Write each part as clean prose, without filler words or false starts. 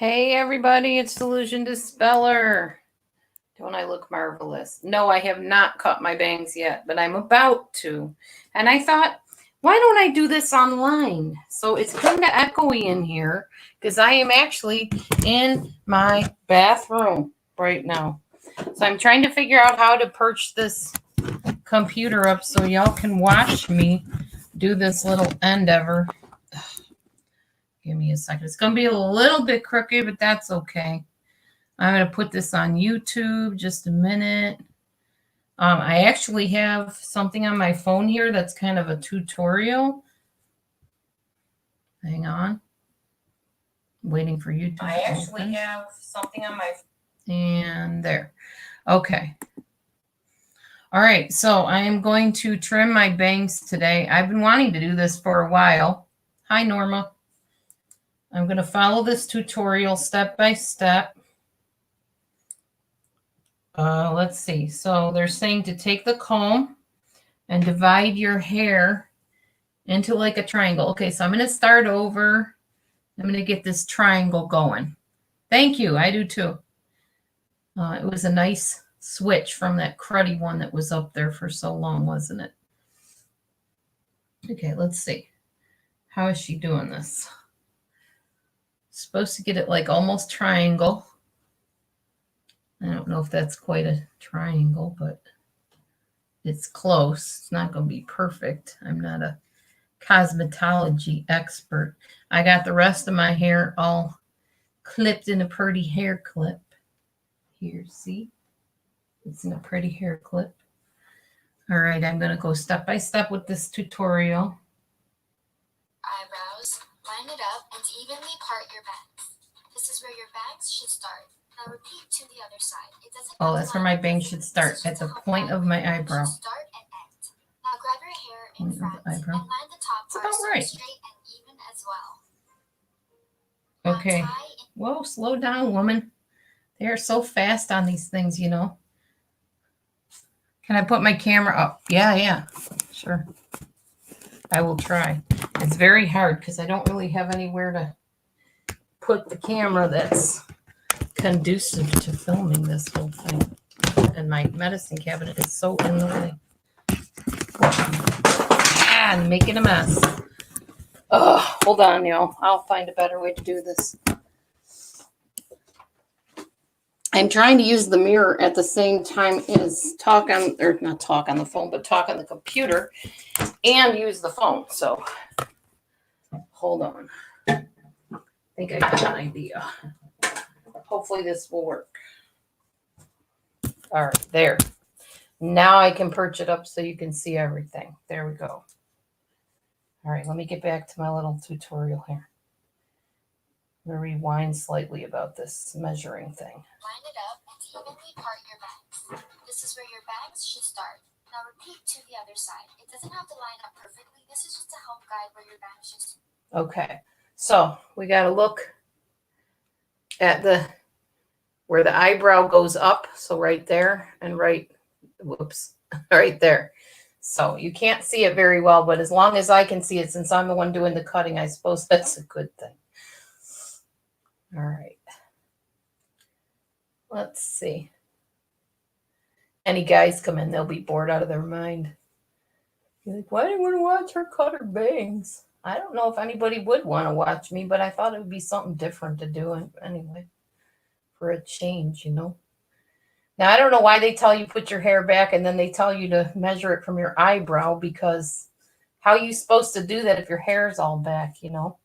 Hey everybody, it's Delusion Dispeller. Don't I look marvelous? No, I have not cut my bangs yet, but I'm about to. And I thought, why don't I do this online? So it's kind of echoey in here because I am actually in my bathroom right now. So I'm trying to figure out how to perch this computer up so y'all can watch me do this little endeavor. Give me a second. It's going to be a little bit crooked, but that's okay. I'm going to put this on YouTube. Just a minute. I actually have something on my phone here that's kind of a tutorial. Hang on. I'm waiting for YouTube. I actually have something on my phone. And there. Okay. All right. So I am going to trim my bangs today. I've been wanting to do this for a while. Hi, Norma. I'm going to follow this tutorial step by step. Let's see. So they're saying to take the comb and divide your hair into like a triangle. Okay, so I'm going to start over. I'm going to get this triangle going. Thank you. I do too. It was a nice switch from that cruddy one that was up there for so long, wasn't it? Okay, let's see. How is she doing this? Supposed to get it like almost triangle. I don't know if that's quite a triangle, but it's close. It's not going to be perfect. I'm not a cosmetology expert. I got the rest of my hair all clipped in a pretty hair clip. Here, see? It's in a pretty hair clip. All right, I'm going to go step by step with this tutorial. Eyebrows, line it up and evenly part your bangs. This is where your bangs should start. Now repeat to the other side. It doesn't. Oh, that's where my bangs should start, at the point of my eyebrow. Start and end. Now grab your hair in front and line the top part so it's straight and even as well. Okay. Whoa, slow down, woman. They are so fast on these things, you know. Can I put my camera up? Yeah, sure. I will try. It's very hard because I don't really have anywhere to put the camera that's conducive to filming this whole thing. And my medicine cabinet is so in the way. And making a mess. Oh, hold on, y'all. I'll find a better way to do this. I'm trying to use the mirror at the same time as talk on the phone, but talk on the computer and use the phone. So hold on. I think I got an idea. Hopefully this will work. All right, there. Now I can perch it up so you can see everything. There we go. All right, let me get back to my little tutorial here. I'm going to rewind slightly about this measuring thing. Line it up and evenly part your bangs. This is where your bangs should start. Now repeat to the other side. It doesn't have to line up perfectly. This is just to help guide where your bangs should start. Okay, so we got to look at where the eyebrow goes up. So right there and right there. So you can't see it very well, but as long as I can see it, since I'm the one doing the cutting, I suppose that's a good thing. All right. Let's see. Any guys come in, they'll be bored out of their mind. You're like, why do you want to watch her cut her bangs? I don't know if anybody would want to watch me, but I thought it would be something different to do anyway. For a change, you know. Now, I don't know why they tell you put your hair back and then they tell you to measure it from your eyebrow, because how are you supposed to do that if your hair's all back, you know?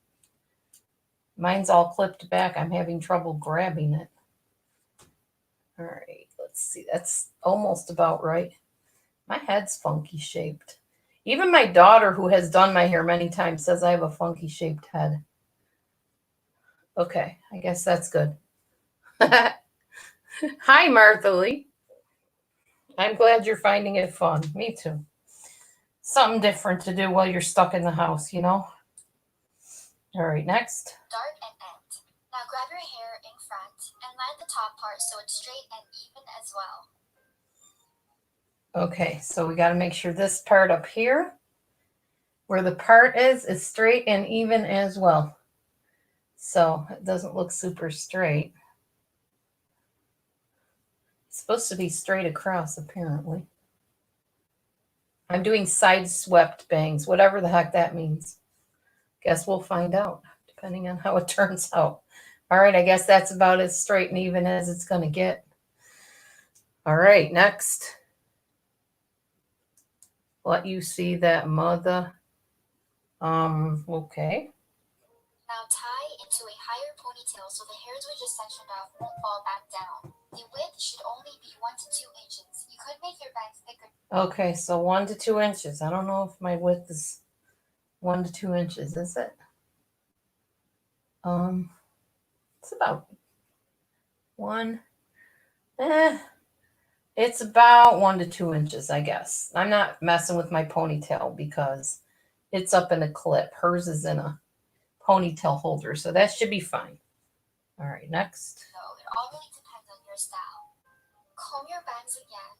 Mine's all clipped back. I'm having trouble grabbing it. All right, let's see. That's almost about right. My head's funky shaped. Even my daughter, who has done my hair many times, says I have a funky shaped head. Okay, I guess that's good. Hi, Martha Lee. I'm glad you're finding it fun. Me too. Something different to do while you're stuck in the house, you know? All right, next. Start and end. Now grab your hair in front and line the top part so it's straight and even as well. Okay, so we got to make sure this part up here, where the part is straight and even as well. So it doesn't look super straight. It's supposed to be straight across, apparently. I'm doing side swept bangs, whatever the heck that means. Guess we'll find out, depending on how it turns out. All right, I guess that's about as straight and even as it's going to get. All right, next. Let you see that mother. Okay. Now tie into a higher ponytail so the hairs we just sectioned off won't fall back down. The width should only be 1 to 2 inches. You could make your bangs thicker. Okay, so 1 to 2 inches. I don't know if my width is 1 to 2 inches, is it? It's about 1. It's about 1 to 2 inches, I guess. I'm not messing with my ponytail because it's up in a clip. Hers is in a ponytail holder, so that should be fine. All right, next. So it all really depends on your style. Comb your bangs again,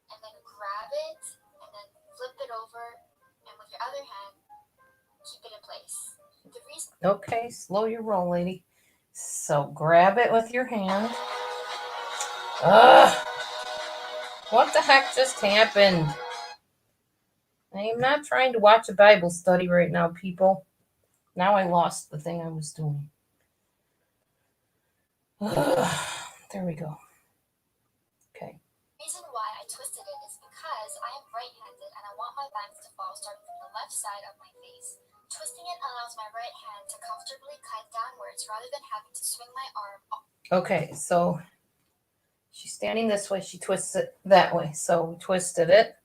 and then grab it, and then flip it over, and with your other hand, keep it in place. The reason. Okay, slow your roll, lady. So grab it with your hand. Ugh! What the heck just happened? I am not trying to watch a Bible study right now, people. Now I lost the thing I was doing. Ugh. There we go. Okay. The reason why I twisted it is because I am right-handed and I want my bangs to fall starting from the left side of my face. Twisting it allows my right hand to comfortably cut downwards rather than having to swing my arm. Okay, so she's standing this way, she twists it that way. So we twisted it.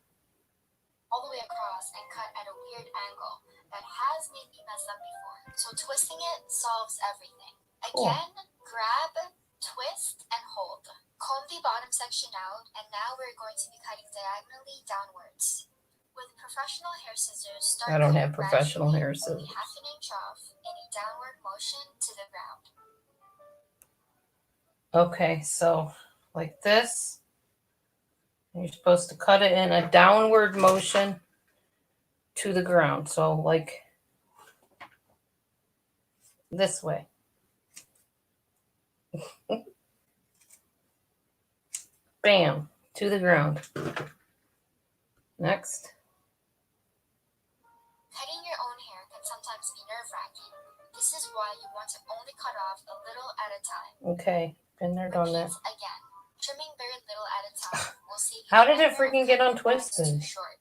All the way across and cut at a weird angle that has made me mess up before. So twisting it solves everything. Again, grab, twist, and hold. Comb the bottom section out, and now we're going to be cutting diagonally downwards. With professional hair scissors, start I don't cutting have professional gradually, hair only scissors. half an inch off in a downward motion to the ground. Okay, so like this. You're supposed to cut it in a downward motion to the ground. So like this way. Bam, to the ground. Next. Cutting your own hair can sometimes be nerve-wracking. This is why you want to only cut off a little at a time. Okay, been there, done that. Repeat again. Trimming very little at a time will save you. How did it anger freaking and get cut your bangs untwisted? too short.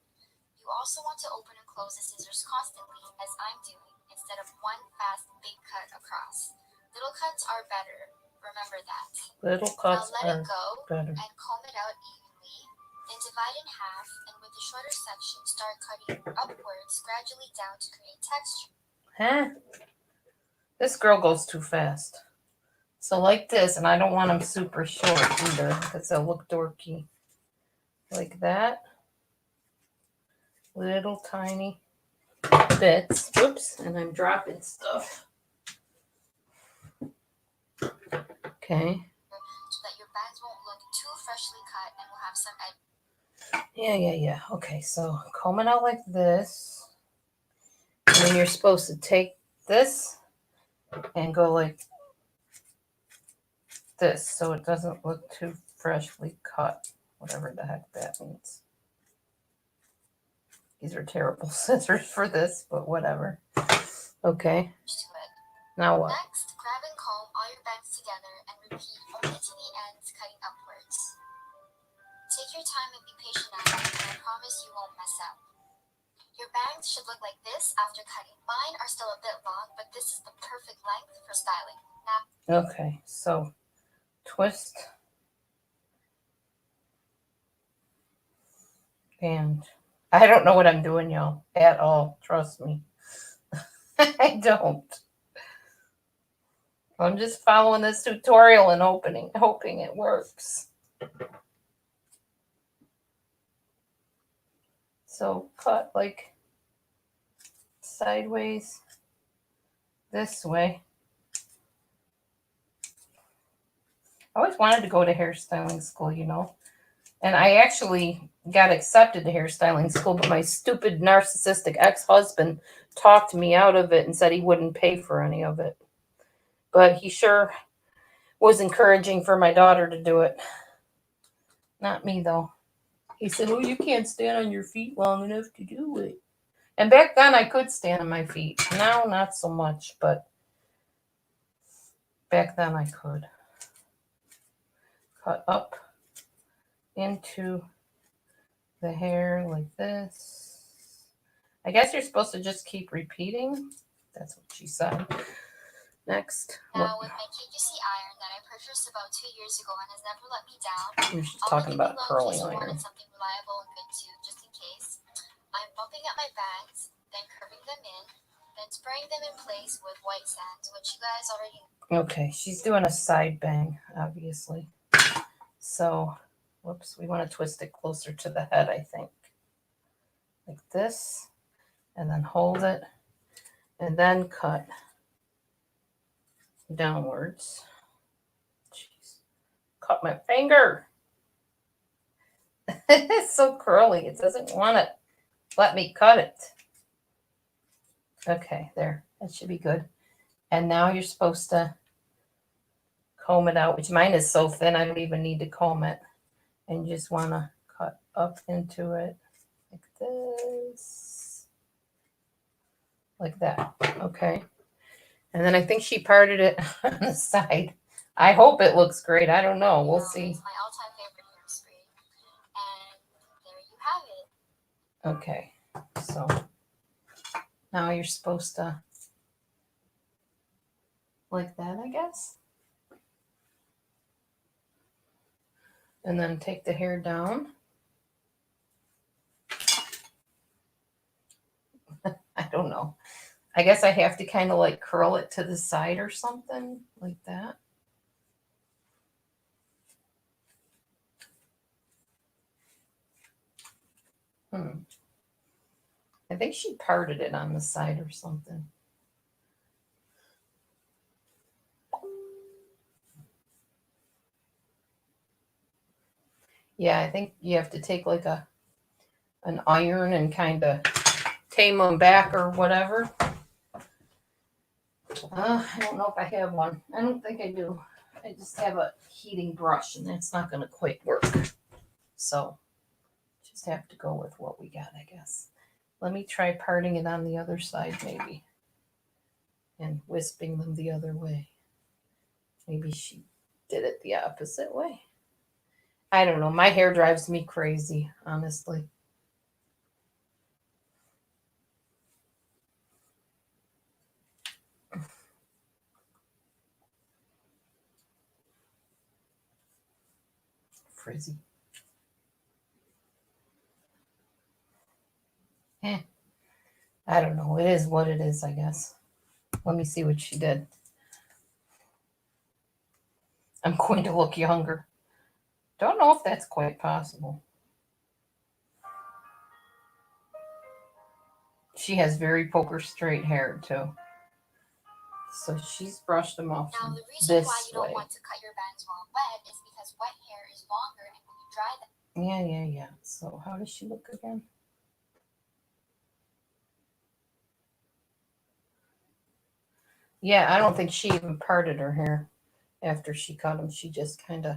You also want to open and close the scissors constantly, as I'm doing, instead of one fast big cut across. Little cuts are better. Remember that. Little Now cuts let are it go better. and comb it out evenly. Then divide in half, and with the shorter section, start cutting upwards gradually down to create texture. Huh? This girl goes too fast. So like this, and I don't want them super short either because they'll look dorky. Like that. Little tiny bits. Oops, and I'm dropping stuff. Okay. So that your bangs won't look too freshly cut and will have some edge. Yeah. Okay, so comb it out like this. And then you're supposed to take this and go like this so it doesn't look too freshly cut. Whatever the heck that means. These are terrible scissors for this, but whatever. Okay. To it. Now what? Next, grab and comb all your bangs together and repeat only to the ends, cutting upwards. Take your time and be patient at it, and I promise you won't mess up. Your bangs should look like this after cutting. Mine are still a bit long, but this is the perfect length for styling. Now, Okay, so twist. And I don't know what I'm doing, y'all, at all. Trust me. I don't. I'm just following this tutorial and hoping it works. So cut like sideways this way. I always wanted to go to hairstyling school, you know. And I actually got accepted to hairstyling school, but my stupid narcissistic ex-husband talked me out of it and said he wouldn't pay for any of it. But he sure was encouraging for my daughter to do it. Not me, though. He said, "Oh, you can't stand on your feet long enough to do it." And back then I could stand on my feet. Now, not so much, but back then I could. Cut up into the hair like this. I guess you're supposed to just keep repeating. That's what she said. Next. Now, with my KQC iron that I purchased about 2 years ago and has never let me down, You're just I'll talking leave it about alone in curling case you iron. wanted something reliable and good too, just in case. I'm bumping up my bangs, then curving them in, then spraying them in place with white sands, which you guys already know. Okay, she's doing a side bang, obviously. So, whoops, we want to twist it closer to the head, I think. Like this, and then hold it, and then cut downwards. Jeez, cut my finger. It's so curly, it doesn't want to let me cut it. Okay, there, that should be good. And now you're supposed to comb it out, which mine is so thin I don't even need to comb it. And you just want to cut up into it like this, like that. Okay. And then I think she parted it on the side. I hope it looks great. I don't know. We'll see. It's my all-time favorite hairspray. And there you have it. Okay. So now you're supposed to like that, I guess. And then take the hair down. I don't know. I guess I have to kind of like curl it to the side or something like that. I think she parted it on the side or something. Yeah, I think you have to take like an iron and kind of tame them back or whatever. I don't know if I have one. I don't think I do. I just have a heating brush, and that's not going to quite work. So just have to go with what we got, I guess. Let me try parting it on the other side, maybe, and wisping them the other way. Maybe she did it the opposite way. I don't know. My hair drives me crazy, honestly. Frizzy. I don't know. It is what it is, I guess. Let me see what she did. I'm going to look younger. Don't know if that's quite possible. She has very poker straight hair, too. So she's brushed them off Now, the reason this why you don't way. want to cut your bangs while wet is because wet hair is longer, and when you dry them. Yeah. So how does she look again? Yeah, I don't think she even parted her hair after she cut them. She just kind of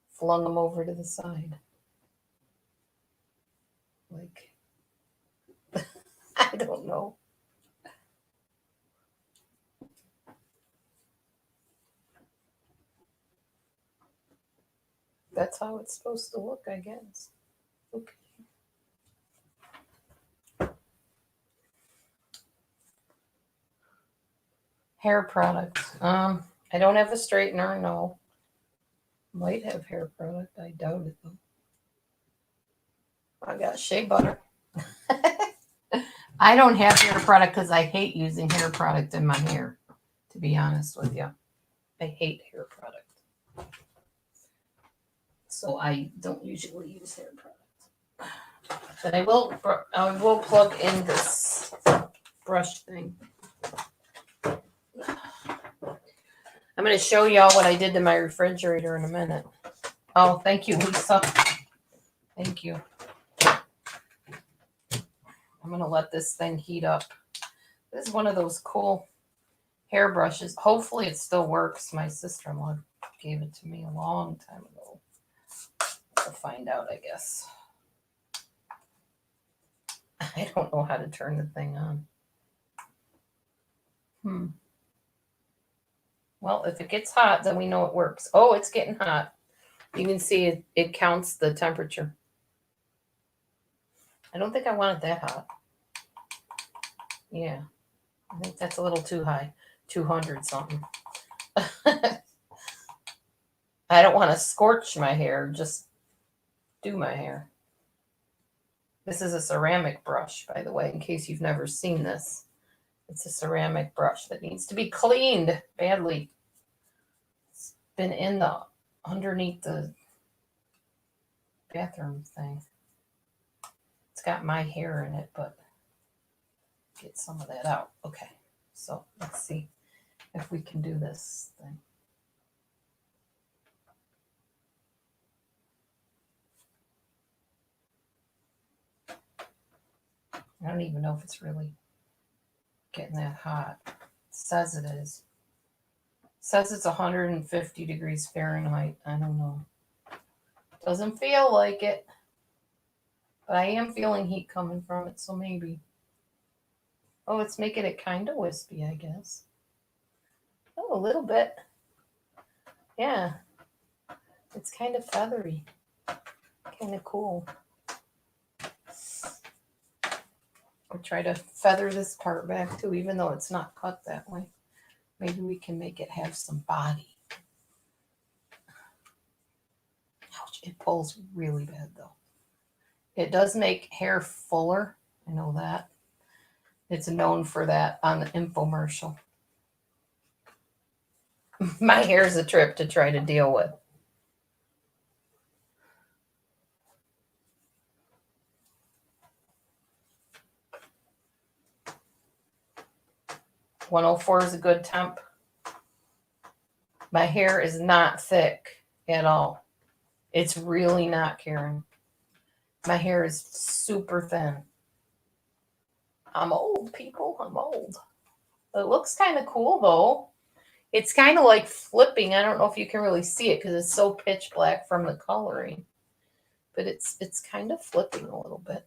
flung them over to the side. Like, I don't know. That's how it's supposed to look, I guess. Okay. Hair products. I don't have a straightener, no. Might have hair product. I doubt it though. I got shea butter. I don't have hair product because I hate using hair product in my hair, to be honest with you. I hate hair product. So I don't usually use hair product. But I will plug in this brush thing. I'm going to show y'all what I did to my refrigerator in a minute. Oh, thank you, Lisa. Thank you. I'm going to let this thing heat up. This is one of those cool hairbrushes. Hopefully it still works. My sister-in-law gave it to me a long time ago. We'll find out, I guess. I don't know how to turn the thing on. Well, if it gets hot, then we know it works. Oh, it's getting hot. You can see it counts the temperature. I don't think I want it that hot. Yeah, I think that's a little too high. 200 something. I don't want to scorch my hair, just do my hair. This is a ceramic brush, by the way, in case you've never seen this. It's a ceramic brush that needs to be cleaned badly. It's been in the underneath the bathroom thing. It's got my hair in it, but get some of that out. Okay, so let's see if we can do this thing. I don't even know if it's really getting that hot. It says it is. It says it's 150 degrees Fahrenheit. I don't know. Doesn't feel like it. But I am feeling heat coming from it, so maybe. Oh, it's making it kind of wispy, I guess. Oh, a little bit. Yeah. It's kind of feathery. Kind of cool. I'll try to feather this part back too, even though it's not cut that way. Maybe we can make it have some body. Ouch, it pulls really bad though. It does make hair fuller. I know that. It's known for that on the infomercial. My hair is a trip to try to deal with. $104 is a good temp. My hair is not thick at all. It's really not, Karen. My hair is super thin. I'm old, people. I'm old. It looks kind of cool, though. It's kind of like flipping. I don't know if you can really see it because it's so pitch black from the coloring. But it's kind of flipping a little bit.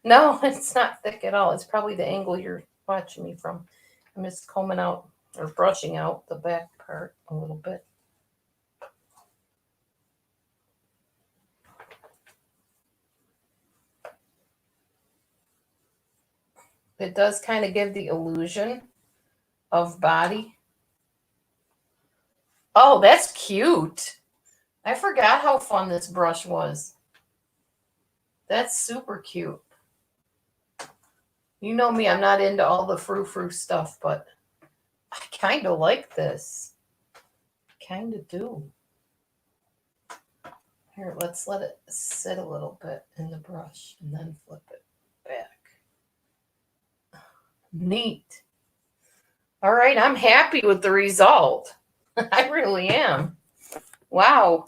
No, it's not thick at all. It's probably the angle you're watching me from. I'm just combing out or brushing out the back part a little bit. It does kind of give the illusion of body. Oh, that's cute. I forgot how fun this brush was. That's super cute. You know me, I'm not into all the frou-frou stuff, but I kind of like this. Kind of do. Here, let's let it sit a little bit in the brush and then flip it back. Neat. All right, I'm happy with the result. I really am. Wow.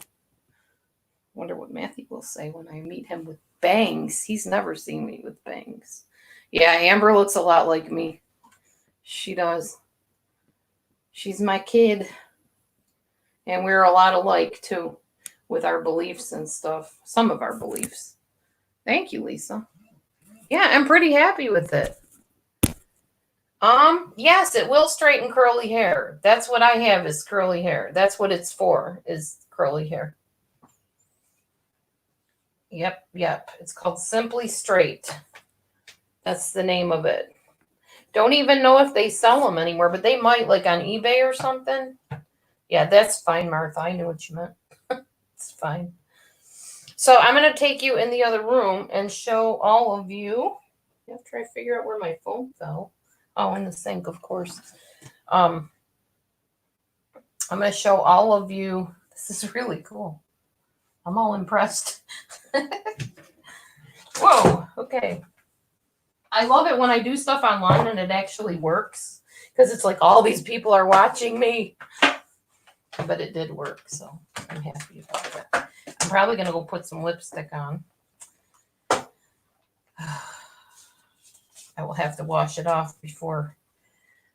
Wonder what Matthew will say when I meet him with bangs. He's never seen me with bangs. Yeah, Amber looks a lot like me. She does. She's my kid. And we're a lot alike, too, with our beliefs and stuff. Some of our beliefs. Thank you, Lisa. Yeah, I'm pretty happy with it. Yes, it will straighten curly hair. That's what I have is curly hair. That's what it's for, is curly hair. Yep. It's called Simply Straight. That's the name of it. Don't even know if they sell them anymore, but they might, like on eBay or something. Yeah, that's fine, Martha. I knew what you meant. It's fine. So I'm going to take you in the other room and show all of you. After I figure out where my phone fell. Oh, in the sink, of course. I'm going to show all of you. This is really cool. I'm all impressed. Whoa, okay. I love it when I do stuff online and it actually works. Because it's like all these people are watching me. But it did work, so I'm happy about it. I'm probably going to go put some lipstick on. I will have to wash it off before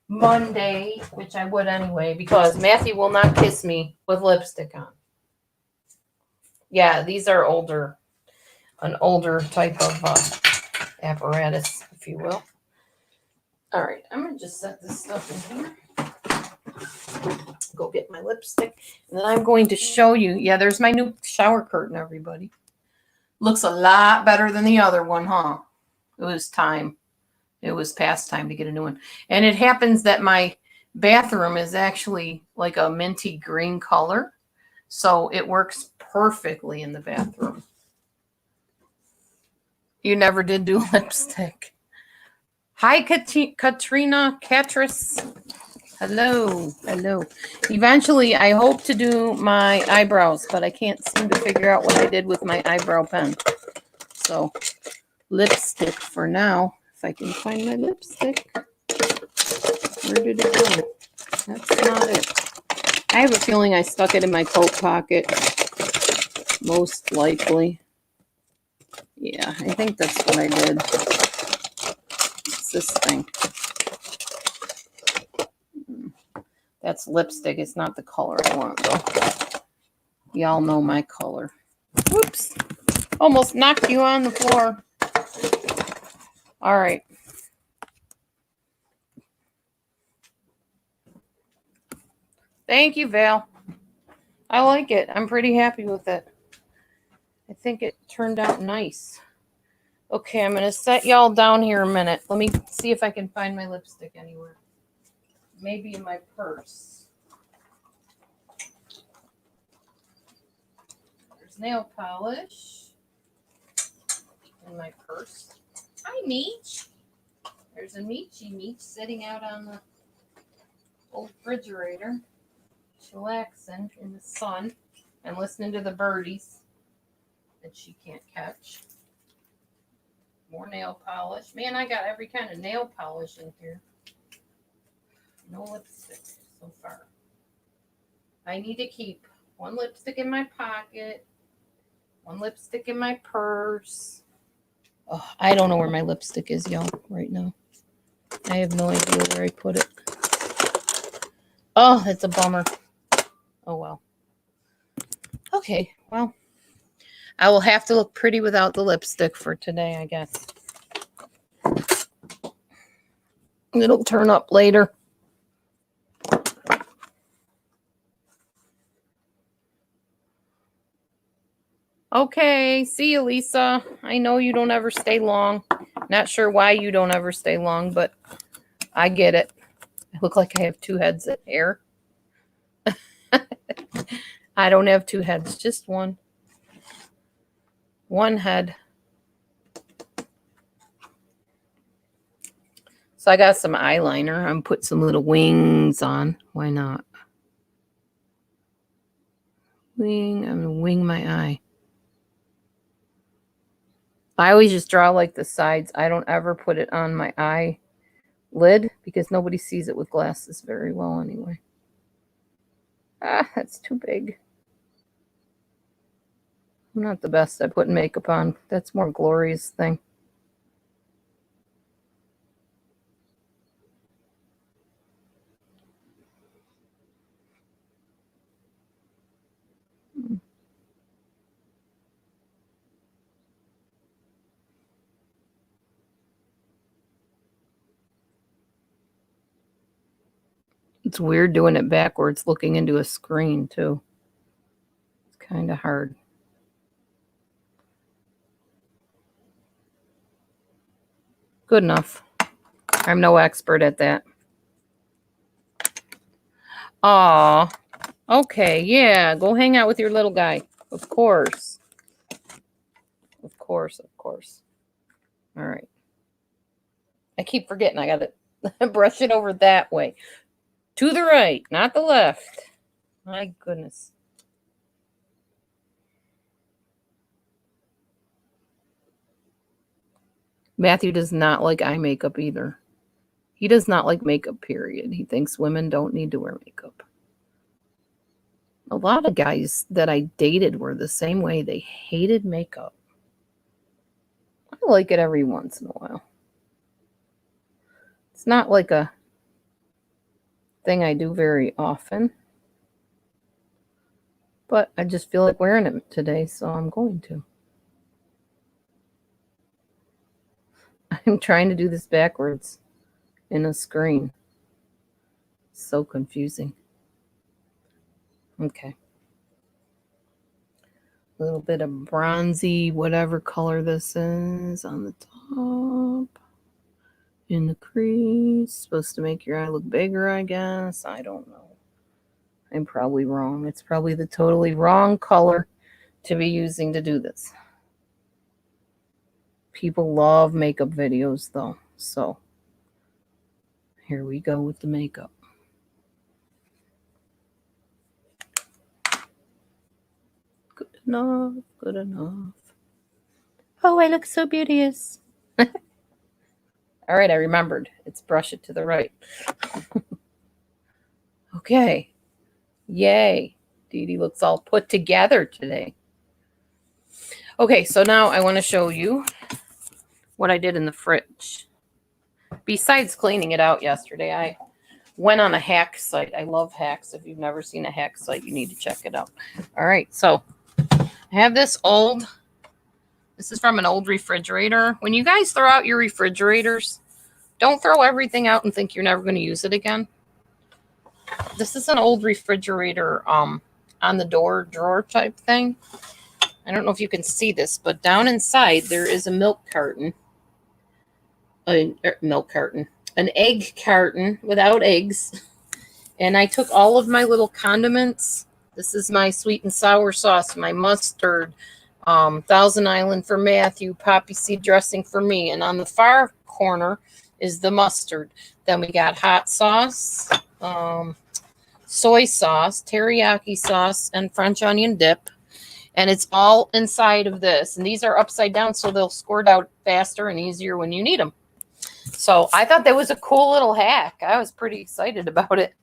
Monday, which I would anyway, because Matthew will not kiss me with lipstick on. Yeah, these are an older type of apparatus, if you will. All right, I'm going to just set this stuff in here. Go get my lipstick. And then I'm going to show you. Yeah, there's my new shower curtain, everybody. Looks a lot better than the other one, huh? It was time. It was past time to get a new one. And it happens that my bathroom is actually like a minty green color. So it works perfectly in the bathroom. You never did do lipstick. Hi, Katrina Catris. Hello. Eventually, I hope to do my eyebrows, but I can't seem to figure out what I did with my eyebrow pen. So, lipstick for now. If I can find my lipstick. Where did it go? That's not it. I have a feeling I stuck it in my coat pocket. Most likely. Yeah, I think that's what I did. It's this thing. That's lipstick. It's not the color I want, though. Y'all know my color. Whoops. Almost knocked you on the floor. All right. Thank you, Val. I like it. I'm pretty happy with it. I think it turned out nice. Okay, I'm going to set y'all down here a minute. Let me see if I can find my lipstick anywhere. Maybe in my purse. There's nail polish in my purse. Hi, Meech. There's a Meech sitting out on the old refrigerator, chillaxing in the sun and listening to the birdies that she can't catch. More nail polish. Man, I got every kind of nail polish in here. No lipstick so far. I need to keep one lipstick in my pocket, one lipstick in my purse. Oh, I don't know where my lipstick is, y'all, right now. I have no idea where I put it. Oh, that's a bummer. Oh, well. Okay, well, I will have to look pretty without the lipstick for today, I guess. It'll turn up later. Okay, see you, Lisa. I know you don't ever stay long. Not sure why you don't ever stay long, but I get it. I look like I have two heads of hair. I don't have two heads, just one. One head. So I got some eyeliner. I'm putting some little wings on. Why not? I'm going to wing my eye. I always just draw like the sides. I don't ever put it on my eye lid because nobody sees it with glasses very well anyway. Ah, that's too big. I'm not the best at putting makeup on. That's more Gloria's thing. It's weird doing it backwards, looking into a screen, too. It's kind of hard. Good enough. I'm no expert at that. Aw. Okay, yeah. Go hang out with your little guy. Of course. Of course. All right. I keep forgetting. I got to brush it over that way. To the right, not the left. My goodness. Matthew does not like eye makeup either. He does not like makeup, period. He thinks women don't need to wear makeup. A lot of guys that I dated were the same way. They hated makeup. I like it every once in a while. It's not like a thing I do very often, but I just feel like wearing it today, so I'm going to. I'm trying to do this backwards in a screen. So confusing. Okay. A little bit of bronzy, whatever color this is on the top. In the crease. Supposed to make your eye look bigger, I guess. I don't know. I'm probably wrong. It's probably the totally wrong color to be using to do this. People love makeup videos though. So here we go with the makeup. Good enough. Good enough. Oh, I look so beauteous. All right, I remembered. It's brush it to the right. Okay. Yay. Dee Dee looks all put together today. Okay, so now I want to show you what I did in the fridge. Besides cleaning it out yesterday, I went on a hack site. I love hacks. If you've never seen a hack site, you need to check it out. All right, so I have this is from an old refrigerator. When you guys throw out your refrigerators, don't throw everything out and think you're never going to use it again. This is an old refrigerator on the door drawer type thing. I don't know if you can see this, but down inside there is a milk carton. An egg carton without eggs. And I took all of my little condiments. This is my sweet and sour sauce, my mustard, Thousand Island for Matthew, poppy seed dressing for me. And on the far corner is the mustard. Then we got hot sauce, soy sauce, teriyaki sauce, and French onion dip. And it's all inside of this. And these are upside down, so they'll squirt out faster and easier when you need them. So I thought that was a cool little hack. I was pretty excited about it.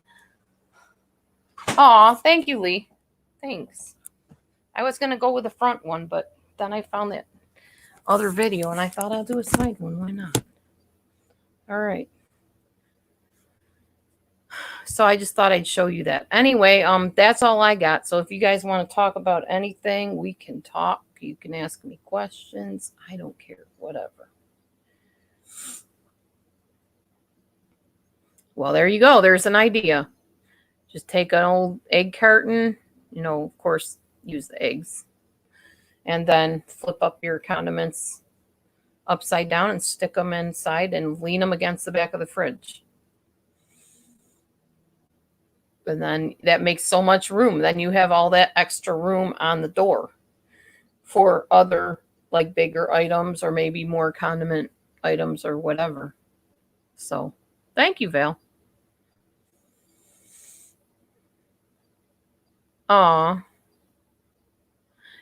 Aw, thank you, Lee. Thanks. I was going to go with the front one, but then I found that other video, and I thought I'll do a side one. Why not? All right. So I just thought I'd show you that. Anyway, that's all I got. So if you guys want to talk about anything, we can talk. You can ask me questions. I don't care. Whatever. Well, there you go. There's an idea. Just take an old egg carton, of course, use the eggs, and then flip up your condiments upside down and stick them inside and lean them against the back of the fridge. And then that makes so much room. Then you have all that extra room on the door for other like bigger items or maybe more condiment items or whatever. So thank you, Val. Aw.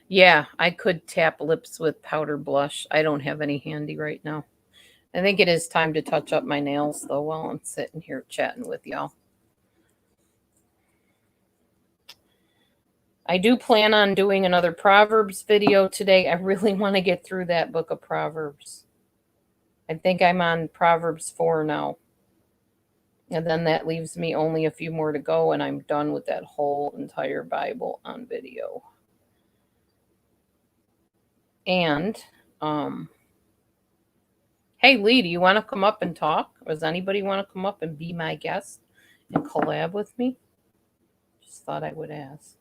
Yeah, I could tap lips with powder blush. I don't have any handy right now. I think it is time to touch up my nails, though, while I'm sitting here chatting with y'all. I do plan on doing another Proverbs video today. I really want to get through that book of Proverbs. I think I'm on Proverbs 4 now. And then that leaves me only a few more to go, and I'm done with that whole entire Bible on video. And, hey, Lee, do you want to come up and talk? Or does anybody want to come up and be my guest and collab with me? Just thought I would ask.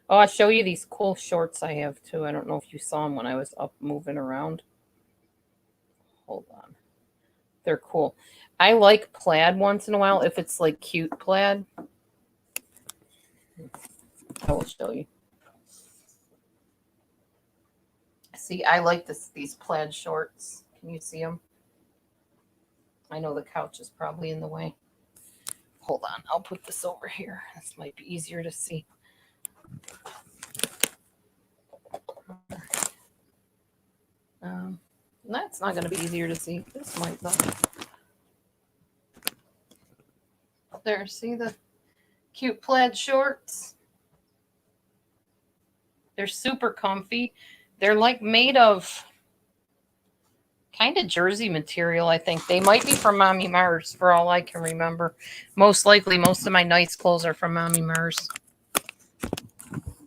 Oh, I'll show you these cool shorts I have, too. I don't know if you saw them when I was up moving around. Hold on. They're cool. I like plaid once in a while if it's like cute plaid. I will show you. See, I like these plaid shorts. Can you see them? I know the couch is probably in the way. Hold on. I'll put this over here. This might be easier to see. That's not going to be easier to see. This might though. There, see the cute plaid shorts? They're super comfy. They're like made of kind of jersey material, I think. They might be from Mommy Mars, for all I can remember. Most likely, most of my nice clothes are from Mommy Mars.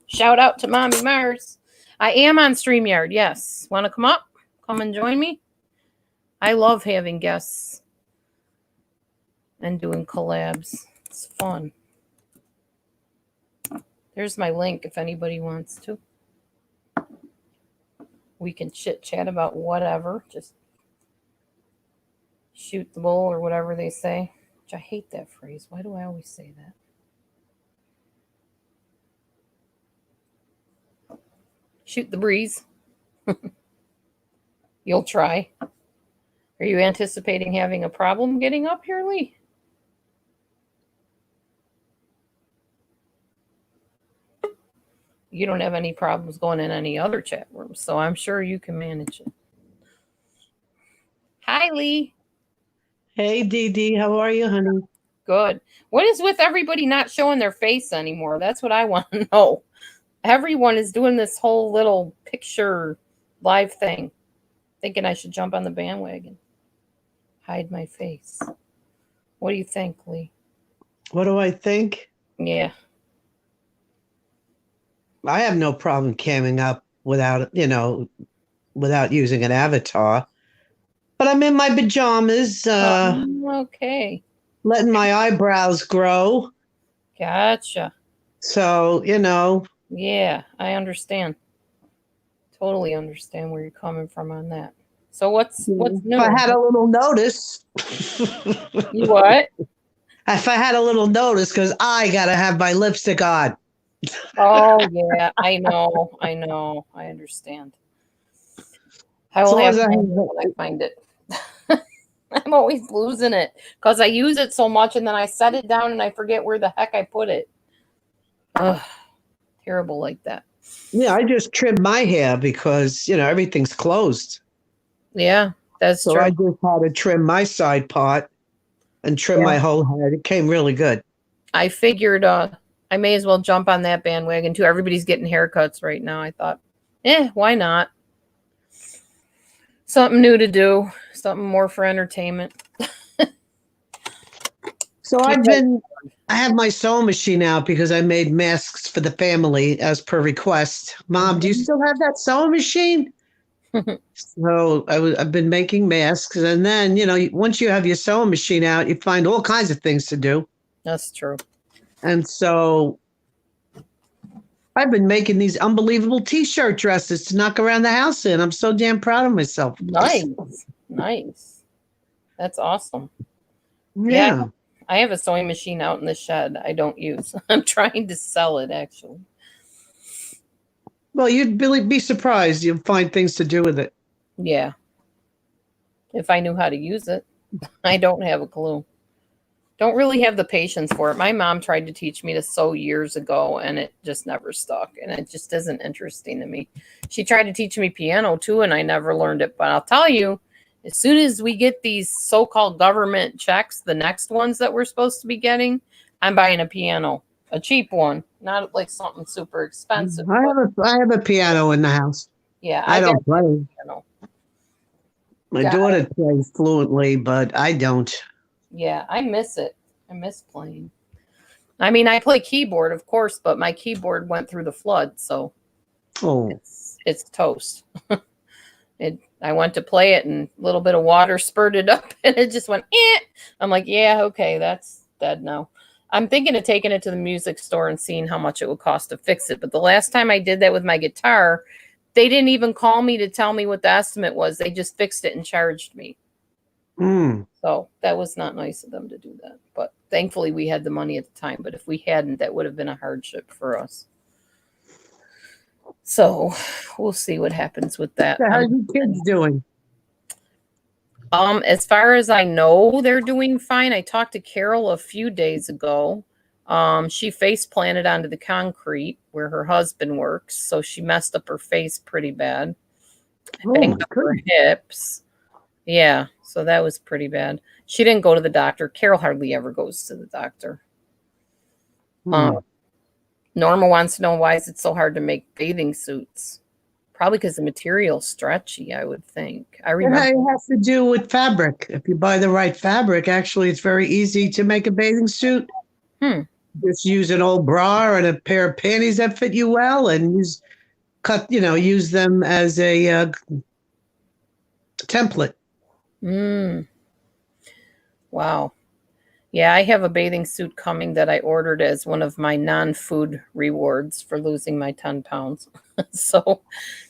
Shout out to Mommy Mars. I am on StreamYard, yes. Want to come up? Come and join me? I love having guests and doing collabs. It's fun. There's my link if anybody wants to. We can chit-chat about whatever. Just shoot the bull or whatever they say. Which I hate that phrase. Why do I always say that? Shoot the breeze. You'll try. Are you anticipating having a problem getting up here, Lee? You don't have any problems going in any other chat rooms, so I'm sure you can manage it. Hi, Lee. Hey, Dee Dee, how are you, honey? Good. What is with everybody not showing their face anymore? That's what I want to know. Everyone is doing this whole little picture live thing, thinking I should jump on the bandwagon. Hide my face. What do you think, Lee? What do I think? Yeah. I have no problem camming up without using an avatar. But I'm in my pajamas, Okay. letting my eyebrows grow. Gotcha. So, Yeah, I understand. Totally understand where you're coming from on that. So what's new? If I had a little notice. You what? If I had a little notice, because I got to have my lipstick on. Oh, yeah, I know. I understand. I will have when I find it. I'm always losing it because I use it so much and then I set it down and I forget where the heck I put it. Ugh, terrible like that. Yeah, I just trimmed my hair because, everything's closed. Yeah, that's So true. I just had to trim my side part and trim my whole head. It came really good. I figured I may as well jump on that bandwagon too. Everybody's getting haircuts right now. I thought, why not? Something new to do, something more for entertainment. So I have my sewing machine out because I made masks for the family as per request. Mom, do you still have that sewing machine? So I've been making masks. And then, once you have your sewing machine out, you find all kinds of things to do. That's true. And so I've been making these unbelievable T-shirt dresses to knock around the house in. I'm so damn proud of myself. Nice. That's awesome. Yeah. I have a sewing machine out in the shed I don't use. I'm trying to sell it, actually. Well, you'd really be surprised. You'll find things to do with it. Yeah. If I knew how to use it. I don't have a clue. Don't really have the patience for it. My mom tried to teach me to sew years ago, and it just never stuck. And it just isn't interesting to me. She tried to teach me piano, too, and I never learned it. But I'll tell you, as soon as we get these so-called government checks, the next ones that we're supposed to be getting, I'm buying a piano. A cheap one. Not like something super expensive. I have a piano in the house. Yeah. I don't play. Piano. My daughter plays fluently, but I don't. Yeah, I miss it. I miss playing. I mean, I play keyboard, of course, but my keyboard went through the flood, so it's toast. I went to play it, and a little bit of water spurted up, and it just went, eh. I'm like, yeah, okay, that's dead now. I'm thinking of taking it to the music store and seeing how much it would cost to fix it. But the last time I did that with my guitar, they didn't even call me to tell me what the estimate was. They just fixed it and charged me. So that was not nice of them to do that. But thankfully we had the money at the time. But if we hadn't, that would have been a hardship for us. So we'll see what happens with that. How are your kids doing? As far as I know, they're doing fine. I talked to Carol a few days ago. She face planted onto the concrete where her husband works. So she messed up her face pretty bad. Banged up her hips. Yeah, so that was pretty bad. She didn't go to the doctor. Carol hardly ever goes to the doctor. Norma wants to know, why is it so hard to make bathing suits? Probably because the material's stretchy, I would think. I It remember. has to do with fabric. If you buy the right fabric, actually, it's very easy to make a bathing suit. Hmm. Just use an old bra and a pair of panties that fit you well, and use them as a template. Wow. Yeah, I have a bathing suit coming that I ordered as one of my non-food rewards for losing my 10 pounds. So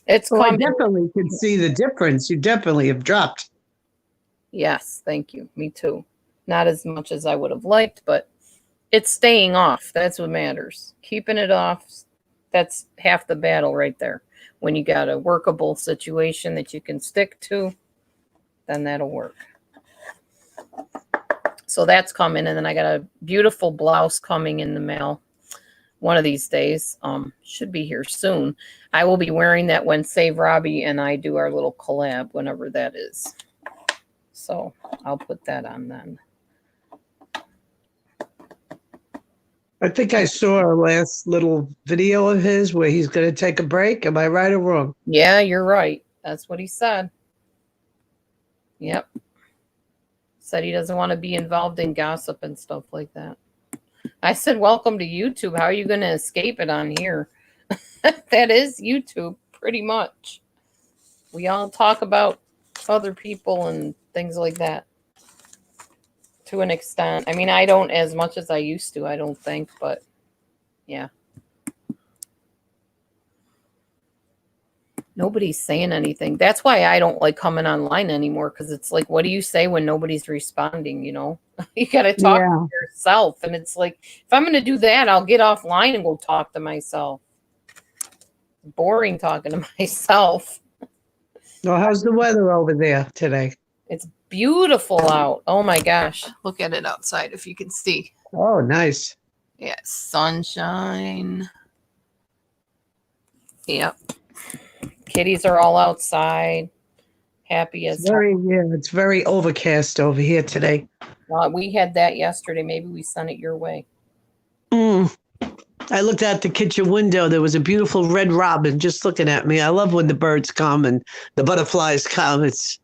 it's Well, I coming. definitely can see the difference. You definitely have dropped. Yes, thank you. Me too. Not as much as I would have liked, but it's staying off. That's what matters. Keeping it off, that's half the battle right there. When you got a workable situation that you can stick to, then that'll work. So that's coming, and then I got a beautiful blouse coming in the mail one of these days. Should be here soon. I will be wearing that when Save Robbie and I do our little collab, whenever that is. So I'll put that on then. I think I saw a last little video of his where he's going to take a break. Am I right or wrong? Yeah, you're right. That's what he said. Yep. Said he doesn't want to be involved in gossip and stuff like that. I said, welcome to YouTube. How are you going to escape it on here? That is YouTube, pretty much. We all talk about other people and things like that. To an extent. I mean, I don't as much as I used to, I don't think, but yeah. Nobody's saying anything. That's why I don't like coming online anymore, because it's like, what do you say when nobody's responding, you know? You got to talk to yourself. And it's like, if I'm going to do that, I'll get offline and go talk to myself. Boring talking to myself. Well, how's the weather over there today? It's beautiful out. Oh my gosh. Look at it outside if you can see. Oh, nice. Yeah, sunshine. Yep. Kitties are all outside. Happy as It's very overcast over here today. we had that yesterday. Maybe we sent it your way. I looked out the kitchen window. There was a beautiful red robin just looking at me. I love when the birds come and the butterflies come. It's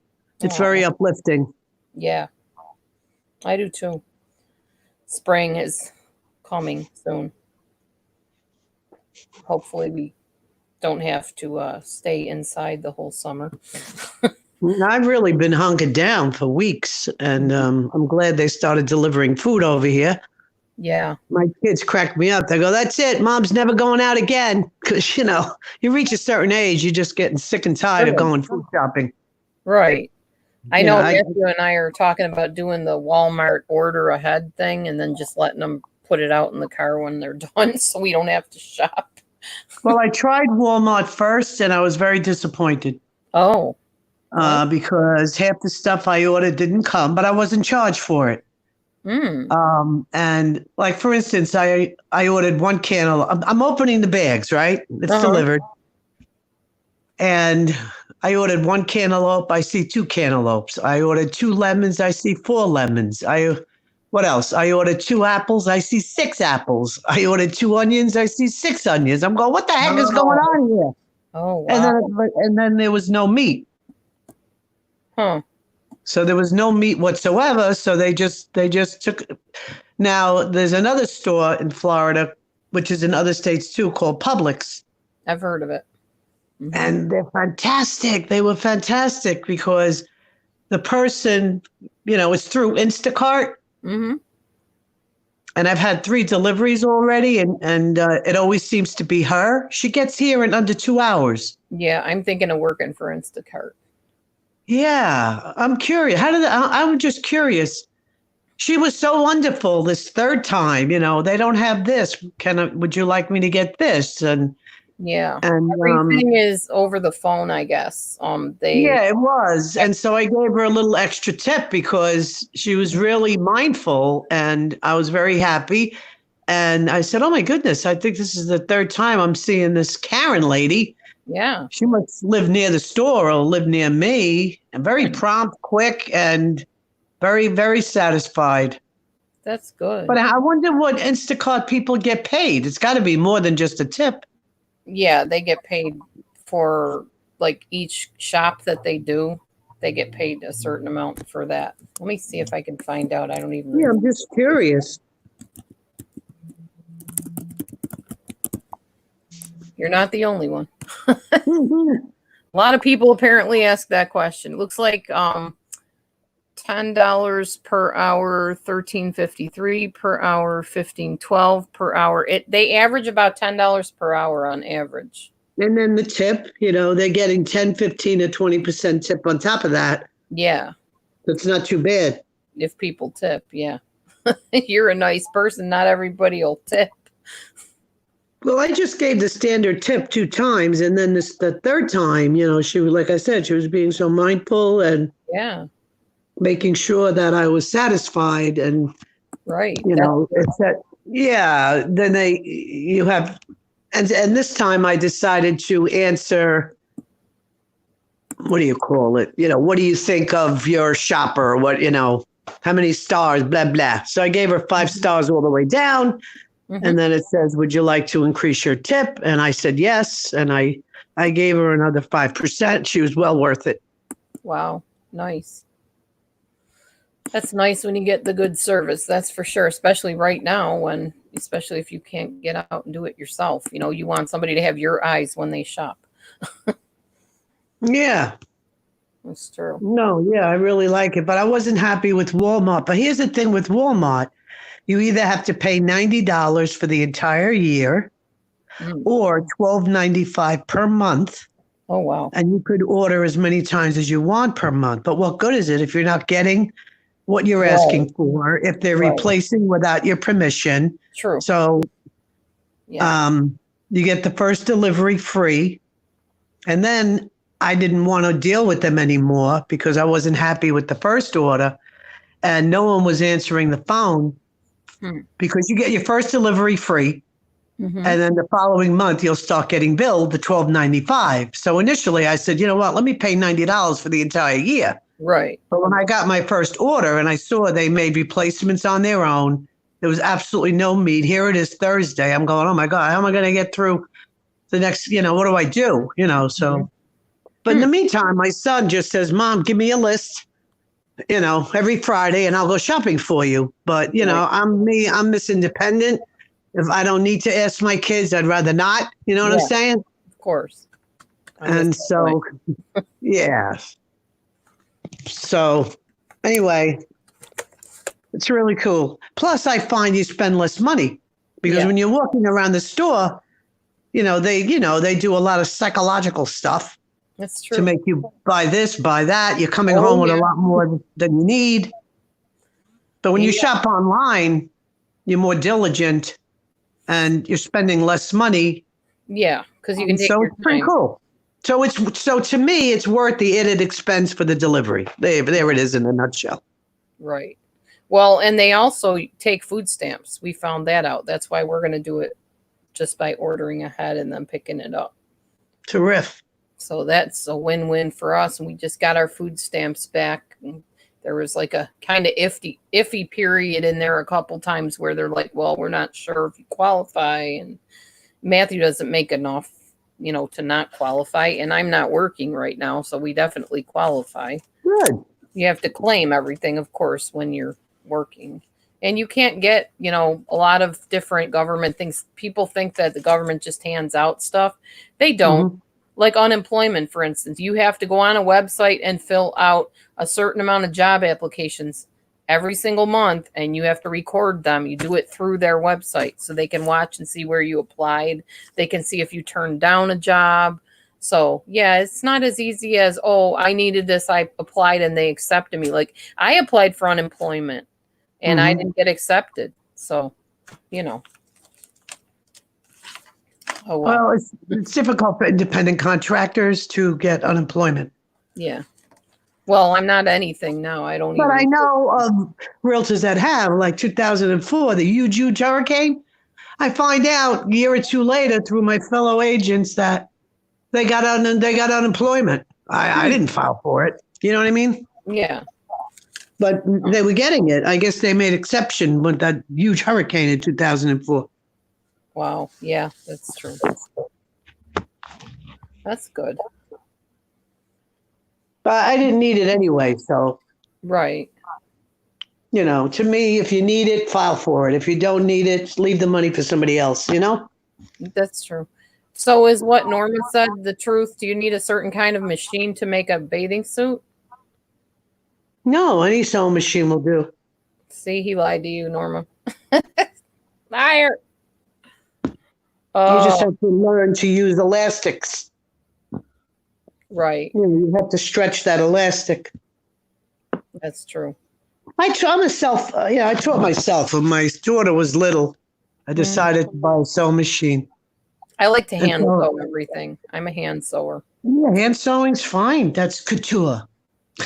very uplifting. Yeah, I do too. Spring is coming soon. Hopefully we don't have to stay inside the whole summer. I've really been hunkered down for weeks, and I'm glad they started delivering food over here. Yeah. My kids crack me up. They go, that's it. Mom's never going out again. Because, you reach a certain age, you're just getting sick and tired of going food shopping. Right. I know Matthew and I are talking about doing the Walmart order ahead thing and then just letting them put it out in the car when they're done so we don't have to shop. Well, I tried Walmart first and I was very disappointed. Oh. Because half the stuff I ordered didn't come, but I wasn't charged for it. And like, for instance, I ordered one cantaloupe. I'm opening the bags, right? It's delivered. And I ordered one cantaloupe. I see two cantaloupes. I ordered 2 lemons. I see 4 lemons. What else? I ordered 2 apples. I see 6 apples. I ordered 2 onions. I see 6 onions. I'm going, what the heck is going on here? Oh, wow. And then there was no meat. Huh. So there was no meat whatsoever. So they just took. Now there's another store in Florida, which is in other states too, called Publix. I've heard of it. Mm-hmm. And they're fantastic. They were fantastic because the person, it's through Instacart. Mm-hmm. And I've had 3 deliveries already, and it always seems to be her. She gets here in under 2 hours. Yeah, I'm thinking of working for Instacart. Yeah, I'm curious. I'm just curious. She was so wonderful this 3rd time. They don't have this. Would you like me to get this? And yeah, and everything is over the phone, I guess. Yeah, it was. And so I gave her a little extra tip because she was really mindful, and I was very happy. And I said, oh my goodness, I think this is the 3rd time I'm seeing this Karen lady. Yeah. She must live near the store or live near me. And very prompt, quick, and very, very satisfied. That's good. But I wonder what Instacart people get paid. It's got to be more than just a tip. Yeah, they get paid for like each shop that they do, they get paid a certain amount for that. Let me see if I can find out. I don't even Yeah, know. I'm just curious. You're not the only one. Mhm. A lot of people apparently ask that question. It looks like $10 per hour, $13.53 per hour, $15.12 per hour. They average about $10 per hour on average. And then the tip, they're getting 10, 15, or 20% tip on top of that. Yeah, That's not too bad. if people tip, yeah. You're a nice person. Not everybody will tip. Well, I just gave the standard tip 2 times, and then the third time, she was, like I said, she was being so mindful and Yeah, making sure that I was satisfied, and right. it's that. Yeah, then you have, and this time I decided to answer. What do you call it? What do you think of your shopper? How many stars? Blah blah. So I gave her 5 stars all the way down. Mhm. And then it says, would you like to increase your tip? And I said, yes. And I gave her another 5%. She was well worth it. Wow, nice. That's nice when you get the good service. That's for sure. Especially right now, especially if you can't get out and do it yourself. You want somebody to have your eyes when they shop. Yeah. That's true. No, yeah, I really like it. But I wasn't happy with Walmart. But here's the thing with Walmart. You either have to pay $90 for the entire year Mm. or $12.95 per month. Oh, wow. And you could order as many times as you want per month. But what good is it if you're not getting what you're Right. asking for, if they're Right. replacing without your permission? True. So Yeah. you get the first delivery free. And then I didn't want to deal with them anymore because I wasn't happy with the first order. And no one was answering the phone because you get your first delivery free. Mhm. And then the following month, you'll start getting billed the $12.95. So initially I said, you know what, let me pay $90 for the entire year. Right. But when I got my first order and I saw they made replacements on their own, there was absolutely no meat. Here it is Thursday. I'm going, oh my God, how am I going to get through the next, what do I do? So, but in the meantime, my son just says, Mom, give me a list, every Friday and I'll go shopping for you. But, I'm I'm Miss Independent. If I don't need to ask my kids, I'd rather not. You know what I'm saying? Of course. And so, yeah. So, anyway, it's really cool. Plus, I find you spend less money because when you're walking around the store, they do a lot of psychological stuff. That's true. To make you buy this, buy that. You're coming home with a lot more than you need. But when you shop online, you're more diligent and you're spending less money. Yeah, because you can take so your it's pretty time. cool. So to me, it's worth the added expense for the delivery. There it is in a nutshell. Right. Well, and they also take food stamps. We found that out. That's why we're going to do it just by ordering ahead and then picking it up. Terrific. So that's a win-win for us. And we just got our food stamps back. And there was like a kind of iffy period in there a couple times where they're like, well, we're not sure if you qualify. And Matthew doesn't make enough, to not qualify. And I'm not working right now. So we definitely qualify. Good. You have to claim everything, of course, when you're working. And you can't get, a lot of different government things. People think that the government just hands out stuff. They don't. Mhm. Like unemployment, for instance, you have to go on a website and fill out a certain amount of job applications every single month, and you have to record them. You do it through their website so they can watch and see where you applied. They can see if you turned down a job. So, yeah, it's not as easy as, oh, I needed this. I applied and they accepted me. Like I applied for unemployment and I didn't get accepted. So, Oh, well, it's difficult for independent contractors to get unemployment. Yeah. Well, I'm not anything now. I don't But even. I know of realtors that have, like 2004, the huge hurricane. I find out a year or two later through my fellow agents that they got unemployment. I didn't file for it. You know what I mean? Yeah. But they were getting it. I guess they made exception with that huge hurricane in 2004. Wow. Yeah, that's true. That's good. I didn't need it anyway. So, Right. to me, if you need it, file for it. If you don't need it, leave the money for somebody else, That's true. So is what Norma said the truth? Do you need a certain kind of machine to make a bathing suit? No, any sewing machine will do. See, he lied to you, Norma. Liar. You Oh, just have to learn to use elastics. right. You have to stretch that elastic. That's true. I taught myself when my daughter was little. I decided to buy a sewing machine. I like to hand so- sew everything. I'm a hand sewer. Yeah, hand sewing's fine. That's couture.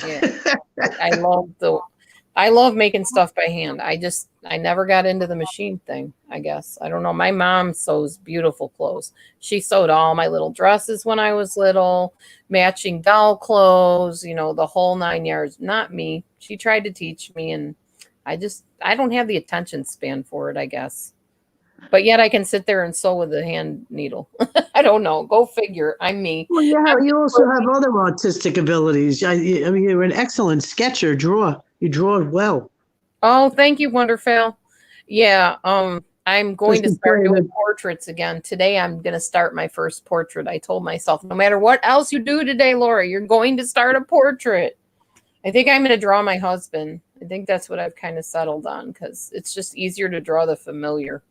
Yeah. I love making stuff by hand. I never got into the machine thing, I guess. I don't know. My mom sews beautiful clothes. She sewed all my little dresses when I was little, matching doll clothes, the whole 9 yards. Not me. She tried to teach me, and I don't have the attention span for it, I guess. But yet I can sit there and sew with a hand needle. I don't know. Go figure. I'm me. Well, you also have other artistic abilities. I mean, you're an excellent sketcher, drawer. You draw well. Oh, thank you, Wonderfell. Yeah, I'm going to This is start very doing good. portraits again. Today I'm going to start my first portrait. I told myself, no matter what else you do today, Laura, you're going to start a portrait. I think I'm going to draw my husband. I think that's what I've kind of settled on because it's just easier to draw the familiar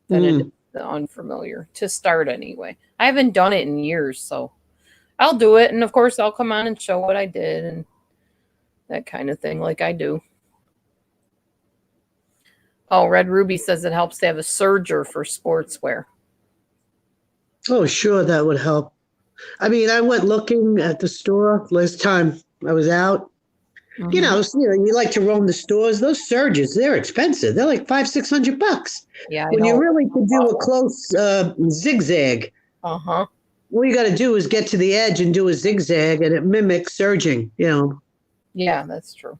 than it is the unfamiliar to start anyway. I haven't done it in years, so I'll do it. And of course, I'll come on and show what I did and that kind of thing like I do. Oh, Red Ruby says it helps to have a serger for sportswear. Oh, sure, that would help. I mean, I went looking at the store last time I was out. Mhm. You like to roam the stores. Those surges, they're expensive. They're like $500-600. Yeah, I When you know. really could do a close zigzag, Uh-huh. all you got to do is get to the edge and do a zigzag, and it mimics surging. Yeah, that's true.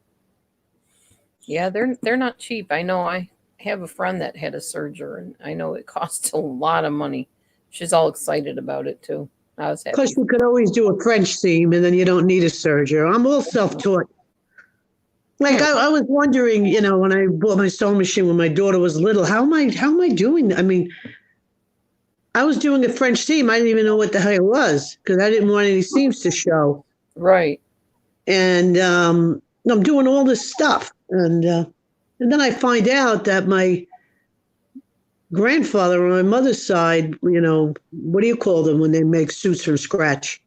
Yeah, they're not cheap. I know I have a friend that had a serger and I know it costs a lot of money. She's all excited about it too. I was happy. Plus, you could always do a French seam, and then you don't need a serger. I'm all self-taught. Like I was wondering, when I bought my sewing machine when my daughter was little, how am I doing that? I mean, I was doing a French seam. I didn't even know what the hell it was because I didn't want any seams to show. Right. And I'm doing all this stuff, and then I find out that my grandfather on my mother's side, what do you call them when they make suits from scratch?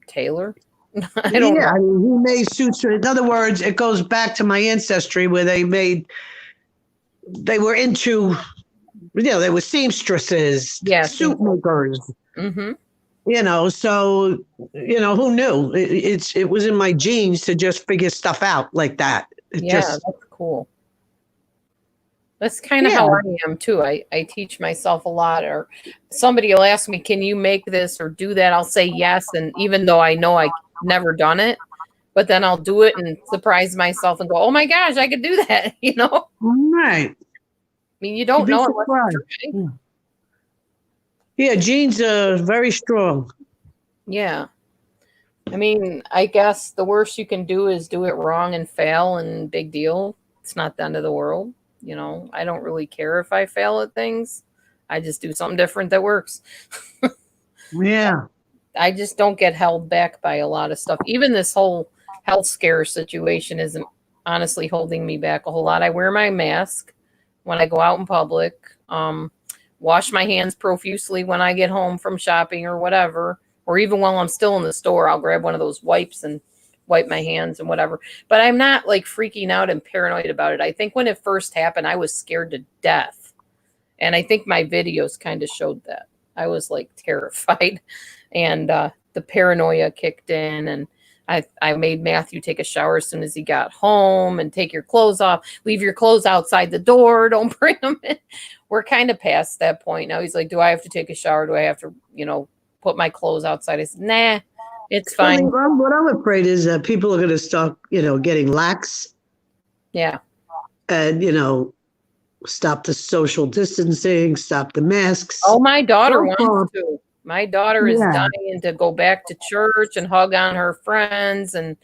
Tailor? I don't know. I mean, he made suits. In other words, it goes back to my ancestry where they were into, they were seamstresses, Yeah, suit makers. Mm-hmm. So who knew? It was in my genes to just figure stuff out like that. That's cool. That's kind of how I am too. I teach myself a lot, or somebody will ask me, can you make this or do that? I'll say yes. And even though I know I never done it, but then I'll do it and surprise myself and go, oh my gosh, I could do that. Right. I mean, you don't know unless you try. Yeah, genes are very strong. Yeah. I mean, I guess the worst you can do is do it wrong and fail, and big deal. It's not the end of the world. I don't really care if I fail at things. I just do something different that works. Yeah. I just don't get held back by a lot of stuff. Even this whole health scare situation isn't honestly holding me back a whole lot. I wear my mask when I go out in public. Wash my hands profusely when I get home from shopping or whatever. Or even while I'm still in the store, I'll grab one of those wipes and wipe my hands and whatever. But I'm not like freaking out and paranoid about it. I think when it first happened, I was scared to death. And I think my videos kind of showed that. I was like terrified. And the paranoia kicked in. And I made Matthew take a shower as soon as he got home and take your clothes off. Leave your clothes outside the door. Don't bring them in. We're kind of past that point now. He's like, do I have to take a shower? Do I have to, put my clothes outside? I said, nah, it's fine. Well, what I'm afraid is that people are going to start, getting lax. Yeah. And, stop the social distancing, stop the masks. Oh, my daughter wants to. My daughter is Yeah. dying to go back to church and hug on her friends. And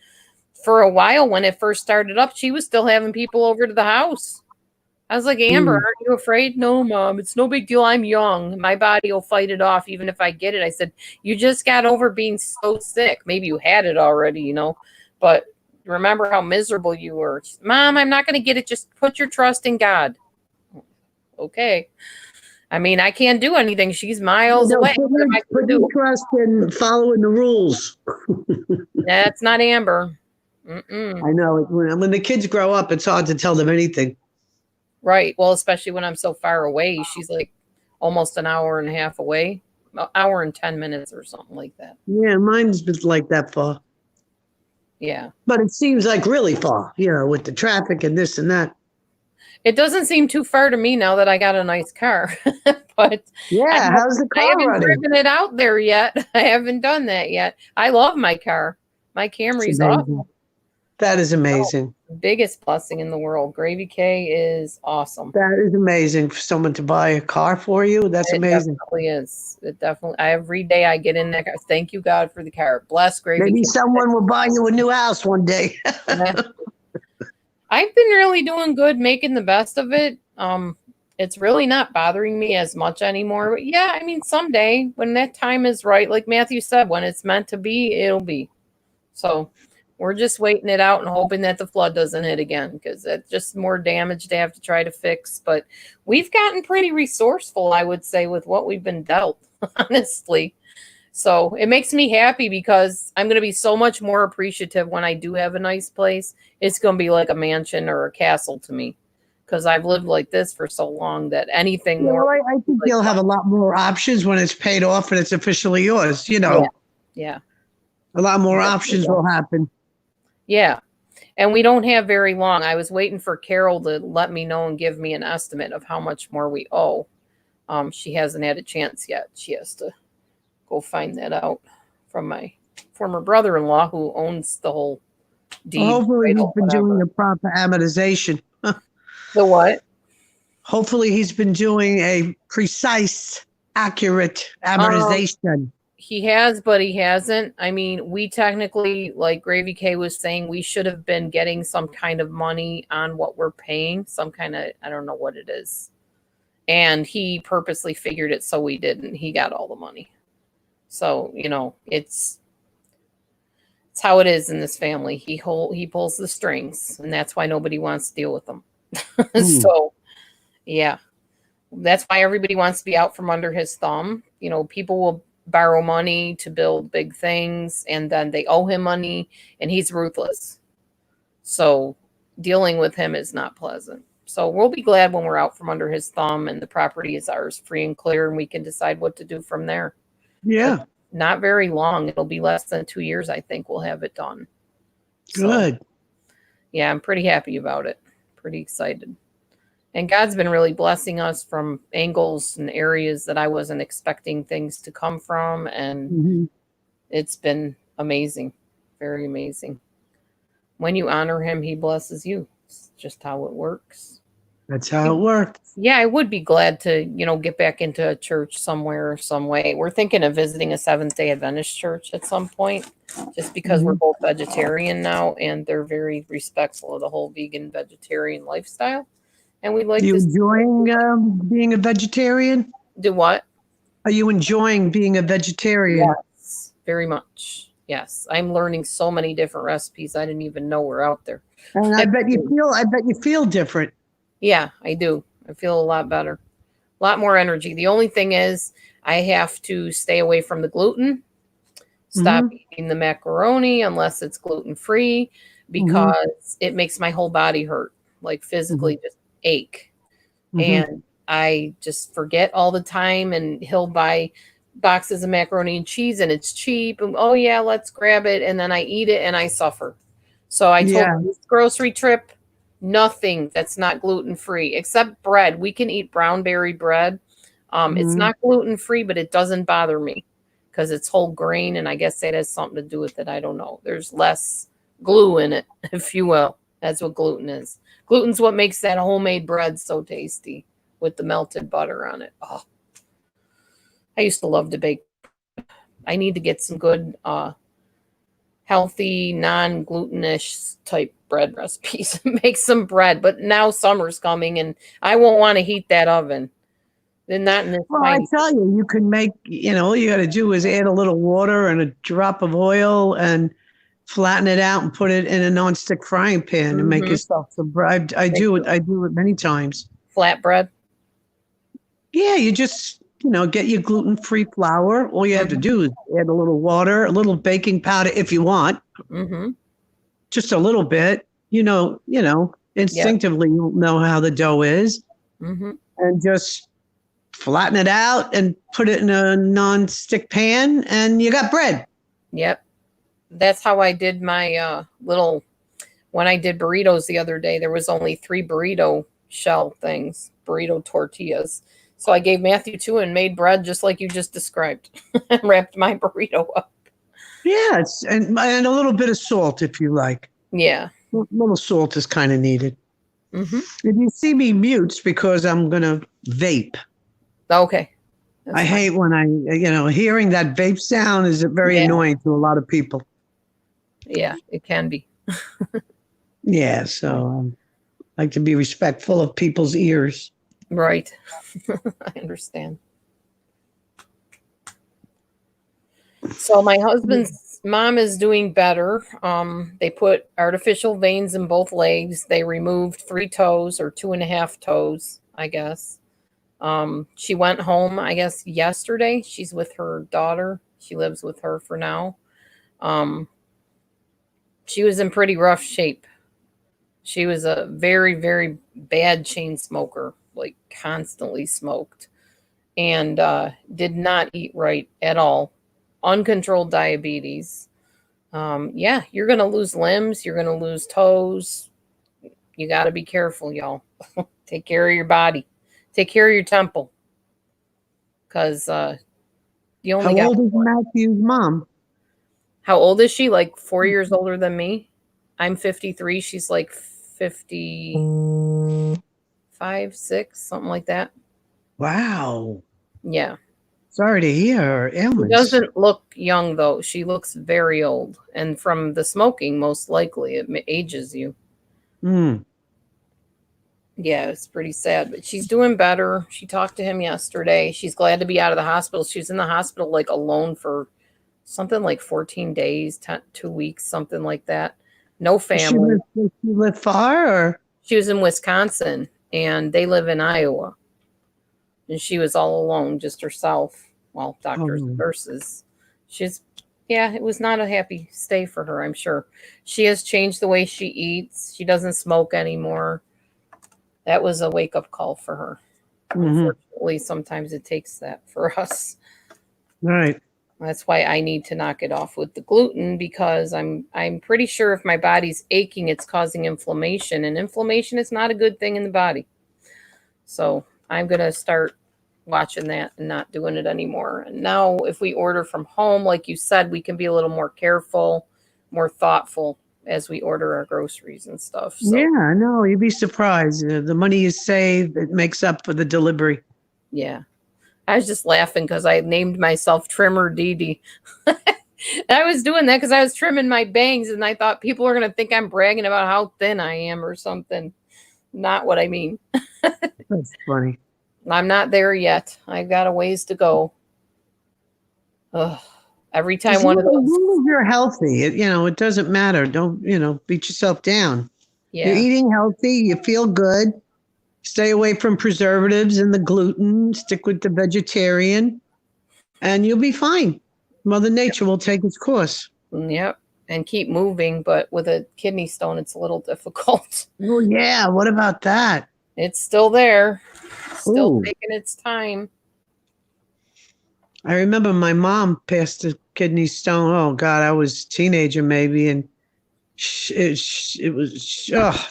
for a while, when it first started up, she was still having people over to the house. I was like, Amber, Mm. aren't you afraid? No, Mom, it's no big deal. I'm young. My body will fight it off even if I get it. I said, you just got over being so sick. Maybe you had it already, but remember how miserable you were. Mom, I'm not going to get it. Just put your trust in God. Okay. I mean, I can't do anything. She's miles away. What am I going to do? Trust in following the rules. That's not Amber. Mm-mm. I know. When the kids grow up, it's hard to tell them anything. Right. Well, especially when I'm so far away. She's like almost an hour and a half away, an hour and 10 minutes or something like that. Yeah, mine's been like that far. Yeah. But it seems like really far, with the traffic and this and that. It doesn't seem too far to me now that I got a nice car. But Yeah, how's the I car haven't running? driven it out there yet. I haven't done that yet. I love my car. My Camry's awesome. That is amazing. Biggest blessing in the world. Gravy K is awesome. That is amazing for someone to buy a car for you. That's amazing. It definitely is. It definitely. Every day I get in that car. Thank you, God, for the car. Bless Gravy Maybe K. someone will buy you a new house one day. I've been really doing good, making the best of it. It's really not bothering me as much anymore. But yeah, I mean, someday when that time is right, like Matthew said, when it's meant to be, it'll be. So we're just waiting it out and hoping that the flood doesn't hit again, because that's just more damage to have to try to fix. But we've gotten pretty resourceful, I would say, with what we've been dealt, honestly. So it makes me happy because I'm going to be so much more appreciative when I do have a nice place. It's going to be like a mansion or a castle to me, because I've lived like this for so long that anything more. Well, I think you'll have a lot more options when it's paid off and it's officially yours, Yeah. A lot more options will happen. Yeah. And we don't have very long. I was waiting for Carol to let me know and give me an estimate of how much more we owe. She hasn't had a chance yet. She has to go find that out from my former brother-in-law who owns the whole deed. Well, hopefully he's been doing the proper amortization. The what? Hopefully he's been doing a precise, accurate amortization. He has, but he hasn't. I mean, we technically, like Gravy K was saying, we should have been getting some kind of money on what we're paying, some kind of, I don't know what it is. And he purposely figured it so we didn't. He got all the money. So, it's how it is in this family. He pulls the strings, and that's why nobody wants to deal with him. So, yeah. That's why everybody wants to be out from under his thumb. People will borrow money to build big things, and then they owe him money, and he's ruthless. So dealing with him is not pleasant. So we'll be glad when we're out from under his thumb and the property is ours free and clear, and we can decide what to do from there. Yeah. But not very long. It'll be less than 2 years, I think we'll have it done. Good. So, yeah, I'm pretty happy about it. Pretty excited. And God's been really blessing us from angles and areas that I wasn't expecting things to come from. And it's been amazing. Very amazing. When you honor him, he blesses you. It's just how it works. That's how it works. Yeah, I would be glad to, get back into a church somewhere, some way. We're thinking of visiting a Seventh-day Adventist church at some point, just because we're both vegetarian now, and they're very respectful of the whole vegan vegetarian lifestyle. And we'd like Are you to enjoying being a vegetarian? do what? Are you enjoying being a vegetarian? Yes, very much. Yes, I'm learning so many different recipes I didn't even know were out there. And I bet you feel different. Yeah, I do. I feel a lot better, a lot more energy. The only thing is I have to stay away from the gluten, stop eating the macaroni unless it's gluten-free, because it makes my whole body hurt, like physically just ache. And I just forget all the time, and he'll buy boxes of macaroni and cheese and it's cheap, and oh yeah, let's grab it, and then I eat it and I suffer. So I told him this grocery trip, nothing that's not gluten-free except bread. We can eat brown berry bread. It's not gluten-free, but it doesn't bother me because it's whole grain, and I guess that has something to do with it. I don't know. There's less glue in it, if you will. That's what gluten is. Gluten's what makes that homemade bread so tasty with the melted butter on it. Oh, I used to love to bake I need to get some good healthy, non-glutenish type bread recipes. Make some bread. But now summer's coming and I won't want to heat that oven. Then not in this Well, I tiny. tell you, you can make, all you got to do is add a little water and a drop of oil and flatten it out and put it in a nonstick frying pan and make Mhm. yourself some bread. I do it. I do it many times. Flatbread. Yeah, you just, get your gluten-free flour. All you have to do is add a little water, a little baking powder if you want, Mm-hmm. just a little bit. Instinctively you'll know how the dough is, Mm-hmm. and just flatten it out and put it in a non-stick pan, and you got bread. Yep. That's how I did my when I did burritos the other day, there was only 3 burrito shell things, burrito tortillas. So I gave Matthew 2 and made bread just like you just described and wrapped my burrito up. Yeah, and a little bit of salt if you like. Yeah. A little salt is kind of needed. Mm-hmm. If you see me mute, because I'm going to vape. Okay. That's I fine. hate when hearing that vape sound is very annoying to a lot of people. Yeah, it can be. Yeah, so I like to be respectful of people's ears. Right. I understand. So my husband's mom is doing better. They put artificial veins in both legs. They removed 3 toes or 2.5 toes, I guess. She went home, I guess, yesterday. She's with her daughter. She lives with her for now. She was in pretty rough shape. She was a very, very bad chain smoker, like constantly smoked, and did not eat right at all. Uncontrolled diabetes. Yeah, you're going to lose limbs. You're going to lose toes. You got to be careful, y'all. Take care of your body. Take care of your temple. Because you only How got. old is Matthew's mom? How old is she? Like 4 years older than me. I'm 53. She's like 55, 6, something like that. Wow. Yeah. Sorry to hear her She ailments. doesn't look young, though. She looks very old. And from the smoking, most likely, it ages you. Mm. Yeah, it's pretty sad. But she's doing better. She talked to him yesterday. She's glad to be out of the hospital. She was in the hospital, like, alone for something like 14 days, 2 weeks, something like that. No family. Does she live far, or? She was in Wisconsin, and they live in Iowa. And she was all alone, just herself. Well, doctors and nurses. It was not a happy stay for her, I'm sure. She has changed the way she eats. She doesn't smoke anymore. That was a wake-up call for her. Mm-hmm. Unfortunately, sometimes it takes that for us. Right. That's why I need to knock it off with the gluten, because I'm pretty sure if my body's aching, it's causing inflammation, and inflammation is not a good thing in the body. So I'm going to start watching that and not doing it anymore. And now if we order from home, like you said, we can be a little more careful, more thoughtful as we order our groceries and stuff. So, yeah, no, you'd be surprised. The money you save, it makes up for the delivery. Yeah. I was just laughing because I named myself Trimmer Dee Dee. I was doing that because I was trimming my bangs, and I thought people are going to think I'm bragging about how thin I am or something. Not what I mean. That's funny. I'm not there yet. I've got a ways to go. Ugh. Every time one of those. As long as you're healthy, it doesn't matter. Don't, beat yourself down. Yeah. You're eating healthy. You feel good. Stay away from preservatives and the gluten. Stick with the vegetarian, and you'll be fine. Mother Nature will take its course. Yep. And keep moving. But with a kidney stone, it's a little difficult. Oh, yeah. What about that? It's still there. Still Ooh. taking its time. I remember my mom passed a kidney stone. Oh, God, I was a teenager maybe. And it was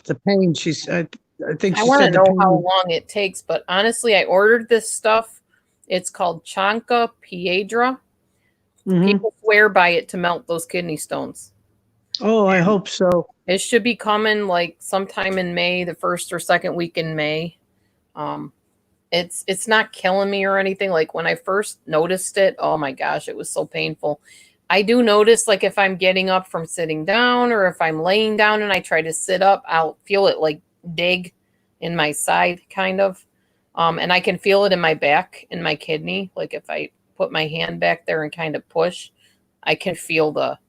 the pain. I think I she want to said the know pain. how long it takes, but honestly, I ordered this stuff. It's called Chanca Piedra. Mhm. People swear by it to melt those kidney stones. Oh, I hope so. It should be coming like sometime in May, the first or second week in May. It's not killing me or anything. Like when I first noticed it, oh my gosh, it was so painful. I do notice like if I'm getting up from sitting down or if I'm laying down and I try to sit up, I'll feel it like dig in my side kind of. And I can feel it in my back, in my kidney. Like if I put my hand back there and kind of push, I can feel the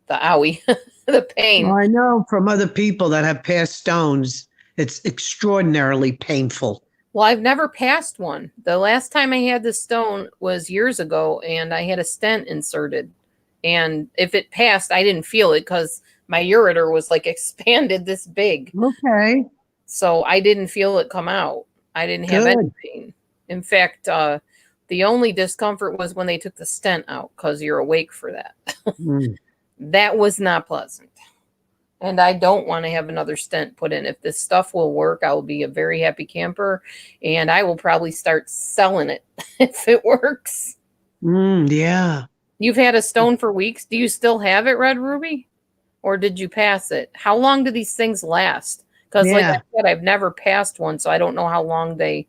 owie, the pain. Well, I know from other people that have passed stones, it's extraordinarily painful. Well, I've never passed one. The last time I had the stone was years ago, and I had a stent inserted. And if it passed, I didn't feel it because my ureter was like expanded this big. Okay. So I didn't feel it come out. I didn't have any pain. In fact, the only discomfort was when they took the stent out because you're awake for that. That was not pleasant. And I don't want to have another stent put in. If this stuff will work, I will be a very happy camper. And I will probably start selling it if it works. Yeah. You've had a stone for weeks. Do you still have it, Red Ruby? Or did you pass it? How long do these things last? Because like I said, I've never passed one, so I don't know how long they...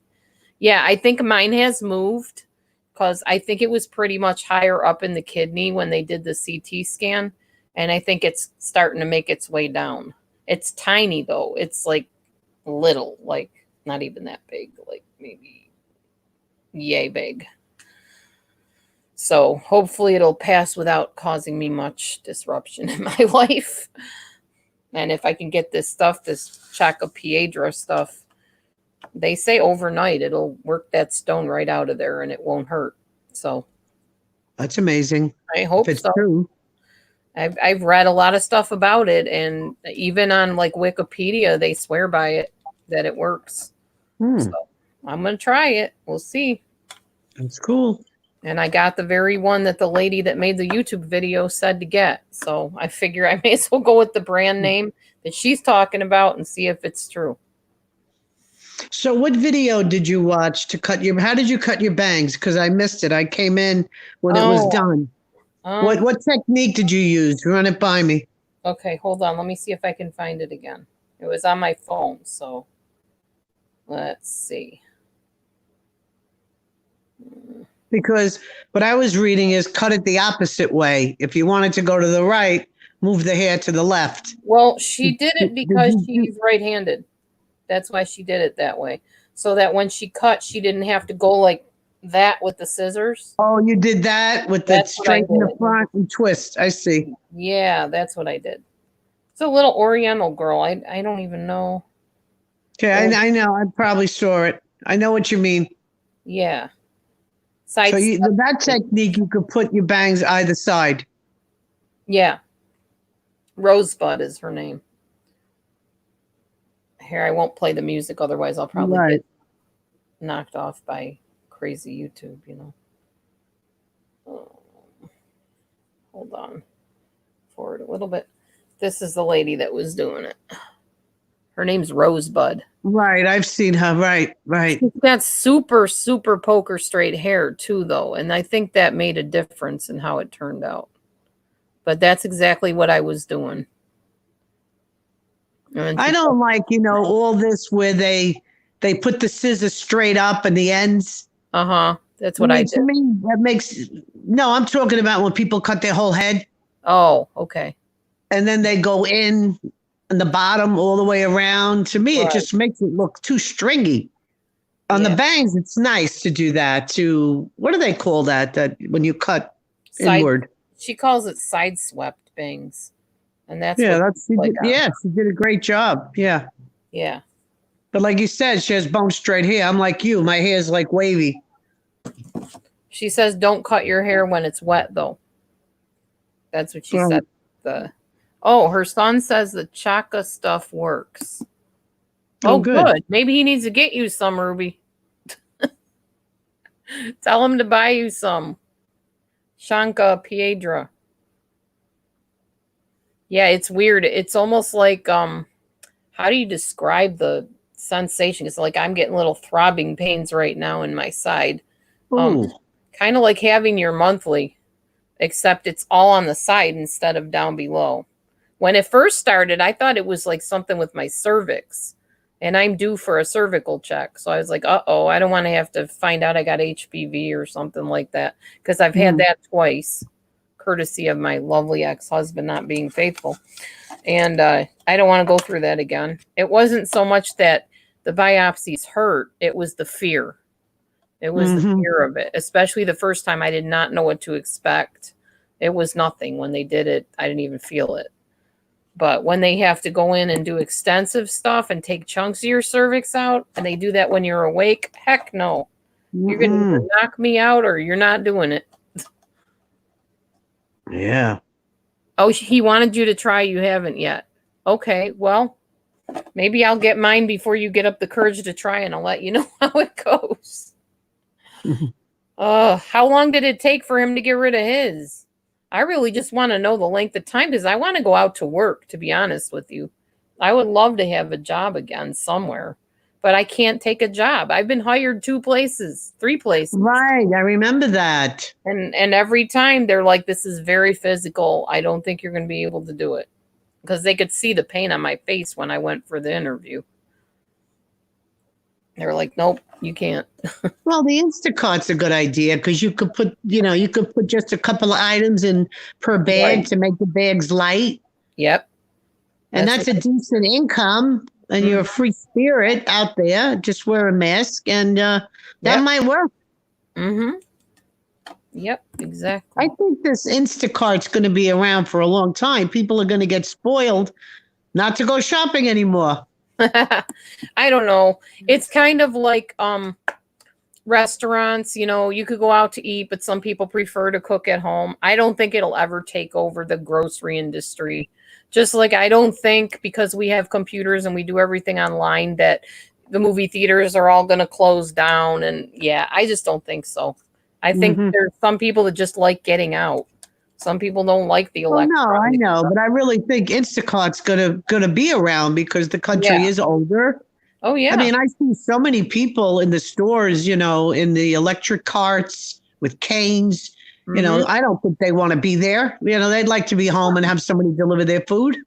Yeah, I think mine has moved because I think it was pretty much higher up in the kidney when they did the CT scan. And I think it's starting to make its way down. It's tiny, though. It's like little, like not even that big, like maybe yay big. So hopefully it'll pass without causing me much disruption in my life. And if I can get this stuff, this Chaca-Piedra stuff, they say overnight it'll work that stone right out of there and it won't hurt. So that's amazing. I hope if it's so. True. I've read a lot of stuff about it, and even on like Wikipedia, they swear by it that it works. So I'm gonna try it. We'll see. That's cool. And I got the very one that the lady that made the YouTube video said to get. So I figure I may as well go with the brand name that she's talking about and see if it's true. So what video did you watch to cut your, how did you cut your bangs? Because I missed it. I came in when it was done. What technique did you use? Run it by me. Okay, hold on. Let me see if I can find it again. It was on my phone, so let's see. Because what I was reading is cut it the opposite way. If you wanted to go to the right, move the hair to the left. Well, she did it because she's right-handed. That's why she did it that way. So that when she cut, she didn't have to go like that with the scissors. Oh, you did that with the straight in the front and twist. I see. Yeah, that's what I did. It's a little Oriental girl. I don't even know. Okay, I know. I probably saw it. I know what you mean. Yeah. So that technique, you could put your bangs either side. Yeah. Rosebud is her name. Here, I won't play the music, otherwise I'll probably get knocked off by crazy YouTube, you know. Hold on. Forward a little bit. This is the lady that was doing it. Her name's Rosebud. Right, I've seen her. Right. She's got super, super poker straight hair too, though. And I think that made a difference in how it turned out. But that's exactly what I was doing. I don't like, all this where they put the scissors straight up and the ends. That's what I did. To me, that makes, no, I'm talking about when people cut their whole head. Oh, okay. And then they go in the bottom all the way around. To me, it just makes it look too stringy. On the bangs, it's nice to do that. What do they call that? That when you cut inward. She calls it side swept bangs. And that's she did a great job. Yeah. Yeah. But like you said, she has bone straight hair. I'm like you. My hair is like wavy. She says don't cut your hair when it's wet, though. That's what she said. Her son says the Chaca stuff works. Oh, good. Maybe he needs to get you some, Ruby. Tell him to buy you some. Chaca-Piedra. Yeah, it's weird. It's almost like, how do you describe the sensation? It's like I'm getting little throbbing pains right now in my side. Kind of like having your monthly, except it's all on the side instead of down below. When it first started, I thought it was like something with my cervix. and I'm due for a cervical check. So I was like, uh-oh, I don't want to have to find out I got HPV or something like that, because I've had that twice, courtesy of my lovely ex-husband not being faithful. And I don't want to go through that again. It wasn't so much that the biopsies hurt, it was the fear. It was the fear of it, especially the first time. I did not know what to expect. It was nothing. When they did it, I didn't even feel it. But when they have to go in and do extensive stuff and take chunks of your cervix out, and they do that when you're awake, heck no. You're going to knock me out or you're not doing it. Yeah. Oh, he wanted you to try. You haven't yet. Okay, well, maybe I'll get mine before you get up the courage to try, and I'll let you know how it goes. How long did it take for him to get rid of his? I really just want to know the length of time, because I want to go out to work, to be honest with you. I would love to have a job again somewhere, but I can't take a job. I've been hired 2 places, 3 places. Right. I remember that. And every time they're like, this is very physical. I don't think you're going to be able to do it. Because they could see the pain on my face when I went for the interview. They were like, nope, you can't. Well, the Instacart's a good idea, because you could put, just a couple of items in per bag to make the bags light. Yep. And that's a decent income, and you're a free spirit out there. Just wear a mask, and that might work. Yep, exactly. I think this Instacart's going to be around for a long time. People are going to get spoiled not to go shopping anymore. I don't know. It's kind of like restaurants, you could go out to eat, but some people prefer to cook at home. I don't think it'll ever take over the grocery industry. Just like I don't think, because we have computers and we do everything online, that the movie theaters are all going to close down. And I just don't think so. I think there's some people that just like getting out. Some people don't like the electronic. No, I know, but I really think Instacart's gonna be around, because the country is older. Oh yeah. I mean, I see so many people in the stores, in the electric carts with canes. I don't think they want to be there. They'd like to be home and have somebody deliver their food.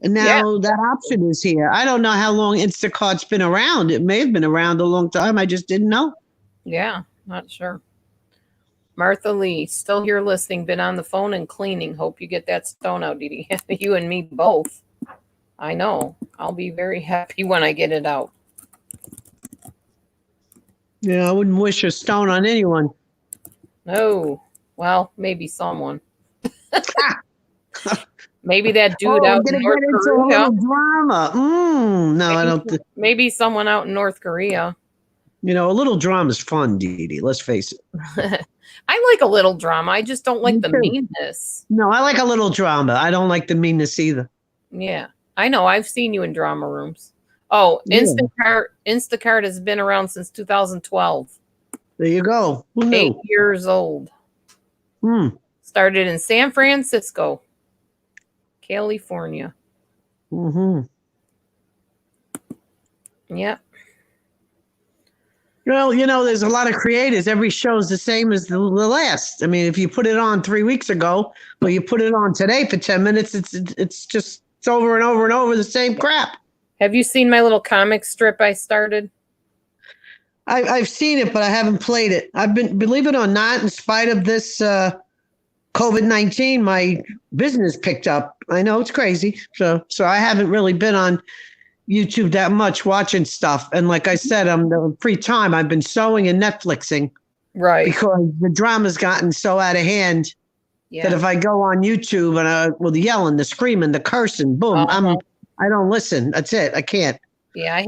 And now that option is here. I don't know how long Instacart's been around. It may have been around a long time. I just didn't know. Yeah, not sure. Martha Lee, still here listening, been on the phone and cleaning. Hope you get that stone out, Dee Dee. You and me both. I know. I'll be very happy when I get it out. Yeah, I wouldn't wish a stone on anyone. No. Well, maybe someone. Maybe that dude out in North Korea. Drama. No, I don't. Maybe someone out in North Korea. A little drama is fun, Dee Dee. Let's face it. I like a little drama. I just don't like the meanness. No, I like a little drama. I don't like the meanness either. Yeah, I know. I've seen you in drama rooms. Oh, Instacart has been around since 2012. There you go. Who knew? 8 years old. Started in San Francisco, California. Yep. Well, there's a lot of creators. Every show's the same as the last. I mean, if you put it on 3 weeks ago, or you put it on today for 10 minutes, it's over and over and over the same crap. Have you seen my little comic strip I started? I've seen it, but I haven't played it. I've been, believe it or not, in spite of this COVID-19, my business picked up. I know it's crazy. So I haven't really been on YouTube that much watching stuff. And like I said, the free time I've been sewing and Netflixing. Right. Because the drama's gotten so out of hand that if I go on YouTube and the yelling, the screaming, the cursing, boom, I don't listen. That's it. I can't. Yeah,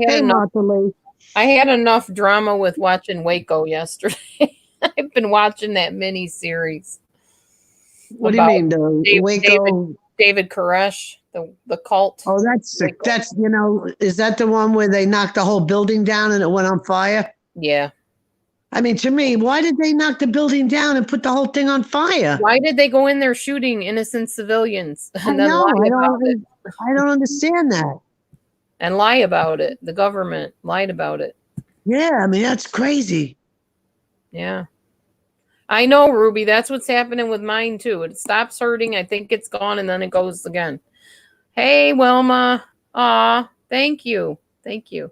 I had enough drama with watching Waco yesterday. I've been watching that mini series. What do you mean, Waco? David Koresh, the cult. Oh, that's is that the one where they knocked the whole building down and it went on fire? Yeah. I mean, to me, why did they knock the building down and put the whole thing on fire? Why did they go in there shooting innocent civilians and then lie about it? I don't understand that. And lie about it. The government lied about it. Yeah, I mean, that's crazy. Yeah. I know, Ruby. That's what's happening with mine, too. It stops hurting. I think it's gone, and then it goes again. Hey, Wilma. Aw, thank you. Thank you.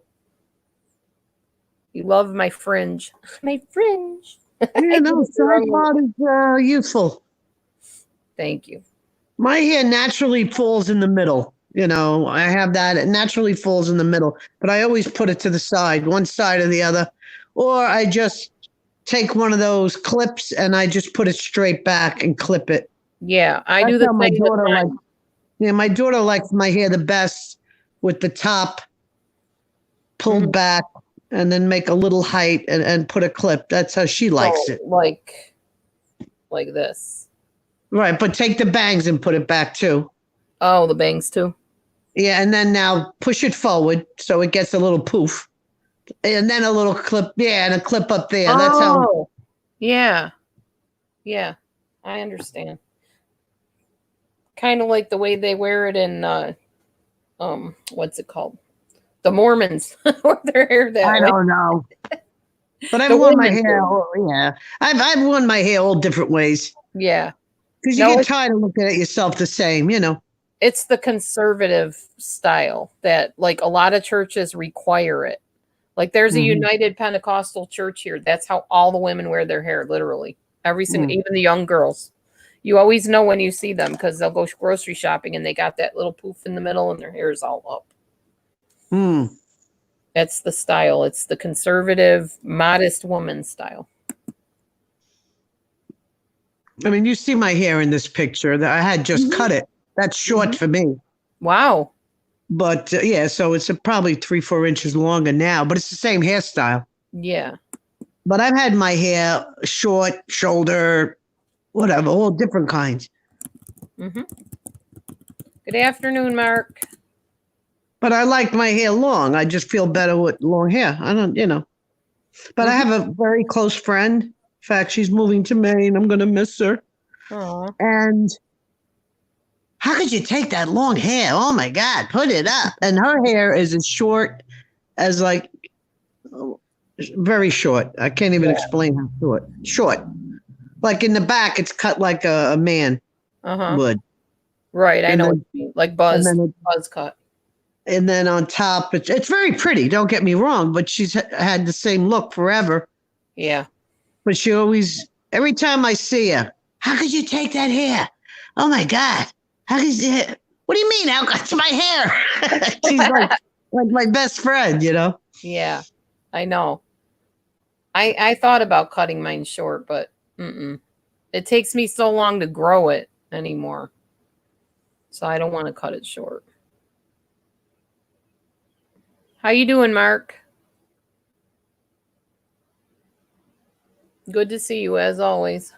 You love my fringe. My fringe. You know, side part is useful. Thank you. My hair naturally falls in the middle. You know, I have that. It naturally falls in the middle, but I always put it to the side, one side or the other. Or I just take one of those clips and I just put it straight back and clip it. Yeah, I That's do the how my same with daughter mine. likes. Yeah, my daughter likes my hair the best with the top pulled back and then make a little height and put a clip. That's how she likes it. Like this. Right, but take the bangs and put it back too. Oh, the bangs too. Yeah, and then now push it forward so it gets a little poof. And then a little clip, yeah, and a clip up there. That's how. Yeah. Yeah, I understand. Kind of like the way they wear it in what's it called? The Mormons wear their hair that I way. don't know. But I've The worn my women hair. do. Yeah, I've worn my hair all different ways Yeah. because you No, get it's- tired of looking at yourself the same. You know. It's the conservative style that like a lot of churches require it. Like there's a Mhm. United Pentecostal church here. That's how all the women wear their hair, literally. Every single, even the young girls. You always know when you see them because they'll go grocery shopping and they got that little poof in the middle and their hair is all up. Hmm. That's the style. It's the conservative, modest woman style. I mean, you see my hair in this picture. That I had just cut it. That's short for me. Wow. But yeah, so it's probably 3-4 inches longer now. But it's the same hairstyle. Yeah. But I've had my hair short, shoulder, whatever, all different kinds. Good afternoon, Mark. But I like my hair long. I just feel better with long hair. I don't, you know. But I have a very close friend. In fact, she's moving to Maine. I'm going to miss her. Aw. And how could you take that long hair? Oh my God, put it up. And her hair is as short as like, very short. I can't even explain how short. Short. Like in the back, it's cut like a man would. Right. I And know then- what you mean. Like buzz and cut. And then on top, it's very pretty. Don't get me wrong, but she's had the same look forever. Yeah. But she always, every time I see her, how could you take that hair? Oh my God. How could you, what do you mean? How it's my hair? She's like my best friend, you know? Yeah. I know. I thought about cutting mine short, but it takes me so long to grow it anymore. So I don't want to cut it short. How you doing, Mark? Good to see you as always.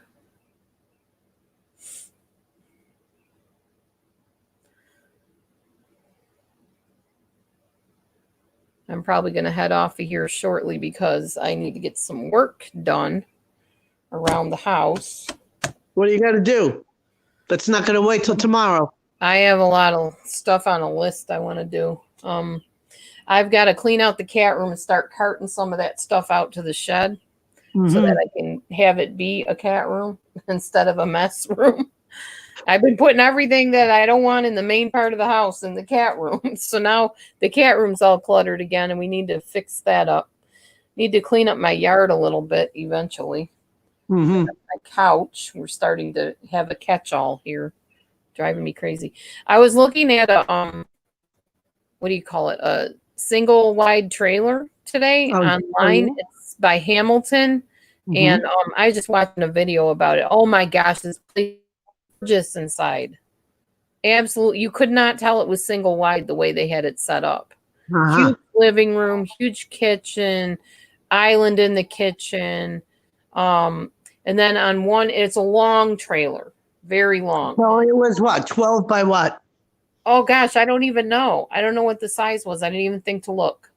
I'm probably going to head off of here shortly because I need to get some work done around the house. What do you got to do? That's not going to wait till tomorrow. I have a lot of stuff on a list I want to do. I've got to clean out the cat room and start carting some of that stuff out to the shed so that I can have it be a cat room instead of a mess room. I've been putting everything that I don't want in the main part of the house in the cat room. So now the cat room's all cluttered again and we need to fix that up. Need to clean up my yard a little bit eventually. My couch, we're starting to have a catch-all here. Driving me crazy. I was looking at a what do you call it? A single wide trailer today online. It's by Hamilton. And I just watched a video about it. Oh my gosh, this place is gorgeous inside. Absolutely. You could not tell it was single wide the way they had it set up. Huge living room, huge kitchen, island in the kitchen. And then on one, it's a long trailer, very long. So it was what, 12 by what? Oh gosh, I don't even know. I don't know what the size was. I didn't even think to look.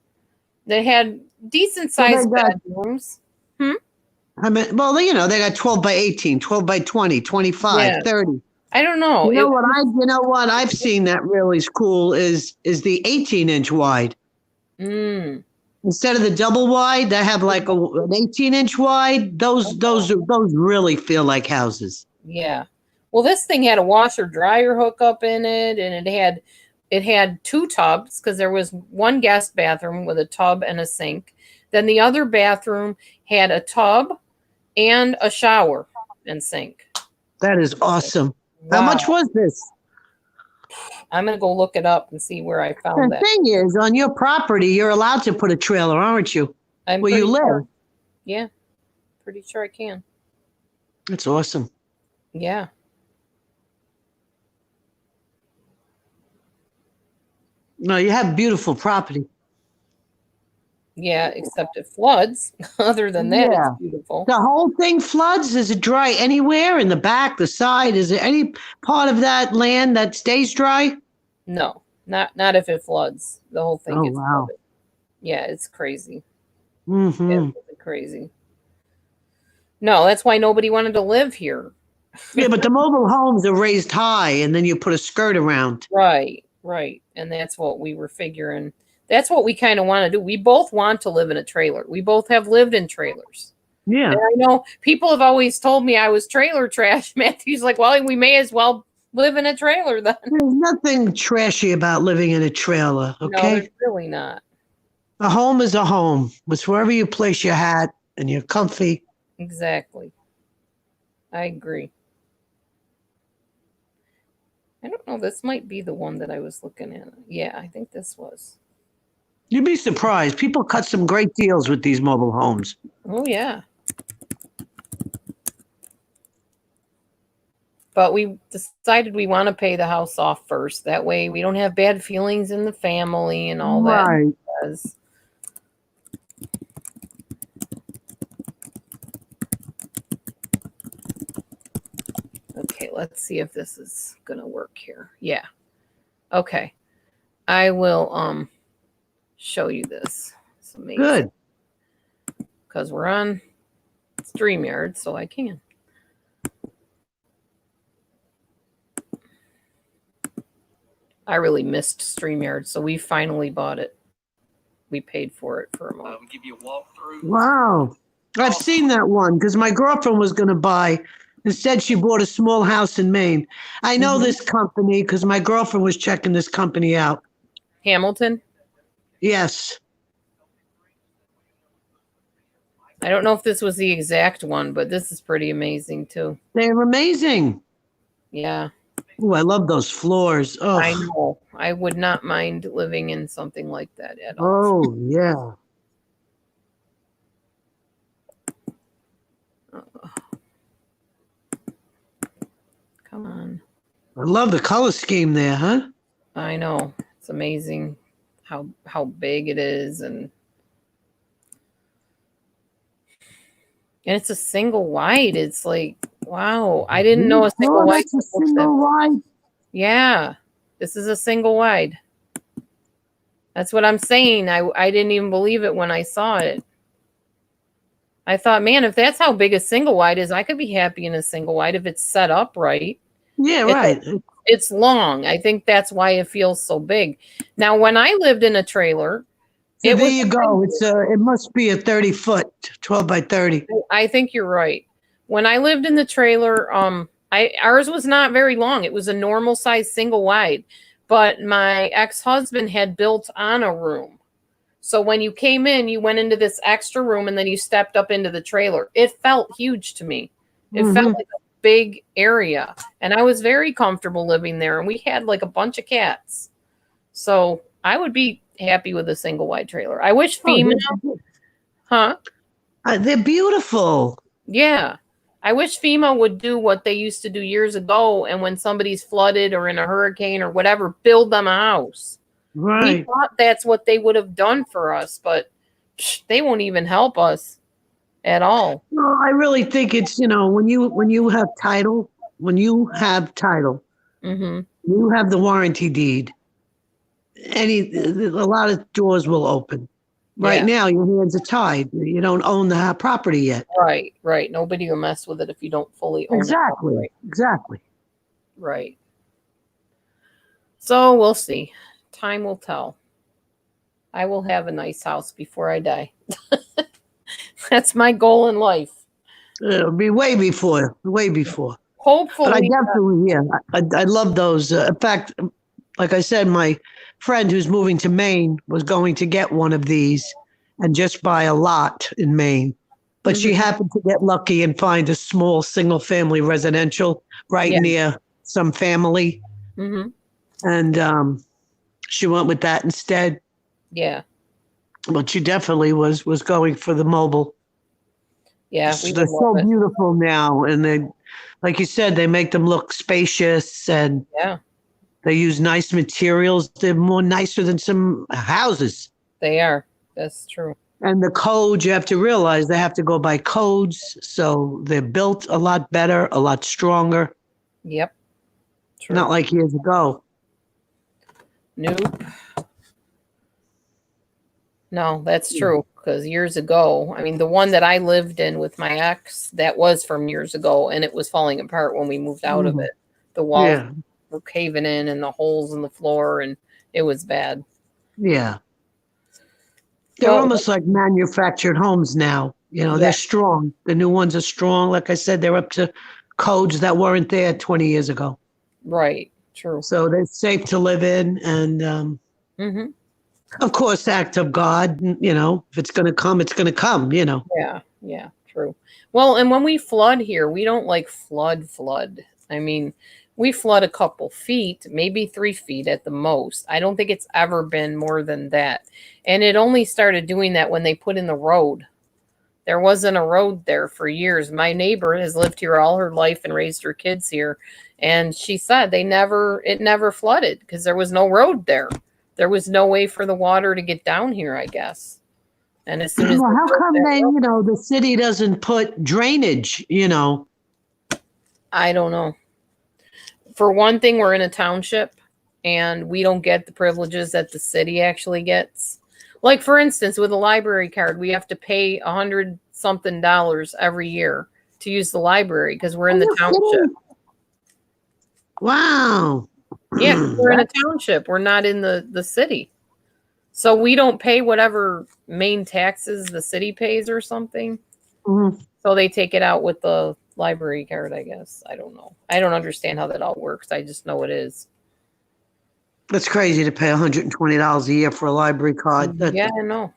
They had decent sized bedrooms. I mean, well, you know, they got 12 by 18, 12 by 20, 25, 30. I don't know. You know what I've seen that really is cool is the 18-inch wide. Instead of the double wide, they have like an 18-inch wide. Those really feel like houses. Yeah. Well, this thing had a washer dryer hookup in it, and it had 2 tubs because there was one guest bathroom with a tub and a sink. Then the other bathroom had a tub and a shower and sink. That is awesome. How Wow. much was this? I'm going to go look it up and see where I found The that. thing is, on your property, you're allowed to put a trailer, aren't you? I'm Where you pretty live. sure. Yeah. Pretty sure I can. That's awesome. Yeah. No, you have beautiful property. Yeah, except it floods. Other than that, Yeah. it's beautiful. The whole thing floods? Is it dry anywhere in the back, the side? Is there any part of that land that stays dry? No, not if it floods. The whole thing Oh, gets wow. flooded. Yeah, it's crazy. Hmm. Absolutely crazy. No, that's why nobody wanted to live here. Yeah, but the mobile homes are raised high, and then you put a skirt around. Right. And that's what we were figuring. That's what we kind of want to do. We both want to live in a trailer. We both have lived in trailers. Yeah. And I know people have always told me I was trailer trash. Matthew's like, well, we may as well live in a trailer then. There's nothing trashy about living in a trailer, No, okay? there's really not. A home is a home. It's wherever you place your hat and you're comfy. Exactly. I agree. I don't know. This might be the one that I was looking at. Yeah, I think this was. You'd be surprised. People cut some great deals with these mobile homes. Oh, yeah. But we decided we want to pay the house off first. That way we don't have bad feelings in the family and all that. Right. Because okay, let's see if this is going to work here. Yeah. Okay. I will show you this. It's amazing. Good. Because we're on StreamYard, so I can. I really missed StreamYard, so we finally bought it. We paid for it for a moment. Give you a walkthrough. Wow. I've seen that one because my girlfriend was going to buy. Instead, she bought a small house in Maine. I know Mhm. this company because my girlfriend was checking this company out. Hamilton? Yes. I don't know if this was the exact one, but this is pretty amazing too. They're amazing. Yeah, Oh, I love those floors. Oh, I know. I would not mind living in something like that at all. oh yeah. Come on. I love the color scheme there, huh? I know. It's amazing how big it is and it's a single wide. It's like, wow. I didn't know a single Oh, wide. that's a single wide. Yeah. This is a single wide. That's what I'm saying. I didn't even believe it when I saw it. I thought, man, if that's how big a single wide is, I could be happy in a single wide if it's set up right. Yeah, It's- right. It's long. I think that's why it feels so big. Now, when I lived in a trailer, So it there was- you go. It must be a 30-foot, 12 by 30. I think you're right. When I lived in the trailer, ours was not very long. It was a normal size single wide, but my ex-husband had built on a room. So when you came in, you went into this extra room and then you stepped up into the trailer. It felt huge to me. It Mhm. felt like a big area, and I was very comfortable living there. And we had like a bunch of cats, so I would be happy with a single wide trailer. I wish FEMA, huh? They're beautiful. Yeah. I wish FEMA would do what they used to do years ago. And when somebody's flooded or in a hurricane or whatever, build them a house. We Right. thought that's what they would have done for us, but they won't even help us at all. No, I really think it's, when you have title, Hmm. you have the warranty deed. A lot of doors will open. Right Yeah. now, your hands are tied. You don't own the property yet. Right. Nobody will mess with it if you don't fully own Exactly. it. Exactly. Right. So we'll see. Time will tell. I will have a nice house before I die. That's my goal in life. It'll be way before. Hopefully, But I definitely, I love those. In fact, like I said, my friend who's moving to Maine was going to get one of these and just buy a lot in Maine. But she happened to get lucky and find a small single family residential right Yeah. near some family. Mm-hmm. And she went with that instead. Yeah. But she definitely was going for the mobile. Yeah. They're so beautiful now. And they, like you said, they make them look spacious and Yeah. they use nice materials. They're more nicer than some houses. They are. That's true. And the codes, you have to realize they have to go by codes. So they're built a lot better, a lot stronger. Yep. True. Not like years ago. Nope. No, that's true. Because years ago, I mean, the one that I lived in with my ex, that was from years ago, and it was falling apart when we moved out of it. The walls were caving in and the holes in the floor, and it was bad. Yeah. They're almost like manufactured homes now. You know, they're strong. The new ones are strong. Like I said, they're up to codes that weren't there 20 years ago. Right. True. So they're safe to live in. And of course, act of God, you know, if it's going to come, it's going to come, you know. Yeah. Yeah. True. Well, and when we flood here, we don't like flood. I mean, we flood a couple feet, maybe 3 feet at the most. I don't think it's ever been more than that. And it only started doing that when they put in the road. There wasn't a road there for years. My neighbor has lived here all her life and raised her kids here. And she said it never flooded because there was no road there. There was no way for the water to get down here, I guess. And as soon as how come the city doesn't put drainage, you know? I don't know. For one thing, we're in a township and we don't get the privileges that the city actually gets. Like, for instance, with a library card, we have to pay $100-something every year to use the library because we're in the township. Wow. Yeah, we're in a township. We're not in the city. So we don't pay whatever main taxes the city pays or something. Mm-hmm. So they take it out with the library card, I guess. I don't know. I don't understand how that all works. I just know it is. It's crazy to pay $120 a year for a library card. Yeah, I know.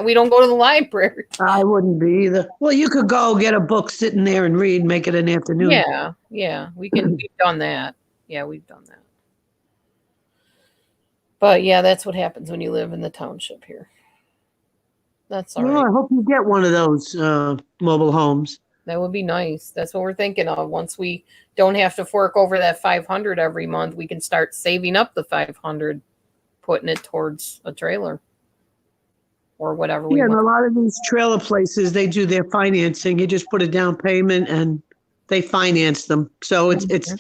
We don't go to the library. I wouldn't be either. Well, you could go get a book, sit in there and read, make it an afternoon. Yeah. We've done that. Yeah, we've done that. But yeah, that's what happens when you live in the township here. That's all right. I hope you get one of those mobile homes. That would be nice. That's what we're thinking of. Once we don't have to fork over that $500 every month, we can start saving up the $500, putting it towards a trailer or whatever. Yeah, and a lot of these trailer places, they do their financing. You just put a down payment and they finance them. So it's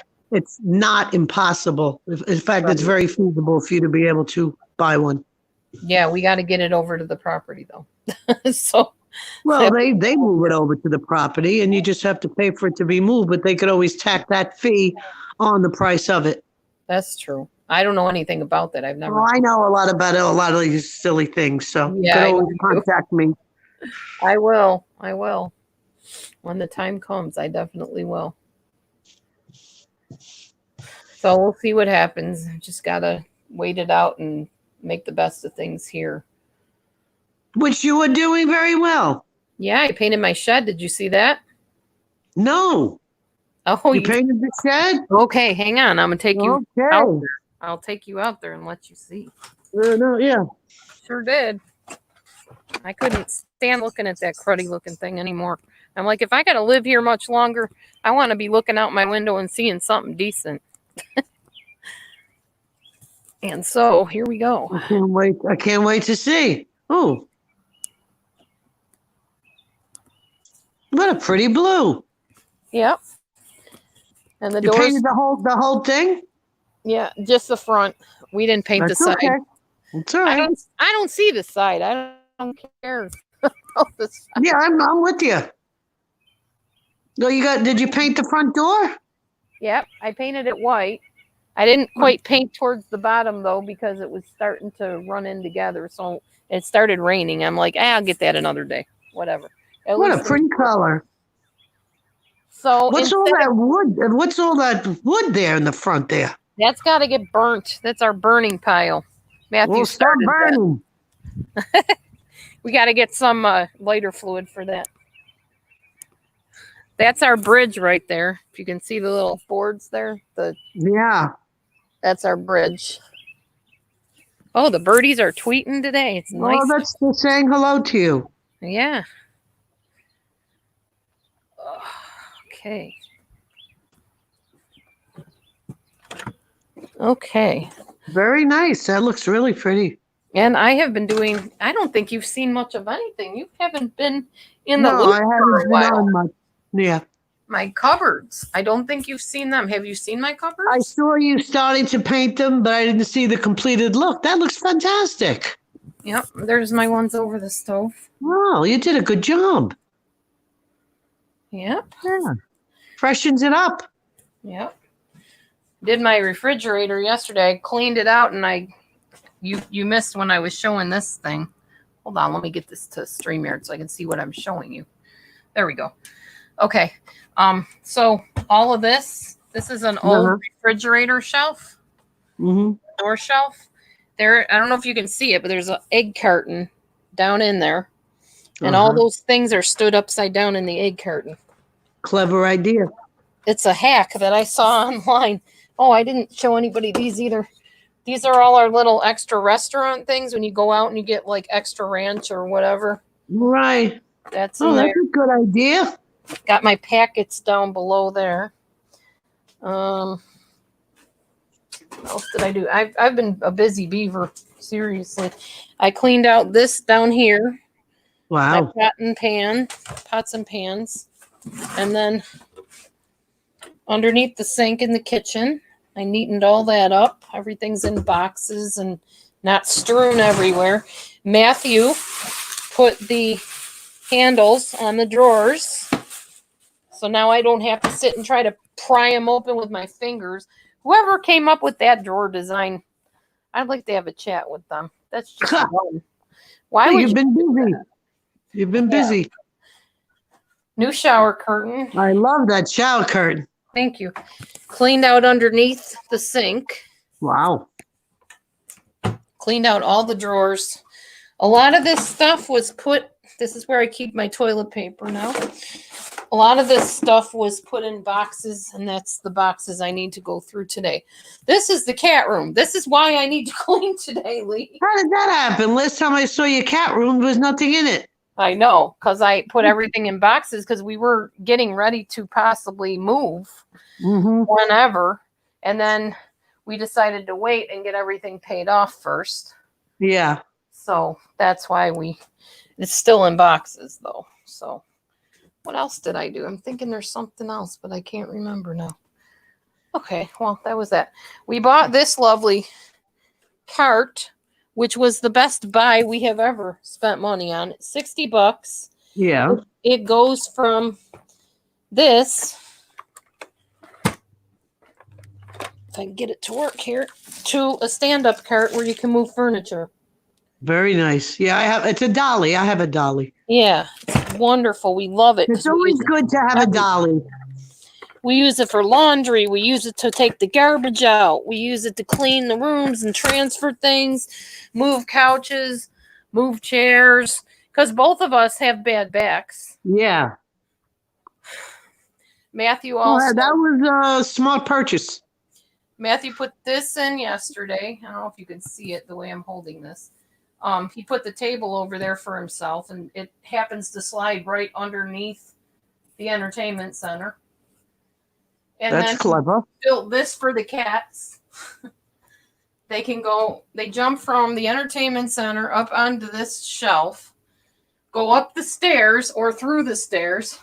not impossible. In fact, it's very feasible for you to be able to buy one. Yeah, we got to get it over to the property though. Well, they move it over to the property and you just have to pay for it to be moved, but they could always tack that fee on the price of it. That's true. I don't know anything about that. I've never. Well, I know a lot about it, a lot of these silly things. So you can always contact me. I will. When the time comes, I definitely will. So we'll see what happens. Just got to wait it out and make the best of things here. Which you were doing very well. Yeah, I painted my shed. Did you see that? No. Oh, you painted the shed? Okay, hang on. I'm going to take you out there. I'll take you out there and let you see. Yeah. Sure did. I couldn't stand looking at that cruddy looking thing anymore. I'm like, if I got to live here much longer, I want to be looking out my window and seeing something decent. And so here we go. I can't wait to see. Oh. What a pretty blue. Yep. And the you doors. Painted the whole thing? Yeah, just the front. We didn't paint the side. Okay. It's all right. I don't see the side. I don't care. Yeah, I'm with you. No, did you paint the front door? Yep, I painted it white. I didn't quite paint towards the bottom though because it was starting to run in together. So it started raining. I'm like, I'll get that another day. Whatever. What a pretty color. So what's all that wood? What's all that wood there in the front there? That's got to get burnt. That's our burning pile. Matthew We'll start started that. burning. We got to get some lighter fluid for that. That's our bridge right there. If you can see the little boards there, Yeah. that's our bridge. Oh, the birdies are tweeting today. It's nice. Oh, they're saying hello to you. Yeah. Okay. Okay. Very nice. That looks really pretty. And I have been doing, I don't think you've seen much of anything. You haven't been in the No, loop I for haven't a been while. on much. Yeah. My cupboards. I don't think you've seen them. Have you seen my cupboards? I saw you starting to paint them, but I didn't see the completed look. That looks fantastic. Yep. There's my ones over the stove. Wow, you did a good job. Yep. Yeah. Freshens it up. Yep. Did my refrigerator yesterday. I cleaned it out and you missed when I was showing this thing. Hold on, let me get this to StreamYard so I can see what I'm showing you. There we go. Okay. So all of this is an old refrigerator shelf, door shelf. There, I don't know if you can see it, but there's an egg carton down in there. And all those things are stood upside down in the egg carton. Clever idea. It's a hack that I saw online. Oh, I didn't show anybody these either. These are all our little extra restaurant things when you go out and you get like extra ranch or whatever. Right. That's in that's there. a good idea. Got my packets down below there. What else did I do? I've been a busy beaver. Seriously. I cleaned out this down here. Wow. My pots and pans. And then underneath the sink in the kitchen, I neatened all that up. Everything's in boxes and not strewn everywhere. Matthew put the handles on the drawers. So now I don't have to sit and try to pry them open with my fingers. Whoever came up with that drawer design, I'd like to have a chat with them. That's just fun. Why would You've been busy. You've been busy. New shower curtain. I love that shower curtain. Thank you. Cleaned out underneath the sink. Wow. Cleaned out all the drawers. A lot of this stuff was put, this is where I keep my toilet paper now. A lot of this stuff was put in boxes, and that's the boxes I need to go through today. This is the cat room. This is why I need to clean today, Lee. How did that happen? Last time I saw your cat room, there was nothing in it. I know, because I put everything in boxes because we were getting ready to possibly move whenever. And then we decided to wait and get everything paid off first. Yeah. So that's why it's still in boxes though. So what else did I do? I'm thinking there's something else, but I can't remember now. Okay, well, that was that. We bought this lovely cart, which was the best buy we have ever spent money on. It's $60. Yeah. It goes from this, if I can get it to work here, to a stand-up cart where you can move furniture. Very nice. Yeah, it's a dolly. I have a dolly. Yeah, it's wonderful. We love it. It's always good to have a dolly. We use it for laundry. We use it to take the garbage out. We use it to clean the rooms and transfer things, move couches, move chairs, because both of us have bad backs. Yeah. Matthew also. That was a smart purchase. Matthew put this in yesterday. I don't know if you can see it the way I'm holding this. He put the table over there for himself, and it happens to slide right underneath the entertainment center. And That's then clever. Built this for the cats. They jump from the entertainment center up onto this shelf, go up the stairs or through the stairs.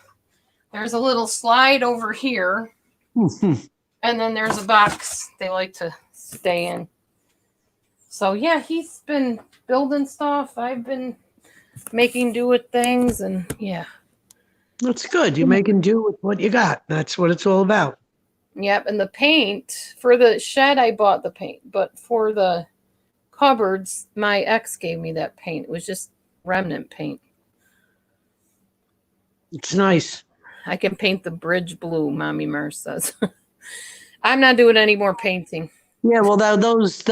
There's a little slide over here. And then there's a box they like to stay in. So yeah, he's been building stuff. I've been making do with things, and yeah. That's good. You're making do with what you got. That's what it's all about. Yep, and the paint for the shed, I bought the paint, but for the cupboards, my ex gave me that paint. It was just remnant paint. It's nice. I can paint the bridge blue, Mommy Mer says. I'm not doing any more painting. Yeah, well, those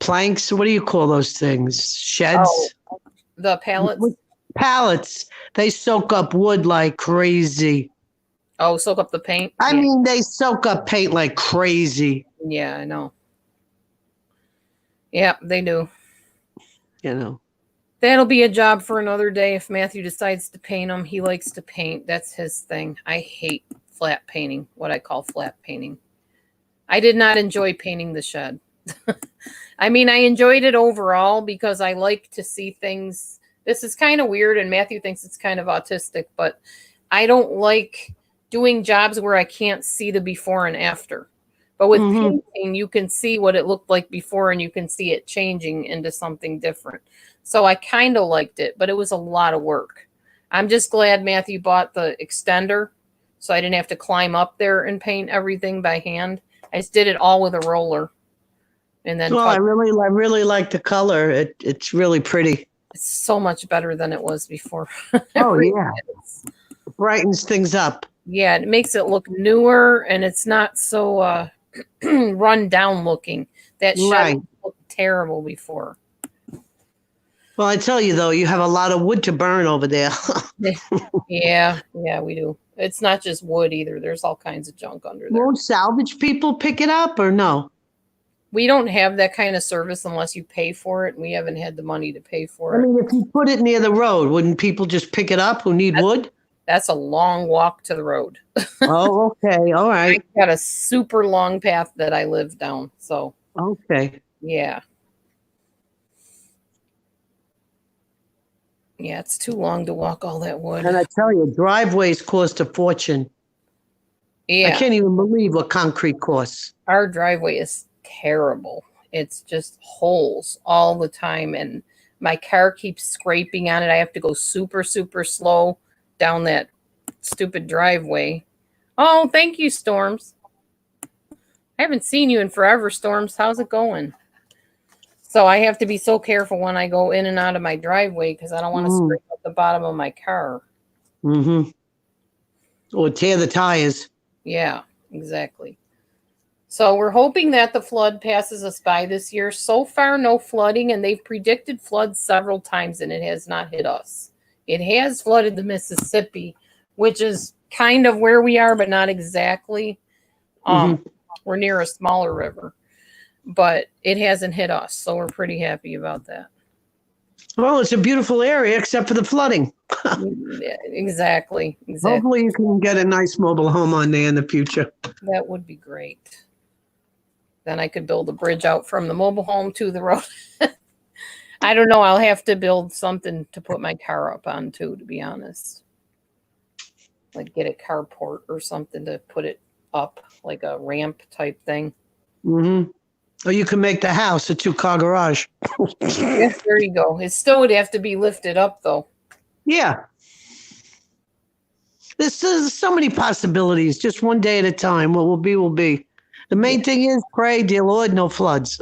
planks. What do you call those things? Oh, Sheds, the pallets. pallets. They soak up wood like crazy. Oh, soak up the paint. I Yeah, mean, they soak up paint like crazy. yeah, I know. Yeah, they do. You know. That'll be a job for another day if Matthew decides to paint them. He likes to paint. That's his thing. I hate flat painting, what I call flat painting. I did not enjoy painting the shed. I mean, I enjoyed it overall because I like to see things. This is kind of weird, and Matthew thinks it's kind of autistic, but I don't like doing jobs where I can't see the before and after. But with Mhm. painting, you can see what it looked like before and you can see it changing into something different. So I kind of liked it, but it was a lot of work. I'm just glad Matthew bought the extender so I didn't have to climb up there and paint everything by hand. I just did it all with a roller and then Well, I touch. really like the color. It's really pretty. It's so much better than it was before. Oh Really yeah, is. brightens things up. Yeah, it makes it look newer and it's not so run down looking. That shed Right. looked terrible before. Well, I tell you though, you have a lot of wood to burn over there. Yeah, yeah, we do. It's not just wood either. There's all kinds of junk under there. Won't salvage people pick it up or no? We don't have that kind of service unless you pay for it. We haven't had the money to pay I for it. mean, if you put it near the road, wouldn't people just pick it up who need wood? That's a long walk to the road. Oh, okay. All I right. got a super long path that I live down. So, Okay. yeah. Yeah, it's too long to walk all that wood. And I tell you, driveways cost a fortune. I Yeah, can't even believe what concrete costs. our driveway is terrible. It's just holes all the time. And my car keeps scraping on it. I have to go super, super slow down that stupid driveway. Oh, thank you, Storms. I haven't seen you in forever, Storms. How's it going? So I have to be so careful when I go in and out of my driveway because I don't want to scrape up the bottom of my car. Mm-hmm. Or tear the tires. Yeah, exactly. So we're hoping that the flood passes us by this year. So far, no flooding, and they've predicted floods several times, and it has not hit us. It has flooded the Mississippi, which is kind of where we are, but not exactly. We're near a smaller river, but it hasn't hit us, so we're pretty happy about that. Well, it's a beautiful area except for the flooding. Yeah, exactly. Hopefully you can get a nice mobile home on there in the future. That would be great. Then I could build a bridge out from the mobile home to the road. I don't know. I'll have to build something to put my car up on too, to be honest. Like get a carport or something to put it up, like a ramp type thing. Mm-hmm. Or you can make the house a 2-car garage. Yes, there you go. It still would have to be lifted up though. Yeah. There's so many possibilities. Just one day at a time. What will be, will be. The main thing is pray, dear Lord, no floods.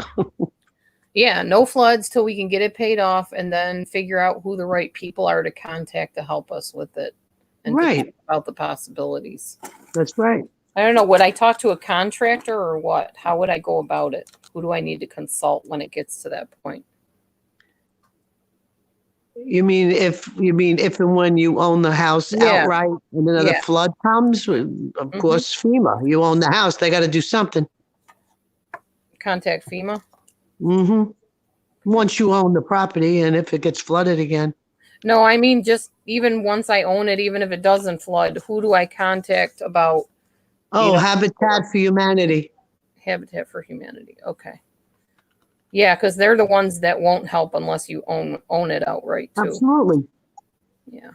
Yeah, no floods till we can get it paid off and then figure out who the right people are to contact to help us with it. And to Right. talk about the possibilities. That's right. I don't know. Would I talk to a contractor or what? How would I go about it? Who do I need to consult when it gets to that point? You mean if and when you own the house Yeah. outright and another Yeah. flood comes, of course FEMA. You own the house, they got to do something. Contact FEMA? Mm-hmm. Once you own the property and if it gets flooded again. No, I mean just even once I own it, even if it doesn't flood, who do I contact about Oh, know- Habitat for Humanity. Habitat for Humanity? Okay. Yeah, because they're the ones that won't help unless you own it outright too. Absolutely. Yeah.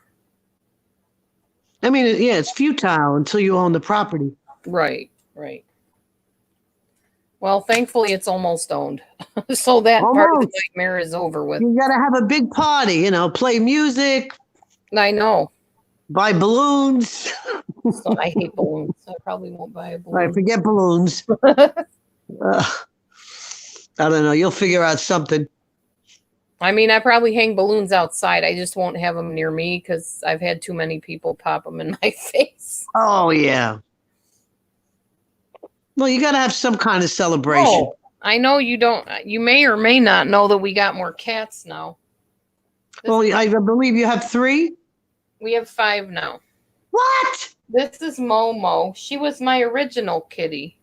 I mean, yeah, it's futile until you own the property. Right. Well, thankfully it's almost owned. So that part of the Almost. nightmare is over with. You got to have a big party, play music, I know. buy balloons. So I hate balloons. I probably won't buy a balloon. Right, forget balloons. I don't know. You'll figure out something. I mean, I probably hang balloons outside. I just won't have them near me because I've had too many people pop them in my face. Oh, yeah. Well, you got to have some kind of celebration. Oh, I know you don't. You may or may not know that we got more cats now. Well, I believe you have 3. We have 5 now. What? This is Momo. She was my original kitty.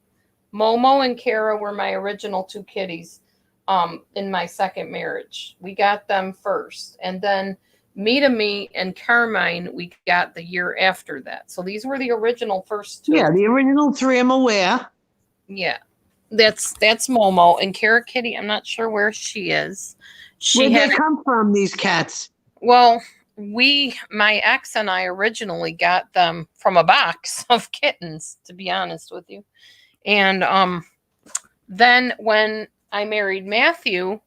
Momo and Kara were my original 2 kitties in my second marriage. We got them first. And then Me and Carmine, we got the year after that. So these were the original first 2. Yeah, the original 3, I'm aware. Yeah. That's Momo. And Kara Kitty, I'm not sure where she is. Where'd they come from, these cats? Well, my ex and I originally got them from a box of kittens, to be honest with you. And then when I married Matthew,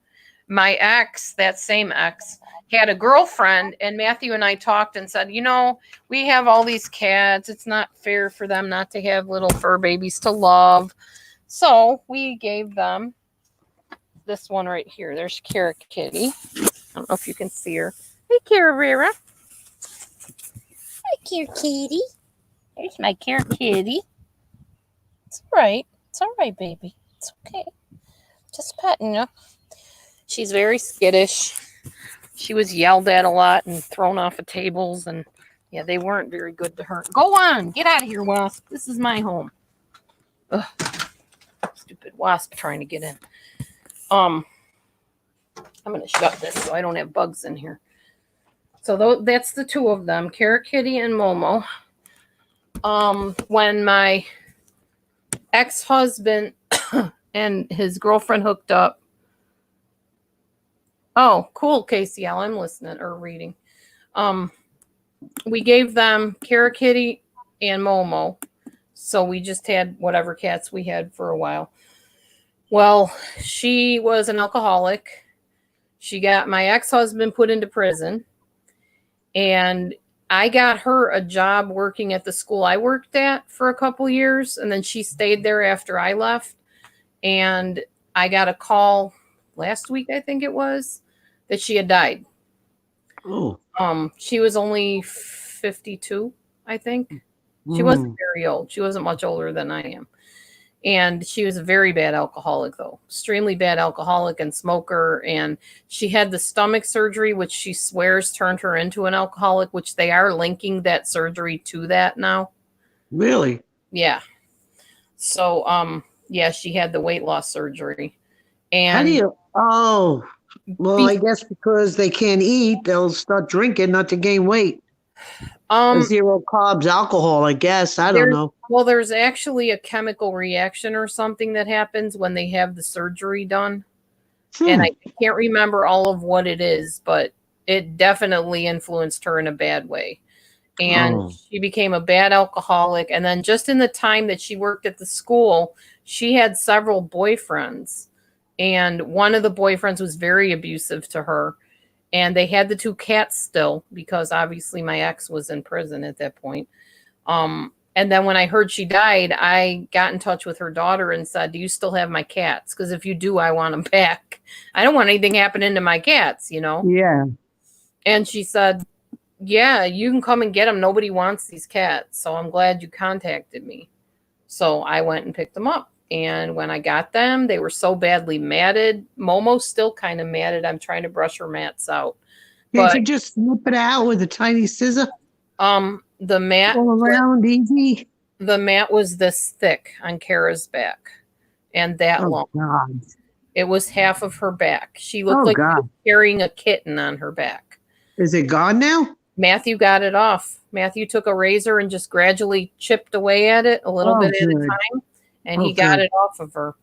my ex, that same ex, had a girlfriend, and Matthew and I talked and said, we have all these cats. It's not fair for them not to have little fur babies to love. So we gave them this one right here. There's Kara Kitty. I don't know if you can see her. Hey, Kara Rara. Hi, Kara Kitty. There's my Kara Kitty. It's all right. It's all right, baby. It's okay. Just petting you. She's very skittish. She was yelled at a lot and thrown off of tables, and yeah, they weren't very good to her. Go on. Get out of here, Wasp. This is my home. Ugh. Stupid Wasp trying to get in. I'm going to shut this so I don't have bugs in here. So that's the 2 of them, Kara Kitty and Momo. When my ex-husband and his girlfriend hooked up. Oh, cool, KCL. I'm listening or reading. We gave them Kara Kitty and Momo. So we just had whatever cats we had for a while. Well, she was an alcoholic. She got my ex-husband put into prison. And I got her a job working at the school I worked at for a couple years. And then she stayed there after I left. And I got a call last week, I think it was, that she had died. Oh. She was only 52, I think. She wasn't very old. She wasn't much older than I am. And she was a very bad alcoholic, though. Extremely bad alcoholic and smoker. And she had the stomach surgery, which she swears turned her into an alcoholic, which they are linking that surgery to that now. Really? Yeah. So, yeah, she had the weight loss surgery. And how do you? Oh, well, I guess because they can't eat, they'll start drinking not to gain weight. 0 carbs, alcohol, I guess. I don't know. Well, there's actually a chemical reaction or something that happens when they have the surgery done. And I can't remember all of what it is, but it definitely influenced her in a bad way. And she became a bad alcoholic. And then just in the time that she worked at the school, she had several boyfriends. And one of the boyfriends was very abusive to her. And they had the 2 cats still, because obviously my ex was in prison at that point. And then when I heard she died, I got in touch with her daughter and said, do you still have my cats? Because if you do, I want them back. I don't want anything happening to my cats, Yeah. And she said, yeah, you can come and get them. Nobody wants these cats. So I'm glad you contacted me. So I went and picked them up. And when I got them, they were so badly matted. Momo's still kind of matted. I'm trying to brush her mats out. You could just snip it out with a tiny scissor. The mat all around easy. The mat was this thick on Kara's back, and that long. God. It was half of her back. She looked like she was carrying a kitten on her back. Is it gone now? Matthew got it off. Matthew took a razor and just gradually chipped away at it a little bit at a time. And he got it off of her.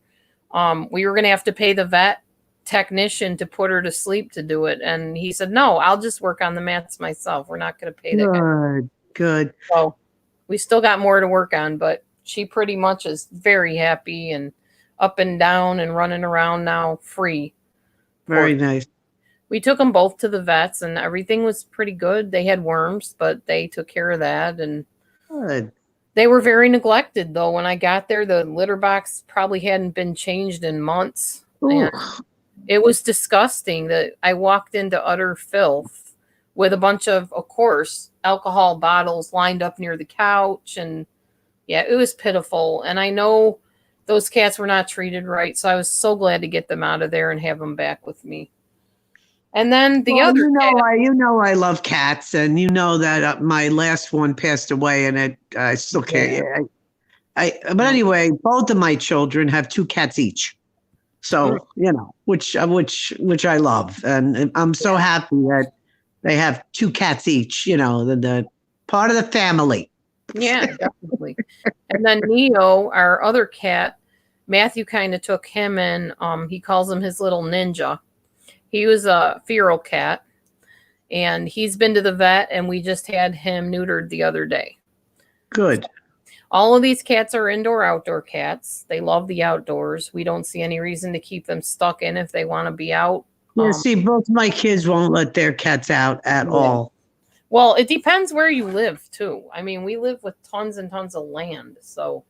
We were going to have to pay the vet technician to put her to sleep to do it. And he said, no, I'll just work on the mats myself. We're not going to pay that guy. Good. So we still got more to work on, but she pretty much is very happy and up and down and running around now free. Very nice. We took them both to the vets and everything was pretty good. They had worms, but they took care of that. And good. They were very neglected, though. When I got there, the litter box probably hadn't been changed in months. And it was disgusting that I walked into utter filth with a bunch of course, alcohol bottles lined up near the couch. And yeah, it was pitiful. And I know those cats were not treated right. So I was so glad to get them out of there and have them back with me. And then the Well, other you know I love cats, and you know that my last one passed away, and I still can't. Yeah. But anyway, both of my children have 2 cats each, so you know, which I love, and I'm so happy that they have 2 cats each. You know, the part of the family. Yeah, definitely. And then Neo, our other cat, Matthew kind of took him and he calls him his little ninja. He was a feral cat, and he's been to the vet, and we just had him neutered the other day. Good. All of these cats are indoor-outdoor cats. They love the outdoors. We don't see any reason to keep them stuck in if they want to be out. Yeah, see, both my kids won't let their cats out at all. Well, it depends where you live, too. I mean, we live with tons and tons of land, so.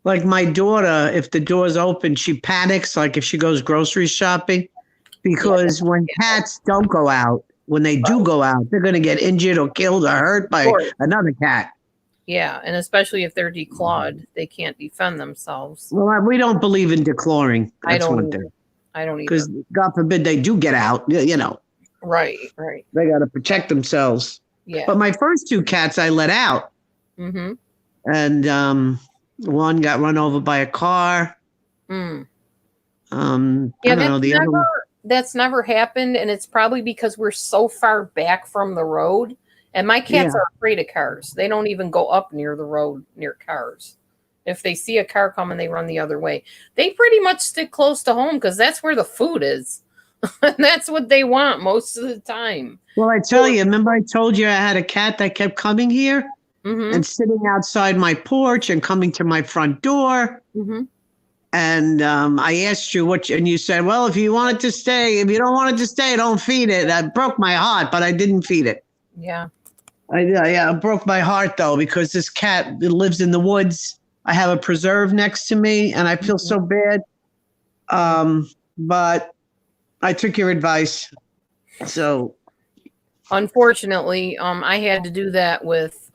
Like my daughter, if the door's open, she panics, like if she goes grocery shopping, because when cats don't go out, when they do go out, they're going to get injured or killed or hurt by another cat. Yeah, and especially if they're declawed, they can't defend themselves. Well, we don't believe in declawing. That's one thing. I don't either. Because God forbid they do get out, you know. Right. They got to protect themselves. Yeah. But my first 2 cats I let out. Mm-hmm. And one got run over by a car. Yeah, I don't know, the other one. That's never happened, and it's probably because we're so far back from the road. And my cats are afraid of cars. They don't even go up near the road near cars. If they see a car coming, they run the other way. They pretty much stick close to home because that's where the food is. And that's what they want most of the time. Well, I tell you, remember I told you I had a cat that kept coming here and sitting outside my porch and coming to my front door. Mm-hmm. And I asked you and you said, well, if you want it to stay, if you don't want it to stay, don't feed it. That broke my heart, but I didn't feed it. Yeah. It broke my heart, though, because this cat lives in the woods. I have a preserve next to me, and I feel so bad. But I took your advice. So, unfortunately, I had to do that with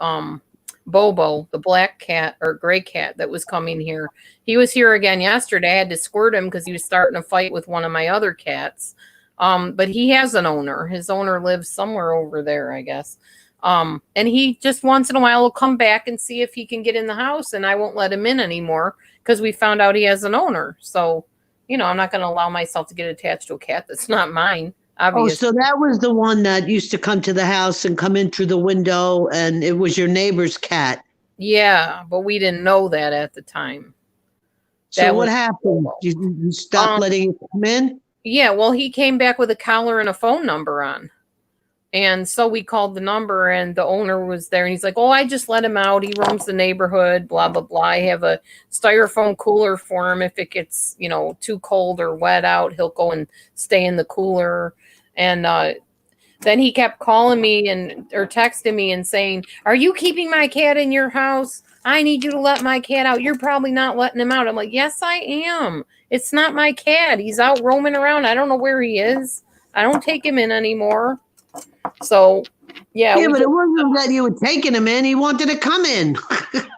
Bobo, the black cat or gray cat that was coming here. He was here again yesterday. I had to squirt him because he was starting a fight with one of my other cats. But he has an owner. His owner lives somewhere over there, I guess. And he just once in a while will come back and see if he can get in the house, and I won't let him in anymore because we found out he has an owner. So, you know, I'm not going to allow myself to get attached to a cat that's not mine. Obviously. Oh, so that was the one that used to come to the house and come in through the window, and it was your neighbor's cat. Yeah, but we didn't know that at the time. So what happened? You stopped letting it come in? Yeah, well, he came back with a collar and a phone number on. And so we called the number, and the owner was there, and he's like, oh, I just let him out. He roams the neighborhood, blah, blah, blah. I have a styrofoam cooler for him. If it gets, you know, too cold or wet out, he'll go and stay in the cooler. And then he kept calling me or texting me and saying, are you keeping my cat in your house? I need you to let my cat out. You're probably not letting him out. I'm like, yes, I am. It's not my cat. He's out roaming around. I don't know where he is. I don't take him in anymore. So, yeah. Yeah, but it wasn't that you were taking him in. He wanted to come in.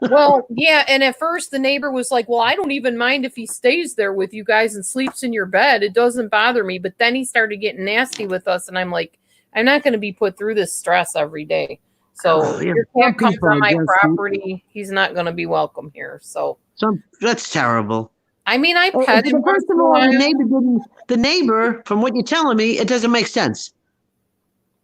Well, yeah. And at first the neighbor was like, well, I don't even mind if he stays there with you guys and sleeps in your bed. It doesn't bother me. But then he started getting nasty with us. And I'm like, I'm not going to be put through this stress every day. So your cat comes on my property. He's not going to be welcome here. So that's terrible. I mean, I pet him. First of all, the neighbor, from what you're telling me, it doesn't make sense.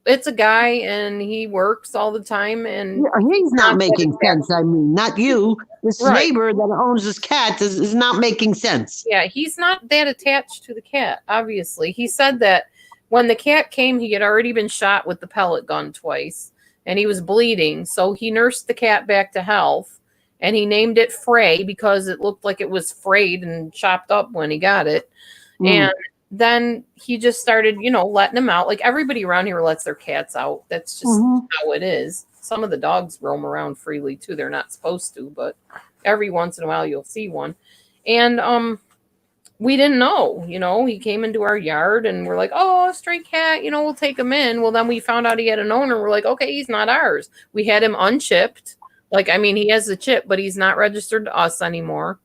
It's a guy, and he works all the time, and he's not making sense. I mean, not you. This neighbor that owns this cat is not making sense. Yeah, he's not that attached to the cat, obviously. He said that when the cat came, he had already been shot with the pellet gun twice, and he was bleeding. So he nursed the cat back to health, and he named it Frey because it looked like it was frayed and chopped up when he got it. And then he just started, you know, letting them out. Like everybody around here lets their cats out. That's just how it is. Some of the dogs roam around freely too. They're not supposed to, but every once in a while you'll see one. And we didn't know, you know, he came into our yard and we're like, oh, a stray cat, you know, we'll take him in. Well, then we found out he had an owner. We're like, okay, he's not ours. We had him unchipped. Like, I mean, he has the chip, but he's not registered to us anymore.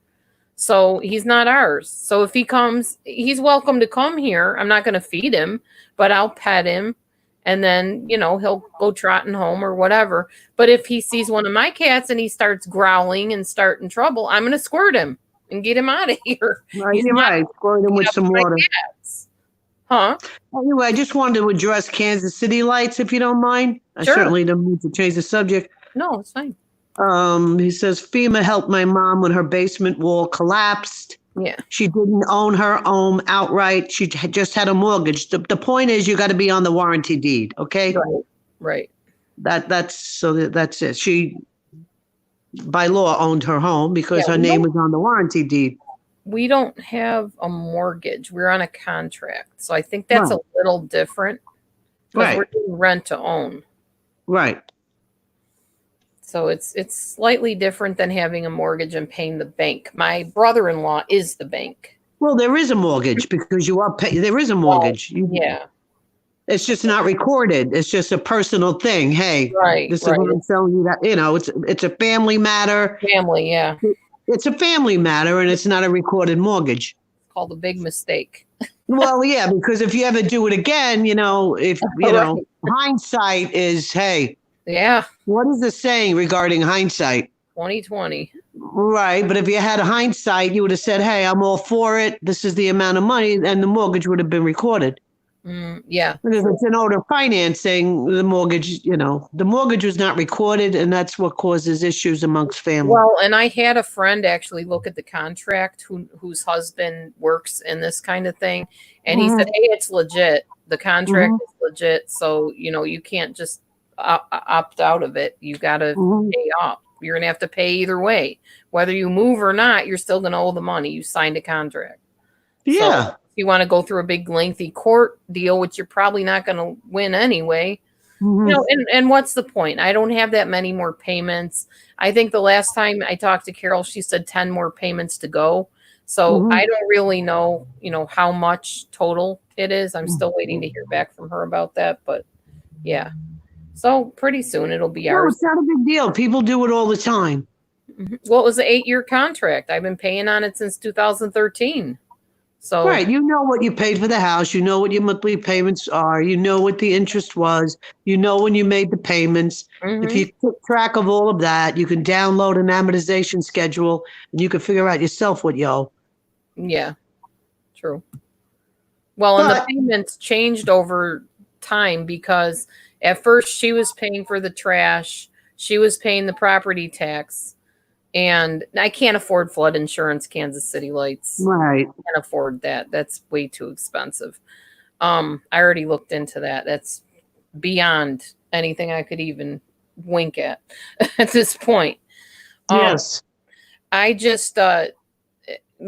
So he's not ours. So if he comes, he's welcome to come here. I'm not going to feed him, but I'll pet him. And then, he'll go trotting home or whatever. But if he sees one of my cats and he starts growling and starting trouble, I'm going to squirt him and get him out of here. Right, you're right. Squirt him with some water. Cats. Huh? Anyway, I just wanted to address Kansas City lights, if you don't mind. I Sure. certainly don't need to change the subject. No, it's fine. He says FEMA helped my mom when her basement wall collapsed. Yeah. She didn't own her home outright. She just had a mortgage. The point is you got to be on the warranty deed, okay? Right. That's it. She, by law, owned her home because Yeah, her name was on the warranty deed. We don't have a mortgage. We're on a contract. So I think that's a little different. Because we're doing rent to own. Right. So it's slightly different than having a mortgage and paying the bank. My brother-in-law is the bank. Well, there is a mortgage because you are there is a mortgage. Yeah. It's just not recorded. It's just a personal thing. Hey, this is what I'm telling you that, it's a family matter. Family, yeah. It's a family matter and it's not a recorded mortgage. It's called a big mistake. Well, yeah, because if you ever do it again, hindsight is, hey. Yeah. What is the saying regarding hindsight? 2020. Right. But if you had a hindsight, you would have said, hey, I'm all for it. This is the amount of money. And the mortgage would have been recorded. Yeah. Because it's an order financing, the mortgage, the mortgage was not recorded. And that's what causes issues amongst family. Well, and I had a friend actually look at the contract whose husband works in this kind of thing. And he said, hey, it's legit. The contract is legit. So, you can't just opt out of it. You got to pay up. You're going to have to pay either way. Whether you move or not, you're still going to owe the money. You signed a contract. Yeah. So if you want to go through a big lengthy court deal, which you're probably not going to win anyway, and what's the point? I don't have that many more payments. I think the last time I talked to Carol, she said 10 more payments to go. So I don't really know, how much total it is. I'm still waiting to hear back from her about that, but yeah. So pretty soon it'll be ours. It's not a big deal. People do it all the time. Well, it was an 8-year contract. I've been paying on it since 2013. So right, you know what you paid for the house. You know what your monthly payments are. You know what the interest was. You know when you made the payments. If you keep track of all of that, you can download an amortization schedule and you can figure out yourself what you owe. Yeah, true. Well, and the payments changed over time because at first she was paying for the trash, she was paying the property tax, and I can't afford flood insurance, Kansas City Lights. Right. I can't afford that. That's way too expensive. I already looked into that. That's beyond anything I could even wink at this point. Yes. I just, I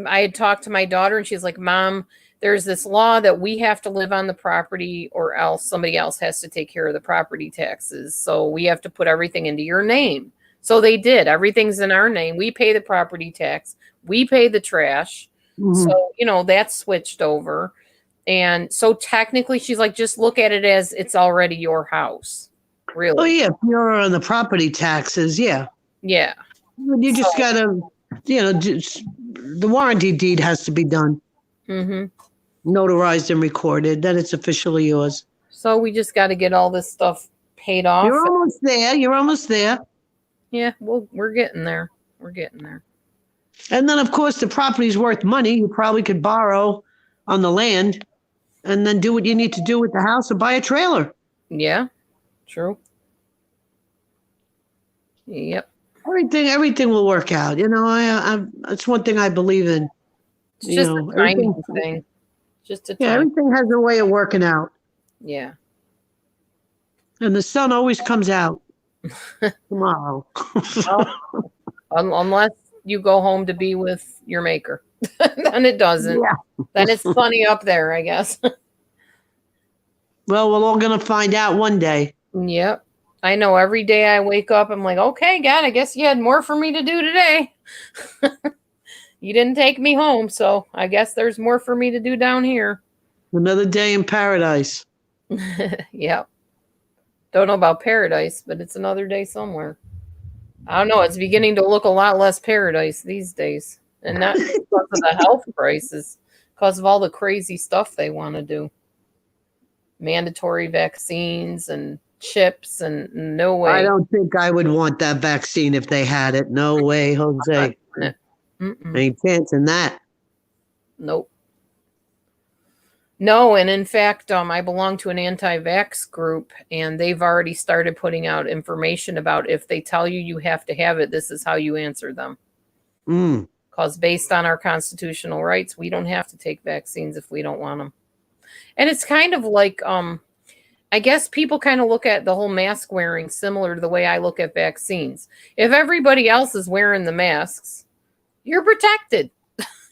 had talked to my daughter and she's like, Mom, there's this law that we have to live on the property or else somebody else has to take care of the property taxes. So we have to put everything into your name. So they did. Everything's in our name. We pay the property tax. We pay the trash. So, that's switched over. And so technically she's like, just look at it as it's already your house. Really? Oh, yeah. If you're on the property taxes, yeah. Yeah. You just got to, the warranty deed has to be done. Notarized and recorded. Then it's officially yours. So we just got to get all this stuff paid off. You're almost there. You're almost there. Yeah, well, we're getting there. We're getting there. And then, of course, the property's worth money. You probably could borrow on the land and then do what you need to do with the house or buy a trailer. Yeah, true. Yep. Everything will work out. That's one thing I believe in. It's just a timing thing. Just a time. Yeah, everything has a way of working out. Yeah. And the sun always comes out tomorrow. Well, unless you go home to be with your maker. Then it doesn't. Yeah. Then it's sunny up there, I guess. Well, we're all going to find out one day. Yep. I know every day I wake up, I'm like, okay, God, I guess you had more for me to do today. You didn't take me home, so I guess there's more for me to do down here. Another day in paradise. Yep. Don't know about paradise, but it's another day somewhere. I don't know. It's beginning to look a lot less paradise these days. And not because of the health crisis, because of all the crazy stuff they want to do. Mandatory vaccines and chips, and no way. I don't think I would want that vaccine if they had it. No way, Jose. Ain't chancing that. Nope. No, and in fact, I belong to an anti-vax group, and they've already started putting out information about if they tell you you have to have it, this is how you answer them. Because based on our constitutional rights, we don't have to take vaccines if we don't want them. And it's kind of like, I guess people kind of look at the whole mask wearing similar to the way I look at vaccines. If everybody else is wearing the masks, you're protected.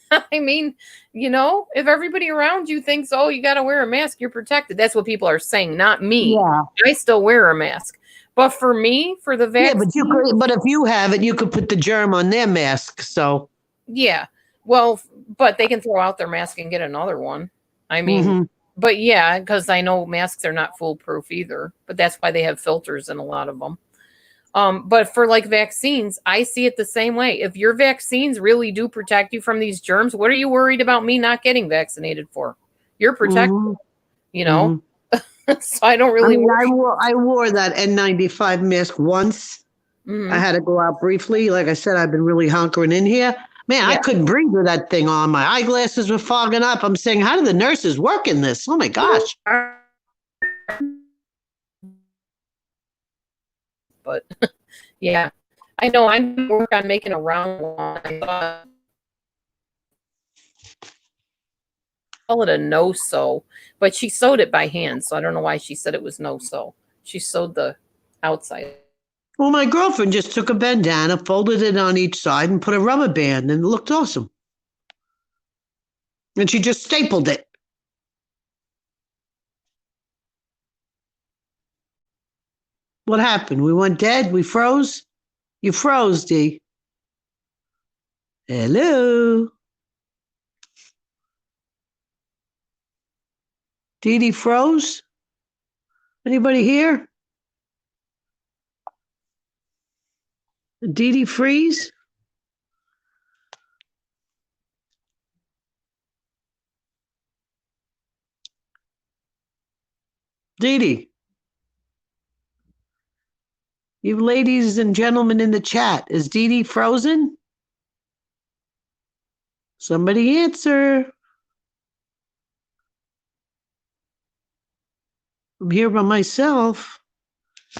I mean, if everybody around you thinks, oh, you got to wear a mask, you're protected. That's what people are saying, not me. Yeah. I still wear a mask. But for me, for the vaccine. Yeah, but if you have it, you could put the germ on their mask. So. Yeah. Well, but they can throw out their mask and get another one. I mean, but yeah, because I know masks are not foolproof either. But that's why they have filters in a lot of them. But for like vaccines, I see it the same way. If your vaccines really do protect you from these germs, what are you worried about me not getting vaccinated for? You're protected, So I don't really. I wore that N95 mask once. I had to go out briefly. Like I said, I've been really hunkering in here. Man, I couldn't breathe with that thing on. My eyeglasses were fogging up. I'm saying, how do the nurses work in this? Oh my gosh. But yeah, I know I'm working on making a round one. I thought call it a no-sew, but she sewed it by hand, so I don't know why she said it was no-sew. She sewed the outside. Well, my girlfriend just took a bandana, folded it on each side, and put a rubber band, and it looked awesome. And she just stapled it. What happened? We went dead? We froze? You froze, Dee. Hello? Dee froze? Anybody here? Dee freeze? Dee. You ladies and gentlemen in the chat, is Dee frozen? Somebody answer. I'm here by myself.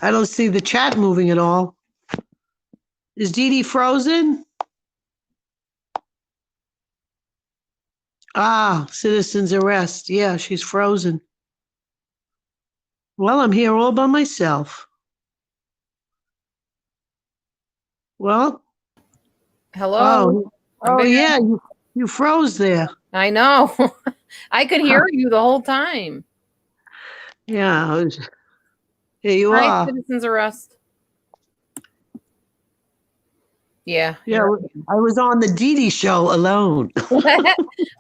I don't see the chat moving at all. Is Dee frozen? Citizen's arrest. Yeah, she's frozen. Well, I'm here all by myself. Well. Hello. Yeah, you froze there. I know. I could hear you the whole time. Yeah. Here you Hi, are. Citizen's arrest. Yeah. Yeah, I was on the Dee show alone.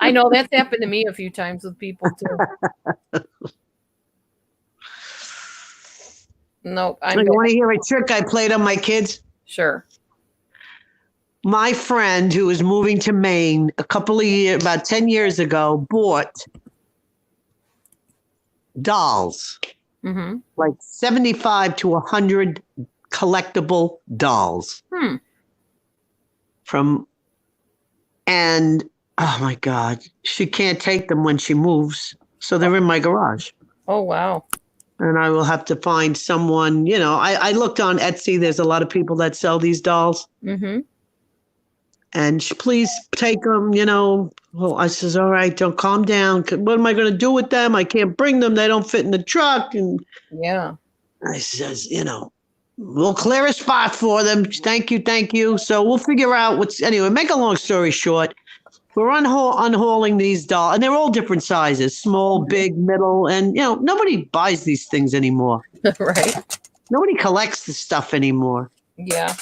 I know that's happened to me a few times with people too. Nope. You want to hear a trick I played on my kids? Sure. My friend who was moving to Maine about 10 years ago, bought dolls, like 75 to 100 collectible dolls. And oh my God, she can't take them when she moves. So they're in my garage. Oh, wow. And I will have to find someone, I looked on Etsy. There's a lot of people that sell these dolls. And please take them, Well, I says, all right, don't calm down. What am I going to do with them? I can't bring them. They don't fit in the truck. And yeah, I says, we'll clear a spot for them. Thank you. So we'll figure out anyway, make a long story short. We're unhauling these dolls, and they're all different sizes, small, big, middle. And, nobody buys these things anymore. Right. Nobody collects this stuff anymore. Yeah.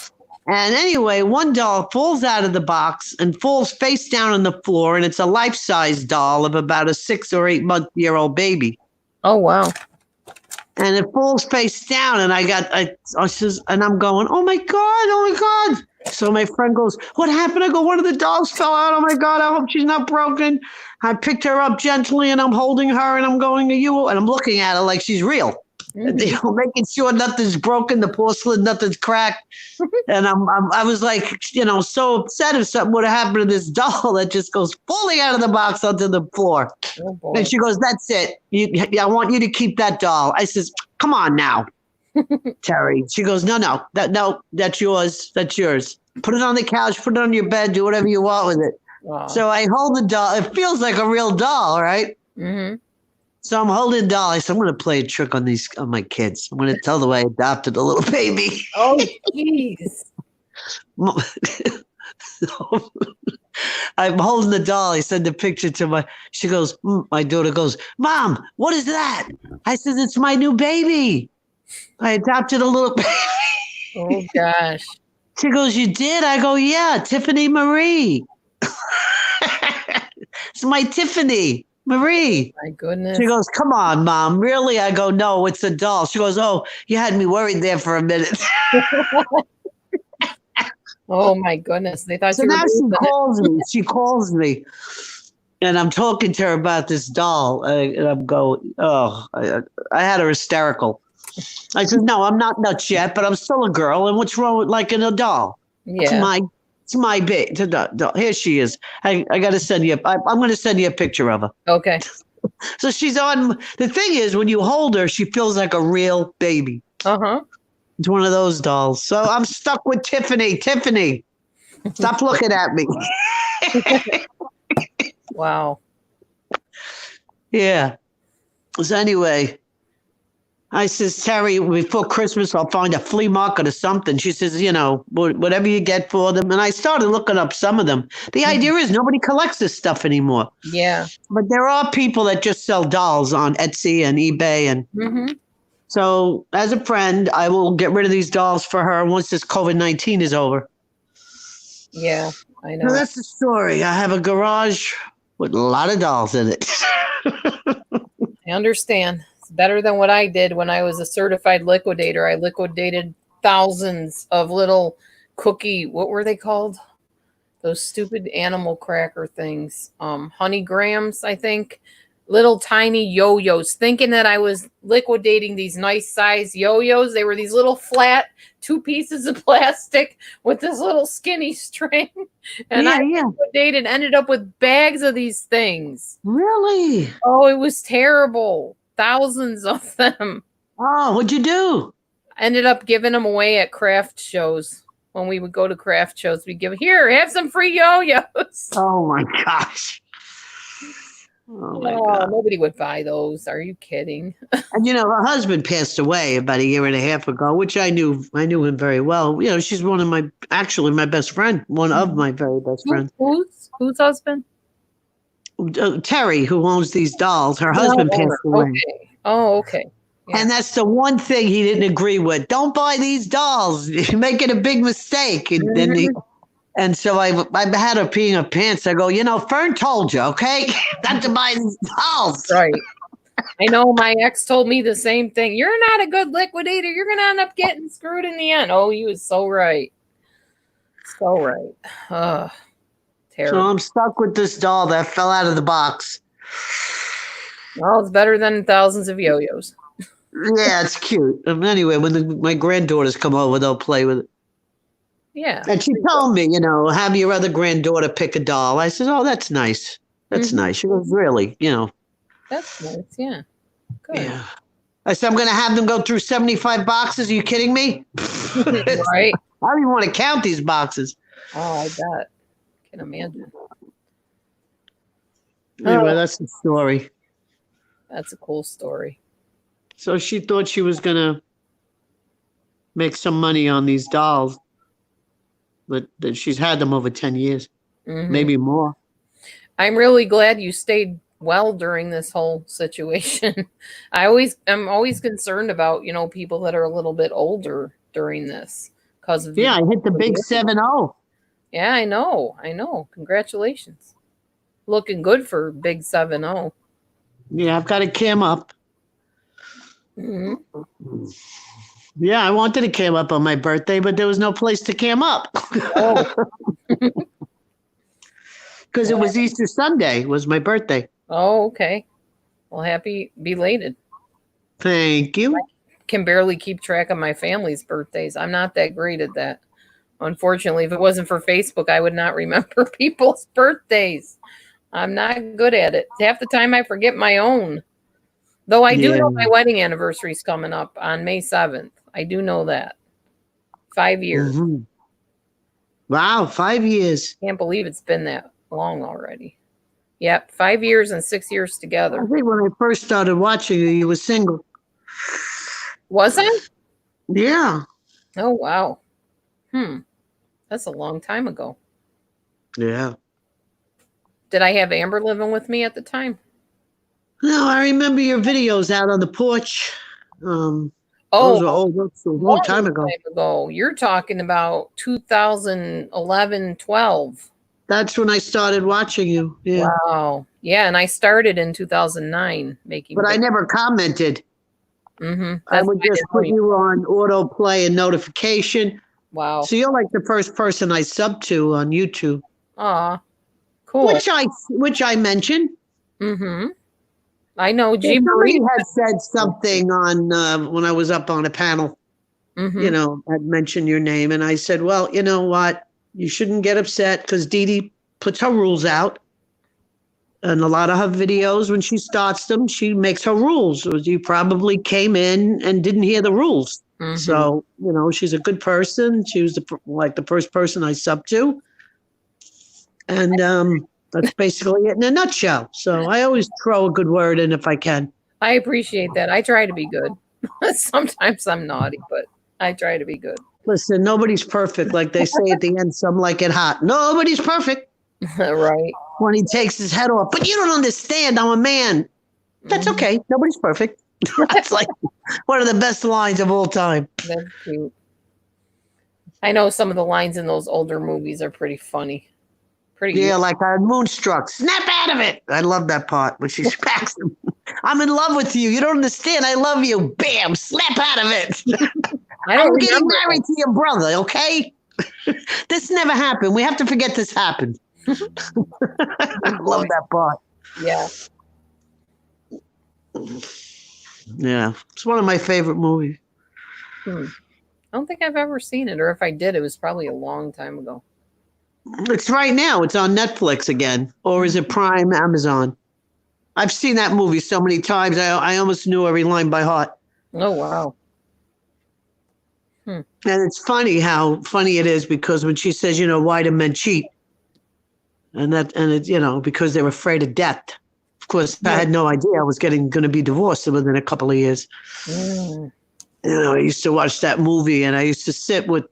And anyway, one doll falls out of the box and falls face down on the floor, and it's a life-size doll of about a 6 or 8 month-year-old baby. Oh, wow. And it falls face down, and I says, and I'm going, oh my God. So my friend goes, "What happened?" I go, "One of the dolls fell out. Oh my God, I hope she's not broken." I picked her up gently and I'm holding her and I'm going to you and I'm looking at her like she's real. Mhm. Making sure nothing's broken, the porcelain, nothing's cracked. And I was like, so upset if something would have happened to this doll that just goes falling out of the box onto the floor. Oh boy. And she goes, "That's it. I want you to keep that doll." I says, "Come on now, Terry." She goes, "No, that's yours. That's yours. Put it on the couch, put it on your bed, do whatever you want with it." Wow. So I hold the doll. It feels like a real doll, right? Mm-hmm. So I'm holding the doll. I said, "I'm going to play a trick on my kids. I'm going to tell them I adopted a little baby." Oh, jeez. So I'm holding the doll. I send the picture to she goes, my daughter goes, "Mom, what is that?" I said, "It's my new baby. I adopted a little baby." Oh gosh. She goes, "You did?" I go, "Yeah, Tiffany Marie." It's my Tiffany Marie. My goodness. She goes, "Come on, Mom, really?" I go, "No, it's a doll." She goes, "Oh, you had me worried there for a minute." Oh my goodness. They thought So you were now she losing it. calls me. She calls me. And I'm talking to her about this doll. And I'm going, "Oh, I had her hysterical." I said, "No, I'm not nuts yet, but I'm still a girl. And what's wrong with liking a doll? Yeah. It's my bit. Here she is. I got to send you. I'm going to send you a picture of her." Okay. So she's on. The thing is, when you hold her, she feels like a real baby. Uh-huh. It's one of those dolls. So I'm stuck with Tiffany. Tiffany, stop looking at me. Wow. Yeah. So anyway, I says, "Terry, before Christmas, I'll find a flea market or something." She says, "Whatever you get for them." And I started looking up some of them. The idea is nobody collects this stuff anymore. Yeah. But there are people that just sell dolls on Etsy and eBay. And Mm-hmm. so as a friend, I will get rid of these dolls for her once this COVID-19 is over. Yeah, I So know. that's the story. I have a garage with a lot of dolls in it. I understand. It's better than what I did when I was a certified liquidator. I liquidated thousands of little what were they called? Those stupid animal cracker things. Honey grams, I think. Little tiny yo-yos, thinking that I was liquidating these nice size yo-yos. They were these little flat 2 pieces of plastic with this little skinny string. And I Yeah. liquidated, ended up with bags of these things. Really? Oh, it was terrible. Thousands of them. Oh, what'd you do? Ended up giving them away at craft shows. When we would go to craft shows, we'd have some free yo-yos. Oh my gosh. Oh my God. Nobody would buy those. Are you kidding? And her husband passed away about a year and a half ago, which I knew him very well. She's one of my best friend, one of my very best friends. Whose husband? Terry, who owns these dolls, her husband passed away. Okay. Oh, okay. Yeah. And that's the one thing he didn't agree with. "Don't buy these dolls. You're making a big mistake." And then and so I had her peeing her pants. I go, "Fern told you, okay, not to buy these dolls." Right. I know my ex told me the same thing. You're not a good liquidator. You're going to end up getting screwed in the end. Oh, he was so right. So right. So Terrible. I'm stuck with this doll that fell out of the box. Well, it's better than thousands of yo-yos. Yeah, it's cute. Anyway, when my granddaughters come over, they'll play with it. Yeah. And she told me, "Have your other granddaughter pick a doll." I said, "Oh, that's nice. That's nice." She goes, "Really?" That's nice. Yeah. Good. Yeah. I said, "I'm going to have them go through 75 boxes. Are you kidding me?" Right. I don't even want to count these boxes. Oh, I bet. Can imagine. Anyway, that's the story. That's a cool story. So she thought she was going to make some money on these dolls, but she's had them over 10 years, maybe more. I'm really glad you stayed well during this whole situation. I'm always concerned about, people that are a little bit older during this because of I hit the big 7-0. Yeah, I know. Congratulations. Looking good for big 7-0. Yeah, I've got a cam up. Mm-hmm. Yeah, I wanted to cam up on my birthday, but there was no place to cam up. Oh, Because it was Easter Sunday was my birthday. oh, okay. Well, happy belated. Thank you. Can barely keep track of my family's birthdays. I'm not that great at that. Unfortunately, if it wasn't for Facebook, I would not remember people's birthdays. I'm not good at it. Half the time I forget my own. Though I do know my wedding anniversary is coming up on May 7th. I do know that. 5 years. Mhm. Wow, 5 years. Can't believe it's been that long already. Yep, 5 years and 6 years I together. think when I first started watching you were single. Was I? Yeah. Oh, wow. That's a long time ago. Yeah. Did I have Amber living with me at the time? No, I remember your videos out on the porch. Those were old. That's a long time ago. You're talking about 2011, 12. That's when I started watching you. Yeah. Wow. Yeah, and I started in 2009 making. But I never commented. Mm-hmm. I would just put you on autoplay and notification. Wow. So you're like the first person I sub to on YouTube. Aw, cool. Which I mentioned. Mm-hmm. I know. Somebody had said something on when I was up on a panel. Mm-hmm. You know, had mentioned your name, and I said, "Well, you know what? You shouldn't get upset because Dee Dee puts her rules out, and a lot of her videos, when she starts them, she makes her rules. You probably came in and didn't hear the rules." Mm-hmm. So, you know, she's a good person. She was like the first person I subbed to. And that's basically it in a nutshell. So I always throw a good word in if I can. I appreciate that. I try to be good. Sometimes I'm naughty, but I try to be good. Listen, nobody's perfect. Like they say at the end, some like it hot. Nobody's perfect. Right. When he takes his head off. But you don't understand. I'm a man. That's okay. Nobody's perfect. That's like one of the best lines of all time. That's cute. I know some of the lines in those older movies are pretty funny. Yeah, like on Moonstruck. Snap out of it. I love that part when she smacks him. I'm in love with you. You don't understand. I love you. Bam. Snap out of it. I'm getting married to your brother, okay? This never happened. We have to forget this happened. I love that part. Yeah. Yeah. It's one of my favorite movies. I don't think I've ever seen it, or if I did, it was probably a long time ago. It's right now. It's on Netflix again. Or is it Prime, Amazon? I've seen that movie so many times. I almost knew every line by heart. Oh, wow. And it's funny how funny it is because when she says, you know, why do men cheat? And it's, you know, because they're afraid of death. Of course, I had no idea I was going to be divorced within a couple of years. You know, I used to watch that movie and I used to sit with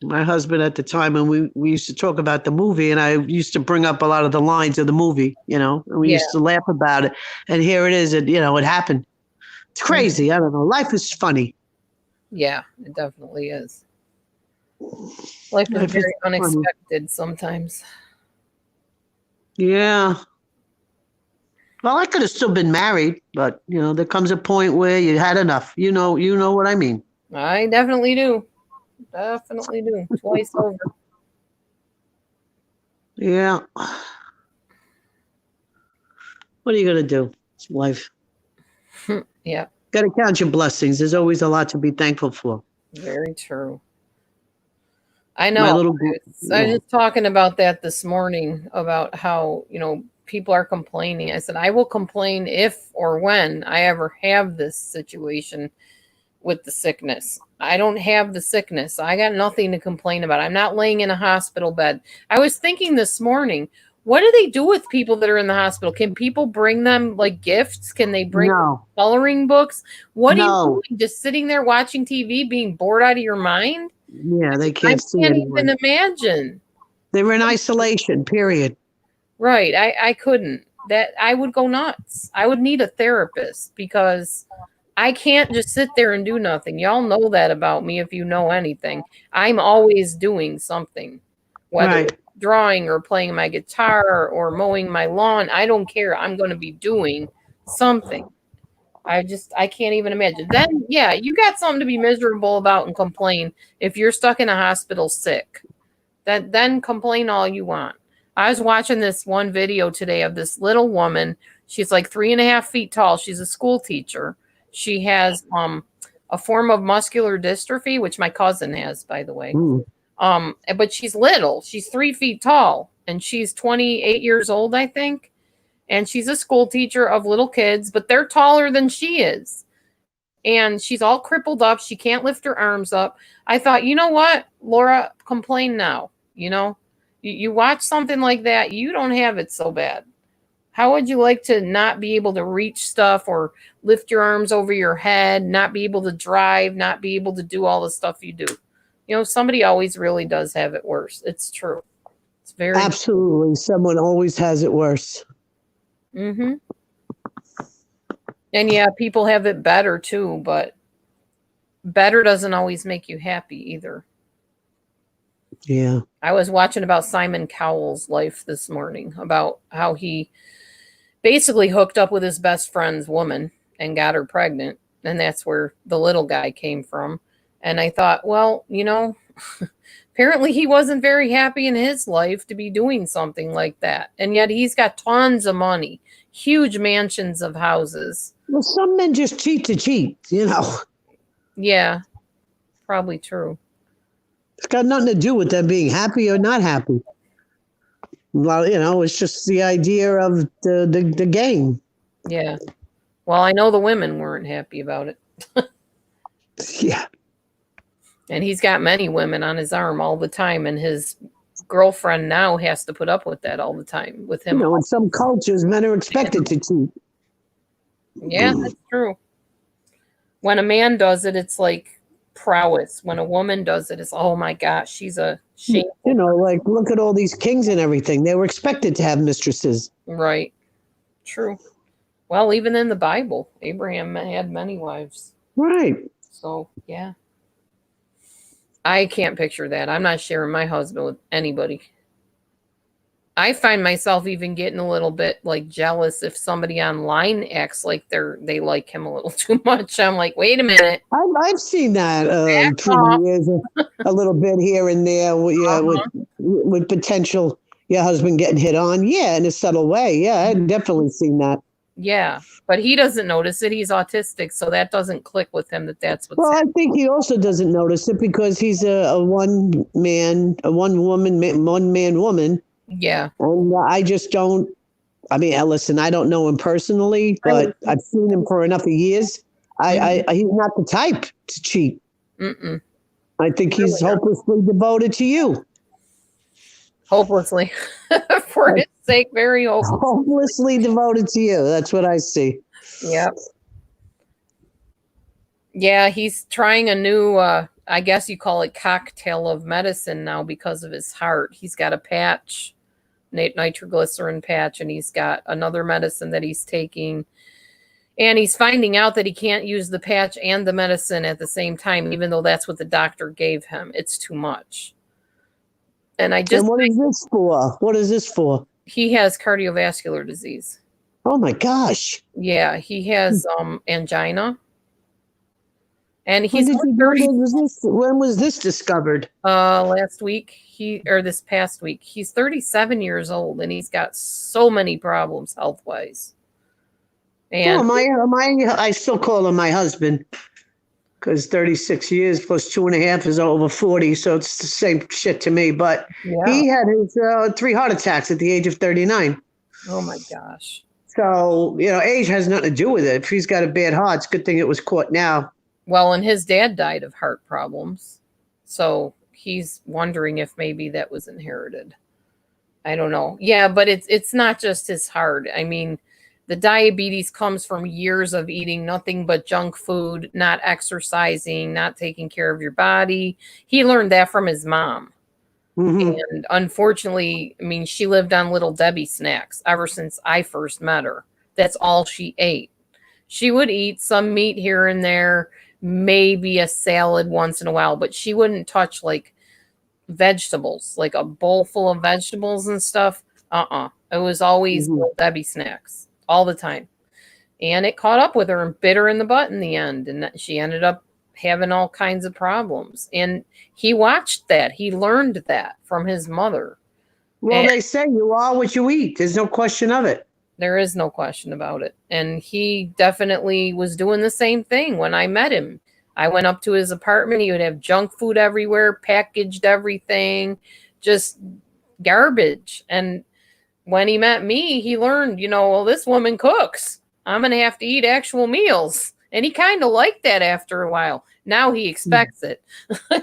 my husband at the time, and we used to talk about the movie, and I used to bring up a lot of the lines of the movie, you know, and we used to laugh about it. And here it is, and you know, it happened. It's crazy. I don't know. Life is funny. Yeah, it definitely is. Life is very unexpected sometimes. Yeah. Well, I could have still been married, but you know, there comes a point where you had enough. You know what I mean. I definitely do. Definitely do. Twice over. Yeah. What are you going to do? It's life. Yeah. Got to count your blessings. There's always a lot to be thankful for. Very true. I know. I was just talking about that this morning about how, you know, people are complaining. I said, I will complain if or when I ever have this situation with the sickness. I don't have the sickness. I got nothing to complain about. I'm not laying in a hospital bed. I was thinking this morning, what do they do with people that are in the hospital? Can people bring them like gifts? Can they bring coloring books? What are you doing? Just sitting there watching TV, being bored out of your mind? Yeah, they can't see anyone. I can't even imagine. They were in isolation, period. Right. I couldn't. I would go nuts. I would need a therapist because I can't just sit there and do nothing. Y'all know that about me if you know anything. I'm always doing something, whether it's drawing or playing my guitar or mowing my lawn. I don't care. I'm going to be doing something. I can't even imagine. Then, yeah, you got something to be miserable about and complain if you're stuck in a hospital sick. Then complain all you want. I was watching this one video today of this little woman. She's like 3.5 feet tall. She's a school teacher. She has a form of muscular dystrophy, which my cousin has, by the way. But she's little. She's 3 feet tall, and she's 28 years old, I think. And she's a school teacher of little kids, but they're taller than she is. And she's all crippled up. She can't lift her arms up. I thought, you know what, Laura, complain now. You know, you watch something like that, you don't have it so bad. How would you like to not be able to reach stuff or lift your arms over your head, not be able to drive, not be able to do all the stuff you do? You know, somebody always really does have it worse. It's true. It's very Absolutely. Someone always has it worse. Mm-hmm. And yeah, people have it better too, but better doesn't always make you happy either. Yeah. I was watching about Simon Cowell's life this morning, about how he basically hooked up with his best friend's woman and got her pregnant. And that's where the little guy came from. And I thought, well, you know, apparently he wasn't very happy in his life to be doing something like that. And yet he's got tons of money, huge mansions of houses. Well, some men just cheat to cheat, you know. Yeah, probably true. It's got nothing to do with them being happy or not happy. Well, you know, it's just the idea of the game. Yeah. Well, I know the women weren't happy about it. Yeah. And he's got many women on his arm all the time, and his girlfriend now has to put up with that all the time with him. You know, in some cultures, men are expected to cheat. Yeah, that's true. When a man does it, it's like prowess. When a woman does it, it's, oh my gosh, she's a shame. You know, like, look at all these kings and everything. They were expected to have mistresses. Right. True. Well, even in the Bible, Abraham had many wives. Right. So, yeah. I can't picture that. I'm not sharing my husband with anybody. I find myself even getting a little bit like jealous if somebody online acts like they like him a little too much. I'm like, wait a minute. I've seen that through the years, a little bit here and there. Yeah, with potential your husband getting hit on. Yeah, in a subtle way. Yeah, I've definitely seen that. Yeah, but he doesn't notice it. He's autistic, so that doesn't click with him that's what's Well, happening. I think he also doesn't notice it because he's a one man woman. Yeah. And I just don't. I mean, listen, I don't know him personally, but I've seen him for enough of years. He's not the type to cheat. Mm-mm. I think he's hopelessly devoted to you. Hopelessly. For his sake, very hopeless. Hopelessly devoted to you. That's what I see. Yep. Yeah, he's trying a new, I guess you call it cocktail of medicine now because of his heart. He's got a patch, nitroglycerin patch, and he's got another medicine that he's taking. And he's finding out that he can't use the patch and the medicine at the same time, even though that's what the doctor gave him. It's too much. And I just... And what is this for? What is this for? He has cardiovascular disease. Oh my gosh. Yeah, he has angina. And When he's when was this discovered? last week. This past week. He's 37 years old and he's got so many problems health-wise. And I still call him my husband because 36 years plus 2.5 is over 40, so it's the same shit to me. But he had his 3 heart attacks at the age of 39. Oh my gosh. So, you know, age has nothing to do with it. If he's got a bad heart, it's a good thing it was caught now. Well, and his dad died of heart problems. So he's wondering if maybe that was inherited. I don't know. Yeah, but it's not just his heart. I mean, the diabetes comes from years of eating nothing but junk food, not exercising, not taking care of your body. He learned that from his mom. Mm-hmm. And unfortunately, I mean, she lived on Little Debbie snacks ever since I first met her. That's all she ate. She would eat some meat here and there, maybe a salad once in a while, but she wouldn't touch like vegetables, like a bowl full of vegetables and stuff. It was always Little Debbie snacks all the time. and it caught up with her and bit her in the butt in the end. And she ended up having all kinds of problems. And he watched that. He learned that from his mother. Well, And they say you are what you eat. There's no question of it. there is no question about it. And he definitely was doing the same thing when I met him. I went up to his apartment. He would have junk food everywhere, packaged everything, just garbage. And when he met me, he learned, well, this woman cooks. I'm going to have to eat actual meals. And he kind of liked that after a while. Now he expects it.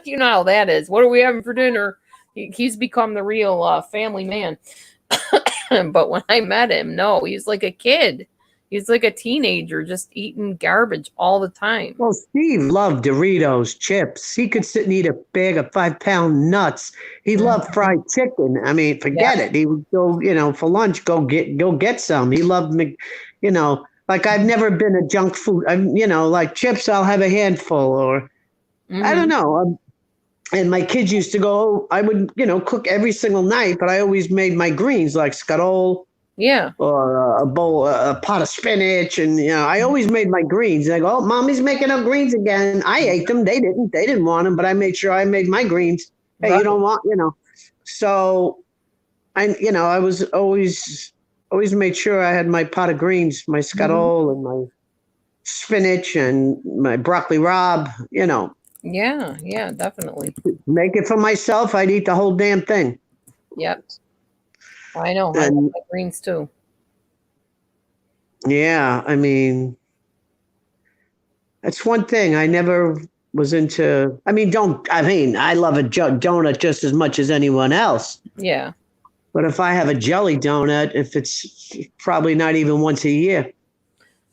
You know how that is. What are we having for dinner? He's become the real family man. But when I met him, no, he's like a kid. He's like a teenager just eating garbage all the time. Well, Steve loved Doritos, chips. He could sit and eat a bag of 5-pound nuts. He loved fried chicken. I mean, forget it. He would go, for lunch, go get some. He loved, like I've never been a junk food. Like chips, I'll have a handful, or I don't know. And my kids used to go. I would, cook every single night, but I always made my greens like scuttle. Yeah. Or a pot of spinach. And, I always made my greens. And I go, oh, Mommy's making up greens again. I ate them. They didn't want them, but I made sure I made my greens. Hey, Right. you don't want, So, I was always made sure I had my pot of greens, my scuttle and my spinach and my broccoli rabe, Yeah, definitely. Make it for myself. I'd eat the whole damn thing. Yep. I know. I And- love my greens too. Yeah, I mean, that's one thing I never was into. I love a donut just as much as anyone else. Yeah. But if I have a jelly donut, if it's probably not even once a year.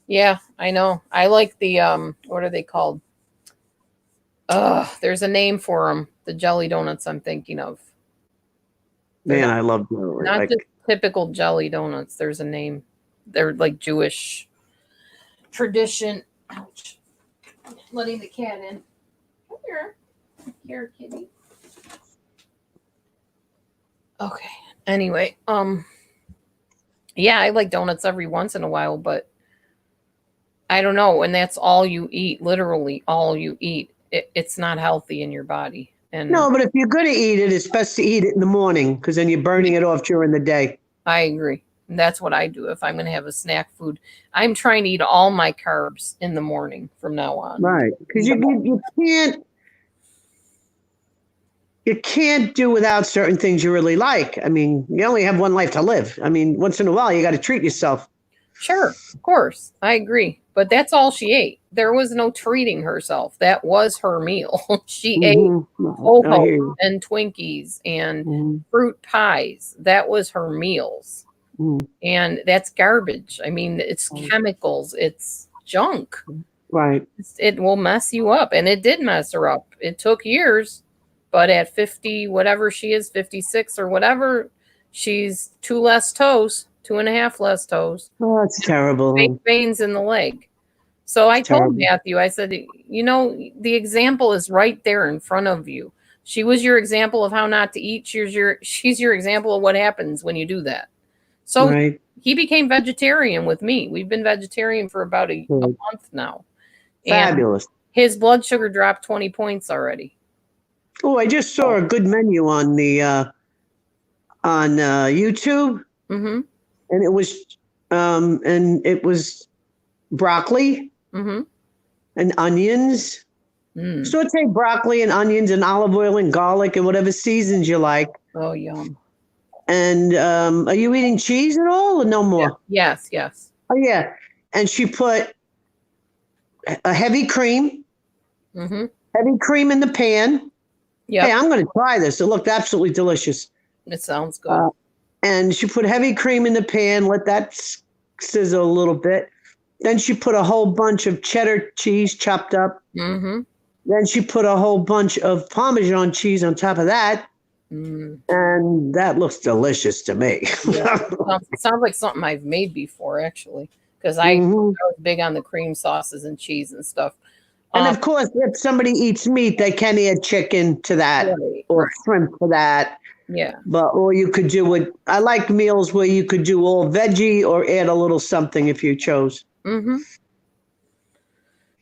Yeah, I know. I like the what are they called? There's a name for them. The jelly donuts I'm thinking of. Man, I love donut. Not Like, just typical jelly donuts. There's a name. They're like Jewish tradition. Ouch. Letting the cat in. Come here. Here, kitty. Okay. Anyway, yeah, I like donuts every once in a while, but I don't know. And that's all you eat, literally all you eat. It's not healthy in your body. And no, but if you're going to eat it, it's best to eat it in the morning because then you're burning it off during the day. I agree. And that's what I do. If I'm going to have a snack food, I'm trying to eat all my carbs in the morning from now on. Right. Because you can't do without certain things you really like. I mean, you only have one life to live. I mean, once in a while, you got to treat yourself. Sure, of course. I agree. But that's all she ate. There was no treating herself. That was her meal. She ate Mhm. I hear you. and Twinkies and Mhm. fruit pies. That was her meals. Mm. And that's garbage. I mean, it's chemicals. It's junk. Right. It will mess you up. And it did mess her up. It took years. But at 50, whatever she is, 56 or whatever, she's 2 less toes, 2.5 less toes. Oh, that's terrible. Fake veins in the leg. So I told Terrible. Matthew, I said, the example is right there in front of you. She was your example of how not to eat. She's your example of what happens when you do that. So Right. he became vegetarian with me. We've been vegetarian for about a month now. And Fabulous. his blood sugar dropped 20 points already. Oh, I just saw a good menu on the on YouTube, Mm-hmm. and it was broccoli Mm-hmm. and onions. Mm. Saute broccoli and onions and olive oil and garlic and whatever seasons you like. Oh, yum. And are you eating cheese at all or no more? Yes. Oh yeah. And she put a heavy cream in the pan. Yeah. Hey, I'm going to try this. It looked absolutely delicious. It sounds good. And she put heavy cream in the pan, let that sizzle a little bit. Then she put a whole bunch of cheddar cheese chopped up. Mm-hmm. Then she put a whole bunch of Parmesan cheese on top of that. Mm. And that looks delicious to me. Sounds like something I've made before, actually, because I Mhm. was big on the cream sauces and cheese and stuff. And of course, if somebody eats meat, they can add chicken to that Right, or shrimp to that. yeah, Or you could do it. I like meals where you could do all veggie or add a little something if you chose. Mm-hmm.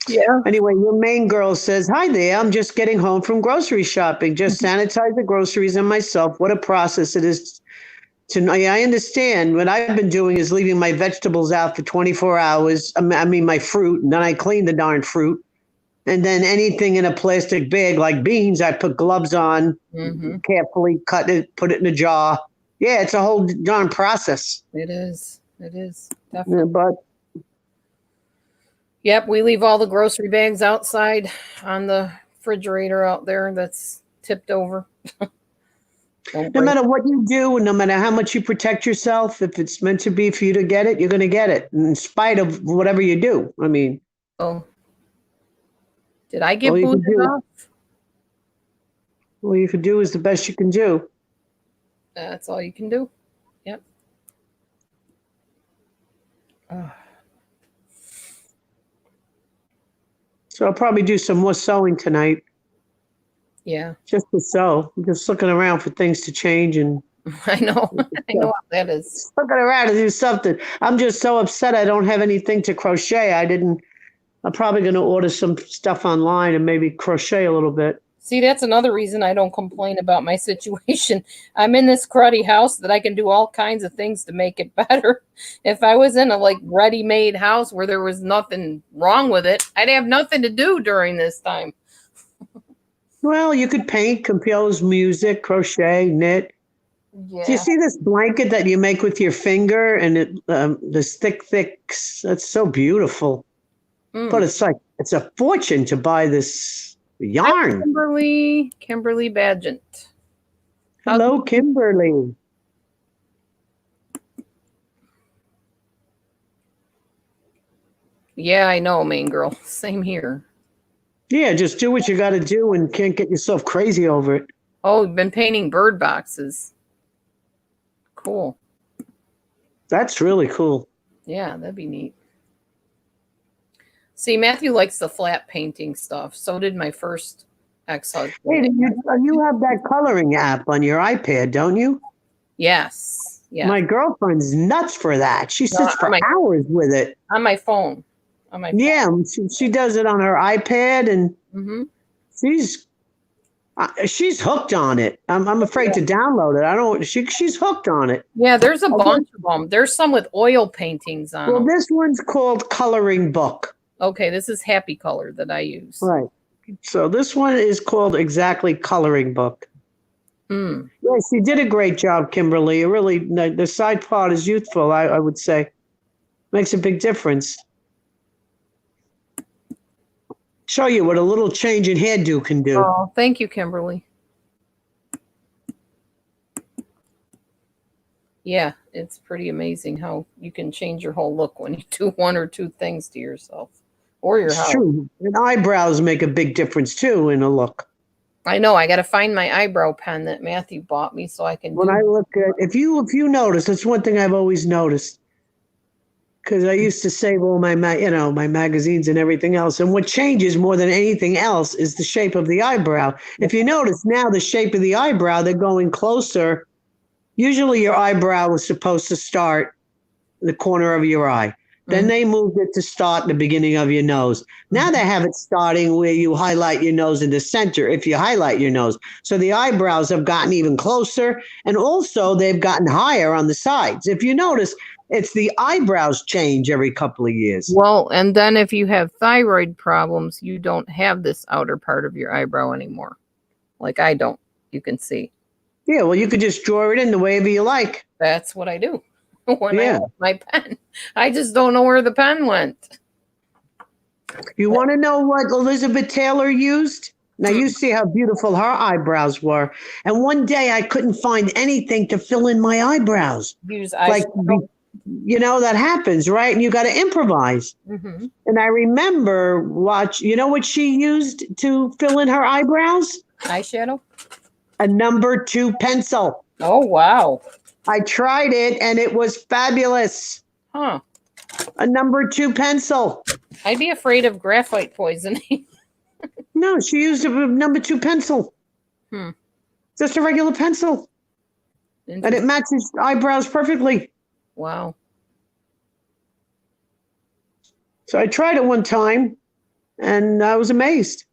Yeah. Anyway, your main girl says, "Hi there. I'm just getting home from grocery shopping. Just sanitize the groceries and myself. What a process it is to. I understand. What I've been doing is leaving my vegetables out for 24 hours. I mean, my fruit, and then I clean the darn fruit. And then anything in a plastic bag like beans, I put gloves on, Mm-hmm. carefully cut it, put it in a jar. Yeah, it's a whole darn process. It is. It is. Yeah, Definitely. but Yep, we leave all the grocery bags outside on the refrigerator out there that's tipped over. no matter what you do, and no matter how much you protect yourself, if it's meant to be for you to get it, you're going to get it, in spite of whatever you do. I mean, Oh. Did I get All you can booted do- off? all you can do is the best you can do. That's all you can do. Yep. Ugh. So I'll probably do some more sewing tonight, Yeah. just to sew. I'm just looking around for things to change and I know. I know how that is. looking around to do something. I'm just so upset I don't have anything to crochet. I'm probably going to order some stuff online and maybe crochet a little bit. See, that's another reason I don't complain about my situation. I'm in this cruddy house that I can do all kinds of things to make it better. If I was in a ready-made house where there was nothing wrong with it, I'd have nothing to do during this time. Well, you could paint, compose music, crochet, knit. Yeah. Do you see this blanket that you make with your finger and this thick, that's so beautiful. Mm. But it's a fortune to buy this yarn. Kimberly Badgett. Hello, Kimberly. Yeah, I know, main girl. Same here. Yeah, just do what you got to do and can't get yourself crazy over it. Oh, we've been painting bird boxes. Cool. That's really cool. Yeah, that'd be neat. See, Matthew likes the flat painting stuff. So did my first ex-husband. Hey, you have that coloring app on your iPad, don't you? Yes. Yeah. My girlfriend's nuts for that. She sits for on my- hours with it. On my phone. Yeah, she does it on her iPad, and Mm-hmm. she's hooked on it. I'm afraid to download it. I don't. She's hooked on it. Yeah, there's a Okay. bunch of them. There's some with oil paintings on Well, them. this one's called Coloring Book. Okay, this is Happy Color that I use. Right. So this one is called exactly Coloring Book. Mm. Yes, you did a great job, Kimberly. It really, the side part is youthful, I would say. Makes a big difference. Show you what a little change in hairdo can do. Oh, thank you, Kimberly. Yeah, it's pretty amazing how you can change your whole look when you do one or two things to yourself or your It's house. true. And eyebrows make a big difference too in a look. I know. I got to find my eyebrow pen that Matthew bought me so I can. When I look at, if you notice, that's one thing I've always noticed. Because I used to save all my magazines and everything else. And what changes more than anything else is the shape of the eyebrow. If you notice now, the shape of the eyebrow, they're going closer. Usually your eyebrow was supposed to start in the corner of your eye. Then they moved it to start in the beginning of your nose. Now they have it starting where you highlight your nose in the center, if you highlight your nose. So the eyebrows have gotten even closer, and also they've gotten higher on the sides. If you notice, it's the eyebrows change every couple of years. Well, and then if you have thyroid problems, you don't have this outer part of your eyebrow anymore. Like I don't. You can see. Yeah, well, you could just draw it in the way you like. That's what I do when I Yeah. hold my pen. I just don't know where the pen went. You want to know what Elizabeth Taylor used? Now you see how beautiful her eyebrows were. And one day I couldn't find anything to fill in my eyebrows. Use Like, that happens, right? And you got to improvise. Mm-hmm. And I remember you know what she used to fill in her eyebrows? Eyeshadow. A number 2 pencil. Oh wow. I tried it and it was fabulous. Huh. A number 2 pencil. I'd be afraid of graphite poisoning. No, she used a number 2 pencil. Just a regular pencil. And it matches eyebrows perfectly. Wow. So I tried it one time and I was amazed.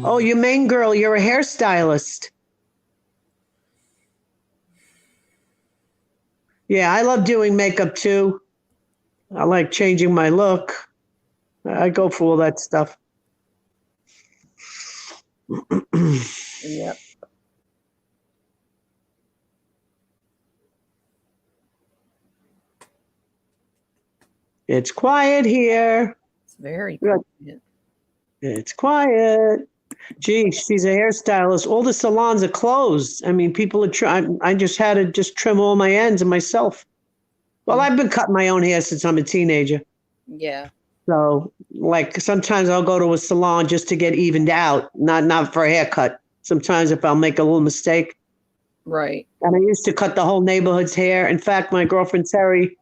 Oh, you main girl, you're a hairstylist. Yeah, I love doing makeup too. I like changing my look. I go for all that stuff. Yep. It's quiet here. It's very Yeah. quiet. It's quiet. Gee, she's a hairstylist. All the salons are closed. I mean, people are trying. I just had to just trim all my ends and myself. Well, I've been cutting my own hair since I'm a teenager. Yeah. So, like, sometimes I'll go to a salon just to get evened out, not for a haircut. Sometimes if I'll make a little mistake. Right. And I used to cut the whole neighborhood's hair. In fact, my girlfriend Terry,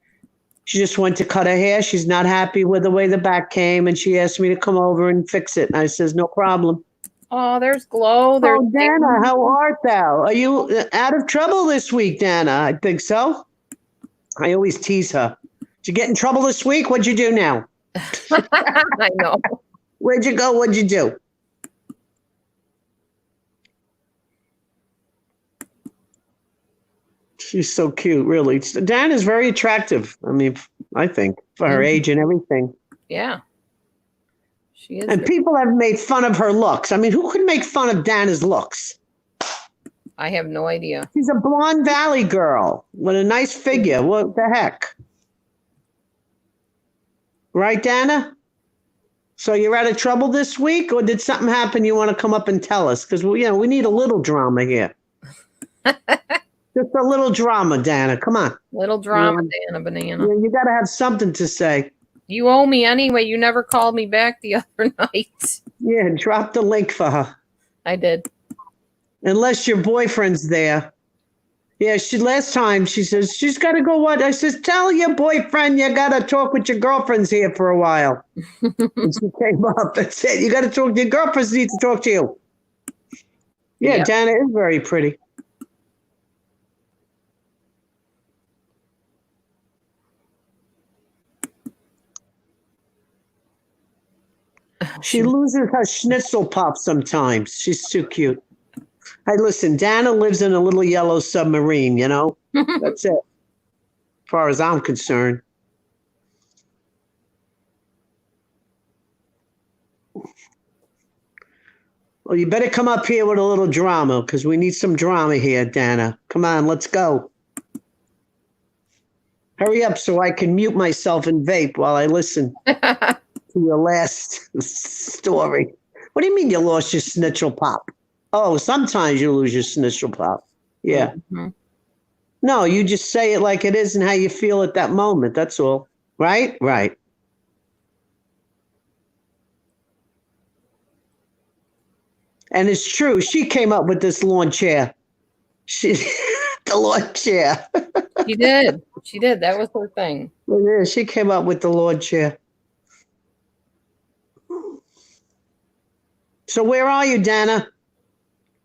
she just went to cut her hair. She's not happy with the way the back came, and she asked me to come over and fix it. And I says, no problem. Oh, there's Glow. There's Oh, Dana, how art thou? Are you out of trouble this week, Dana? I think so. I always tease her. Did you get in trouble this week? What'd you do now? I know. Where'd you go? What'd you do? She's so cute, really. Dana's very attractive. I mean, I think, for her age and everything. Yeah. She is. And people have made fun of her looks. I mean, who could make fun of Dana's looks? I have no idea. She's a blonde valley girl with a nice figure. What the heck? Right, Dana? So you're out of trouble this week, or did something happen you want to come up and tell us? Because, we need a little drama here. Just a little drama, Dana. Come on. Little drama, Dana Banana. You got to have something to say. You owe me anyway. You never called me back the other night. Yeah, drop the link for her. I did. Unless your boyfriend's there. Yeah, last time she says, she's got to go what? I says, tell your boyfriend you got to talk with your girlfriends here for a while. And she came up and said, you got to talk, your girlfriends need to talk to you. Yeah, Yep. Dana is very pretty. She loses her schnitzel pop sometimes. She's too cute. Hey, listen, Dana lives in a little yellow submarine, That's it. As far as I'm concerned. Well, you better come up here with a little drama, because we need some drama here, Dana. Come on, let's go. Hurry up so I can mute myself and vape while I listen to your last story. What do you mean you lost your snitchel pop? Oh, sometimes you lose your snitchel pop. Yeah. Mm-hmm. No, you just say it like it is and how you feel at that moment. That's all. Right? Right. And it's true. She came up with this lawn chair. The lawn chair. She did. She did. That was her thing. Yeah, she came up with the lawn chair. So where are you, Dana?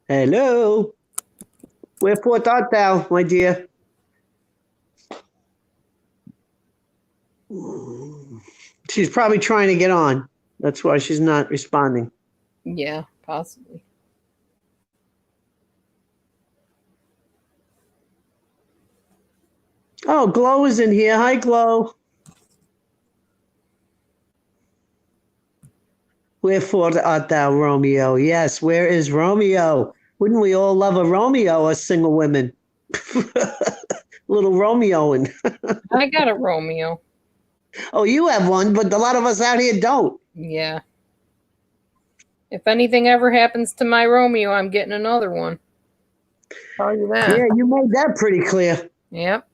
Hello. Wherefore art thou, my dear? She's probably trying to get on. That's why she's not responding. Yeah, possibly. Oh, Glow is in here. Hi, Glow. Wherefore art thou, Romeo? Yes, where is Romeo? Wouldn't we all love a Romeo, us single women? Little Romeoing. I got a Romeo. Oh, you have one, but a lot of us out here don't. Yeah. If anything ever happens to my Romeo, I'm getting another one. Tell you that. Yeah, you made that pretty clear. Yep.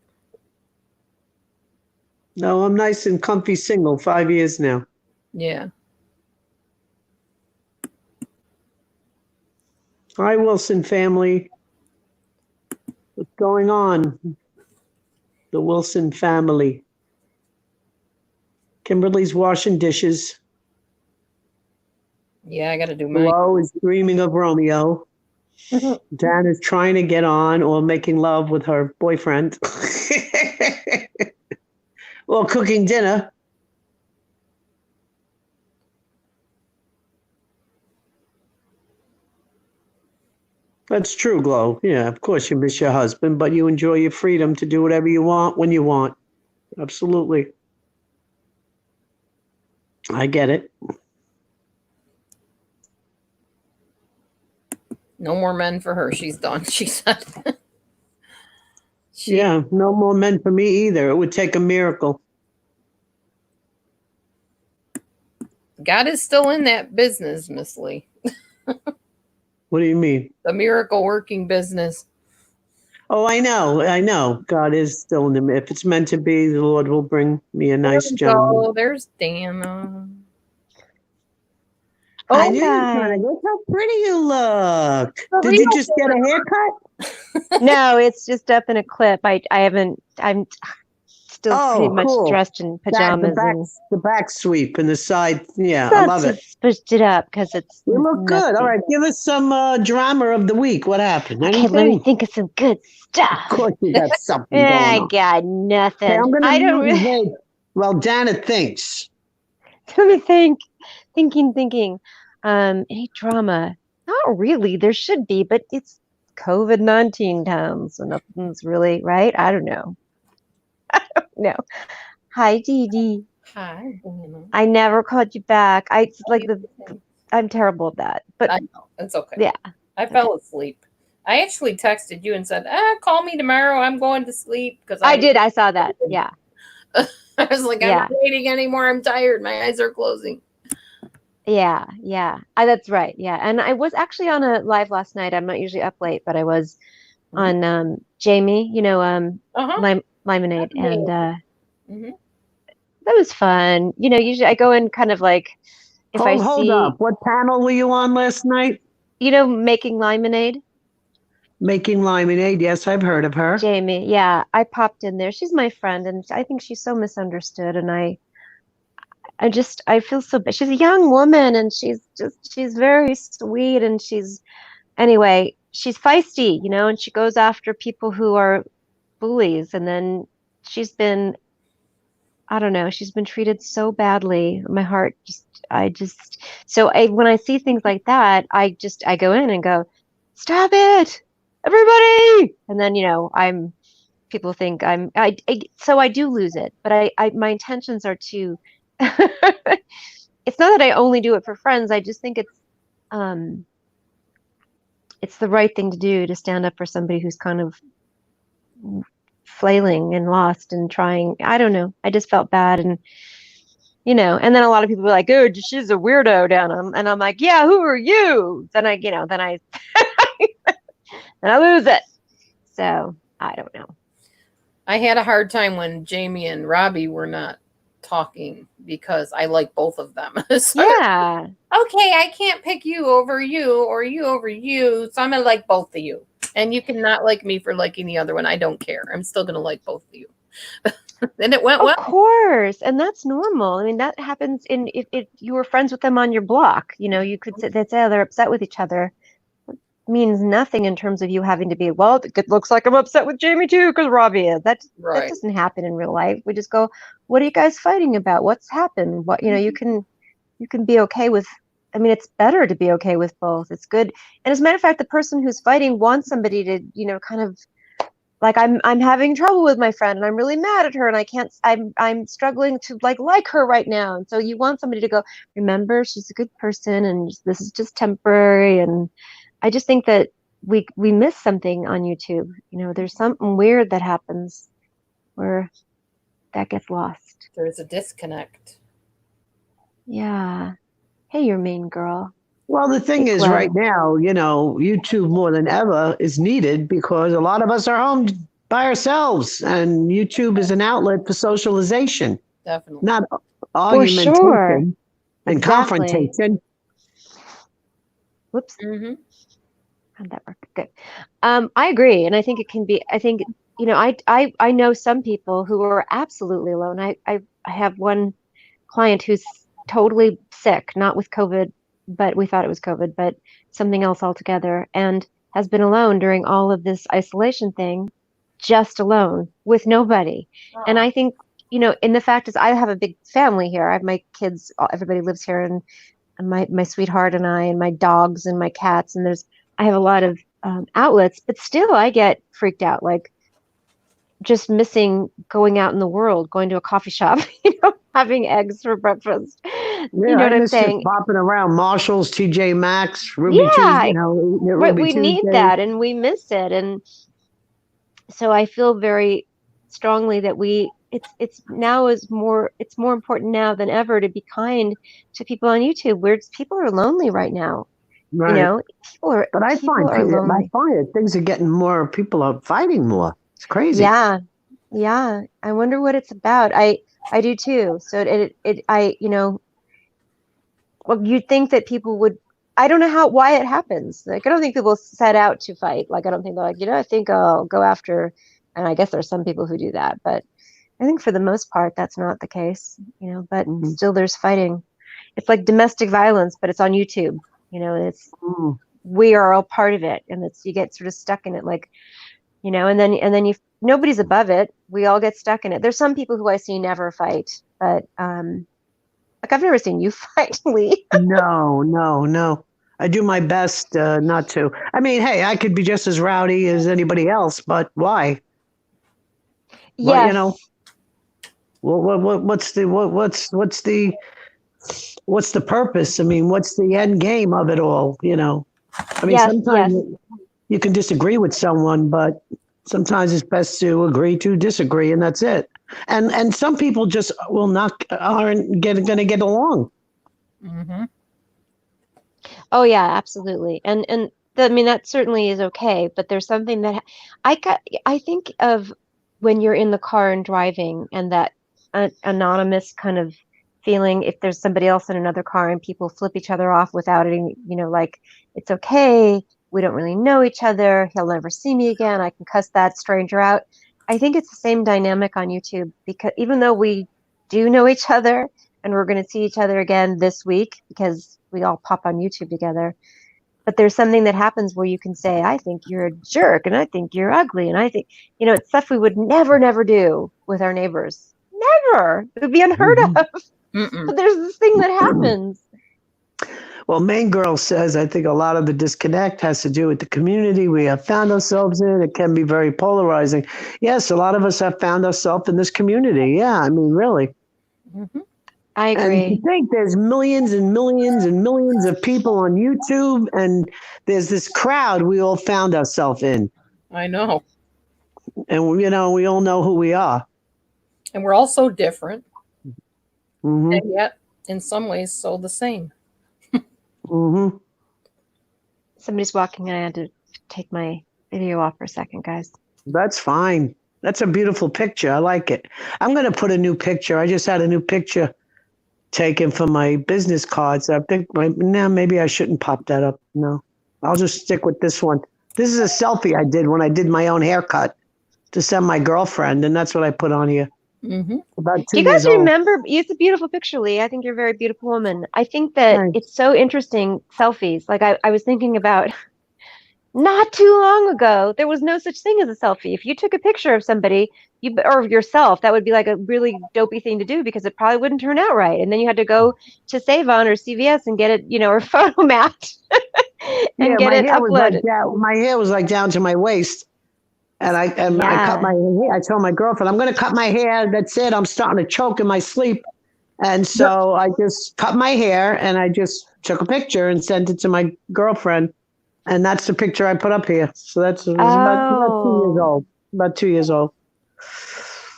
No, I'm nice and comfy single, 5 years now. Yeah. Hi, Wilson family. What's going on? The Wilson family. Kimberly's washing dishes. Yeah, I got to do mine. Flo is dreaming of Romeo. Dan is trying to get on or making love with her boyfriend. Or cooking dinner. That's true, Glow. Yeah, of course you miss your husband, but you enjoy your freedom to do whatever you want when you want. Absolutely. I get it. No more men for her. She's done. She said. Yeah, no more men for me either. It would take a miracle. God is still in that business, Miss Lee. What do you mean? The miracle working business. Oh, I know. God is still in the. If it's meant to be, the Lord will bring me a nice gentleman. Oh, there's Dana. I Oh, knew you were trying to. Look how pretty you look. For Did you real? just get a haircut? No, it's just up in a clip. I'm still Oh, pretty much cool. dressed in pajamas and The back sweep and the side. Yeah, I about love to it. switch it up because it's You look good. All messy. right, give us some drama of the week. What happened? Okay, let me Anything? think of some good Of stuff. course, you got something Yeah, going I on. got nothing. Hey, I'm I don't gonna really. mute Well, Dana thinks. Let me think. Thinking. Any drama? Not really. There should be, but it's COVID-19 time, so nothing's really right. I don't know. No. Hi, Dee Dee. Hi, Dana. I never called you back. It's like I'm terrible at that. But I know. It's okay. yeah. I fell asleep. I actually texted you and said, call me tomorrow. I'm going to sleep. Because I did. I saw that. Yeah. I was like, I'm Yeah. not waiting anymore. I'm tired. My eyes are closing. Yeah. That's right. Yeah. And I was actually on a live last night. I'm not usually up late, but I was on Jamie, Lemonade, and Mhm. that was fun. Usually I go in kind of like if I Hold see, up. What panel were you on last night? making lemonade. Making lemonade. Yes, I've heard of her. Jamie, yeah, I popped in there. She's my friend, and I think she's so misunderstood. And I feel so bad. She's a young woman, and she's very sweet, and anyway, she's feisty, and she goes after people who are bullies. And then I don't know, she's been treated so badly. My heart when I see things like that, I go in and go, stop it, everybody. And then, people think so I do lose it, but my intentions are to, it's not that I only do it for friends. I just think it's the right thing to do, to stand up for somebody who's kind of flailing and lost and trying. I don't know. I just felt bad. And, and then a lot of people were like, oh, she's a weirdo, Dana. And I'm like, yeah, who are you? Then I then I lose it. So I don't know. I had a hard time when Jamie and Robbie were not talking because I like both of them. So, Yeah. okay, I can't pick you over you or you over you. So I'm going to like both of you. And you cannot like me for liking the other one. I don't care. I'm still going to like both of you. And it went well. Of course. And that's normal. I mean, that happens if you were friends with them on your block. You could say they're upset with each other. It means nothing in terms of you having to be, well, it looks like I'm upset with Jamie too because Robbie is. That doesn't happen in real life. We just go, what are you guys fighting about? What's happened? What, you can be okay with. I mean, it's better to be okay with both. It's good. And as a matter of fact, the person who's fighting wants somebody to, kind of like, I'm having trouble with my friend and I'm really mad at her and I'm struggling to like her right now. And so you want somebody to go, remember, she's a good person and this is just temporary. And I just think that we miss something on YouTube. There's something weird that happens where that gets lost. There's a disconnect. Yeah. Hey, you're mean girl. Well, the thing is, right now, YouTube more than ever is needed because a lot of us are home by ourselves, and YouTube is an outlet for socialization, Definitely. not argumentation and confrontation. Whoops. Mm-hmm. How'd that work? Good. I agree, and I think it can be. I think I know some people who are absolutely alone. I have one client who's totally sick, not with COVID, but we thought it was COVID, but something else altogether. And has been alone during all of this isolation thing, just alone with nobody. And I think, and the fact is I have a big family here. I have my kids, everybody lives here, and my sweetheart and I and my dogs and my cats, and I have a lot of outlets, but still I get freaked out, like just missing going out in the world, going to a coffee shop, having eggs for breakfast. Yeah, You know what I I'm miss just saying? bopping around Marshalls, TJ Maxx, Ruby Yeah, Tuesday, right. Ruby We need Tuesday. that, and we miss it. And so I feel very strongly that it's more important now than ever to be kind to people on YouTube, where people are lonely right now. Right. But I People are lonely. find that things are getting more, people are fighting more. It's crazy. Yeah. Yeah. I wonder what it's about. I do too. So well, you'd think that people would, I don't know why it happens. Like, I don't think people set out to fight. Like, I don't think they're like, I think I'll go after, and I guess there's some people who do that, but I think for the most part, that's not the case, but still there's fighting. It's like domestic violence, but it's on YouTube, and it's, we are all part of it. And you get sort of stuck in it, like, and then nobody's above it. We all get stuck in it. There's some people who I see never fight, but, like, I've never seen you fight, Lee. No. I do my best not to. I mean, hey, I could be just as rowdy as anybody else, but why? Yes. What's the purpose? I mean, what's the end game of it all? I mean, sometimes you can disagree with someone, but sometimes it's best to agree to disagree, and that's it. And some people just aren't going to get along. Mm-hmm. Oh yeah, absolutely. And I mean, that certainly is okay, but there's something that I think of when you're in the car and driving, and that anonymous kind of feeling, if there's somebody else in another car and people flip each other off without any, like, it's okay, we don't really know each other, he'll never see me again, I can cuss that stranger out. I think it's the same dynamic on YouTube, because even though we do know each other and we're going to see each other again this week because we all pop on YouTube together, but there's something that happens where you can say, I think you're a jerk, and I think you're ugly, and I think, it's stuff we would never do with our neighbors. Never. It would be unheard of. But there's this thing that happens. Well, Main Girl says, I think a lot of the disconnect has to do with the community we have found ourselves in. It can be very polarizing. Yes, a lot of us have found ourselves in this community. Yeah, I mean, really. I agree. And you think there's millions and millions and millions of people on YouTube, and there's this crowd we all found ourselves in. I know. And, we all know who we are. And we're all so different. Mm-hmm. And yet, in some ways, so the same. Mm-hmm. Somebody's walking, and I had to take my video off for a second, guys. That's fine. That's a beautiful picture. I like it. I'm going to put a new picture. I just had a new picture taken for my business cards. I think maybe I shouldn't pop that up. No, I'll just stick with this one. This is a selfie I did when I did my own haircut to send my girlfriend, and that's what I put on here. About 2 Do you guys remember? It's a beautiful picture, Lee. I think you're a very beautiful woman. I think that it's so interesting, selfies. Like, I was thinking about, not too long ago, there was no such thing as a selfie. If you took a picture of somebody, or of yourself, that would be like a really dopey thing to do, because it probably wouldn't turn out right. And then you had to go to Save On or CVS and get it, or Photomat and get it uploaded. My hair was like down to my waist. And I cut my hair. I told my girlfriend, I'm going to cut my hair. That's it. I'm starting to choke in my sleep. And so I just cut my hair, and I just took a picture and sent it to my girlfriend. And that's the picture I put up here. So that's about 2 years old. About 2 years old.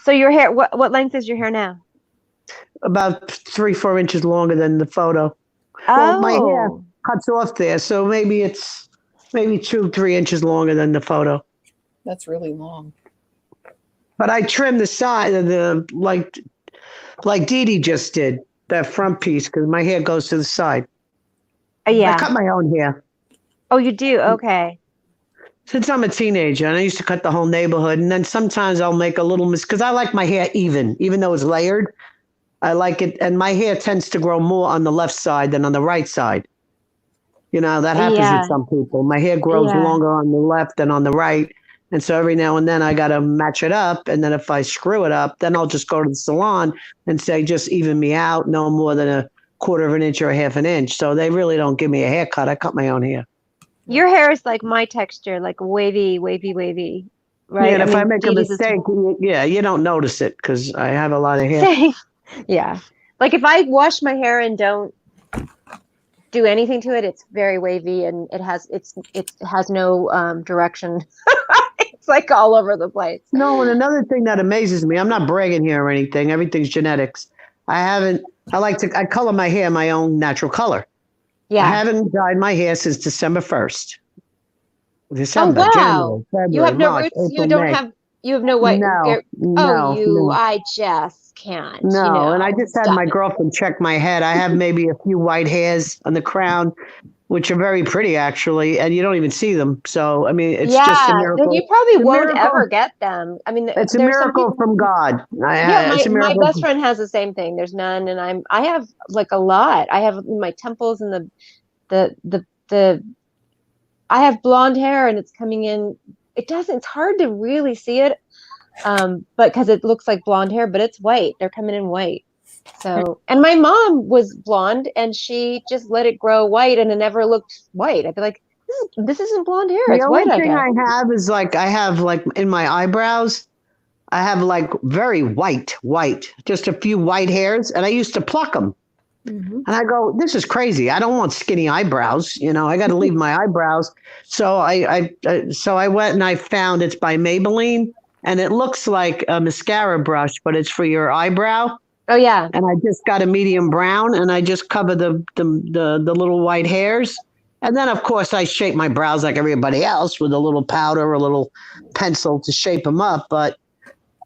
So your hair, what length is your hair now? About 3-4 inches longer than the photo. Oh. Well, my hair cuts off there. So maybe it's 2-3 inches longer than the photo. That's really long. But I trimmed the side of the, like Dee Dee just did, that front piece, because my hair goes to the side. Yeah. I cut my own hair. Oh, you do? Okay. Since I'm a teenager, and I used to cut the whole neighborhood, and then sometimes I'll make a little because I like my hair even though it's layered. I like it, and my hair tends to grow more on the left side than on the right side. You know, that happens Yeah. with some people. My hair grows Yeah. longer on the left than on the right. And so every now and then I got to match it up. And then if I screw it up, then I'll just go to the salon and say, just even me out, no more than a quarter of an inch or a half an inch. So they really don't give me a haircut. I cut my own hair. Your hair is like my texture, like wavy, wavy, wavy. Right? Yeah, and if I make a Dee Dee's is mistake, yeah, you don't notice it because I have a lot of hair. same. Yeah. Like if I wash my hair and don't do anything to it, it's very wavy and it has no direction. It's like all over the place. No, and another thing that amazes me, I'm not bragging here or anything. Everything's genetics. I color my hair my own natural color. I Yeah. haven't dyed my hair since December 1st. December, wow. January, February, You have no March, roots. April, You don't May. have no white. No. I just can't. No, you know. and I just had Stop my it. girlfriend check my head. I have maybe a few white hairs on the crown, which are very pretty actually, and you don't even see them. So, I mean, it's just a Then miracle. you probably It's a won't miracle. ever get them. I mean, It's a there's some miracle people. from God. Yeah, It's a my miracle. best friend has the same thing. There's none, and I have like a lot. I have my temples and the I have blonde hair and it's coming in. It's hard to really see it, but because it looks like blonde hair, but it's white. They're coming in white. So, and my mom was blonde and she just let it grow white and it never looked white. I'd be like, this isn't blonde hair. The It's only white, I thing guess. I have is I have in my eyebrows, I have very white, just a few white hairs, and I used to pluck them. Mhm. And I go, this is crazy. I don't want skinny eyebrows. You know, I got to leave my eyebrows. So I went and I found it's by Maybelline, and it looks like a mascara brush, but it's for your eyebrow. Oh yeah. And I just got a medium brown, and I just cover the little white hairs. And then, of course, I shape my brows like everybody else with a little powder, a little pencil to shape them up. But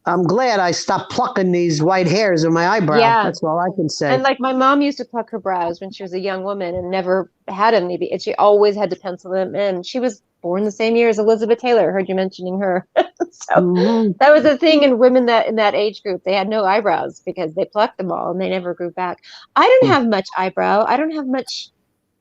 I'm glad I stopped plucking these white hairs in my eyebrow. Yeah. That's all I can say. And like my mom used to pluck her brows when she was a young woman and never had any, and she always had to pencil them in. She was born the same year as Elizabeth Taylor. I heard you mentioning her. So Mhm. that was a thing in women that in that age group. They had no eyebrows because they plucked them all and they never grew back. I don't have much eyebrow. I don't have much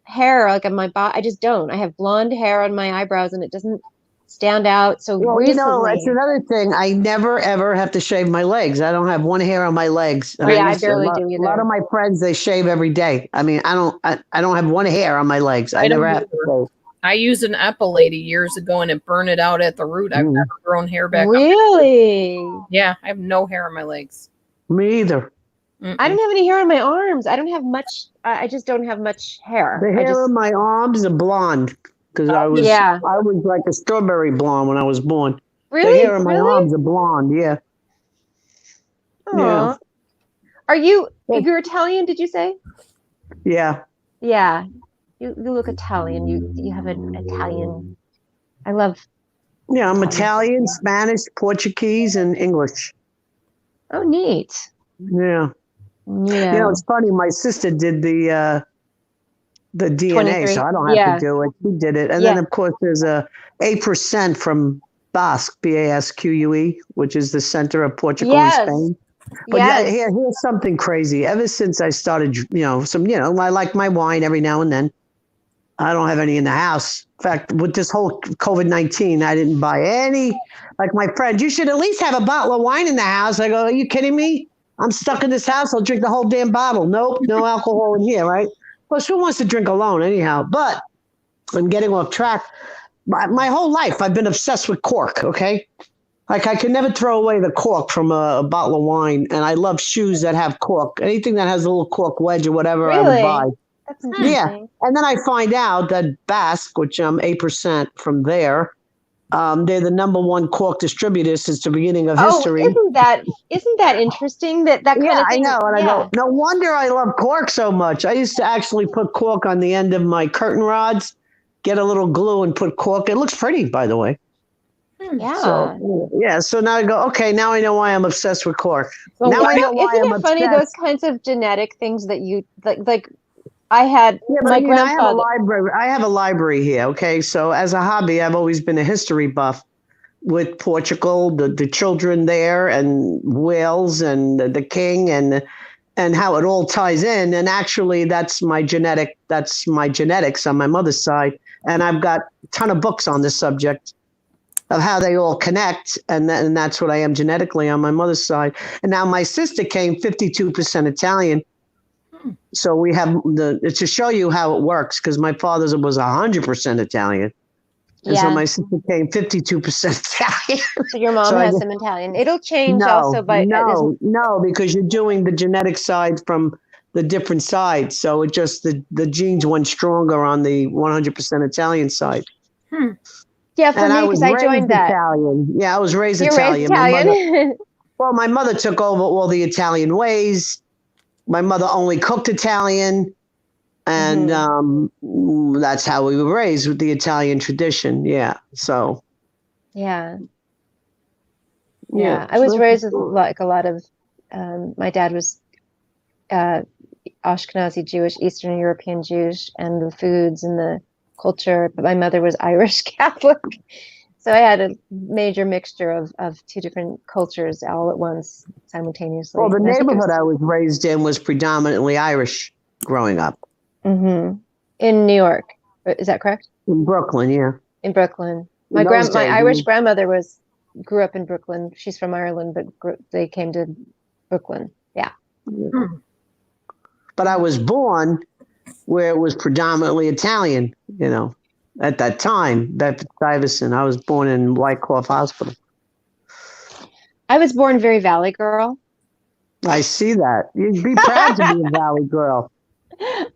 hair like on my body. I just don't. I have blonde hair on my eyebrows and it doesn't stand out. So Well, recently, it's another thing. I never ever have to shave my legs. I don't have one hair on my legs. Oh, yeah, I used to- barely a lot, do A lot either. of my friends they shave every day. I mean, I don't have one hair on my legs. I I don't never have to either. shave. I used an epilator years ago and it burned it out at the root. I've Mm. never grown hair back. really, Yeah, I have no hair on my legs. Me either. I don't have any hair on my arms. I don't have much. I just don't have much hair. The I hair just, on my arms are blonde because I was Yeah. I was like a strawberry blonde when I was born. really, The hair on my really. arms are blonde. Yeah. Aw. Yeah. Are you? Yeah. You're Italian? Did you say? Yeah. Yeah. You look Italian. You have an Italian. I love. Yeah. I'm Italian, Spanish, Portuguese, and English. Oh, neat. Yeah. Yeah. You know, it's funny. My sister did the DNA, 23. so I don't have Yeah. to do it. She did it, and Yeah. then of course there's a 8% from Basque, BASQUE, which is the center of Portugal Yes. and Spain. But yeah, Yes. here's something crazy. Ever since I started, I like my wine every now and then. I don't have any in the house. In fact, with this whole COVID-19, I didn't buy any. Like my friend, you should at least have a bottle of wine in the house. I go, are you kidding me? I'm stuck in this house. I'll drink the whole damn bottle. Nope, no alcohol in here, right? Plus, who wants to drink alone anyhow? But I'm getting off track. My whole life, I've been obsessed with cork, okay? Like I can never throw away the cork from a bottle of wine. And I love shoes that have cork. Anything that has a little cork wedge or whatever, I Really? would buy. That's interesting. And then I find out that Basque, which I'm 8% from there, they're the number one cork distributor since the beginning of history. Isn't that interesting? That kind Yeah, of thing. I know. And yeah. I go, no wonder I love cork so much. I used to actually put cork on the end of my curtain rods, get a little glue and put cork. It looks pretty, by the way. Yeah. So now I go, okay, now I know why I'm obsessed with cork. So Now I know why Isn't I'm it funny obsessed. those kinds of genetic things that you like? I had Yeah, but my I have a grandfather. library. I have a library here. Okay, so as a hobby, I've always been a history buff with Portugal, the children there, and Wales, and the king, and and how it all ties in. And actually, that's my genetics on my mother's side. And I've got a ton of books on this subject of how they all connect. And that's what I am genetically on my mother's side. And now my sister came 52% Italian. So we have to show you how it works, because my father's was 100% Italian. And so my sister came 52% Italian. So your mom has some Italian. It'll change also by no, because you're doing the genetic side from the different sides. So it just the genes went stronger on the 100% Italian side. Yeah, for me, because I joined that. Italian. Yeah, I was raised You're Italian. Raised Italian? My mother took over all the Italian ways. My mother only cooked Italian. And that's how we were raised, with the Italian tradition. Yeah. So. Yeah. I was raised with like a lot of, my dad was Ashkenazi Jewish, Eastern European Jewish, and the foods and the culture. But my mother was Irish Catholic. So I had a major mixture of two different cultures all at once, simultaneously. Well, the neighborhood I was raised in was predominantly Irish growing up. In New York, is that correct? In Brooklyn, yeah. In Brooklyn, my Irish grandmother grew up in Brooklyn. She's from Ireland, but they came to Brooklyn. Yeah. But I was born where it was predominantly Italian. At that time, Bedford-Stuyvesant. I was born in Wyckoff Hospital. I was born very Valley girl. I see that. You'd be proud to be a Valley girl.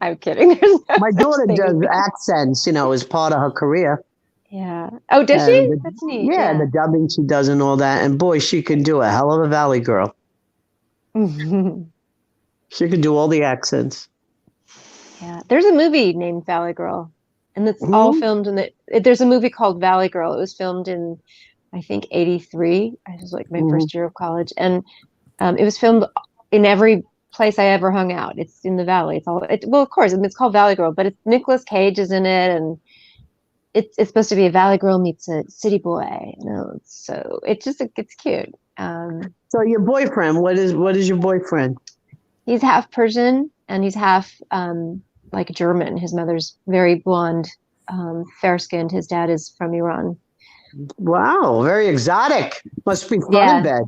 I'm kidding. My daughter does accents, as part of her career. Yeah. Oh, does she? That's neat. Yeah, the dubbing she does and all that. And boy, she can do a hell of a Valley girl. She can do all the accents. Yeah. There's a movie named Valley Girl, and it's all filmed there's a movie called Valley Girl. It was filmed in, I think, 1983. I was like my first year of college. And it was filmed in every place I ever hung out. It's in the Valley. Well, of course, it's called Valley Girl, but Nicolas Cage is in it, and it's supposed to be a Valley Girl meets a city boy. So it's cute. So your boyfriend, what is your boyfriend? He's half Persian and he's half like German. His mother's very blonde, fair skinned. His dad is from Iran. Wow, very exotic. Must be fun in bed.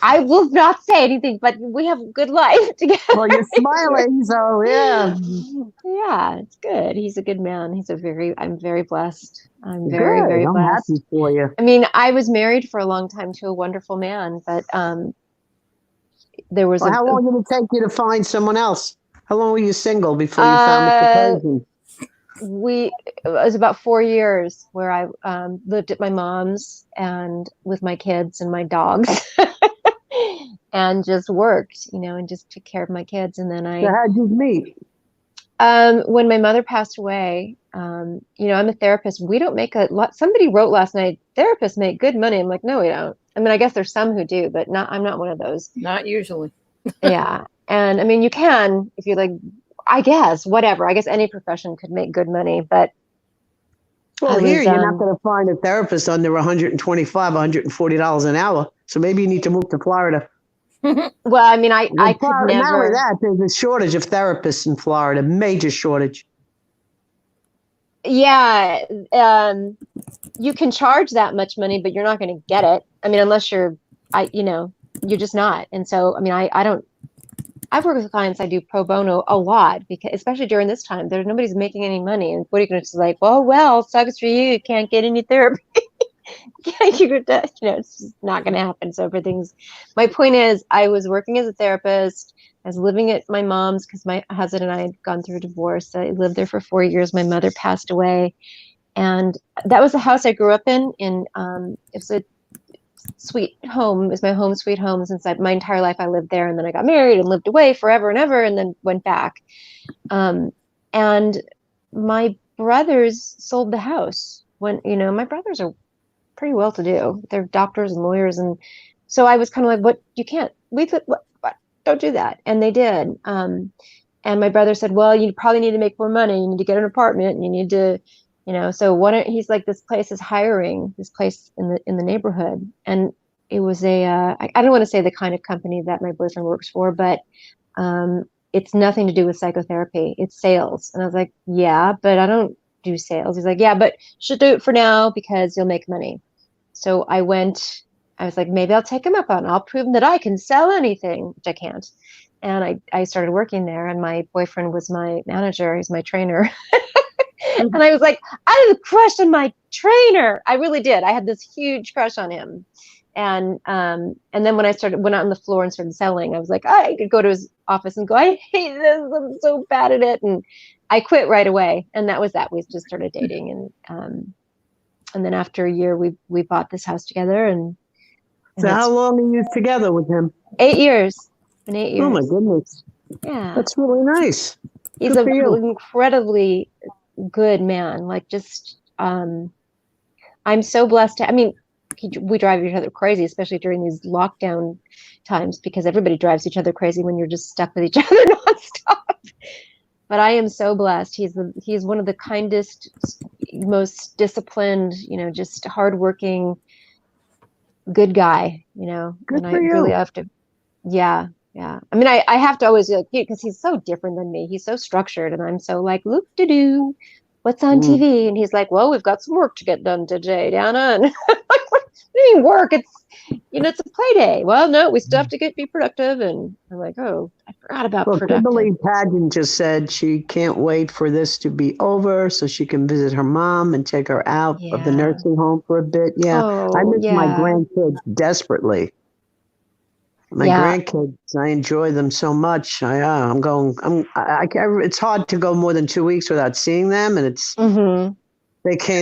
I will not say anything, but we have a good life together. Well, you're smiling, so yeah. Yeah, it's good. He's a good man. I'm very blessed. I'm very, very blessed. I'm happy for you. I mean, I was married for a long time to a wonderful man, but there was how long did it take you to find someone else? How long were you single before you found Mr. Persian? It was about 4 years where I lived at my mom's and with my kids and my dogs and just worked, and just took care of my kids. And then So how'd you meet? When my mother passed away, I'm a therapist. We don't make a lot. Somebody wrote last night, therapists make good money. I'm like, no, we don't. I mean, I guess there's some who do, but I'm not one of those. Not usually. Yeah. And I mean, you can, if you like, I guess, whatever. I guess any profession could make good money, but. Well, you're not going to find a therapist under $125, $140 an hour. So maybe you need to move to Florida. Well, I mean, I could never. Not only that, there's a shortage of therapists in Florida, major shortage. Yeah. You can charge that much money, but you're not going to get it. I mean, unless you're just not. And so, I mean, I've worked with clients. I do pro bono a lot because, especially during this time, nobody's making any money. And what are you going to say? Like, well, sucks for you. You can't get any therapy. It's just not going to happen. So my point is, I was working as a therapist. I was living at my mom's because my husband and I had gone through a divorce. I lived there for 4 years. My mother passed away. And that was the house I grew up in. It was a sweet home. It was my home sweet home since my entire life. I lived there, and then I got married and lived away forever and ever, and then went back. And my brothers sold the house when, my brothers are pretty well to do. They're doctors and lawyers. And so I was kind of like, what? You can't, what? Don't do that. And they did. And my brother said, well, you probably need to make more money. You need to get an apartment and you need to So he's like, this place is hiring, this place in the neighborhood, and it was I don't want to say the kind of company that my boyfriend works for, but it's nothing to do with psychotherapy. It's sales. And I was like, yeah, but I don't do sales. He's like, yeah, but you should do it for now because you'll make money. So I was like, maybe I'll take him up on it. I'll prove him that I can sell anything, which I can't. And I started working there, and my boyfriend was my manager. He's my trainer. And I was like, I had a crush on my trainer. I really did. I had this huge crush on him. And then when I went out on the floor and started selling, I was like, I could go to his office and go, I hate this. I'm so bad at it. And I quit right away. And that was that. We just started dating. And then after a year, we bought this house together. And So how long are you together with him? 8 years. Been 8 years. Oh my goodness. Yeah. That's really nice. He's Good for you. an incredibly good man. Like, just, I'm so blessed. We drive each other crazy, especially during these lockdown times, because everybody drives each other crazy when you're just stuck with each other nonstop. But I am so blessed. He's one of the kindest, most disciplined, just hardworking, good guy. Good and for I you. really have to. Yeah. I mean, I have to always because he's so different than me. He's so structured, and I'm so like, loop de doo. What's on TV? And he's like, well, we've got some work to get done today, Dana. And I'm like, what do you mean work? It's it's a play day. Well, no, we still have to be productive. And I'm like, oh, I forgot about Well, productive. Kimberly Pageant just said she can't wait for this to be over so she can visit her mom and take her out of the Yeah. nursing home for a bit. Yeah, Oh, I miss my yeah. grandkids desperately. My Yeah. grandkids, I enjoy them so much. It's hard to go more than 2 weeks without seeing them, and Mm-hmm.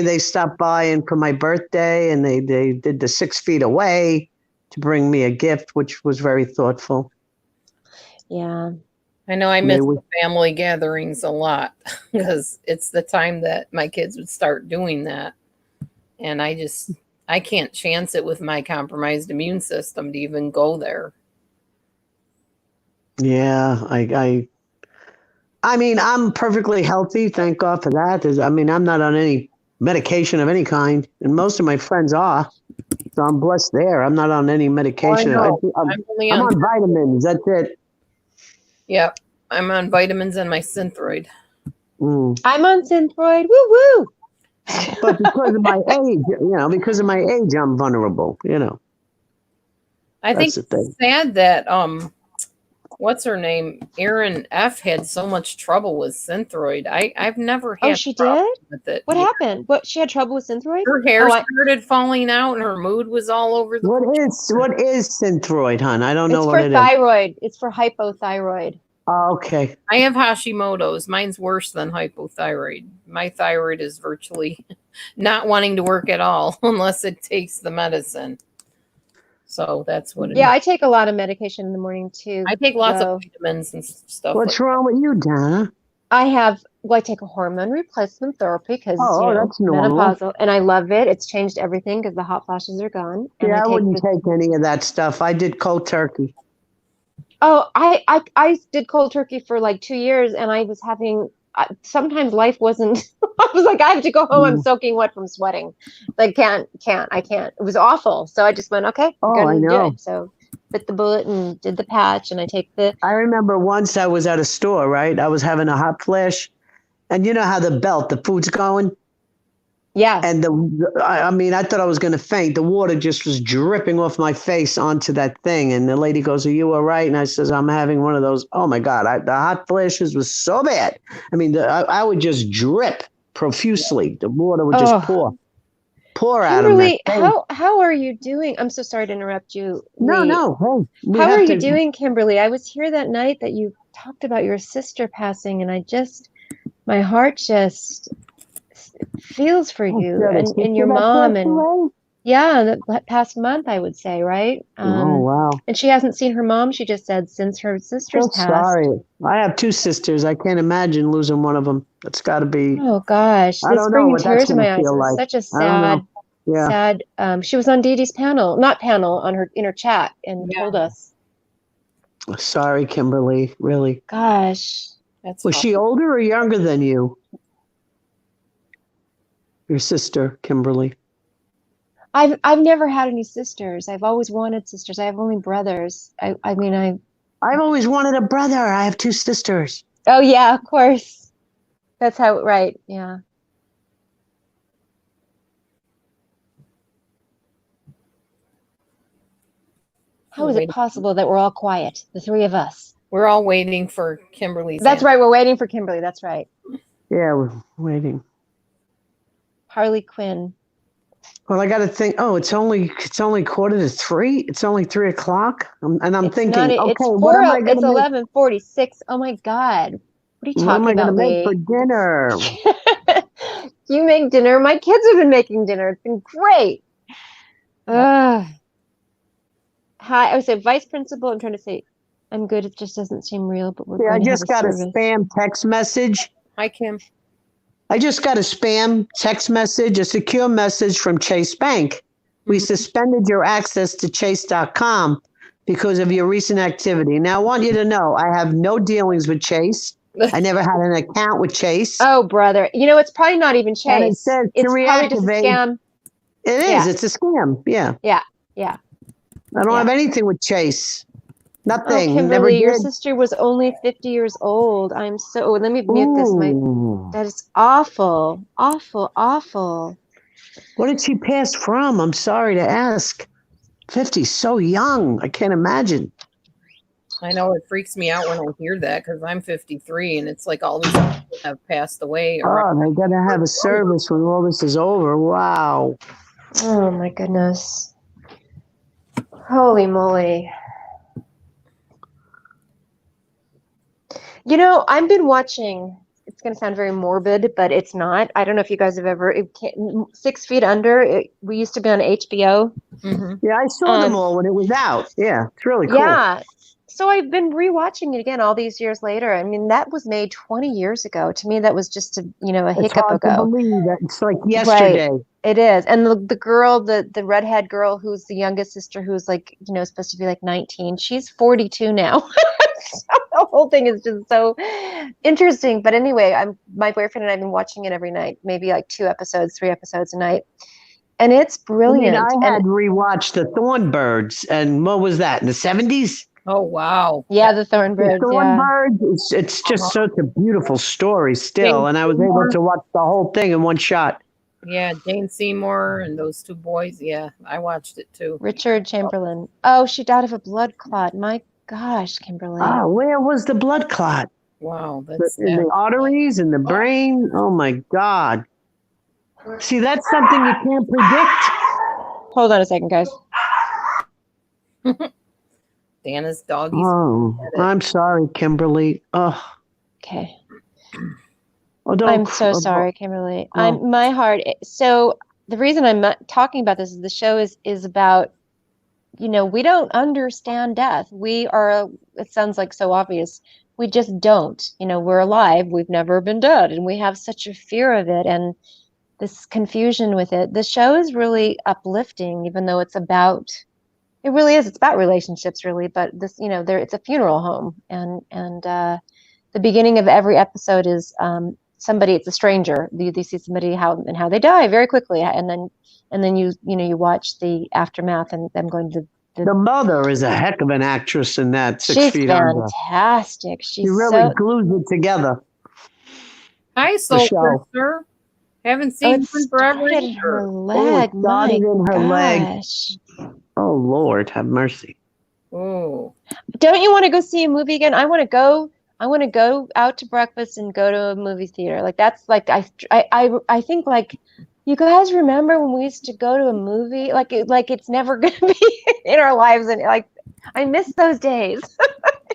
they stopped by and for my birthday, and they did the 6 feet away to bring me a gift, which was very thoughtful. Yeah. I know I They miss would- the family gatherings a lot because it's the time that my kids would start doing that. And I can't chance it with my compromised immune system to even go there. Yeah, I mean, I'm perfectly healthy. Thank God for that. I'm not on any medication of any kind, and most of my friends are. So I'm blessed there. I'm not on any medication. know. I'm I'm only I'm on, on vitamins. That's it. yeah, I'm on vitamins and my Synthroid. I'm on Synthroid. Woo woo. But because of my age, I'm vulnerable. I think That's the it's thing. sad that what's her name? Erin F had so much trouble with Synthroid. I've never had She problem did? with it. What Yeah. happened? What, she had trouble with Synthroid? Her hair Oh, started falling out and her mood was all over the What is Synthroid, hon? I don't know It's what for it is. thyroid. It's for hypothyroid. Oh, okay. I have Hashimoto's. Mine's worse than hypothyroid. My thyroid is virtually not wanting to work at all unless it takes the medicine. So that's what it Yeah, is. I take a lot of medication in the morning too. I take lots So of vitamins and stuff. What's wrong with you, Donna? I take a hormone replacement therapy because That's normal. menopausal, and I love it. It's changed everything because the hot flashes are gone. And Yeah, I take wouldn't take any of that stuff. I did cold turkey. Oh, I did cold turkey for like 2 years, and I was having sometimes life wasn't. I was like, I have to go home. I'm soaking wet from sweating. Like, I can't. It was awful. So I just went, okay, I'm Oh, gonna I do know. it. So bit the bullet and did the patch, and I take the. I remember once I was at a store, right? I was having a hot flash, and you know how the food's going? Yeah. And I thought I was going to faint. The water just was dripping off my face onto that thing. And the lady goes, "Are you all right?" And I says, "I'm having one of those." Oh my God. The hot flashes was so bad. I mean, I would just drip profusely. The water would just pour out of me. Kimberly, how are you doing? I'm so sorry to interrupt you. No. Hey, How are you doing, Kimberly? I was here that night that you talked about your sister passing, and my heart just feels for you and your mom, and the past month, I would say, right? Oh wow! And she hasn't seen her mom. She just said since her sister's passed. Sorry, I have 2 sisters. I can't imagine losing one of them. That's got to be. Oh gosh, I this don't know bringing what that's tears to my gonna eyes. feel It's like. such a I don't know. sad. She was on Dee Dee's panel, not panel, in her chat, and told us. Sorry, Kimberly. Really. Gosh. That's Was she older or younger than you? Your sister, Kimberly. I've never had any sisters. I've always wanted sisters. I have only brothers. I mean, I've always wanted a brother. I have 2 sisters. oh yeah, of course. That's how, right. Yeah. How is it possible that we're all quiet, the 3 of us? We're all waiting for Kimberly's. That's answer. right. We're waiting for Kimberly. That's right. Yeah, we're waiting. Harley Quinn. Well, I got to think. Oh, it's only 2:45. It's only 3:00, and I'm It's thinking, not, okay, it's what am I going it's to make? 11:46. Oh my God. What are you What am I talking going to about, make for Lee? dinner? You make dinner. My kids have been making dinner. It's been great. Ugh. Hi, I would say vice principal. I'm trying to say I'm good. It just doesn't seem real, but we're Yeah, I going to have just a got a service. spam text message. Hi, Kim. I just got a spam text message, a secure message from Chase Bank. We Mhm. suspended your access to chase.com because of your recent activity. Now, I want you to know I have no dealings with Chase. I never had an account with Chase. Oh, brother. You know, it's probably not even And it Chase. says to It's probably just a reactivate. scam. It is. Yeah. It's a scam. Yeah. Yeah. I don't Yeah. have anything with Chase. Oh, Nothing. Never Kimberly, your did. sister was only 50 years old. I'm so, let me mute this. Ooh. That is awful. Awful, awful. What did she pass from? I'm sorry to ask. 50, so young. I can't imagine. I know it freaks me out when I hear that because I'm 53 and it's like all these people have passed away. Oh, they're going to have a service when all this is over. Wow. Oh my goodness. Holy moly. You know, I've been watching, it's going to sound very morbid, but it's not. I don't know if you guys have ever, 6 Feet Under, we used to be on HBO. Mhm. Yeah, I saw them Um, all when it was out. Yeah, it's really cool. Yeah. So I've been rewatching it again all these years later. I mean, that was made 20 years ago. To me, that was just a It's hiccup hard to ago. believe that it's like yesterday. It is. And the girl, the redhead girl who's the youngest sister who's like, supposed to be like 19, she's 42 now. So the whole thing is just so interesting. But anyway, my boyfriend and I have been watching it every night, maybe like 2 episodes, 3 episodes a night. And it's brilliant. I had rewatched the Thornbirds, and what was that, in the 70s? Oh, wow. Yeah, the Thornbirds. The Thornbirds, it's just such a beautiful story still, and I was able to watch the whole thing in one shot. Yeah, Jane Seymour and those 2 boys. Yeah, I watched it too. Richard Chamberlain. Oh, she died of a blood clot. My gosh, Kimberly. Ah, where was the blood clot? Wow, that's In the arteries, in the brain? Oh my God. See, that's something you can't predict. Hold on a second, guys. Dana's doggies. Oh, I'm sorry, Kimberly. Oh, Okay. don't I'm so sorry, Kimberly. Oh. My heart. So the reason I'm talking about this is the show is about, we don't understand death. We are, it sounds like so obvious. We just don't. We're alive. We've never been dead. And we have such a fear of it and this confusion with it. The show is really uplifting, even though it's about, it really is. It's about relationships, really. But this, it's a funeral home. And the beginning of every episode is somebody, it's a stranger. You see somebody how they die very quickly, and then you watch the aftermath and them going to the mother is a heck of an actress in that 6 she's Feet Under. fantastic. She's She really glues it together. Hi, Soul show. Sister. Haven't seen one forever in either. her leg. it My started in her leg. gosh. Oh Lord, have mercy. Oh, Don't you want to go see a movie again? I want to go out to breakfast and go to a movie theater. Like that's like I think like you guys remember when we used to go to a movie? Like it's never gonna be in our lives, and like I miss those days.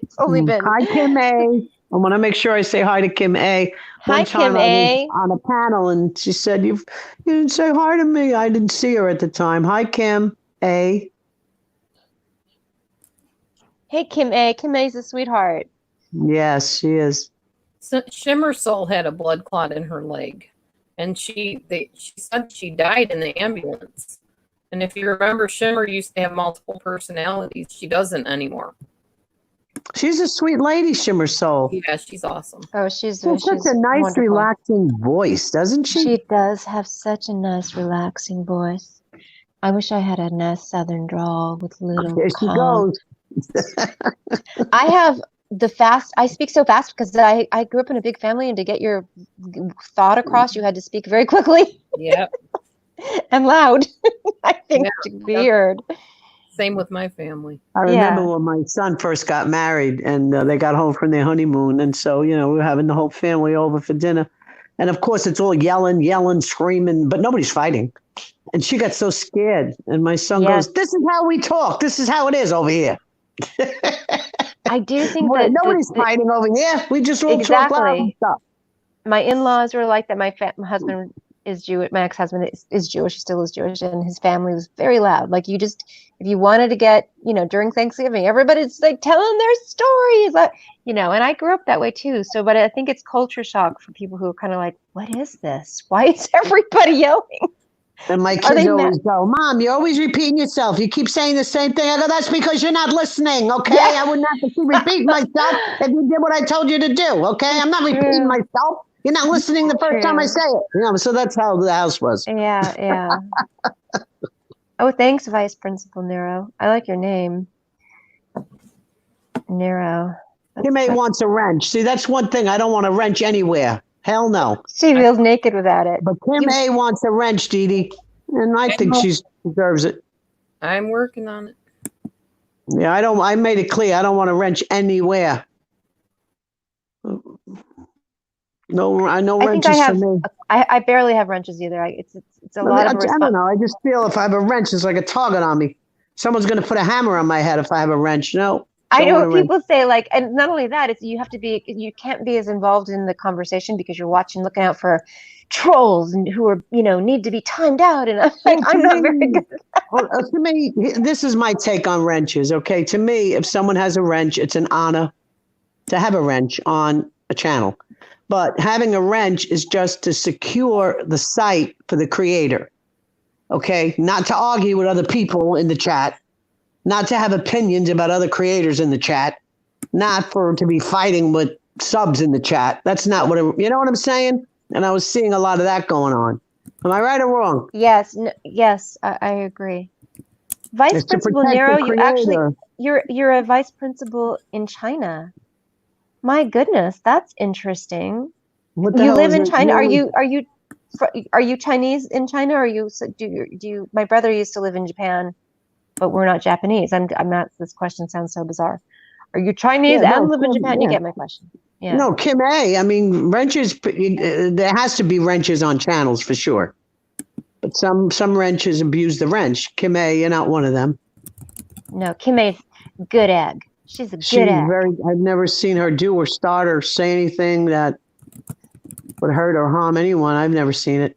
It's only been. Hi, Kim A. I want to make sure I say hi to Kim A. Hi, One time Kim I A. was on a panel and she said, you didn't say hi to me. I didn't see her at the time. Hi, Kim A. Hey, Kim A. Kim A's a sweetheart. Yes, she is. so Shimmer Soul had a blood clot in her leg, and she said she died in the ambulance. And if you remember, Shimmer used to have multiple personalities. She doesn't anymore. She's a sweet lady, Shimmer Soul. Yeah, she's awesome. Oh, she's She has such a nice, wonderful. relaxing voice, doesn't she? She does have such a nice, relaxing voice. I wish I had a nice southern drawl with little There she calm. goes. I have I speak so fast because I grew up in a big family, and to get your thought across, you had to speak very quickly Yep. and loud. I think Yeah, to be heard. Same with my family. I remember Yeah. when my son first got married and they got home from their honeymoon. And so, we were having the whole family over for dinner. And of course, it's all yelling, screaming, but nobody's fighting. And she got so scared. And my son Yes. goes, "This is how we talk. This is how it is over here." I do think that Nobody's fighting over here. We just all talk loud and Exactly. stuff. my in-laws were like that. My husband is Jewish. My ex-husband is Jewish. He still is Jewish, and his family was very loud. Like if you wanted to get, during Thanksgiving, everybody's like telling their stories, and I grew up that way too. So, but I think it's culture shock for people who are kind of like, what is this? Why is everybody yelling? And my Are kids they always go, "Mom, you're always repeating yourself. You keep saying the same thing." I go, "That's because you're not listening, okay? Yeah. I wouldn't have to keep repeating myself if you did what I told you to do, okay? I'm not repeating True. myself. You're not listening the first time I True. say it." So that's how the house was. Yeah. Oh, thanks, Vice Principal Nero. I like your name, Nero. Kim A wants a wrench. See, that's one thing. I don't want a wrench anywhere. Hell no. She feels naked without it. But Kim A wants a wrench, Dee Dee. And I think she deserves it. I'm working on it. Yeah, I made it clear. I don't want a wrench anywhere. No, I know I think wrenches I for have. me. I barely have wrenches either. It's a lot of I don't know. I just feel if I have a wrench, it's like a target on me. Someone's going to put a hammer on my head if I have a wrench. No. I don't know want what a wrench. people say, like, and not only that, it's you can't be as involved in the conversation because you're looking out for trolls and who are, need to be timed out. And I'm like, I'm not very good. To me, this is my take on wrenches. Okay, to me, if someone has a wrench, it's an honor to have a wrench on a channel. But having a wrench is just to secure the site for the creator. Okay, not to argue with other people in the chat, not to have opinions about other creators in the chat, not to be fighting with subs in the chat. That's not you know what I'm saying? And I was seeing a lot of that going on. Am I right or wrong? Yes, yes, I agree. Vice It's to Principal protect the Nero, creator. you're a vice principal in China. My goodness, that's interesting. What the You hell live is in it? China. Really? Are you Chinese in China? Or do you? My brother used to live in Japan, but we're not Japanese. I'm not. This question sounds so bizarre. Are you Chinese and live in Japan? You get my question. Yeah. No, Kim A. I mean, wrenches. There has to be wrenches on channels for sure. But some wrenches abuse the wrench. Kim A. You're not one of them. No, Kim A's good egg. She's a good egg. I've never seen her do or start or say anything that would hurt or harm anyone. I've never seen it.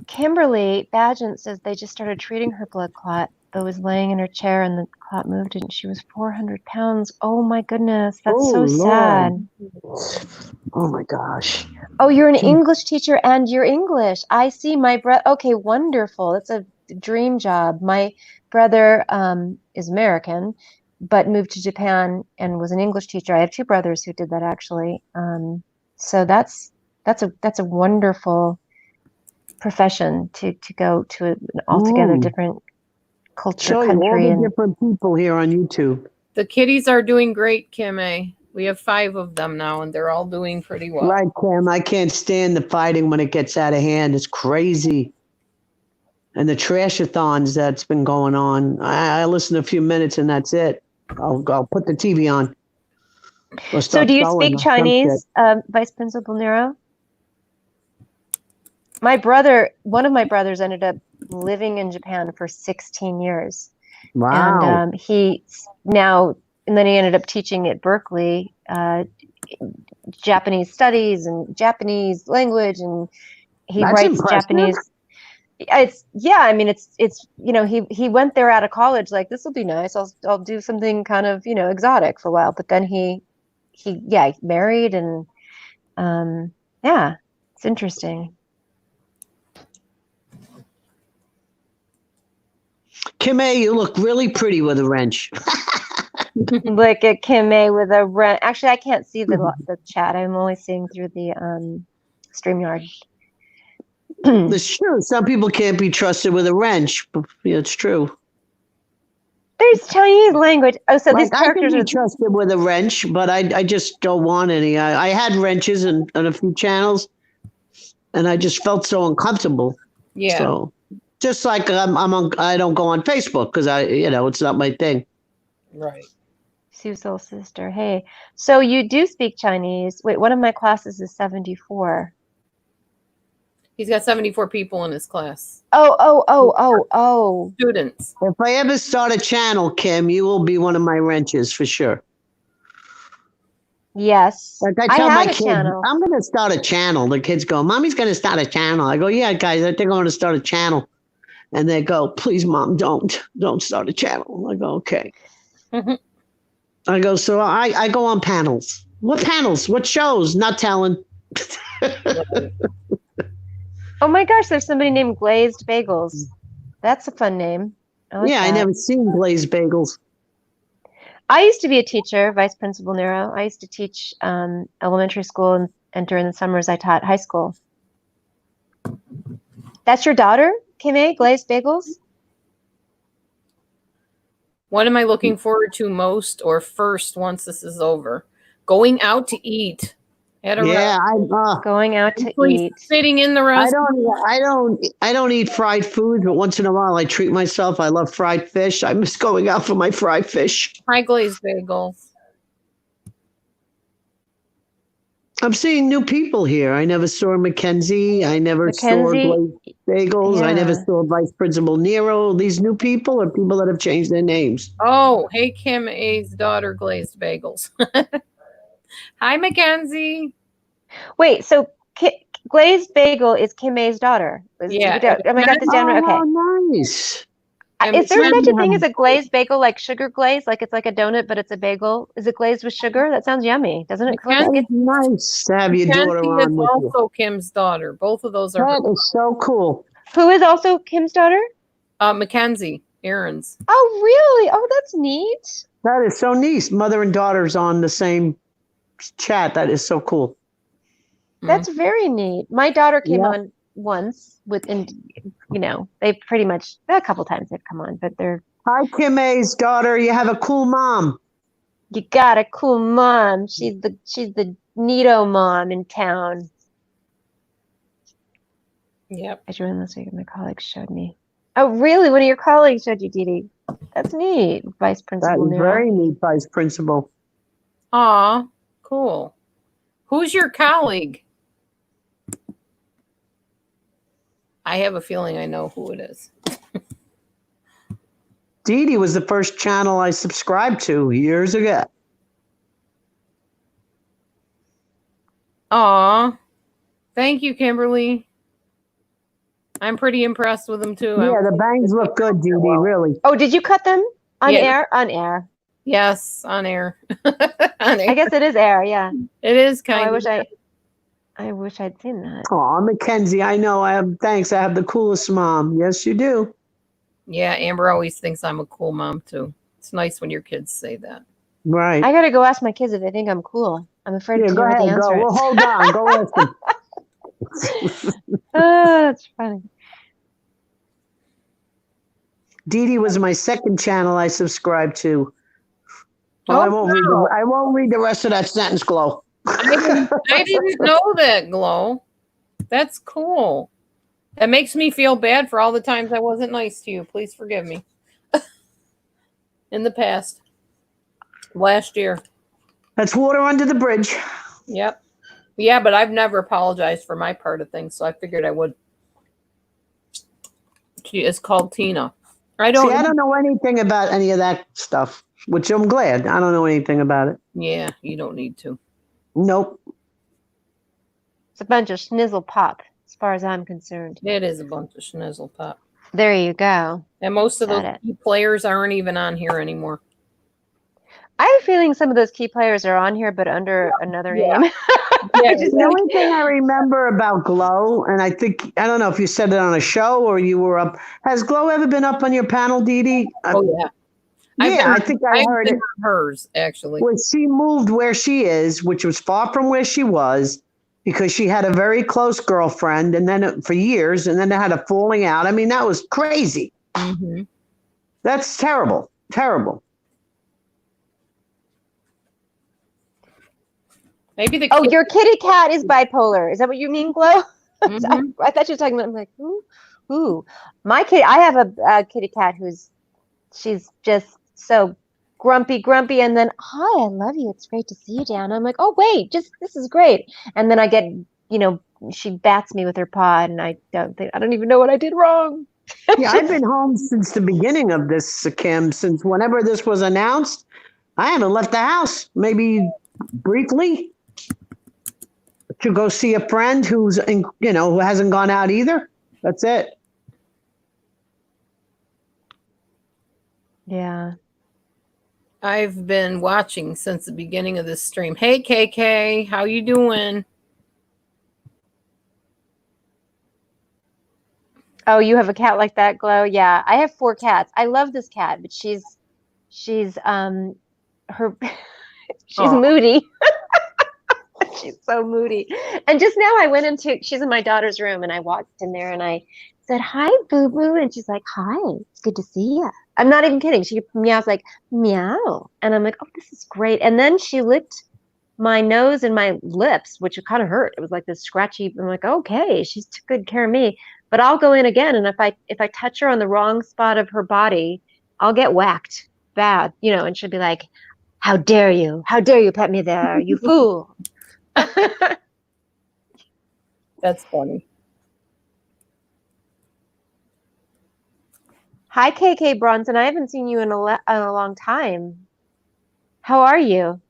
Kimberly Badgent says they just started treating her blood clot. That was laying in her chair and the clot moved and she was 400 pounds. Oh my goodness, that's so sad. Oh my gosh. Oh, you're an English teacher and you're English. I see my brother. Okay, wonderful. It's a dream job. My brother is American, but moved to Japan and was an English teacher. I have two brothers who did that actually. So that's a wonderful profession to go to an altogether different culture, country, all the different people here on YouTube. The kitties are doing great, Kim A. We have 5 of them now, and they're all doing pretty well. Right, Kim. I can't stand the fighting when it gets out of hand. It's crazy. And the trash-a-thons that's been going on. I listen a few minutes and that's it. I'll put the TV on. So do you speak Chinese, Vice Principal Nero? One of my brothers ended up living in Japan for 16 years. Wow. And then he ended up teaching at Berkeley, Japanese studies and Japanese language, and he That's writes impressive. Japanese. He went there out of college like, this will be nice. I'll do something kind of, exotic for a while. But then he married and it's interesting. Kim A, you look really pretty with a wrench. Look at Kim A with a run. Actually, I can't see the chat. I'm only seeing through the StreamYard. It's true. Some people can't be trusted with a wrench. But, yeah, it's true. There's Chinese language. Oh, so these Like, I can characters be are. trusted with a wrench, but I just don't want any. I had wrenches on a few channels, and I just felt so uncomfortable. Yeah. So, just like I don't go on Facebook because it's not my thing. Right. Sue Soul Sister. Hey, so you do speak Chinese. Wait, one of my classes is 74. He's got 74 people in his class. Oh. Students. If I ever start a channel, Kim, you will be one of my wrenches for sure. Yes. Like I tell have my a kids, channel. I'm going to start a channel. The kids go, Mommy's going to start a channel. I go, yeah, guys, I think I'm going to start a channel. And they go, please, Mom, don't start a channel. I go, okay. Mhm. I go, so I go on panels. What panels? What shows? Not telling. Oh my gosh, there's somebody named Glazed Bagels. That's a fun name. I like Yeah, I that. never seen glazed bagels. I used to be a teacher, Vice Principal Nero. I used to teach elementary school, and during the summers I taught high school. That's your daughter, Kim A, Glazed Bagels? What am I looking forward to most or first once this is over? Going out to eat at a Yeah, Going out to Please, eat. sitting in the I restaurant. I don't eat fried food, but once in a while I treat myself. I love fried fish. I miss going out for my fried fish. High glazed bagels. I'm seeing new people here. I never saw Mackenzie. I never saw Mackenzie, glazed bagels. I never yeah. saw Vice Principal Nero. These new people are people that have changed their names. Oh, hey, Kim A's daughter glazed bagels. Hi, Mackenzie. Wait, so Glazed Bagel is Kim A's daughter. Yeah. Am I got this down right? Okay. Oh, nice. And Is there such a thing as Mackenzie. a glazed bagel, like sugar glaze? Like it's like a donut, but it's a bagel? Is it glazed with sugar? That sounds yummy, doesn't it? That Clint? is nice to have your daughter Mackenzie is on with you. also Kim's daughter. Both of those are That is so cool. Who is also Kim's daughter? Mackenzie, Aaron's. Oh, really? Oh, that's neat. That is so neat. Mother and daughter's on the same chat. That is so cool. That's very neat. My daughter came Yeah. on once they pretty much a couple times they've come on, but Hi, Kim A's daughter. You have a cool mom. you got a cool mom. She's the neato mom in town. Yep. I joined this week. My colleagues showed me. Oh, really? One of your colleagues showed you, Dee Dee. That's neat, Vice That Principal is Nero. very neat, Vice Principal. Aw, cool. Who's your colleague? I have a feeling I know who it is. Dee Dee was the first channel I subscribed to years ago. Aw, thank you, Kimberly. I'm pretty impressed with them too. Yeah, the bangs look good, Dee Dee, really. Oh, did you cut them on Yeah. air? On air. Yes, on air. On air. I guess it is air. Yeah. It is Oh, kind of. I wish I'd seen that. Oh, Mackenzie, I know. I have the coolest mom. Yes, you do. Yeah, Amber always thinks I'm a cool mom too. It's nice when your kids say that. Right. I gotta go ask my kids if they think I'm cool. I'm afraid Yeah, to go hear what the ahead. Go. answer Well, is. hold on. Go ask them. Oh, that's funny. Dee Dee was my second channel I subscribed to. Well, Oh, I won't read the rest of that sentence, Glow. I didn't know that, Glow. That's cool. That makes me feel bad for all the times I wasn't nice to you. Please forgive me. In the past. Last year. That's water under the bridge. Yep. Yeah, but I've never apologized for my part of things, so I figured I would. She is called Tina. I don't know anything about any of that stuff, which I'm glad. I don't know anything about it. Yeah, you don't need to. Nope. It's a bunch of schnizzle pop, as far as I'm concerned. It is a bunch of schnizzle pop. There you go. And most of those Said it. key players aren't even on here anymore. I have a feeling some of those key players are on here, but under another Yeah. name. Yeah, just The only thing I remember about Glow, and I don't know if you said it on a show or you were up. Has Glow ever been up on your panel, Dee Dee? Oh yeah. Yeah, I think I I've heard been it. on hers actually. When she moved where she is, which was far from where she was, because she had a very close girlfriend, and then for years, and then they had a falling out. I mean, that was crazy. Hmm. That's terrible. Terrible. Maybe the Oh, kid. your kitty cat is bipolar. Is that what you mean, Glow? Mhm. I thought you were talking about. I'm like, who? My kitty. I have a kitty cat she's just so grumpy, and then, hi, I love you. It's great to see you, Dan. I'm like, oh wait, this is great. And then I get, she bats me with her paw, and I don't even know what I did wrong. Yeah, I've been home since the beginning of this, Kim, since whenever this was announced. I haven't left the house, maybe briefly, to go see a friend who hasn't gone out either. That's it. Yeah. I've been watching since the beginning of this stream. Hey KK, how you doing? Oh, you have a cat like that, Glow? Yeah, I have 4 cats. I love this cat, but she's her she's Aw. moody. She's so moody. And just now she's in my daughter's room, and I walked in there and I said, hi, Boo Boo. And she's like, hi, it's good to see you. I'm not even kidding. She meows like, meow. And I'm like, oh, this is great. And then she licked my nose and my lips, which kind of hurt. It was like this scratchy. I'm like, okay, she's took good care of me. But I'll go in again, and if I touch her on the wrong spot of her body, I'll get whacked bad, and she'll be like, how dare you? How dare you pet me there, you fool? That's funny. Hi, KK Bronson. I haven't seen you in a long time. How are you?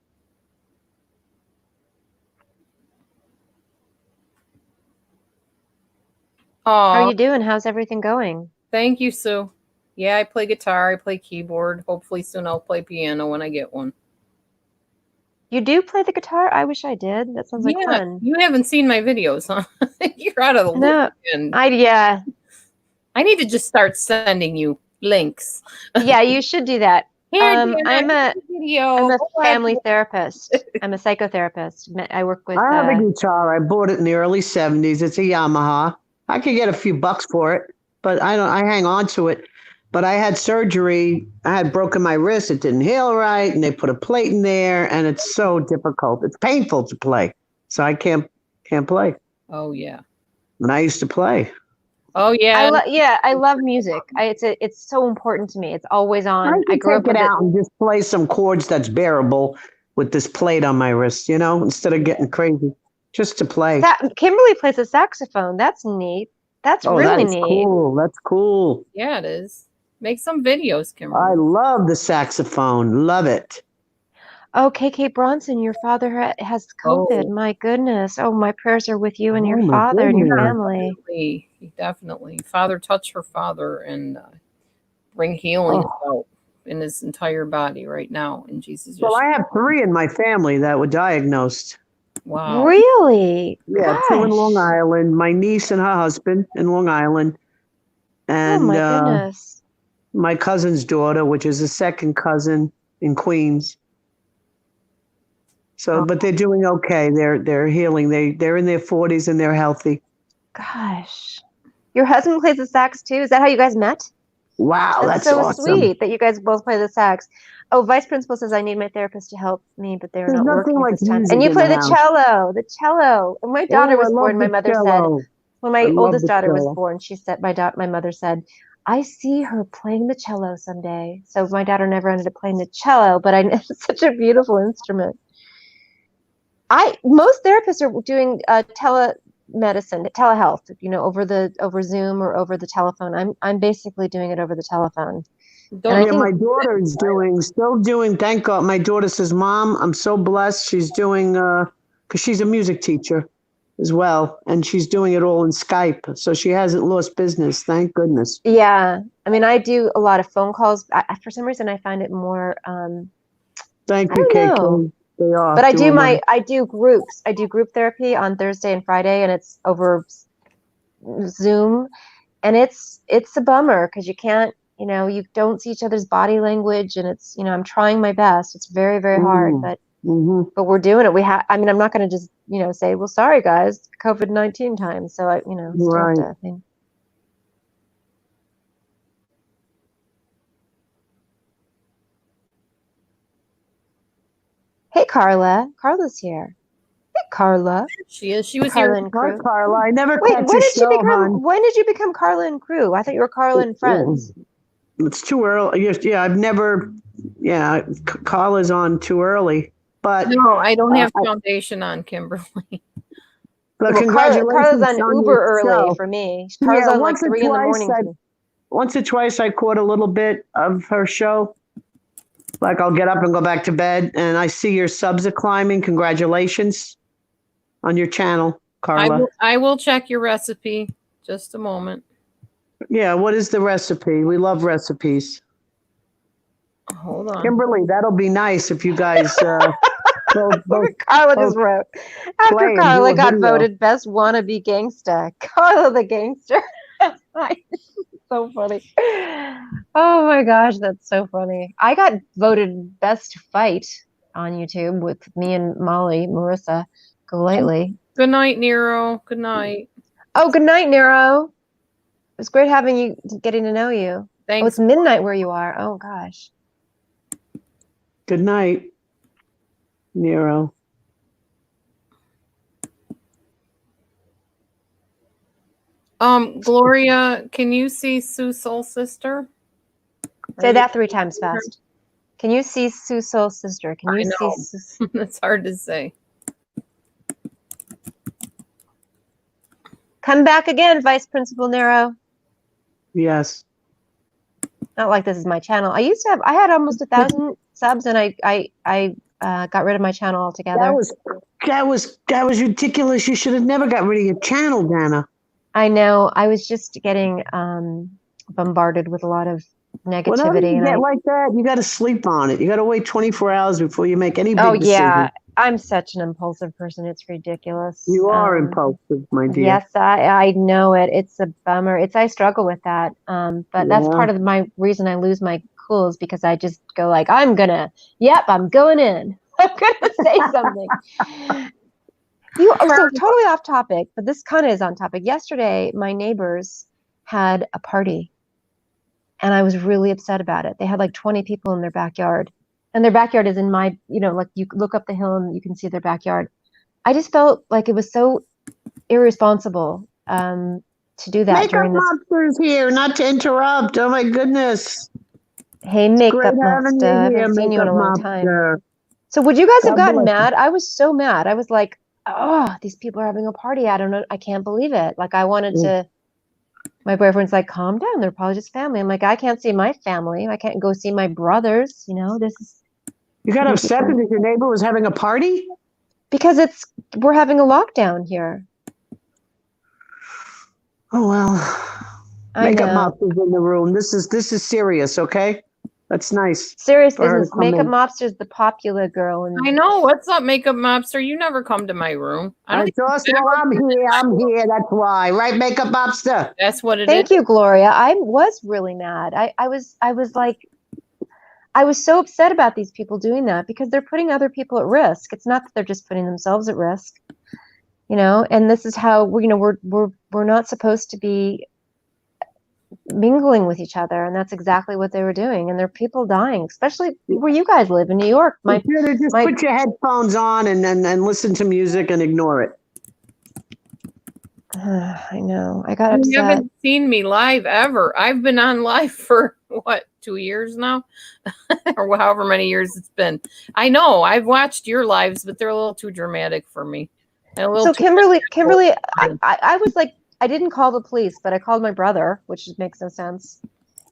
How are Oh, you doing? How's everything going? thank you, Sue. Yeah, I play guitar, I play keyboard. Hopefully soon I'll play piano when I get one. You do play the guitar? I wish I did. That sounds like Yeah, fun. you haven't seen my videos, huh? You're out of the loop. No, And yeah. I need to just start sending you links. Yeah, you should do that. Here, I'm Dan, a video. I'm a Go ahead. family therapist. I'm a psychotherapist. I work with I have a guitar. I bought it in the early 70s. It's a Yamaha. I could get a few bucks for it, but I hang on to it. But I had surgery. I had broken my wrist. It didn't heal right, and they put a plate in there, and it's so difficult. It's painful to play. So I can't play. Oh yeah. And I used to play. Oh yeah. I love music. It's so important to me. It's always on. I I grew up take with it it. out and just play some chords that's bearable with this plate on my wrist, instead of getting crazy, just to play. Kimberly plays a saxophone. That's neat. That's Oh, really that's neat. cool. That's cool. Yeah, it is. Make some videos, I Kimberly. love the saxophone. Love it. Oh, KK Bronson, your father has COVID. Oh. My goodness. Oh, my prayers are with you and your Oh, my father and your goodness. family. Definitely. Father, touch her father and bring healing about in his entire body right now in Jesus. Well, I have 3 in my family that were diagnosed. Wow. Really? Yeah, 2 in Gosh. Long Island. My niece and her husband in Long Island, Oh and my goodness. my cousin's daughter, which is a second cousin in Queens. So, but they're doing okay. They're healing. They're in their 40s and they're healthy. Gosh. Your husband plays the sax too? Is that how you guys met? Wow, that's so awesome. sweet that you guys both play the sax. Oh, Vice Principal says I need my therapist to help me, but they're There's not nothing working like this time. music And you in play the the house. cello. The cello. When my daughter Oh, was I love born, my the mother said, cello. when I my love oldest the daughter was cello. born, she said, my mother said, I see her playing the cello someday. So my daughter never ended up playing the cello, but it's such a beautiful instrument. Most therapists are doing telemedicine, telehealth, over Zoom or over the telephone. I'm basically doing it over the telephone. Don't I Yeah, think- my daughter's still doing, thank God. My daughter says, Mom, I'm so blessed. She's doing, because she's a music teacher as well, and she's doing it all in Skype. So she hasn't lost business, thank goodness. Yeah. I mean, I do a lot of phone calls. For some reason, I find it more, Thank I you, don't KK. know. They are. But I doing do groups. I do group therapy on Thursday and Friday, and it's over Zoom. And it's a bummer because you can't you know, you don't see each other's body language, and it's, you know, I'm trying my best. It's very, very hard, Mm. but Mm-hmm. we're doing it. I mean, I'm not going to just, you know, say, well, sorry guys, COVID-19 times. So I, you know, still have Right. to think. Hey, Carla. Carla's here. Hey, Carla. She is. She was Carla here. and Hi, Crew. Carla. I never Wait, catch a show, hon. when did you become Carla and Crew? I thought you were Carla and Friends. It's too early. Yeah, I've never. Yeah, Carla's on too early. But No, I don't have I- foundation on, Kimberly. but Well, congratulations Carla's on your Uber early show. for me. Carla's Yeah, on like once or 3 in the twice morning. for me. Once or twice I caught a little bit of her show. Like I'll get up and go back to bed, and I see your subs are climbing. Congratulations on your channel, Carla. I will check your recipe. Just a moment. Yeah, what is the recipe? We love recipes. Hold on. Kimberly, that'll be nice if you guys both Carla just wrote. After play and do Carla a got video. voted best wannabe gangsta. Carla the gangster. So funny. Oh my gosh, that's so funny. I got voted best fight on YouTube with me and Molly, Marissa Golightly. Good night, Nero. Good night. Oh, good night, Nero. It was great having you, getting to know you. Oh, Thanks. it's midnight where you are. Oh gosh. Good night, Nero. Gloria, can you see Sue Soul Sister? Say that 3 times fast. Can you see Sue Soul Sister? Can you I know. see Sue? That's hard to say. Come back again, Vice Principal Nero. Yes. Not like this is my channel. I had almost 1,000 subs, and I got rid of my channel altogether. That was ridiculous. You should have never got rid of your channel, Dana. I know. I was just getting bombarded with a lot of negativity. Whenever you and get like that, you got to sleep on it. You got to wait 24 hours before you make any big oh decision. yeah, I'm such an impulsive person. It's ridiculous. You are impulsive, my dear. Yes, I know it. It's a bummer. I struggle with that. But that's Yeah. part of my reason I lose my cool is because I just go like, I'm going in. I'm going to say something. So totally off topic, but this kind of is on topic. Yesterday, my neighbors had a party, and I was really upset about it. They had like 20 people in their backyard, and their backyard is in my, like you look up the hill and you can see their backyard. I just felt like it was so irresponsible to do that Makeup during this. Monster's here, not to interrupt. Oh my goodness. Hey, Makeup Great having Monster, you I here, haven't seen you in a Makeup long time. Monster. So would you guys have God gotten bless you. mad? I was so mad. I was like, oh, these people are having a party. I don't know. I can't believe it. Like I wanted to, my boyfriend's like, calm down. They're probably just family. I'm like, I can't see my family. I can't go see my brothers. This is. You got upset because your neighbor was having a party? Because we're having a lockdown here. Oh, well. I Makeup know. Monster's in the room. This is serious, okay? That's nice. Serious for her to business. come Makeup in. Mobster's the popular girl. And I know. What's up, Makeup Mobster? You never come to my room. I don't think I'm here. That's why. Right, Makeup Mobster? that's what it is. thank you, Gloria. I was really mad. I was like, I was so upset about these people doing that because they're putting other people at risk. It's not that they're just putting themselves at risk, and this is how we're not supposed to be mingling with each other, and that's exactly what they were doing. And there are people dying, especially where you guys live in New York. Just put your headphones on and listen to music and ignore it. I know. I got You upset. haven't seen me live ever. I've been on live for 2 years now, or however many years it's been. I know I've watched your lives, but they're a little too dramatic for me. So Kimberly, I was like, I didn't call the police, but I called my brother, which makes no sense.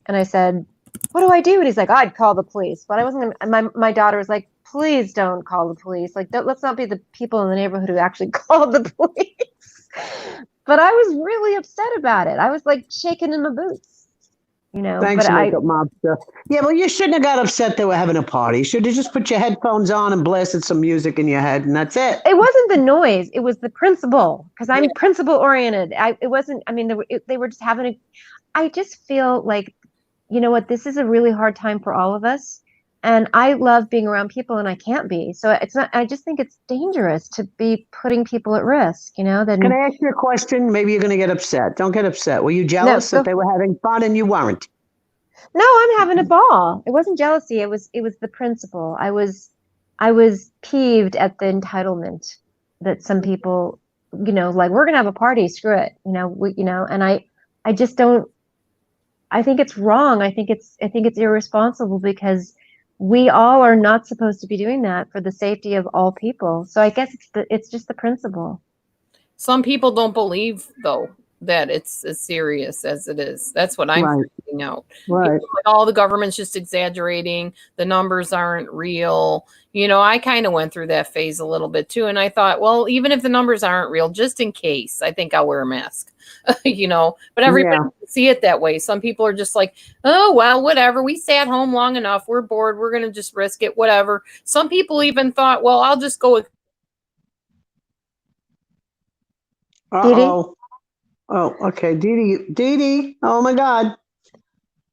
And I said, what do I do? And he's like, I'd call the police, but I wasn't gonna, my daughter was like, please don't call the police. Like, let's not be the people in the neighborhood who actually called the police. But I was really upset about it. I was like shaking in my boots. Thanks, Makeup Mobster. Yeah, well, you shouldn't have got upset they were having a party. You should have just put your headphones on and blasted some music in your head, and that's it. It wasn't the noise. It was the principle, because I'm principle oriented. It wasn't. I mean, they were just having I just feel like you know what, this is a really hard time for all of us. And I love being around people and I can't be. So it's not, I just think it's dangerous to be putting people at risk, you know, Can then I ask you a question? Maybe you're going to get upset. Don't get upset. Were you jealous go that they were having fun and you weren't? no, I'm having a ball. It wasn't jealousy. It was the principle. I was peeved at the entitlement that some people, you know, like we're gonna have a party, screw it. You know, and I just don't I think it's wrong. I think it's irresponsible because we all are not supposed to be doing that for the safety of all people. So I guess it's just the principle. Some people don't believe though that it's as serious as it is. That's what I'm Right. finding out. Right. Like, all the government's just exaggerating. The numbers aren't real. You know, I kind of went through that phase a little bit too. And I thought, well, even if the numbers aren't real, just in case, I think I'll wear a mask, you know, but everybody Yeah. doesn't see it that way. Some people are just like, oh, well, whatever. We sat home long enough. We're bored. We're going to just risk it, whatever. Some people even thought, well, I'll just go with. Uh-oh. Oh, okay. Dee Dee. Oh my God.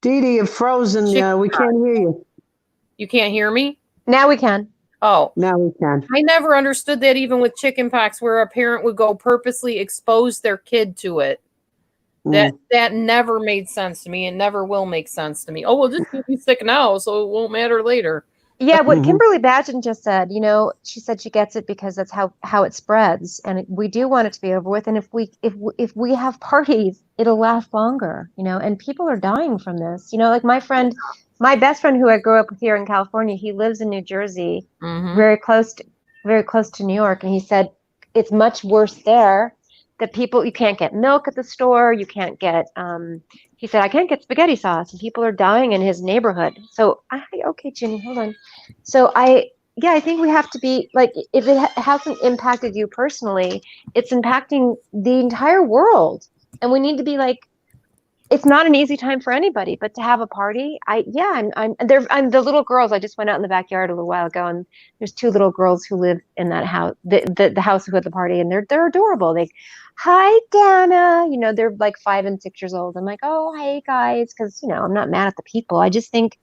Dee Dee, you're frozen. Chicken We can't hear you. You can't hear me? Now we can. Oh, Now we can. I never understood that even with chickenpox, where a parent would go purposely expose their kid to it. That never made sense to me and never will make sense to me. Oh, well, just be sick now, so it won't matter later. Yeah, what Mhm. Kimberly Badgen just said, you know, she said she gets it because that's how it spreads, and we do want it to be over with. And if we have parties, it'll last longer, you know. And people are dying from this, you know. Like my best friend who I grew up with here in California, he lives in New Jersey, Mhm. very close to New York, and he said it's much worse there. That people, you can't get milk at the store, you can't get. He said I can't get spaghetti sauce, and people are dying in his neighborhood. So okay, Ginny, hold on. So I think we have to be like, if it hasn't impacted you personally, it's impacting the entire world, and we need to be like, it's not an easy time for anybody, but to have a party, I'm there. I'm the little girls. I just went out in the backyard a little while ago, and there's two little girls who live in that house, the house who had the party, and they're adorable. They, hi Dana, you know, they're like 5 and 6 years old. I'm like, oh, hey guys, because you know, I'm not mad at the people. I just think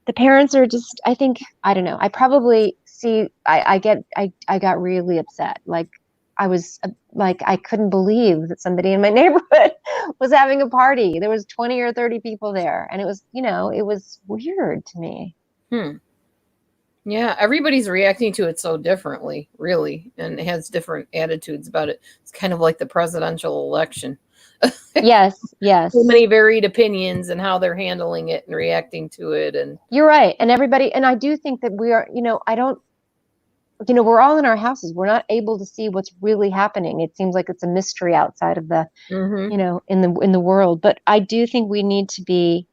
the parents are just, I don't know. I probably see, I got really upset. Like I was like, I couldn't believe that somebody in my neighborhood was having a party. There was 20 or 30 people there. And it was, you know, it was weird to me. Yeah, everybody's reacting to it so differently, really, and has different attitudes about it. It's kind of like the presidential election. Yes. So many varied opinions and how they're handling it and reacting to it. And you're right. And everybody, and I do think that we are, you know, we're all in our houses. We're not able to see what's really happening. It seems like it's a mystery outside of the, you know, in the world. But I do think we need to be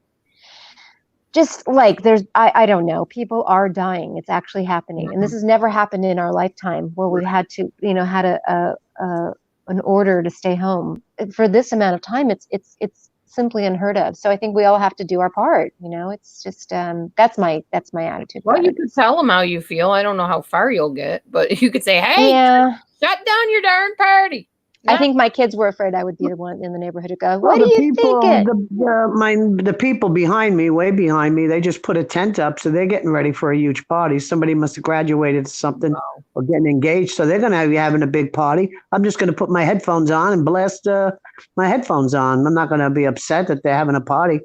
just like, I don't know, people are dying. It's actually happening. And this has never happened in our lifetime where we had to, you know, had an order to stay home for this amount of time. It's simply unheard of. So I think we all have to do our part. You know, it's just that's my attitude. Well, you could tell them how you feel. I don't know how far you'll get, but you could say, "Hey, shut down your darn party." I think my kids were afraid I would be the one in the neighborhood to go, Well, what are you thinking? The people behind me, way behind me, they just put a tent up, so they're getting ready for a huge party. Somebody must have graduated to something or getting engaged, so they're going to be having a big party. I'm just going to put my headphones on and blast my headphones on. I'm not going to be upset that they're having a party.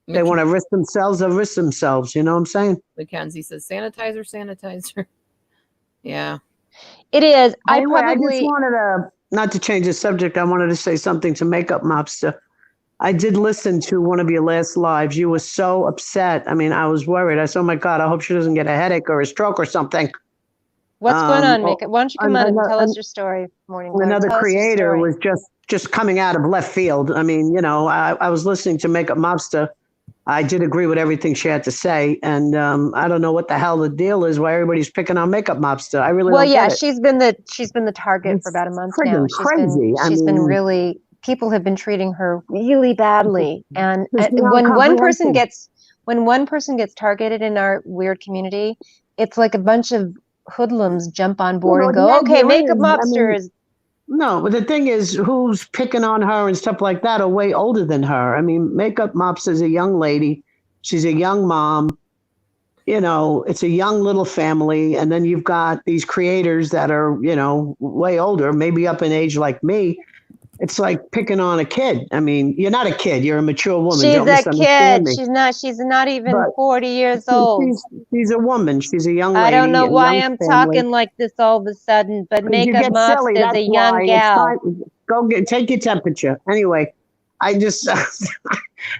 They want to risk themselves, they'll risk themselves. You know what I'm saying? Mackenzie says, sanitizer. Yeah. It is. Anyway, I just wanted to, not to change the subject, I wanted to say something to Makeup Mobster. I did listen to one of your last lives. You were so upset. I mean, I was worried. I said, oh my God, I hope she doesn't get a headache or a stroke or something. What's going on, Makeup? Why don't you come on and tell us your story, Morning Glow? Another creator was just coming out of left field. I mean, you know, I was listening to Makeup Mobster. I did agree with everything she had to say, and I don't know what the hell the deal is. Why everybody's picking on Makeup Mobster? I really don't get it. she's been the target for about a month now. She's been really, people have been treating her really badly, and when one person gets targeted in our weird community, it's like a bunch of hoodlums jump on board and go, okay, Makeup Mobster is. No, but the thing is, who's picking on her and stuff like that are way older than her. I mean, Makeup Mobster is a young lady. She's a young mom. You know, it's a young little family. And then you've got these creators that are, you know, way older, maybe up in age like me. It's like picking on a kid. I mean, you're not a kid. You're a mature woman. She's Don't a misunderstand kid. me. She's not even But 40 years old. she's a woman. She's a young lady. I don't know a why young I'm family. talking like this all of a sudden, but 'Cause you Makeup get Mobster silly. is That's a young why. It's gal. time. Go take your temperature. Anyway, I just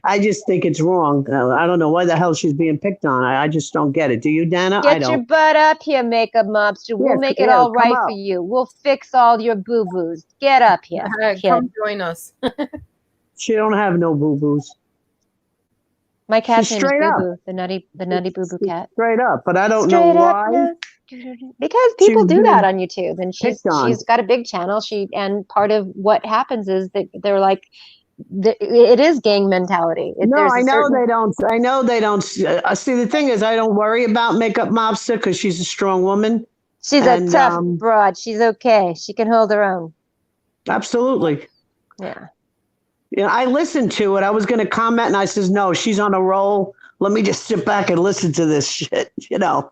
I just think it's wrong. I don't know why the hell she's being picked on. I just don't get it. Do you, Dana? I Get your don't. butt up here, Makeup Mobster. We'll Yes, make it yeah, all come right up. for you. We'll fix all your boo-boos. Get up here, kid. Come join us. She don't have no boo boos. My cat's She's name is straight up. Boo Boo, the nutty Boo Boo cat. Straight up, but I don't Straight know up, why. no. Because people She's do that being on YouTube, and picked on. she's got a big channel. And part of what happens is that they're like, it is gang mentality. No, There's I a know certain, they don't. I know they don't. See, the thing is, I don't worry about Makeup Mobster because she's a strong woman. she's and, a tough broad. She's okay. She can hold her own. Absolutely. Yeah. You know, I listened to it. I was going to comment, and I says, "No, she's on a roll. Let me just sit back and listen to this shit." You know.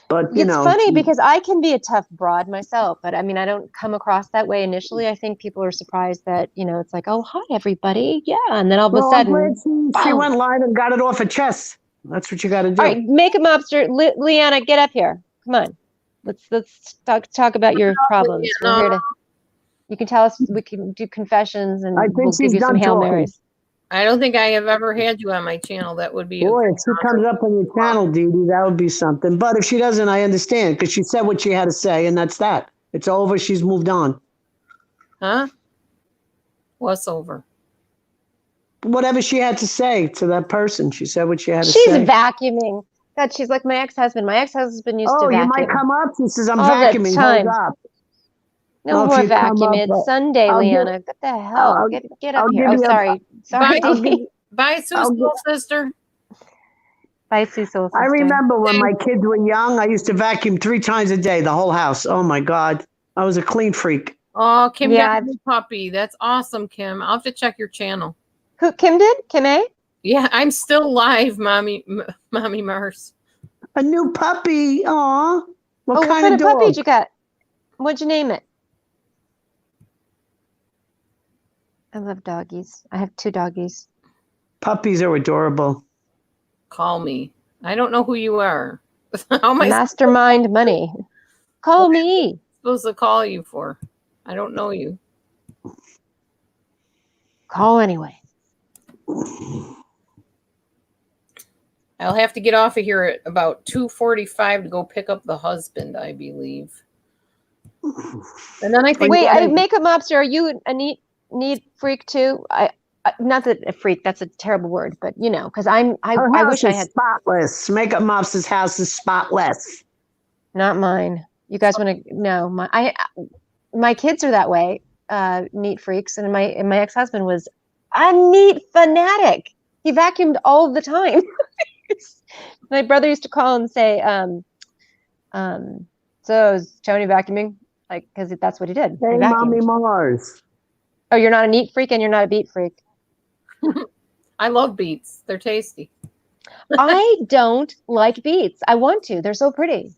But you It's know, funny because I can be a tough broad myself, but I mean, I don't come across that way initially. I think people are surprised that, you know, it's like, oh, hi, everybody. Yeah. And then all of a well, I'm glad sudden, she boom. went live and got it off her chest. That's what you got to do. All right, Makeup Mobster, Leanna, get up here. Come on. Let's talk about your problems. We're here to, you can tell us, we can do confessions and I think we'll she's give you some done Hail talking. Marys. I don't think I have ever had you on my channel. That would be Boy, if she comes up on your channel, Dee Dee, that would be something. But if she doesn't, I understand because she said what she had to say, and that's that. It's over. She's moved on. huh? What's over? Whatever she had to say to that person, she said what she had to She's say. vacuuming. God, she's like my ex-husband. My ex-husband used to Oh, you vacuum. might come up. She says, I'm All the vacuuming. time. Hold up. No Oh, if more you come vacuum. up, It's Sunday, I'll give- Leanna. What the hell? I'll- Get up I'll here. give Oh, you a- sorry. Sorry, I'll Dee give- Dee. Bye, Sue, I'll soul sister. Bye, Sue Soul I Sister. remember when my kids were young, I used to vacuum 3 times a day, the whole house. Oh, my God. I was a clean freak. Oh, Kim Yeah. got a new puppy. That's awesome, Kim. I'll have to check your channel. Who, Kim did? Kim A? Yeah, I'm still live, Mommy Mars. A new puppy. Aw. What What kind of puppy dog? did you got? What'd you name it? I love doggies. I have 2 doggies. Puppies are adorable. Call me. I don't know who you are. How am I Mastermind money. Call me. supposed to call you for? I don't know you. Call anyway. I'll have to get off of here at about 2:45 to go pick up the husband, I believe. And then I think Wait, Makeup Mobster, are you a neat freak too? Not that a freak, that's a terrible word, but you know, because I wish I had. Spotless. Makeup Mobster's house is spotless. Not mine. You guys want to know my kids are that way, neat freaks, and my ex-husband was a neat fanatic. He vacuumed all the time. My brother used to call and say, so is Tony vacuuming? Like, because that's what he did. Hey, He Mommy vacuumed. Mars. Oh, you're not a neat freak and you're not a beat freak. I love beets. They're tasty. I don't like beets. I want to. They're so pretty.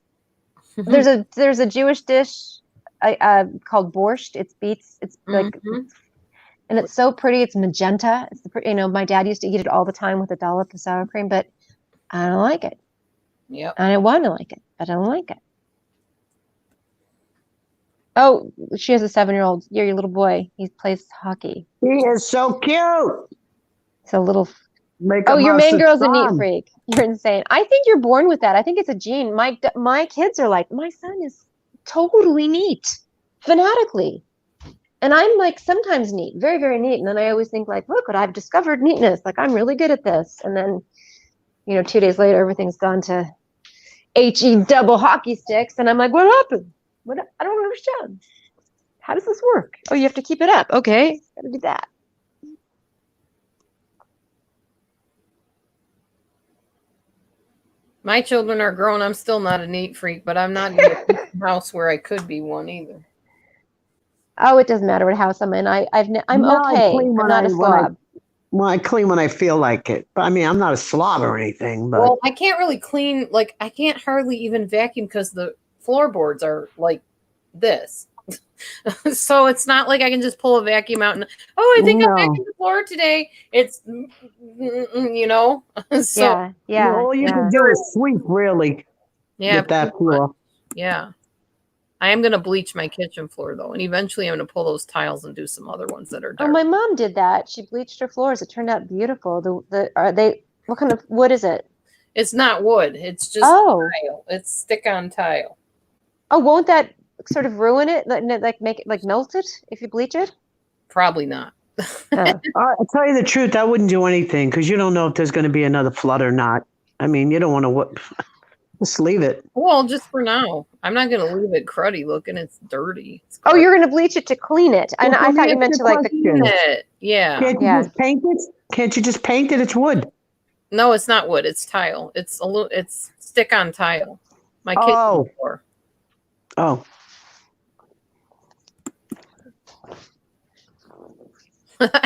There's a Jewish dish called borscht. It's beets. It's like, and it's so pretty. It's magenta. It's my dad used to eat it all the time with a dollop of sour cream, but I don't like it. Yep. I want to like it, but I don't like it. Oh, she has a 7-year-old. You're your little boy. He plays hockey. He is so cute. It's a little. Makeup Oh, your main Mobster's girl's a neat son. freak. You're insane. I think you're born with that. I think it's a gene. My kids are like, my son is totally neat, fanatically. And I'm like sometimes neat, very, very neat. And then I always think like, look what I've discovered neatness. Like I'm really good at this. And then, 2 days later, everything's gone to HE double hockey sticks. And I'm like, what happened? I don't understand. How does this work? Oh, you have to keep it up. Okay, gotta do that. My children are grown. I'm still not a neat freak, but I'm not in a house where I could be one either. Oh, it doesn't matter what house I'm in. I'm No, I okay. clean I'm when not a I- when I- slob. Well, I clean when I feel like it. But I mean, I'm not a slob or anything. But Well, I can't really clean, like, I can't hardly even vacuum because the floorboards are like this. So it's not like I can just pull a vacuum out and, oh, I think I No. vacuumed the floor today. It's, you know? So, Yeah, yeah, all you yeah. can do is sweep, really, yeah, with that floor. yeah. I am going to bleach my kitchen floor, though. And eventually I'm going to pull those tiles and do some other ones that are Oh, dark. my mom did that. She bleached her floors. It turned out beautiful. Are they, what kind of wood is it? It's not wood. It's just Oh, tile. It's stick-on tile. oh, won't that sort of ruin it? Like make it like melt it if you bleach it? Probably not. Oh. I'll tell you the truth. I wouldn't do anything because you don't know if there's going to be another flood or not. I mean, you don't want to just leave it. Well, just for now. I'm not going to leave it cruddy looking. It's dirty. It's Oh, cruddy. you're gonna bleach it to clean it. And Well, I let me thought you ask meant you to a like the question. Yeah. Can't you Yeah. just paint it? Can't you just paint it? It's wood. No, it's not wood. It's tile. It's a little. It's stick-on tile. My kitchen Oh. floor. Oh,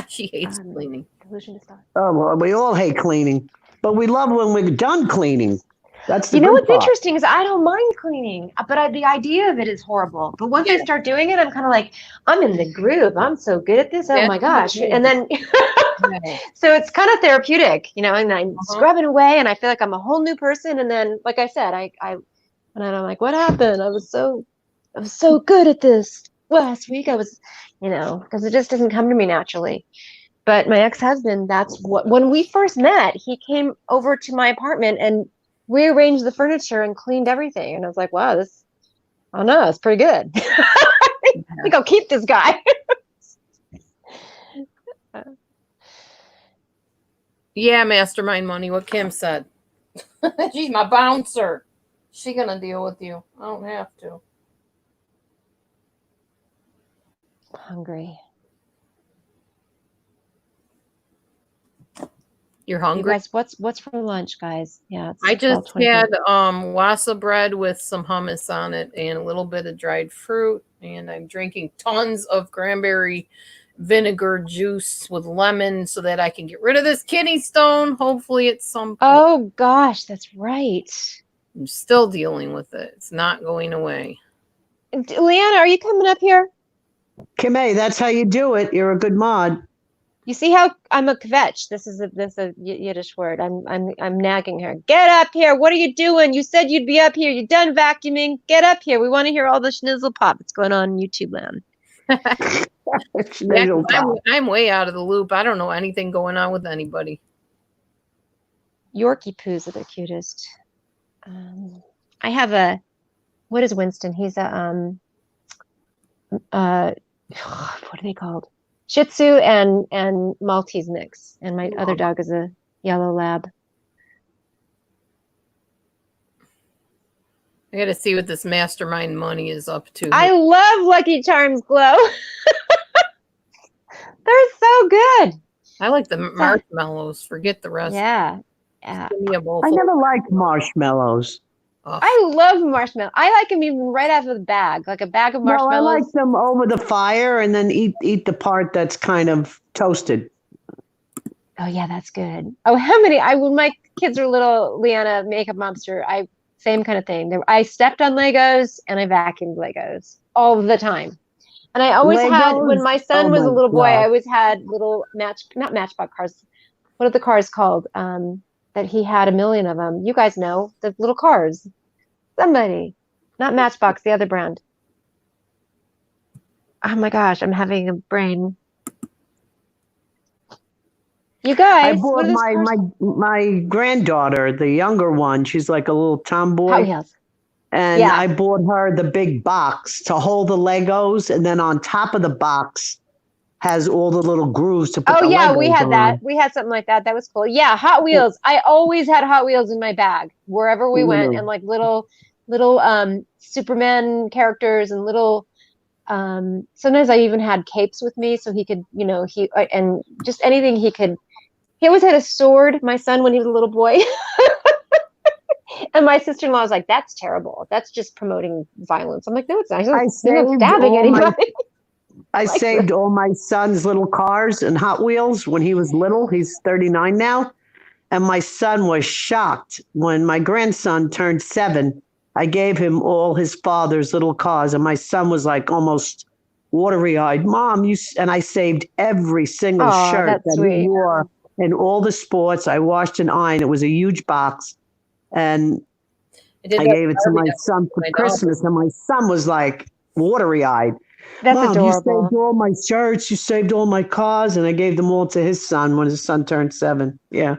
She hates cleaning. Illusion to start. well, we all hate cleaning, but we love when we're done cleaning. That's the You know good what's part. interesting is I don't mind cleaning, but the idea of it is horrible. But once I start doing it, I'm kind of like, I'm in the groove. I'm so good at this. Oh That's my what gosh. it is. And then, Yeah. so it's kind of therapeutic, and I'm scrubbing away and I feel like I'm a whole new person. And then, like I said, and I'm like, what happened? I was so good at this last week. I was, because it just doesn't come to me naturally. But my ex-husband, when we first met, he came over to my apartment and rearranged the furniture and cleaned everything. And I was like, wow, I don't know, it's pretty good. I think I'll keep this guy. Yeah, mastermind money. What Kim said. She's my bouncer. She gonna deal with you. I don't have to. Hungry. You're You hungry? guys, what's for lunch, guys? Yeah, it's I just 12:25. had wasa bread with some hummus on it and a little bit of dried fruit, and I'm drinking tons of cranberry vinegar juice with lemon so that I can get rid of this kidney stone. Hopefully at some point. Oh gosh, that's right. I'm still dealing with it. It's not going away. Leanna, are you coming up here? Kim A, that's how you do it. You're a good mod. You see how I'm a kvetch. This is a Yiddish word. I'm nagging her. Get up here. What are you doing? You said you'd be up here. You're done vacuuming. Get up here. We want to hear all the schnizzle pop that's going on in YouTube land. Yeah, 'cause I'm way out of the loop. I don't know anything going on with anybody. Yorkie poos are the cutest. I have what is Winston? He's a what are they called? Shih Tzu and Maltese mix. And my other dog is a yellow lab. I got to see what this mastermind money is up to. I love Lucky Charms Glow. They're so good. I like the marshmallows. Forget the rest. Yeah. Give me a bowl I full. never liked marshmallows. Ugh. I love marshmallows. I like them even right out of the bag, like a bag of No, I marshmallows. like them over the fire and then eat the part that's kind of toasted. Oh yeah, that's good. Oh, when my kids were little, Leanna, makeup monster, same kind of thing. I stepped on Legos and I vacuumed Legos all the time. And I always had, when Legos? my son Oh was a my little boy, God. I always had little not Matchbox cars. What are the cars called? That he had a million of them. You guys know, the little cars. Somebody, not Matchbox, the other brand. Oh my gosh, I'm having a brain. You I guys, bought what are those cars? my granddaughter, the younger one. She's like a little Hot tomboy. Wheels. And Yeah. I bought her the big box to hold the Legos. And then on top of the box has all the little grooves to put Oh the yeah, we Legos had that. on. We had something like that. That was cool. Yeah, Hot Wheels. I always had Hot Wheels in my bag wherever we went, Mhm. and like little Superman characters and little. Sometimes I even had capes with me, so he could, and just anything he could. He always had a sword. My son, when he was a little boy, and my sister-in-law was like, "That's terrible. That's just promoting violence." I'm like, "No, it's not. He's not I he's not saved stabbing all my- anybody." I saved all my son's little cars and Hot Wheels when he was little. He's 39 now. And my son was shocked when my grandson turned 7. I gave him all his father's little cars. And my son was like almost watery eyed. Mom, and I saved every single shirt that he wore in all the sports. I washed and ironed. It was a huge box. And I gave it to my son for Christmas. And my son was like watery eyed. That's Mom, adorable. you saved all my shirts. You saved all my cars. And I gave them all to his son when his son turned 7. Yeah.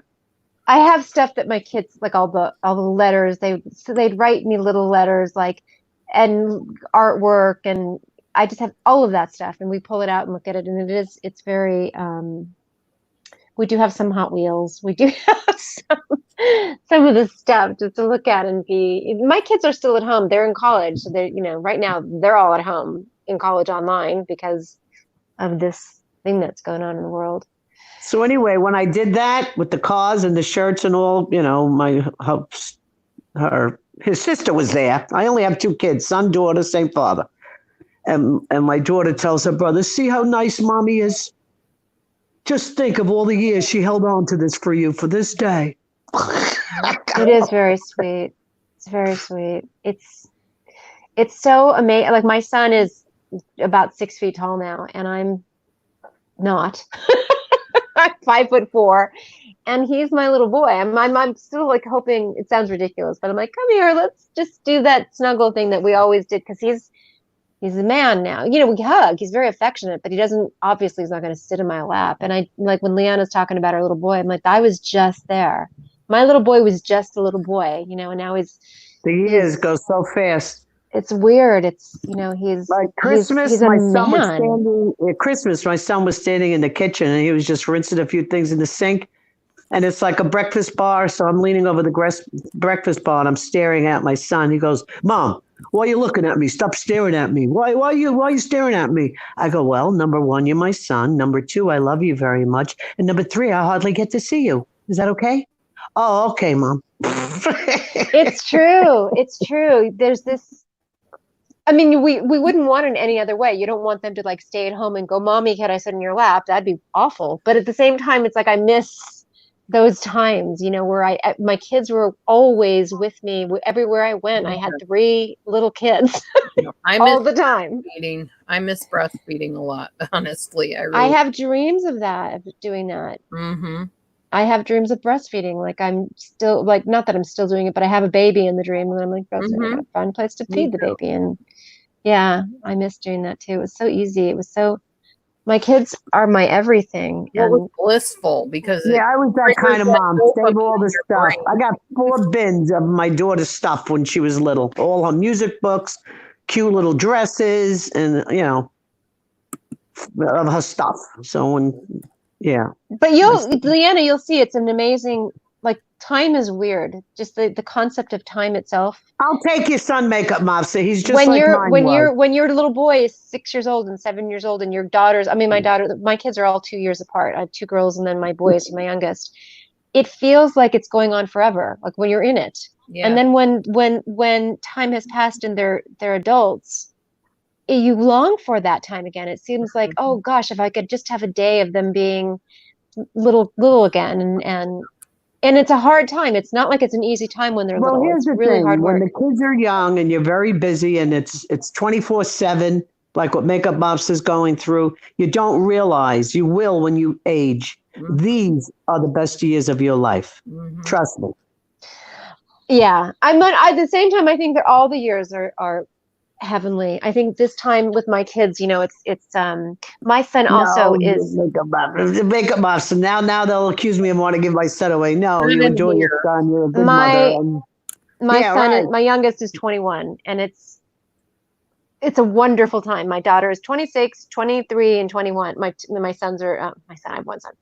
I have stuff that my kids, like all the letters, they'd write me little letters, like, and artwork, and I just have all of that stuff, and we pull it out and look at it, and it's very, we do have some Hot Wheels. We do have some of the stuff just to look at and be. My kids are still at home. They're in college. So they're, right now they're all at home in college online because of this thing that's going on in the world. So anyway, when I did that with the cars and the shirts and all, his sister was there. I only have 2 kids, son, daughter, same father. And my daughter tells her brother, see how nice mommy is? Just think of all the years she held on to this for you for this day. It is very sweet. It's very sweet. It's so amazing. Like my son is about 6 feet tall now, and I'm not. I'm 5'4", and he's my little boy. I'm still like hoping. It sounds ridiculous, but I'm like, come here, let's just do that snuggle thing that we always did, because he's a man now. We hug. He's very affectionate, but he's not going to sit in my lap. And I like when Leanna's talking about her little boy, I'm like, I was just there. My little boy was just a little boy, and now the years go so fast. It's weird. It's he's like Christmas. He's my son was standing at Christmas. My son was standing in the kitchen and he was just rinsing a few things in the sink. And it's like a breakfast bar. So I'm leaning over the breakfast bar and I'm staring at my son. He goes, Mom, why are you looking at me? Stop staring at me. Why are you staring at me? I go, well, number 1, you're my son. Number 2, I love you very much. And number 3, I hardly get to see you. Is that okay? Oh, okay, Mom. It's true. It's true. There's this. I mean, we wouldn't want it any other way. You don't want them to like stay at home and go, Mommy, can I sit in your lap? That'd be awful. But at the same time, it's like I miss those times, where my kids were always with me everywhere I went. I had 3 little kids all the time. I miss breastfeeding a lot, honestly. I have dreams of doing that. Mm-hmm. I have dreams of breastfeeding. Like I'm still like, not that I'm still doing it, but I have a baby in the dream and I'm like, I gotta find a place to feed the baby. And yeah, I miss doing that too. It was so easy. My kids are my everything. It was blissful because I was that kind of mom. Save all the stuff. I got 4 bins of my daughter's stuff when she was little. All her music books, cute little dresses, and of her stuff. So But Leanna, you'll see it's an amazing. Like time is weird. Just the concept of time itself. I'll take your son makeup, Mopsa. He's just when mine your little boy is 6 years old and 7 years old, and your daughters. I mean, my kids are all 2 years apart. I have 2 girls, and then my boy is my youngest. It feels like it's going on forever. Like when you're in it, and then when time has passed and they're adults, you long for that time again. It seems like, oh gosh, if I could just have a day of them being little again, and it's a hard time. It's not like it's an easy time when they're little. Here's it's the really thing. hard work. When the kids are young and you're very busy and it's 24/7, like what Makeup Mops is going through, you don't realize. You will when you age. Mm-hmm. These are the best years of your life. Mm-hmm. Trust me. Yeah, at the same time, I think that all the years are heavenly. I think this time with my kids, it's my son also is Makeup Mops. And now they'll accuse me of wanting to give my son away. No, you enjoy your son. You're a good mother. My son, my youngest is 21, and it's a wonderful time. My daughter is 26, 23, and 21. My sons are my son. I have 1 son.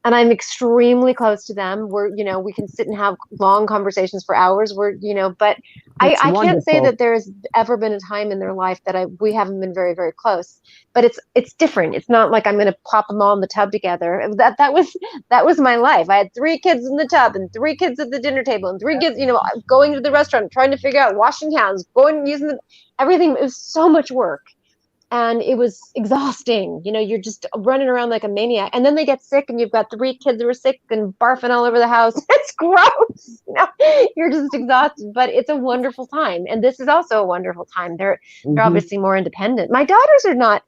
And I'm extremely close to them. We can sit and have long conversations for hours. But I can't say that there's ever been a time in their life that we haven't been very, very close. But it's different. It's not like I'm going to plop them all in the tub together. That was my life. I had 3 kids in the tub and 3 kids at the dinner table and 3 kids, going to the restaurant, trying to figure out washing hands, using everything. It was so much work. And it was exhausting. You know, you're just running around like a maniac. And then they get sick and you've got 3 kids who are sick and barfing all over the house. It's gross. You know, you're just exhausted, but it's a wonderful time. And this is also a wonderful time. They're obviously more independent. My daughters are not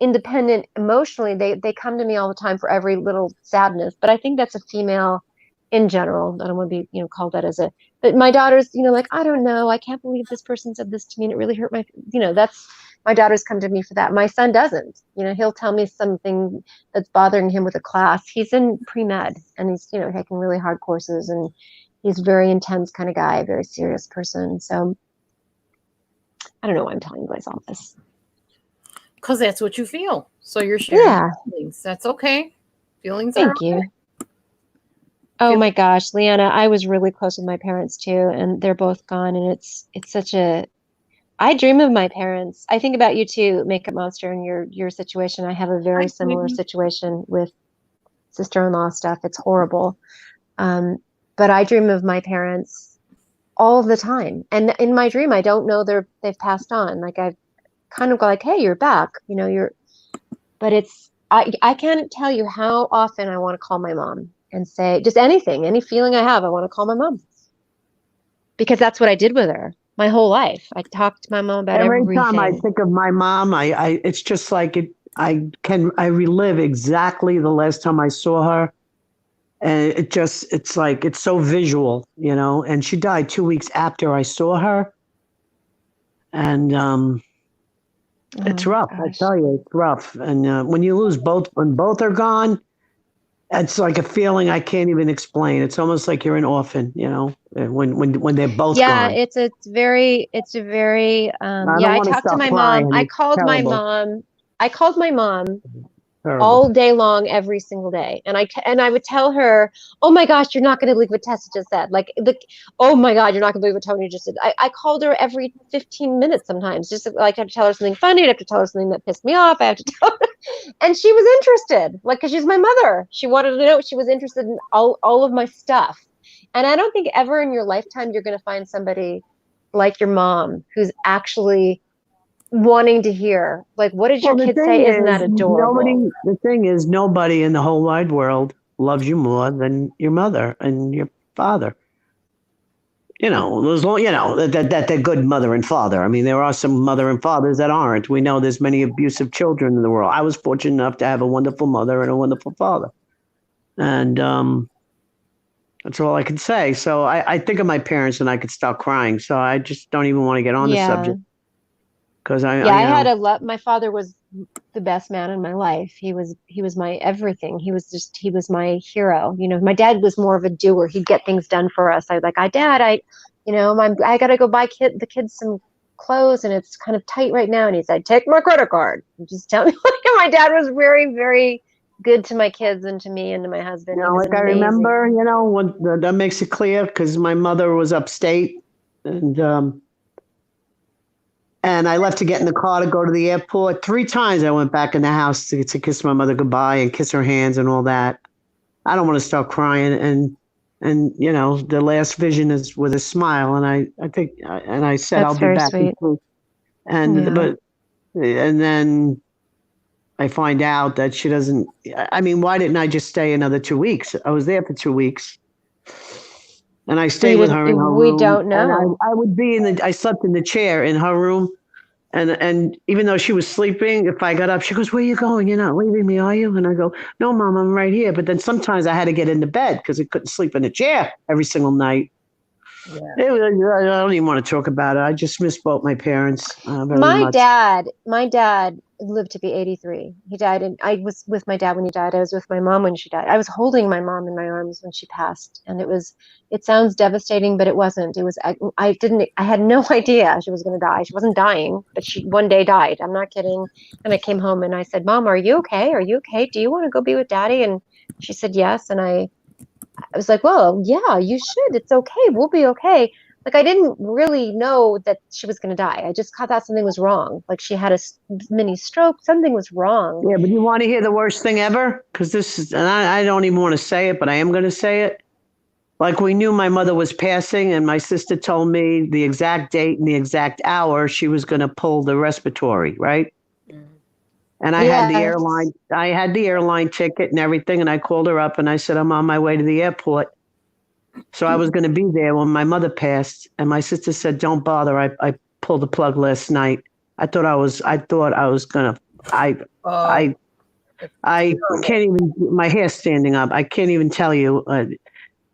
independent emotionally. They come to me all the time for every little sadness, but I think that's a female in general. I don't want to be, called that as but my daughters, like, I don't know, I can't believe this person said this to me and it really hurt that's my daughters come to me for that. My son doesn't. He'll tell me something that's bothering him with a class. He's in pre-med and he's, taking really hard courses, and he's a very intense kind of guy, a very serious person. So I don't know why I'm telling you guys all this. Because that's what you feel. So you're sharing Yeah. feelings. That's okay. Feelings Thank are you. okay. Oh my gosh, Leanna, I was really close with my parents too, and they're both gone. And it's such I dream of my parents. I think about you too, Makeup Monster, and your situation. I have a very similar situation with sister-in-law stuff. It's horrible. But I dream of my parents all the time. And in my dream, I don't know they've passed on. Like, I've kind of go like, hey, you're back. But I can't tell you how often I want to call my mom and say just anything, any feeling I have, I want to call my mom. Because that's what I did with her my whole life. I talked to my mom about everything. Every time I think of my mom, I it's just like it. I relive exactly the last time I saw her, and it's like it's so visual, And she died 2 weeks after I saw her, and it's rough. Gosh. I tell you, it's rough. And when you lose when both are gone, it's like a feeling I can't even explain. It's almost like you're an orphan, when they're both yeah, gone. it's a very I talked to my mom. I called my mom Terrible. all day long, every single day. And I would tell her, oh my gosh, you're not going to believe what Tessa just said. Like, oh my God, you're not going to believe what Tony just said. I called her every 15 minutes sometimes, just like I have to tell her something funny. I have to tell her something that pissed me off. I have to tell her. And she was interested, like, because she's my mother. She wanted to know, she was interested in all of my stuff. And I don't think ever in your lifetime you're going to find somebody like your mom who's actually wanting to hear, like, what did your kid say? Isn't that adorable? The thing is, nobody in the whole wide world loves you more than your mother and your father. As long, that they're good mother and father. I mean, there are some mother and fathers that aren't. We know there's many abusive children in the world. I was fortunate enough to have a wonderful mother and a wonderful father. And that's all I can say. So I think of my parents and I could start crying. So I just don't even want to get on the subject. Because my father was the best man in my life. He was my everything. He was my hero. My dad was more of a doer. He'd get things done for us. I gotta go buy the kids some clothes and it's kind of tight right now. And he said, take my credit card. And just tell me. My dad was very, very good to my kids and to me and to my husband. Like I remember, that makes it clear because my mother was upstate and I left to get in the car to go to the airport. 3 times I went back in the house to kiss my mother goodbye and kiss her hands and all that. I don't want to start crying. And the last vision is with a smile. And I think, and I said, That's I'll be back. sweet. And then I find out that she doesn't. I mean, why didn't I just stay another 2 weeks? I was there for 2 weeks. And I stayed with her in her room. We don't know. I would be I slept in the chair in her room. And even though she was sleeping, if I got up, she goes, where are you going? You're not leaving me, are you? And I go, no, Mom, I'm right here. But then sometimes I had to get into bed because I couldn't sleep in a chair every single night. Yeah. I don't even want to talk about it. I just miss both my parents very much. My dad lived to be 83. He died, and I was with my dad when he died. I was with my mom when she died. I was holding my mom in my arms when she passed, and it sounds devastating, but it wasn't. It was, I had no idea she was going to die. She wasn't dying, but she one day died. I'm not kidding. And I came home and I said, Mom, are you okay? Are you okay? Do you want to go be with Daddy? And she said, yes. And I was like, well, yeah, you should. It's okay. We'll be okay. Like, I didn't really know that she was going to die. I just thought something was wrong. Like, she had a mini stroke. Something was wrong. Yeah, but you want to hear the worst thing ever? Because this is, and I don't even want to say it, but I am going to say it. Like, we knew my mother was passing, and my sister told me the exact date and the exact hour she was going to pull the respiratory, right? Mm-hmm. And I had the Yes. airline ticket and everything. And I called her up and I said, I'm on my way to the airport. So I was going to be there when my mother passed. And my sister said, don't bother. I pulled the plug last night. I thought I was going to, I can't even, my hair's standing up. I can't even tell you.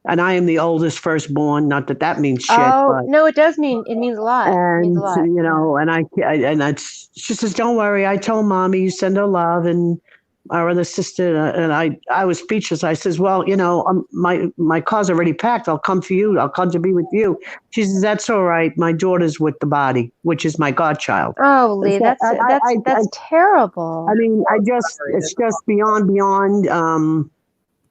And I am the oldest firstborn. Not that that means shit, Oh, but. no, it means a lot. It means a And lot. you know, she says, "Don't worry." I told mommy, "You send her love," and our other sister, and I was speechless. I says, "Well, you know, my car's already packed. I'll come to you. I'll come to be with you." She says, "That's all right. My daughter's with the body, which is my godchild." Oh, Lee, So that's terrible. I mean, it's just beyond.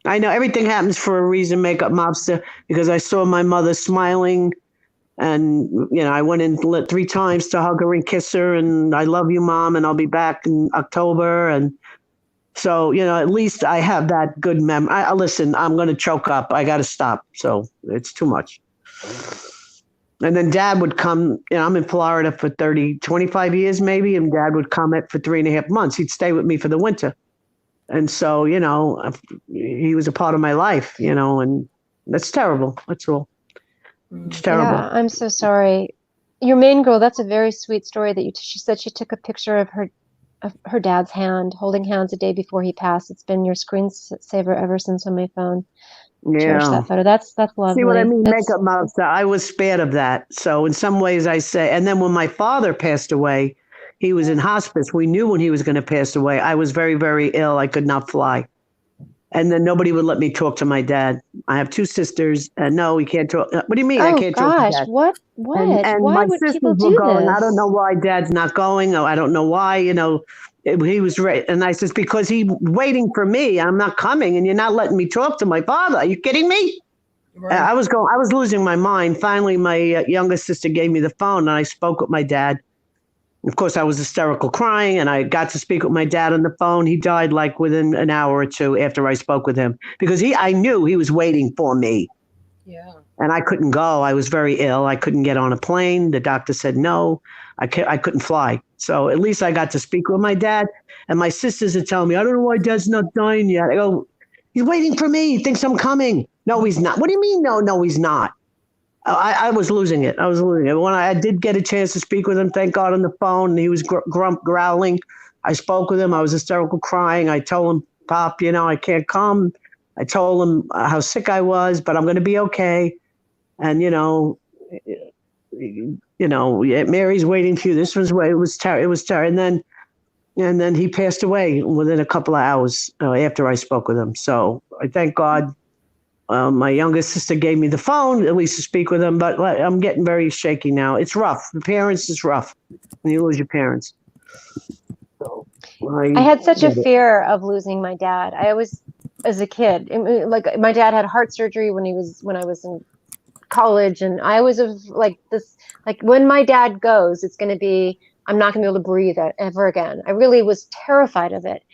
I know everything happens for a reason, makeup mobster, because I saw my mother smiling. And, you know, I went in 3 times to hug her and kiss her. And I love you, Mom. And I'll be back in October. And so, you know, at least I have that good memory. Listen, I'm going to choke up. I got to stop. So it's too much. And then Dad would come. You know, I'm in Florida for 25 years maybe. And Dad would come for 3.5 months. He'd stay with me for the winter. And so, you know, he was a part of my life, you know, and that's terrible. That's all. It's terrible. Yeah, I'm so sorry. Your main girl, that's a very sweet story that she said she took a picture of her dad's hand, holding hands the day before he passed. It's been your screensaver ever since on my phone. Cherish Yeah. that photo. That's lovely. See what I mean? That's, Makeup monster. I was spared of that. So in some ways I say, and then when my father passed away, he was in hospice. We knew when he was going to pass away. I was very, very ill. I could not fly. And then nobody would let me talk to my dad. I have 2 sisters, and no, we can't talk. What do you mean? I can't talk to Dad? What? And Why my would sisters people were do going. this? I don't know why Dad's not going. I don't know why. You know, he was right. And I says, because he's waiting for me. I'm not coming, and you're not letting me talk to my father. Are you kidding me? Right. I was losing my mind. Finally, my youngest sister gave me the phone, and I spoke with my dad. Of course, I was hysterical crying, and I got to speak with my dad on the phone. He died like within an hour or 2 after I spoke with him because I knew he was waiting for me. Yeah. And I couldn't go. I was very ill. I couldn't get on a plane. The doctor said no. I couldn't fly. So at least I got to speak with my dad. And my sisters are telling me, I don't know why Dad's not dying yet. I go, he's waiting for me. He thinks I'm coming. No, he's not. What do you mean? No, he's not. I was losing it. When I did get a chance to speak with him, thank God, on the phone, and he was growling. I spoke with him. I was hysterical crying. I told him, Pop, you know, I can't come. I told him how sick I was, but I'm going to be okay. And, you know, Mary's waiting for you. This was way. It was terrible. And then he passed away within a couple of hours after I spoke with him. So I thank God. My youngest sister gave me the phone, at least to speak with him, but I'm getting very shaky now. It's rough. The parents is rough when you lose your parents. So, I had such a fear of losing my dad. I always, as a kid, like my dad had heart surgery when I was in college, and I was like this, like when my dad goes, it's going to be, I'm not going to be able to breathe ever again. I really was terrified of it.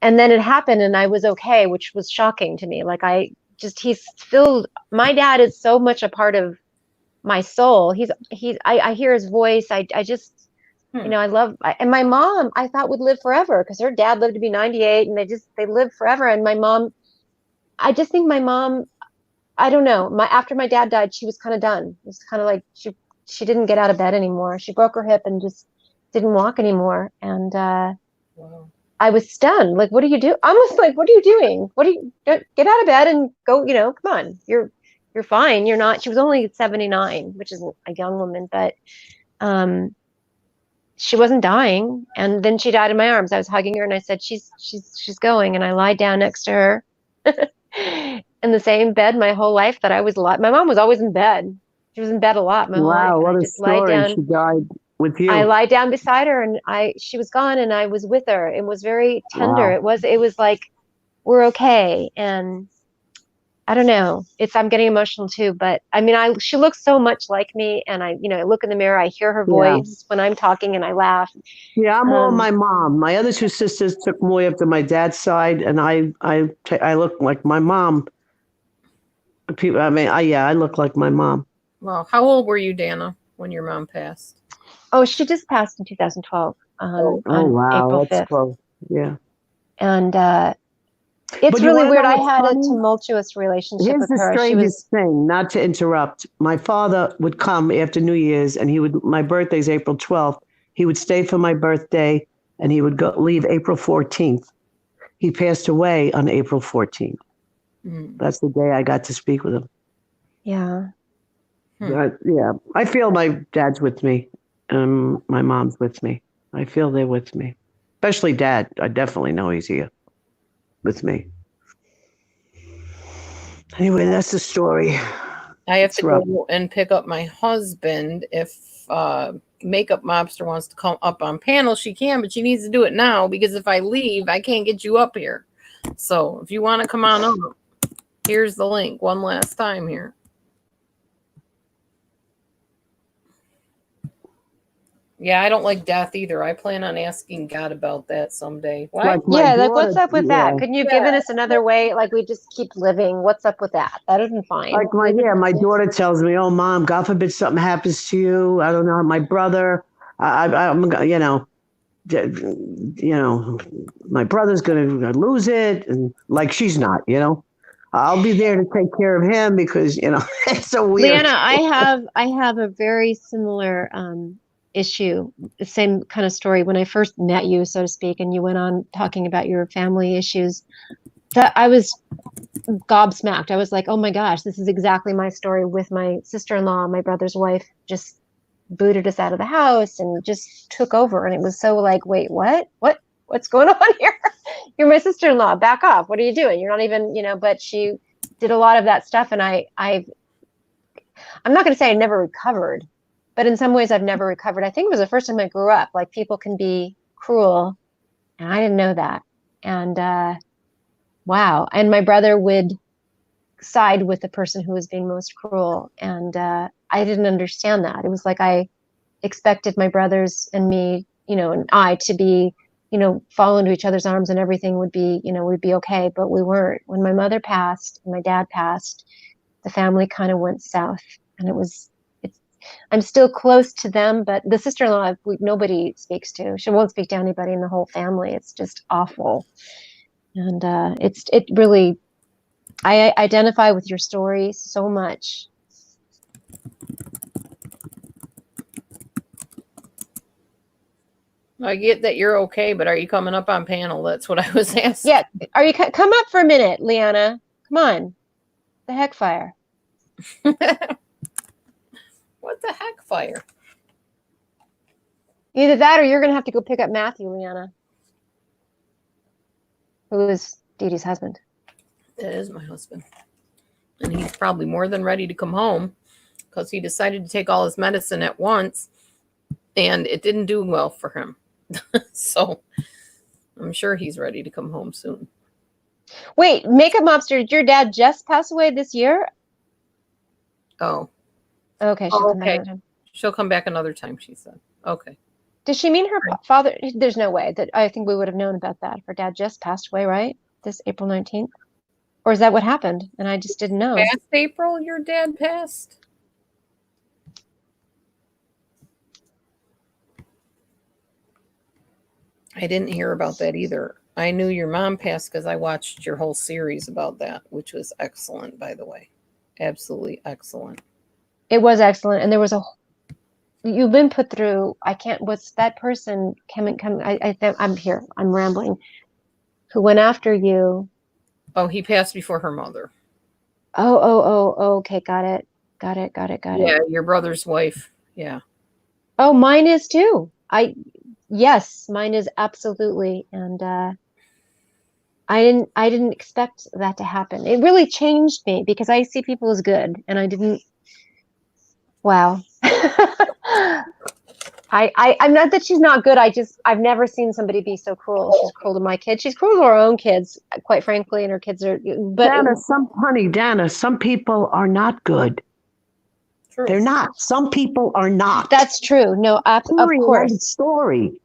And then it happened and I was okay, which was shocking to me. Like my dad is so much a part of my soul. I hear his voice. I just, you know, and my mom, I thought would live forever because her dad lived to be 98 and they lived forever. And my mom, I just think my mom, I don't know, after my dad died, she was kind of done. It was kind of like, she didn't get out of bed anymore. She broke her hip and just didn't walk anymore. And, Wow. I was stunned. Like, what do you do? I was like, what are you doing? Get out of bed and go, you know, come on, you're fine. You're not, she was only 79, which isn't a young woman, but, she wasn't dying. And then she died in my arms. I was hugging her and I said, she's going. And I lied down next to her in the same bed my whole life that I was alive. My mom was always in bed. She was in bed a lot. My whole life. What a story. She died with you. I lied down beside her and she was gone and I was with her. It was very tender. Wow. It was like, we're okay. And I don't know, I'm getting emotional too, but I mean, she looks so much like me and I look in the mirror, I hear her voice when I'm talking and I laugh. Yeah, I'm more my mom. My other 2 sisters took more after my dad's side and I look like my mom. People, I mean, I look like my mom. Well, how old were you, Dana, when your mom passed? Oh, she just passed in 2012. Oh, on wow. April That's 5th. close. Yeah. And But it's you really wanna weird. know I what's had a funny? tumultuous relationship Here's with the her. She strangest was, thing, not to interrupt. My father would come after New Year's and my birthday's April 12th. He would stay for my birthday and he would leave April 14th. He passed away on April 14th. Mm. That's the day I got to speak with him. yeah. But, yeah, I feel my dad's with me. My mom's with me. I feel they're with me, especially dad. I definitely know he's here with me. Anyway, that's the story. I have It's to rough. go and pick up my husband. If Makeup Mobster wants to come up on panel, she can, but she needs to do it now because if I leave, I can't get you up here. So if you want to come on up, here's the link one last time here. Yeah, I don't like death either. I plan on asking God about that someday. What? Like my Yeah, like what's daughter, up with yeah. that? Couldn't you have given us another way? Like we just keep living. What's up with that? That would have been fine. Like my daughter tells me, "Oh, mom, God forbid something happens to you. I don't know, my brother. I'm, my brother's gonna lose it, and like she's not, I'll be there to take care of him because it's so weird." Leanna, I have a very similar issue, the same kind of story. When I first met you, so to speak, and you went on talking about your family issues, that I was gobsmacked. I was like, oh my gosh, this is exactly my story with my sister-in-law. My brother's wife just booted us out of the house and just took over. And it was so like, wait, what's going on here? You're my sister-in-law, back off. What are you doing? You're not even, but she did a lot of that stuff. And I'm not going to say I never recovered, but in some ways I've never recovered. I think it was the first time I grew up, like people can be cruel. And I didn't know that. And wow. And my brother would side with the person who was being most cruel. And I didn't understand that. It was like I expected my brothers and me, and I to be, fall into each other's arms and everything would be, we'd be okay. But we weren't. When my mother passed and my dad passed, the family kind of went south. And I'm still close to them, but the sister-in-law, nobody speaks to. She won't speak to anybody in the whole family. It's just awful. And it really, I identify with your story so much. I get that you're okay, but are you coming up on panel? That's what I was asking. Yeah. Are you come up for a minute, Leanna? Come on. The heck fire. What the heck fire? Either that or you're going to have to go pick up Matthew, Leanna, who is Dee Dee's husband. That is my husband. And he's probably more than ready to come home because he decided to take all his medicine at once and it didn't do well for him. So I'm sure he's ready to come home soon. Wait, Makeup Mobster, did your dad just pass away this year? Oh. Okay, she'll come back another time. She'll come back another time, she said. Okay. Does she mean her father? There's no way that I think we would have known about that. Her dad just passed away, right? This April 19th? Or is that what happened? And I just didn't know. Last April, your dad passed? I didn't hear about that either. I knew your mom passed because I watched your whole series about that, which was excellent, by the way. Absolutely excellent. It was excellent. And there was you've been put through, what's that person I'm here, I'm rambling, who went after you. Oh, he passed before her mother. Oh, okay, got it. Yeah, your brother's wife. Yeah. Oh, mine is too. Yes, mine is absolutely. And I didn't expect that to happen. It really changed me because I see people as good and I didn't. Wow. I'm not that she's not good. I've never seen somebody be so cruel. She's cruel to my kids. She's cruel to her own kids, quite frankly, and her kids are. But Dana, some people are not good. True. They're not. Some people are not. That's true. No, of course. Story.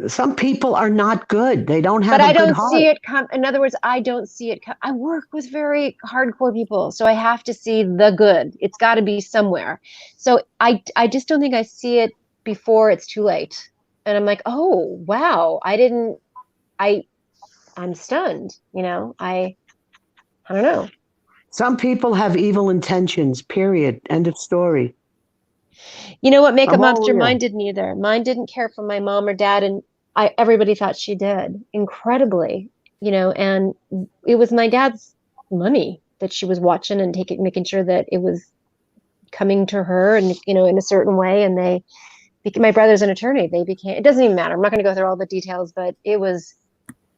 Some people are not good. They don't have. But I don't heart. see it come. In other words, I don't see it come. I work with very hardcore people, so I have to see the good. It's got to be somewhere. So I just don't think I see it before it's too late. And I'm like, oh, wow. I'm stunned, I don't know. Some people have evil intentions, period. End of story. You know what, Makeup I'm all Monster? real. Mine didn't either. Mine didn't care for my mom or dad, and everybody thought she did, incredibly, and it was my dad's money that she was watching and making sure that it was coming to her and, in a certain way. And my brother's an attorney. It doesn't even matter. I'm not going to go through all the details, but it was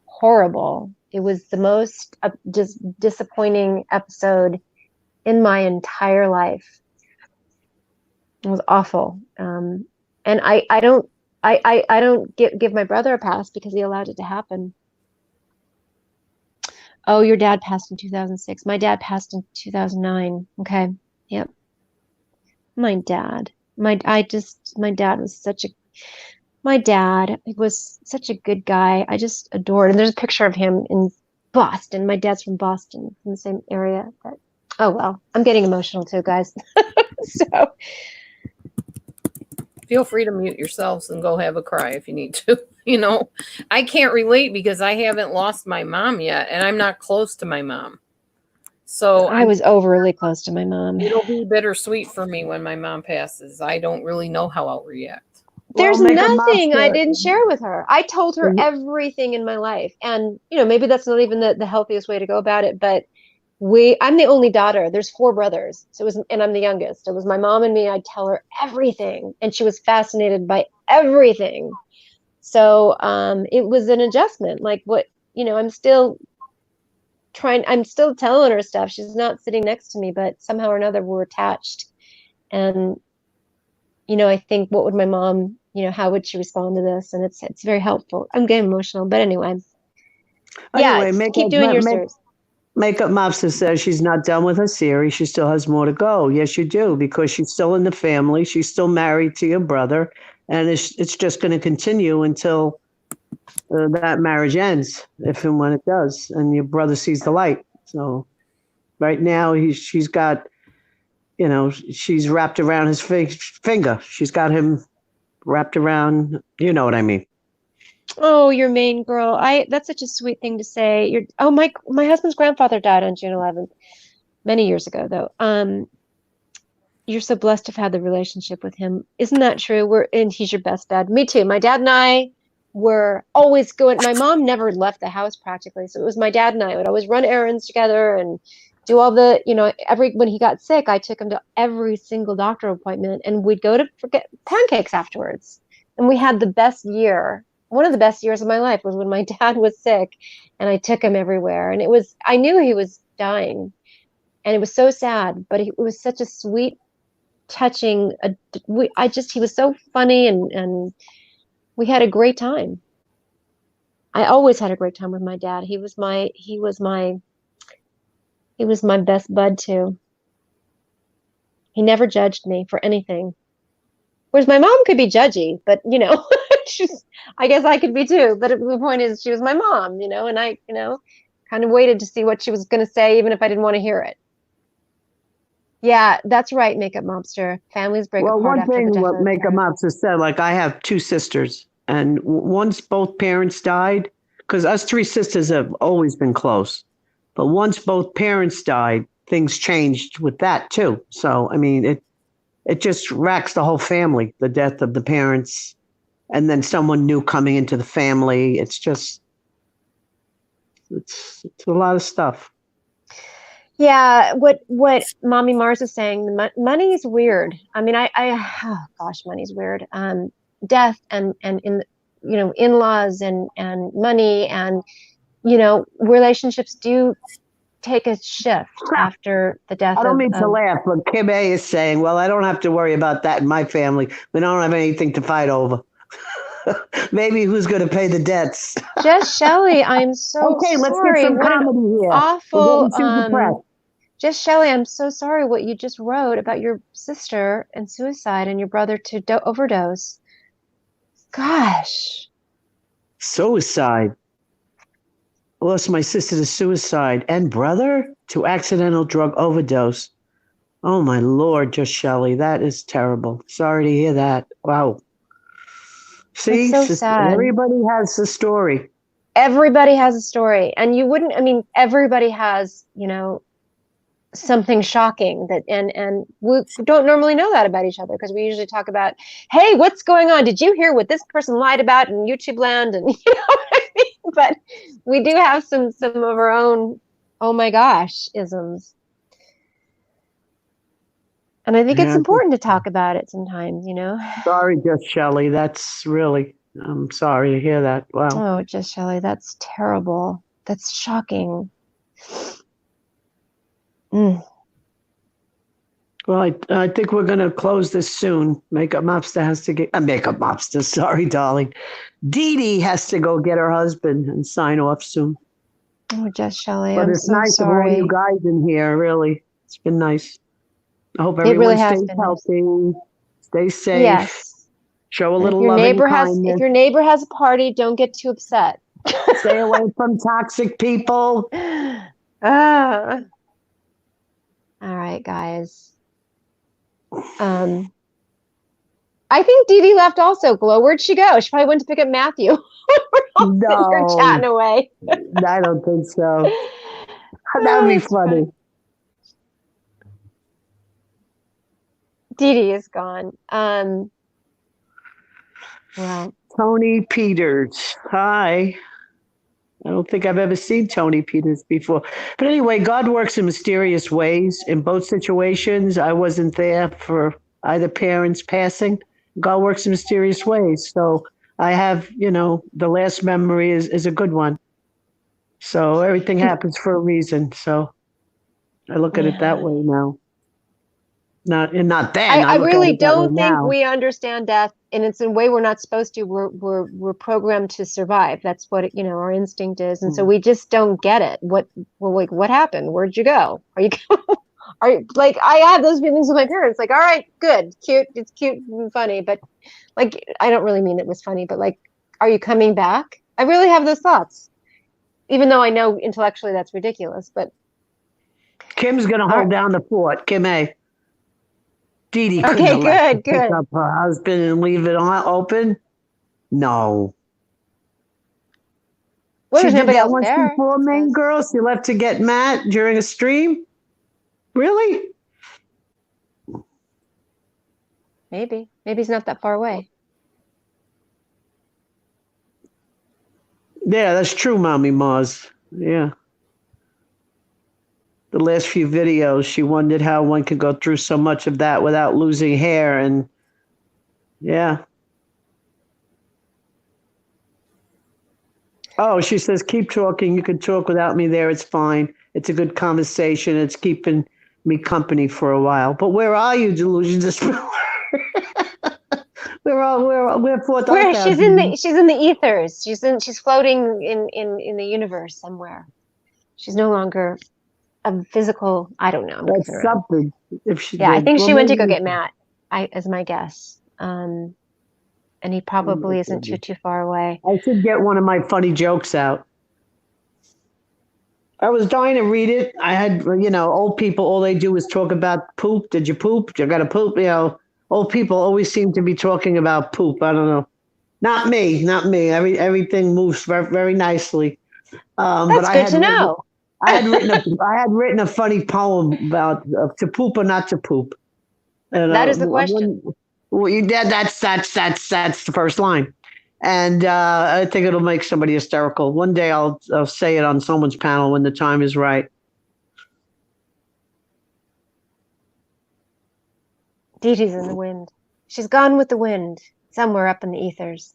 horrible. It was the most just disappointing episode in my entire life. It was awful. And I don't give my brother a pass because he allowed it to happen. Oh, your dad passed in 2006. My dad passed in 2009. Okay. Yep. My dad. My dad was such a good guy. I just adored. And there's a picture of him in Boston. My dad's from Boston, from the same area. But oh well, I'm getting emotional too, guys. So Feel free to mute yourselves and go have a cry if you need to. I can't relate because I haven't lost my mom yet, and I'm not close to my mom. So I was overly close to my mom. It'll be bittersweet for me when my mom passes. I don't really know how I'll react. There's Well, Makeup nothing I Monster- didn't share with her. I told her Mhm. everything in my life. And, maybe that's not even the healthiest way to go about it, but I'm the only daughter. There's 4 brothers. And I'm the youngest. It was my mom and me. I'd tell her everything. And she was fascinated by everything. So it was an adjustment. Like I'm still telling her stuff. She's not sitting next to me, but somehow or another we're attached. And, I think, what would my mom, how would she respond to this? And it's very helpful. I'm getting emotional, but anyway. Keep doing your series. Makeup Monster says she's not done with her series. She still has more to go. Yes, you do, because she's still in the family. She's still married to your brother. And it's just going to continue until that marriage ends, if and when it does, and your brother sees the light. So right now she's got, she's wrapped around his finger. She's got him wrapped around, you know what I mean. Oh, your main girl. That's such a sweet thing to say. My husband's grandfather died on June 11th, many years ago though. You're so blessed to have had the relationship with him. Isn't that true? And he's your best bud. Me too. My dad and I were always going. My mom never left the house practically. So it was my dad and I would always run errands together and do all the, when he got sick, I took him to every single doctor appointment, and we'd go to get pancakes afterwards. And we had the best year. One of the best years of my life was when my dad was sick and I took him everywhere. And I knew he was dying, and it was so sad, but it was such a sweet, touching, he was so funny, and we had a great time. I always had a great time with my dad. He was my best bud too. He never judged me for anything. Whereas my mom could be judgy, but I guess I could be too. But the point is, she was my mom, and I, kind of waited to see what she was going to say, even if I didn't want to hear it. Yeah, that's right, Makeup Mobster. Families break apart One after thing the death what of a Makeup parent. Mobster said, like I have 2 sisters, and once both parents died, because us 3 sisters have always been close, but once both parents died, things changed with that too. So, I mean, it just racks the whole family, the death of the parents, and then someone new coming into the family. It's a lot of stuff. Yeah, what Mommy Mars is saying, money is weird. I mean, oh gosh, money's weird. Death and in-laws and money and relationships do take a shift after the death I don't mean to of laugh, but Kim A is saying, well, I don't have to worry about that in my family. We don't have anything to fight over. Maybe who's going to pay the debts? Just Shelley, I'm so Okay, let's sorry. get some What an comedy here. We're awful getting too depressed. Just Shelley, I'm so sorry what you just wrote about your sister and suicide and your brother to overdose. Gosh. Suicide. I lost my sister to suicide and brother to accidental drug overdose. Oh my Lord, just Shelley, that is terrible. Sorry to hear that. Wow. See, so sad. everybody has a story. Everybody has a story, and you wouldn't. I mean, everybody has, something shocking that, and we don't normally know that about each other because we usually talk about, hey, what's going on? Did you hear what this person lied about in YouTube land? And you know what I mean? But we do have some of our own, oh my gosh, isms. And I think it's Yeah. important to talk about it sometimes, Sorry, just Shelley. That's really, I'm sorry to hear that. Wow. Oh, just Shelley, that's terrible. That's shocking. Mm. Well, I think we're going to close this soon. Makeup Mobster has to get, Makeup Mobster, sorry, darling. Dee Dee has to go get her husband and sign off soon. Oh, just Shelley, But I'm it's so nice sorry. of all you guys in here, really. It's been nice. I hope It everyone really has stays been healthy, stay safe, Yes. show a And little if your love and neighbor kindness. if your neighbor has a party, don't get too upset. Stay away from toxic people. Ah. All right, guys. I think Dee Dee left also. Glow, where'd she go? She probably went to pick up Matthew. We're all sitting here chatting away. I don't think so. That Oh, would be that's funny. Dee Dee is gone. Well, Tony Peters. Hi. I don't think I've ever seen Tony Peters before. But anyway, God works in mysterious ways. In both situations, I wasn't there for either parent's passing. God works in mysterious ways. So I have, the last memory is a good one. So everything happens for a reason. So I look at it that way now. Not then. I look really at it that way don't think now. we understand death, and it's in a way we're not supposed to. We're programmed to survive. That's what our instinct is, and so we just don't get it. We're like, what happened? Where'd you go? Are you? Are you, like, I had those feelings with my parents. Like, all right, good, cute. It's cute and funny, but like, I don't really mean it was funny. But like, are you coming back? I really have those thoughts, even though I know intellectually that's ridiculous. But Kim's gonna hold down the fort. Kim A. Dee Dee couldn't okay, elect to good. pick up her husband and leave it open. No. Well, She there's did nobody that else once there. before, Main Girl. She left to get Matt during a stream. Really? Maybe he's not that far away. Yeah, that's true, Mommy Mars. Yeah. The last few videos, she wondered how one could go through so much of that without losing hair. And yeah. Oh, she says, keep talking. You can talk without me there. It's fine. It's a good conversation. It's keeping me company for a while. But where are you, Delusions? We're fourth. Where she's in the ethers. She's floating in the universe somewhere. She's no longer a physical. I don't know. That's something. If she I think she went to go get Matt. As my guess. And he probably isn't too far away. I should get one of my funny jokes out. I was dying to read it. I had, old people, all they do is talk about poop. Did you poop? You got to poop? Old people always seem to be talking about poop. I don't know. Not me. Everything moves very, very nicely. That's good to know. I had written a funny poem about to poop or not to poop. And, that is the question. That's the first line. And I think it'll make somebody hysterical. One day I'll say it on someone's panel when the time is right. Dee Dee's in the wind. She's gone with the wind somewhere up in the ethers.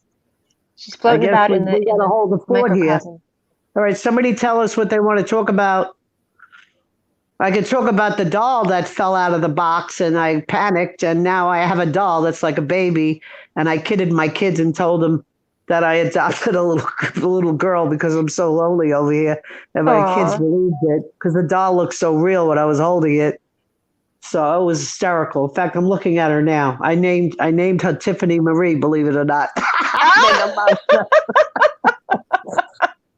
She's floating about in the hold the fort here. All right, somebody tell us what they want to talk about. I could talk about the doll that fell out of the box and I panicked, and now I have a doll that's like a baby, and I kidded my kids and told them that I adopted a little girl because I'm so lonely over here, and my kids believed it because the doll looked so real when I was holding it. So it was hysterical. In fact, I'm looking at her now. I named her Tiffany Marie, believe it or not.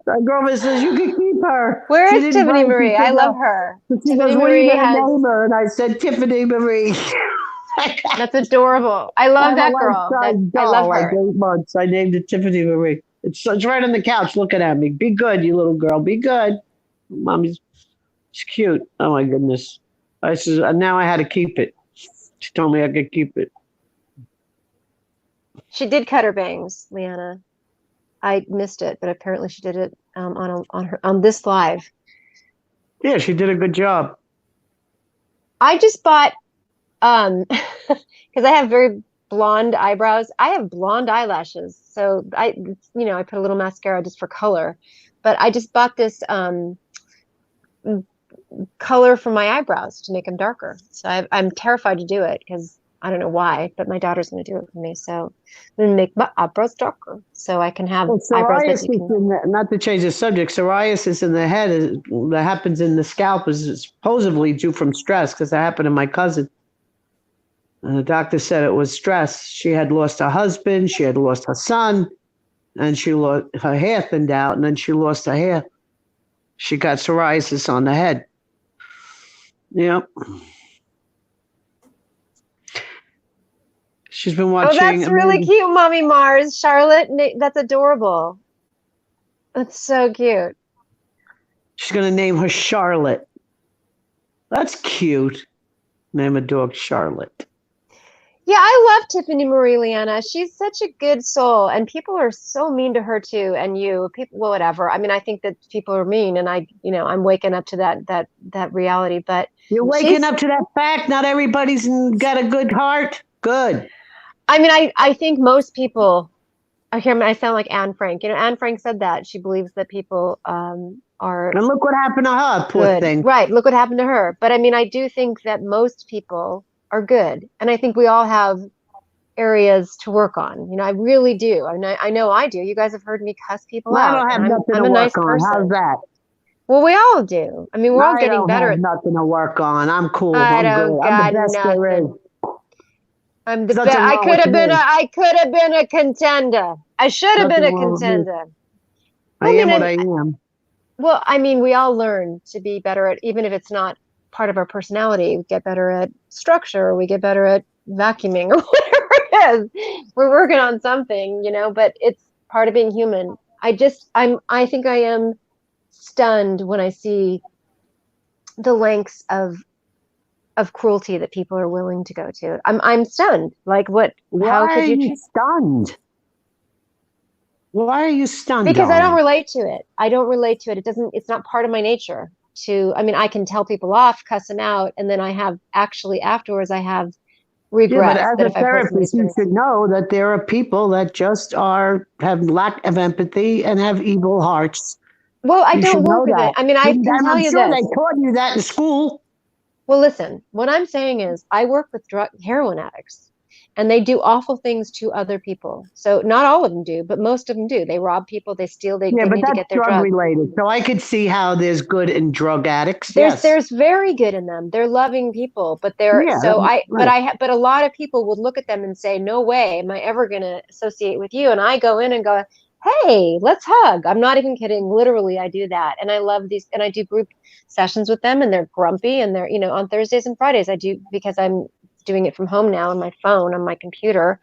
My girlfriend says, you can keep her. Where is Tiffany Marie? I love her. She goes, what are you going to name her? And I said, Tiffany Marie. That's adorable. I love that girl. I love her. 8 months. I named it Tiffany Marie. It's right on the couch looking at me. Be good, you little girl. Be good. Mommy's she's cute. Oh my goodness. I said, and now I had to keep it. She told me I could keep it. She did cut her bangs, Leanna. I missed it, but apparently she did it on this live. Yeah, she did a good job. I just bought because I have very blonde eyebrows. I have blonde eyelashes, so I put a little mascara just for color. But I just bought this color for my eyebrows to make them darker. So I'm terrified to do it because I don't know why, but my daughter's going to do it for me. So I'm going to make my eyebrows darker so I can have eyebrows that you can... Not to change the subject, psoriasis in the head that happens in the scalp is supposedly due from stress because that happened to my cousin. And the doctor said it was stress. She had lost her husband, she had lost her son, and she lost her hair thinned out, and then she lost her hair. She got psoriasis on the head. Yep. She's been watching. Oh, that's really cute, Mommy Mars. Charlotte, that's adorable. That's so cute. She's going to name her Charlotte. That's cute. Name a dog Charlotte. Yeah, I love Tiffany Marie, Leanna. She's such a good soul, and people are so mean to her too. And people, well, whatever. I mean, I think that people are mean, and I'm waking up to that reality. But you're waking up to that fact. Not everybody's got a good heart. Good. I mean, I think most people. I sound like Anne Frank. Anne Frank said that she believes that people are. And look what happened to her, poor thing. Right. Look what happened to her. But I mean, I do think that most people are good. And I think we all have areas to work on. I really do. I know I do. You guys have heard me cuss people out. I don't have nothing I'm to a nice work on. person. How's that? Well, we all do. I mean, we're all getting better. I don't have nothing to work on. I'm cool. I I'm don't good. got I'm the best there is. nothing. I'm the best. I could have been a contender. I should have been a contender. I am what I am. Well, I mean, we all learn to be better at, even if it's not part of our personality, we get better at structure, we get better at vacuuming or whatever it is. We're working on something, but it's part of being human. I think I am stunned when I see the lengths of cruelty that people are willing to go to. I'm stunned. Like what? How could you? Stunned? Why are you stunned? Because I don't relate to it. I don't relate to it. It's not part of my nature I can tell people off, cuss them out. And then afterwards I have regrets. Yeah, but as a therapist, you should know that there are people that just have lack of empathy and have evil hearts. Well, I don't work with it. I mean, I can tell you this. They taught you that in school. Well, listen, what I'm saying is I work with heroin addicts. And they do awful things to other people. So not all of them do, but most of them do. They rob people, they steal, they need to get their drugs. Related. So I could see how there's good in drug addicts. There's very good in them. They're loving people, but but a lot of people would look at them and say, "No way am I ever going to associate with you." And I go in and go, "Hey, let's hug." I'm not even kidding. Literally, I do that. And I love these, and I do group sessions with them, and they're grumpy, and they're, on Thursdays and Fridays I do, because I'm doing it from home now on my phone, on my computer.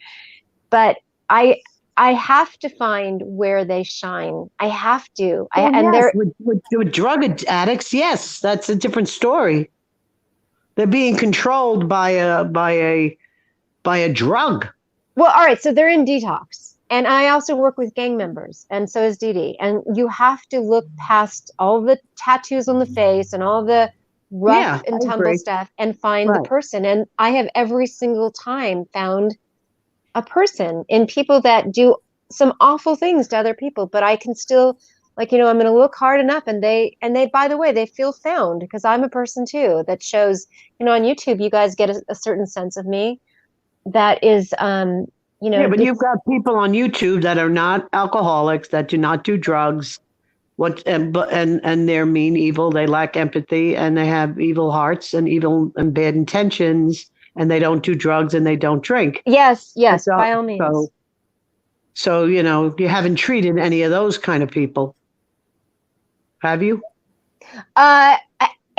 But I have to find where they shine. I have to. With drug addicts, yes, that's a different story. They're being controlled by a drug. Well, all right, so they're in detox. And I also work with gang members, and so is Dee Dee. And you have to look past all the tattoos on the face and all the rough and tumble stuff and find the person. And I have every single time found a person in people that do some awful things to other people, but I can still, I'm going to look hard enough, and they, by the way, they feel found, because I'm a person too that shows, on YouTube, you guys get a certain sense of me that is, but you've got people on YouTube that are not alcoholics, that do not do drugs. And they're mean, evil. They lack empathy, and they have evil hearts and evil and bad intentions, and they don't do drugs and they don't drink. Yes, by all means. So you haven't treated any of those kind of people, have you? Have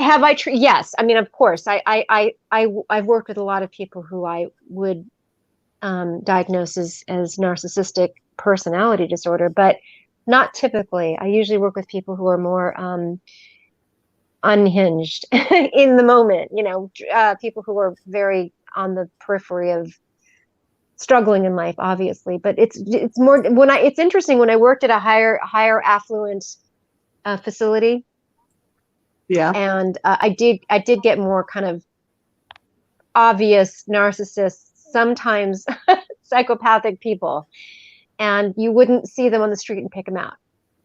Have I? Yes. I mean, of course. I've worked with a lot of people who I would diagnose as narcissistic personality disorder, but not typically. I usually work with people who are more unhinged in the moment. People who are very on the periphery of struggling in life, obviously. But it's more it's interesting when I worked at a higher affluent facility. Yeah. And I did get more kind of obvious narcissists, sometimes psychopathic people, and you wouldn't see them on the street and pick them out.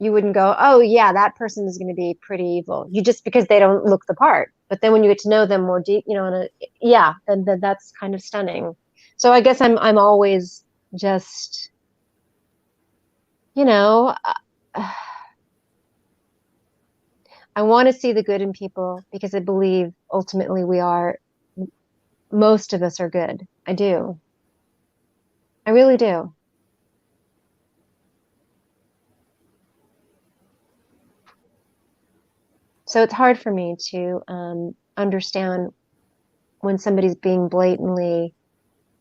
You wouldn't go, oh yeah, that person is going to be pretty evil. You just because they don't look the part. But then when you get to know them more deep, then that's kind of stunning. So I guess I'm always just, I want to see the good in people because I believe ultimately most of us are good. I do. I really do. So it's hard for me to understand when somebody's being blatantly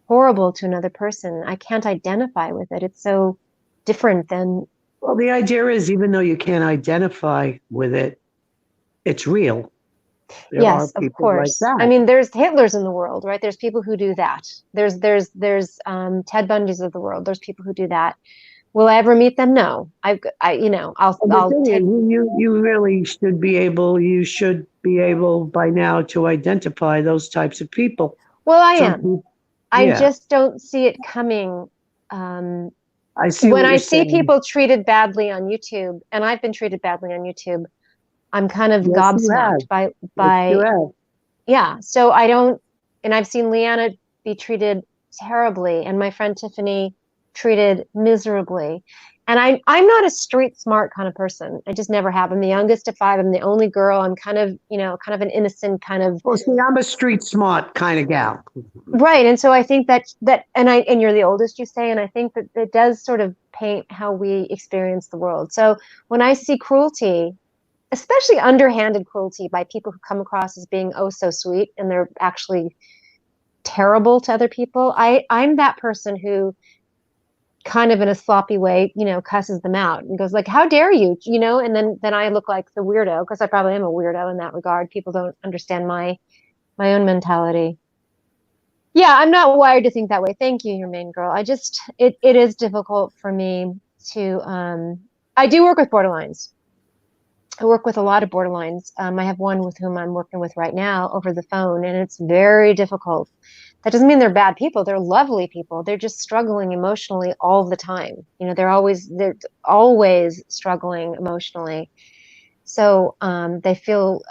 horrible to another person. I can't identify with it. It's so different than. Well, the idea is even though you can't identify with it, it's real. There are Yes, of people course. like that. I mean, there's Hitlers in the world, right? There's people who do that. There's Ted Bundys of the world. There's people who do that. Will I ever meet them? No. I'll take. You really should be able. You should be able by now to identify those types of people. Well, I Some am. people- I yeah. just don't see it coming. I see When what I you're see saying. people treated badly on YouTube, and I've been treated badly on YouTube, I'm kind of Yes, you gobsmacked have. by Yes, you have. yeah. So I don't, and I've seen Leanna be treated terribly, and my friend Tiffany treated miserably. And I'm not a street smart kind of person. I just never have. I'm the youngest of five. I'm the only girl. I'm kind of an innocent kind of. Well, see, I'm a street smart kind of gal. Right. And so I think and you're the oldest, you say, and I think that it does sort of paint how we experience the world. So when I see cruelty, especially underhanded cruelty by people who come across as being oh so sweet and they're actually terrible to other people, I'm that person who kind of in a sloppy way, cusses them out and goes like, how dare you, and then I look like the weirdo because I probably am a weirdo in that regard. People don't understand my own mentality. Yeah, I'm not wired to think that way. Thank you, your main girl. It is difficult for me to I do work with borderlines. I work with a lot of borderlines. I have one with whom I'm working with right now over the phone, and it's very difficult. That doesn't mean they're bad people. They're lovely people. They're just struggling emotionally all the time. They're always struggling emotionally. So they feel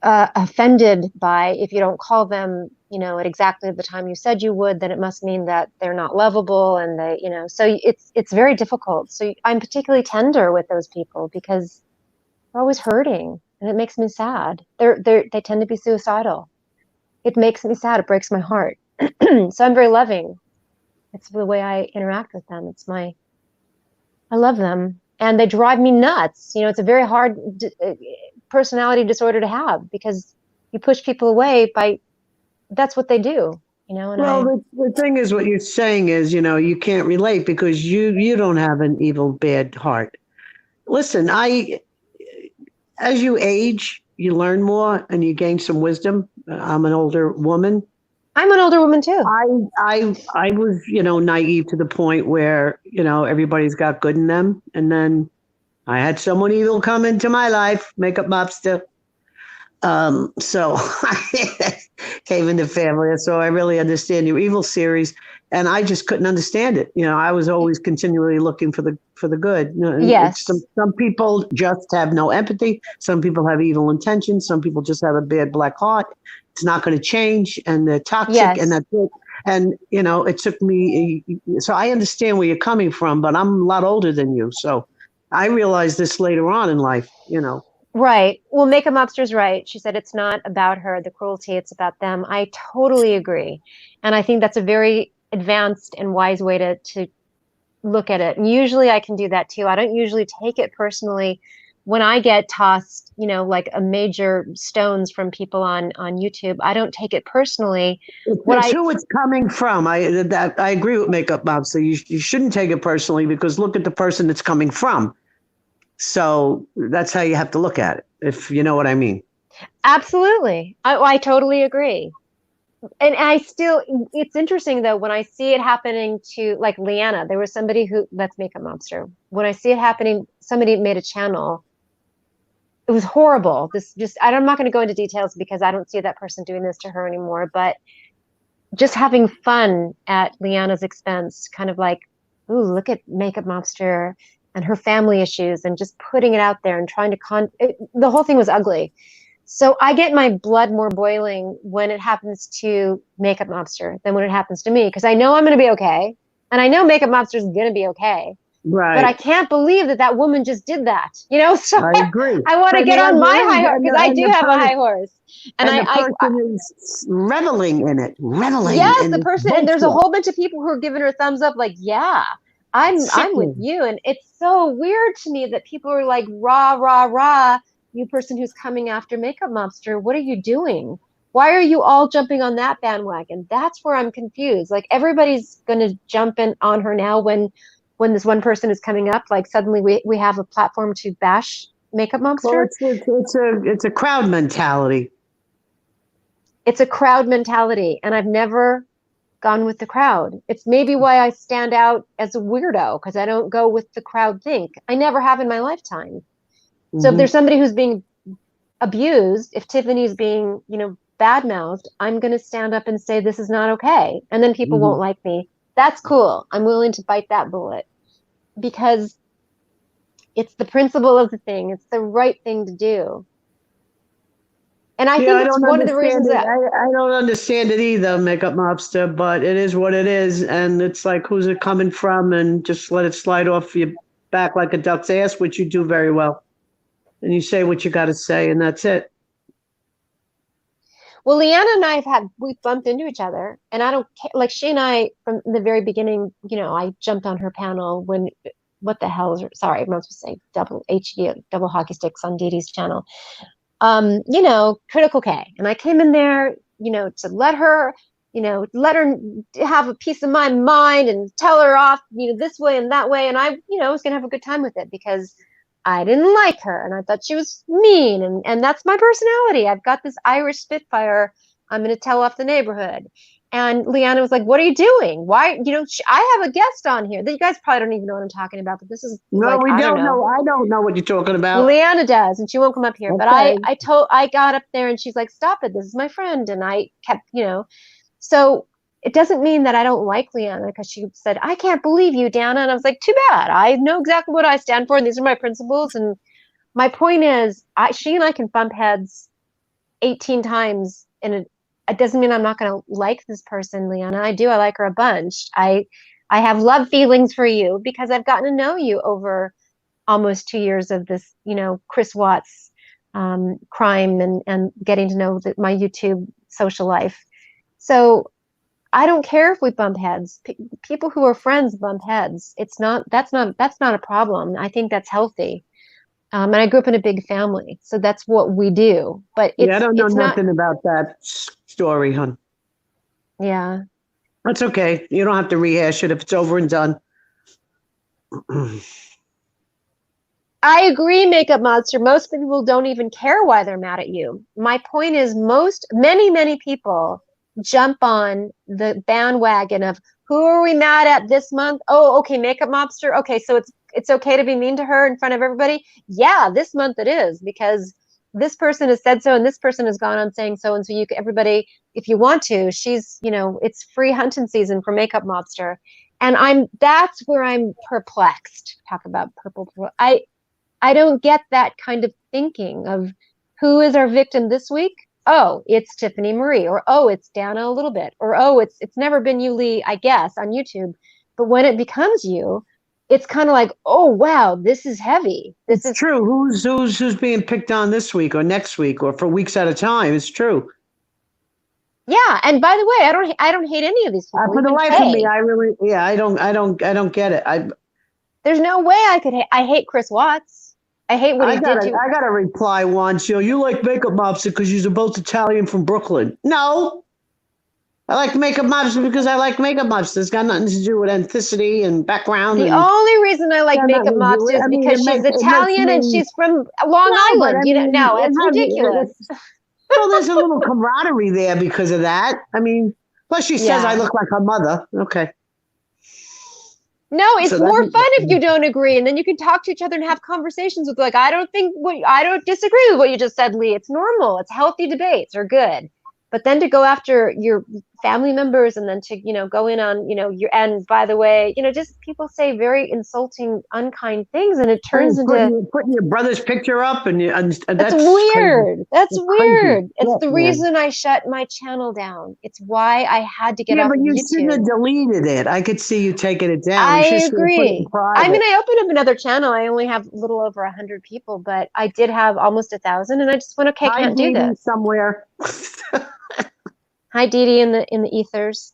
offended by if you don't call them, at exactly the time you said you would, then it must mean that they're not lovable, and they, so it's very difficult. So I'm particularly tender with those people because they're always hurting, and it makes me sad. They tend to be suicidal. It makes me sad. It breaks my heart. So I'm very loving. It's the way I interact with them. I love them, and they drive me nuts. It's a very hard personality disorder to have because you push people away that's what they do, and the thing is, what you're saying is, you can't relate because you don't have an evil, bad heart. Listen, as you age, you learn more and you gain some wisdom. I'm an older woman. I'm an older woman too. I was, naive to the point where, everybody's got good in them. And then I had someone evil come into my life, makeup mobster. So I came into family. So I really understand your evil series. And I just couldn't understand it. I was always continually looking for the good. Yes. Some people just have no empathy. Some people have evil intentions. Some people just have a bad black heart. It's not going to change, and they're toxic, yes. and that's it. And it took me. So I understand where you're coming from, but I'm a lot older than you, so I realized this later on in life. Right. Well, Makeup Mobster's right. She said it's not about her, the cruelty, it's about them. I totally agree. And I think that's a very advanced and wise way to look at it. And usually I can do that too. I don't usually take it personally when I get tossed, you know, like a major stones from people on YouTube, I don't take it personally. It's who it's coming from. I agree with Makeup Mom. So you shouldn't take it personally because look at the person it's coming from. So that's how you have to look at it, if you know what I mean. Absolutely. I totally agree. And it's interesting though, when I see it happening to like Leanna, there was somebody who, that's Makeup Mobster. When I see it happening, somebody made a channel. It was horrible. I'm not going to go into details because I don't see that person doing this to her anymore, but just having fun at Leanna's expense, kind of like, ooh, look at Makeup Mobster and her family issues and just putting it out there and trying to the whole thing was ugly. So I get my blood more boiling when it happens to Makeup Mobster than when it happens to me, because I know I'm going to be okay. And I know Makeup Mobster is going to be okay. Right. But I can't believe that woman just did that, you know? So I agree. I want to get on my high horse because I do have a high horse. And the person is reveling in it. Yes, the person, and there's a whole bunch of people who are giving her thumbs up like, yeah, I'm with you. And it's so weird to me that people are like, rah, rah, rah, you person who's coming after Makeup Mobster, what are you doing? Why are you all jumping on that bandwagon? That's where I'm confused. Like everybody's going to jump in on her now when this one person is coming up, like suddenly we have a platform to bash Makeup Mobster. Well, it's a crowd mentality. It's a crowd mentality, and I've never gone with the crowd. It's maybe why I stand out as a weirdo, because I don't go with the crowd think. I never have in my lifetime. Mm-hmm. So if there's somebody who's being abused, if Tiffany's being, you know, bad-mouthed, I'm going to stand up and say this is not okay, and then people won't like me. That's cool. I'm willing to bite that bullet because it's the principle of the thing. It's the right thing to do. And I think it's one of the reasons that I don't understand it either, Makeup Mobster, but it is what it is. And it's like, who's it coming from? And just let it slide off your back like a duck's ass, which you do very well. And you say what you got to say, and that's it. Well, Leanna and I we've bumped into each other, and I don't care. Like she and I, from the very beginning, you know, I jumped on her panel when, what the hell is, sorry, I'm not supposed to say double hockey sticks on Dee Dee's channel. You know, Critical K. And I came in there, you know, to let her have a piece of my mind and tell her off, you know, this way and that way. And I, you know, was going to have a good time with it because I didn't like her and I thought she was mean. And that's my personality. I've got this Irish Spitfire. I'm going to tell off the neighborhood. And Leanna was like, what are you doing? Why, you know, I have a guest on here that you guys probably don't even know what I'm talking about, but this is no, like, we don't know. I don't know what you're talking about. Leanna does, and she won't come up here. Okay. But I got up there and she's like, stop it. This is my friend. And I kept, you know, so it doesn't mean that I don't like Leanna because she said, I can't believe you, Dana. And I was like, too bad. I know exactly what I stand for. And these are my principles. And my point is she and I can bump heads 18 times it doesn't mean I'm not going to like this person, Leanna. I do. I like her a bunch. I have love feelings for you because I've gotten to know you over almost 2 years of this, you know, Chris Watts crime and getting to know my YouTube social life. So I don't care if we bump heads. People who are friends bump heads. That's not a problem. I think that's healthy. And I grew up in a big family, so that's what we do. But I don't know nothing about that story, hon. Yeah. That's okay. You don't have to rehash it if it's over and done. I agree, Makeup Monster. Most people don't even care why they're mad at you. My point is many people jump on the bandwagon of who are we mad at this month? Oh, okay, Makeup Mobster. Okay, so it's okay to be mean to her in front of everybody. Yeah, this month it is because this person has said so and this person has gone on saying so, and so everybody, if you want to, she's, you know, it's free hunting season for Makeup Mobster, and that's where I'm perplexed. Talk about purple. I don't get that kind of thinking of who is our victim this week. Oh, it's Tiffany Marie, or oh, it's Dana a little bit, or oh, it's never been you, Lee, I guess, on YouTube. But when it becomes you, it's kind of like, oh wow, this is heavy. This is true. Who's being picked on this week or next week or for weeks at a time? It's true. Yeah, and by the way, I don't hate any of these people. For the life of me, I don't get it. There's no way I could hate. I hate Chris Watts. I hate what I he got did to. I got a reply once. You like makeup mobster because you're both Italian from Brooklyn. No, I like makeup mobster because I like makeup mobster. It's got nothing to do with ethnicity and background The and only reason I like got Makeup nothing to do with Mobster it. is I mean, because she's it makes Italian and me she's from Long no, but Island. I You know, mean, no, it's ridiculous. well, there's a little camaraderie there because of that. I mean, plus she says I Yeah. look like her mother. Okay, No, it's so more that's fun if you don't agree, and then you can talk to each other and have conversations with like, I don't disagree with what you just said, Lee. It's normal. It's healthy debates are good. But then to go after your family members and then to, go in on, your, and by the way, just people say very insulting, unkind things, and it turns into putting your brother's picture up and that's that's crazy. weird. That's It's crazy. weird. It's Yeah, the man. reason I shut my channel down. It's why I had to get Yeah, off but of you shouldn't have YouTube. deleted it. I could see you taking it down. I You should have put it in agree. I mean, private. I opened up another channel. I only have a little over 100 people, but I did have almost 1,000, and I just went, okay, Hi, can't do Dee Dee, this. somewhere. Hi, Dee Dee in the ethers.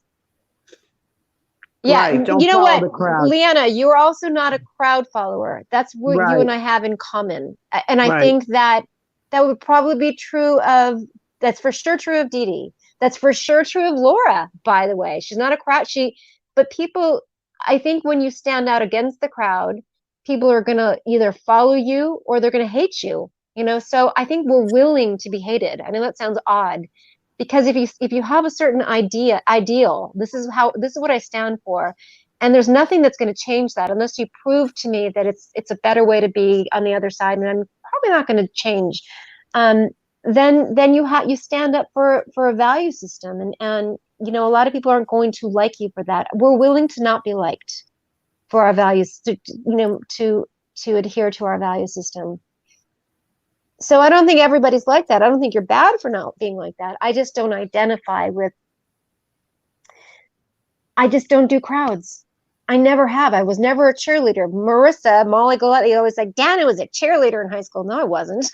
Yeah, Right, don't you know follow what, the crowd. Leanna, you're also not a crowd follower. That's what you Right. and I have in common, and I Right. think that would probably be true of. That's for sure true of Dee Dee. That's for sure true of Laura. By the way, she's not a crowd. But people, I think when you stand out against the crowd, people are gonna either follow you or they're gonna hate you. So I think we're willing to be hated. I know that sounds odd, because if you have a certain ideal, this is what I stand for, and there's nothing that's going to change that unless you prove to me that it's a better way to be on the other side, and I'm probably not going to change. Then you stand up for a value system, and a lot of people aren't going to like you for that. We're willing to not be liked for our values, to adhere to our value system. So I don't think everybody's like that. I don't think you're bad for not being like that. I just don't identify with. I just don't do crowds. I never have. I was never a cheerleader. Molly Galletti always like, Dana was a cheerleader in high school. No, I wasn't.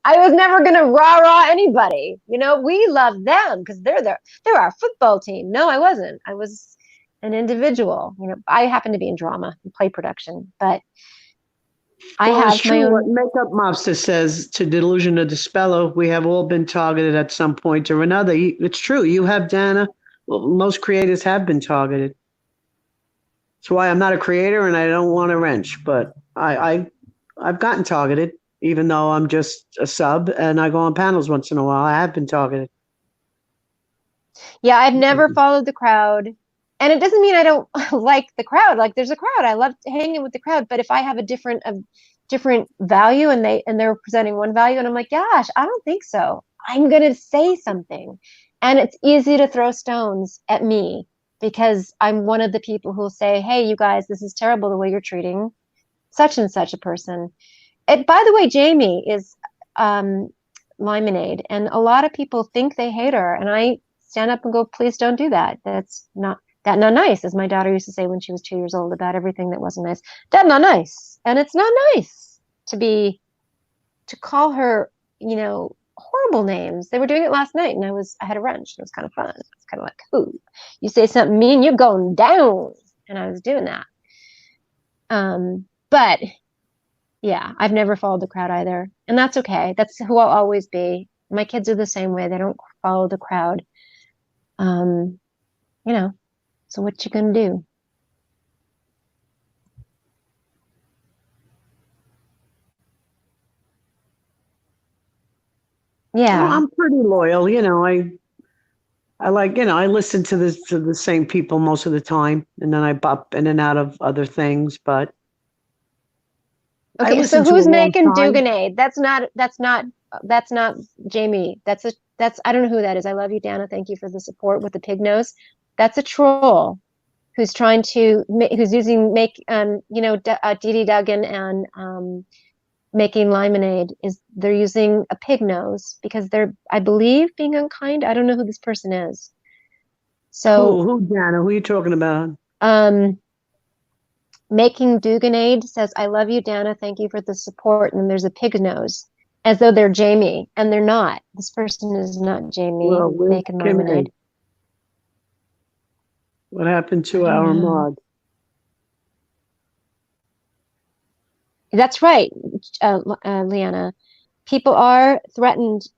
I was never going to rah-rah anybody. We love them because they're our football team. No, I wasn't. I was an individual. I happen to be in drama and play production, but I Well, it's have my true what own. Makeup Mobster says to Delusion of Dispello. We have all been targeted at some point or another. It's true. You have, Dana. Well, most creators have been targeted. That's why I'm not a creator and I don't want to wrench. But I've gotten targeted, even though I'm just a sub and I go on panels once in a while. I have been targeted. Yeah, I've never followed the crowd. And it doesn't mean I don't like the crowd. Like, there's a crowd. I love hanging with the crowd. But if I have a different value and they're presenting one value and I'm like, gosh, I don't think so, I'm gonna say something. And it's easy to throw stones at me because I'm one of the people who will say, hey, you guys, this is terrible the way you're treating such and such a person. And by the way, Jamie is Limonade, and a lot of people think they hate her, and I stand up and go, please don't do that. That's not nice, as my daughter used to say when she was 2 years old about everything that wasn't nice. That's not nice. And it's not nice to call her, horrible names. They were doing it last night, and I had a wrench. It was kind of fun. It's kind of like, ooh, you say something mean, you're going down. And I was doing that. But yeah, I've never followed the crowd either. And that's okay. That's who I'll always be. My kids are the same way. They don't follow the crowd. So what you gonna do? Yeah. Well, I'm pretty loyal. I like, I listen to the same people most of the time, and then I bop in and out of other things. But okay, so who's making Duganade? That's not Jamie. That's I don't know who that is. I love you, Dana. Thank you for the support with the pig nose. That's a troll who's trying to who's using Dee Dee Duggan and making Limonade. They're using a pig nose because they're, I believe, being unkind. I don't know who this person is. So who Dana? Who are you talking about? Making Duganade says, I love you, Dana. Thank you for the support. And then there's a pig nose, as though they're Jamie, and they're not. This person is not Jamie. Well, Making Limonade. What happened to our mod? That's right, Leanna. People are threatened.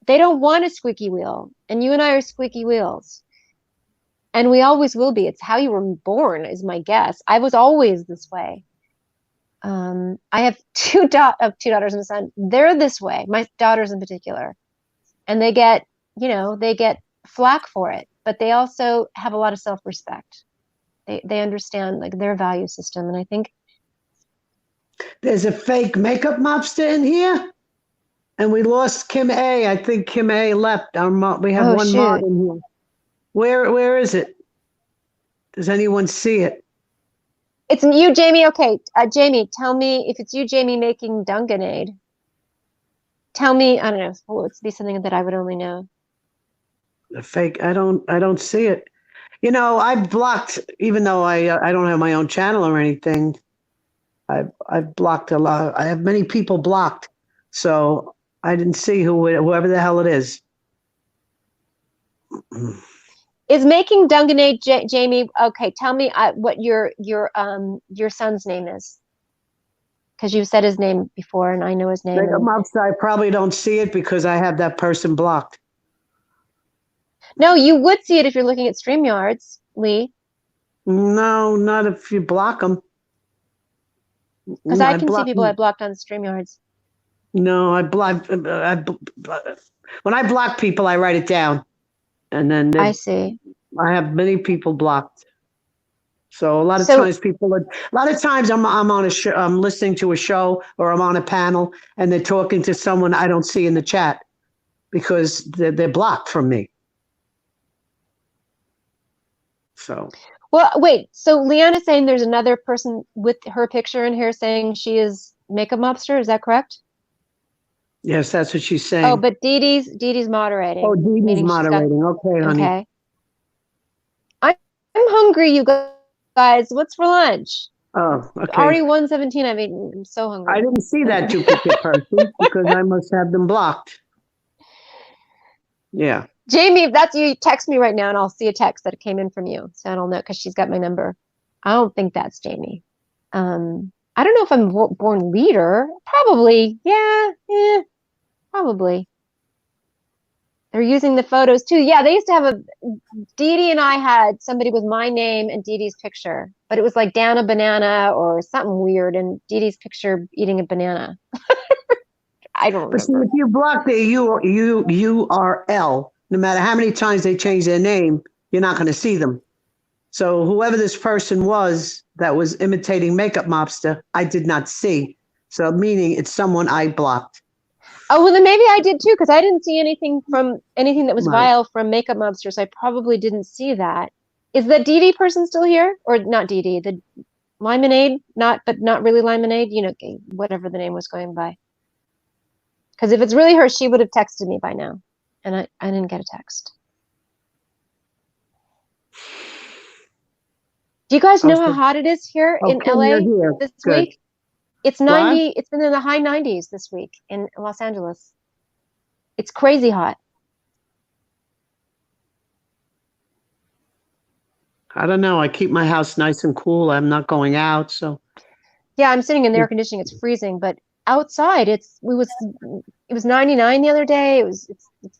They don't want a squeaky wheel, and you and I are squeaky wheels, and we always will be. It's how you were born, is my guess. I was always this way. I have two daughters and a son. They're this way. My daughters in particular, and they get flack for it, but they also have a lot of self-respect. They understand like their value system, and I think There's a fake makeup mobster in here, and we lost Kim A. I think Kim A left. We have Oh, one mod shoot. in here. Where is it? Does anyone see it? It's you, Jamie. Okay, Jamie, tell me if it's you, Jamie, making Dunkinade. Tell me, I don't know. Well, it's be something that I would only know. The fake. I don't see it. You know, I've blocked, even though I don't have my own channel or anything. I've blocked a lot. I have many people blocked, so I didn't see whoever the hell it is. Is making Dunkinade, Jamie? Okay, tell me what your son's name is, because you said his name before, and I know his name. Makeup mobster, I probably don't see it because I have that person blocked. No, you would see it if you're looking at StreamYards, Lee. No, not if you block them. Because I can see people I blocked on StreamYards. No, when I block people, I write it down, and then I see. I have many people blocked. So a lot of times I'm on a show, I'm listening to a show, or I'm on a panel, and they're talking to someone I don't see in the chat because they're blocked from me. So. Well, wait. So Leanna's saying there's another person with her picture in here saying she is makeup mobster. Is that correct? Yes, that's what she's saying. Oh, but Dee Dee's moderating. Oh, Dee Dee's moderating. Okay, honey. Okay. I'm hungry, you guys. What's for lunch? Oh, okay. Already 1:17. I mean, I'm so hungry. I didn't see that duplicate person because I must have them blocked. Yeah. Jamie, if that's you, text me right now and I'll see a text that came in from you. So I don't know, because she's got my number. I don't think that's Jamie. I don't know if I'm born leader. Probably. Yeah, probably. They're using the photos too. Yeah, they used to have Dee Dee and I had somebody with my name and Dee Dee's picture, but it was like down a banana or something weird, and Dee Dee's picture eating a banana. I don't remember. But see, if you block the URL, no matter how many times they change their name, you're not going to see them. So whoever this person was that was imitating Makeup Mobster, I did not see. So meaning it's someone I blocked. Oh, well, then maybe I did too, because I didn't see anything that was vile from Makeup Mobster, so I probably didn't see that. Is the Dee Dee person still here? Or not Dee Dee, the Limonade? But not really Limonade, whatever the name was going by. Because if it's really her, she would have texted me by now. And I didn't get a text. Do you guys know how hot it is here in LA this week? It's 90. It's been in the high 90s this week in Los Angeles. It's crazy hot. I don't know. I keep my house nice and cool. I'm not going out, so. Yeah, I'm sitting in the air conditioning. It's freezing, but outside it was 99 the other day. It's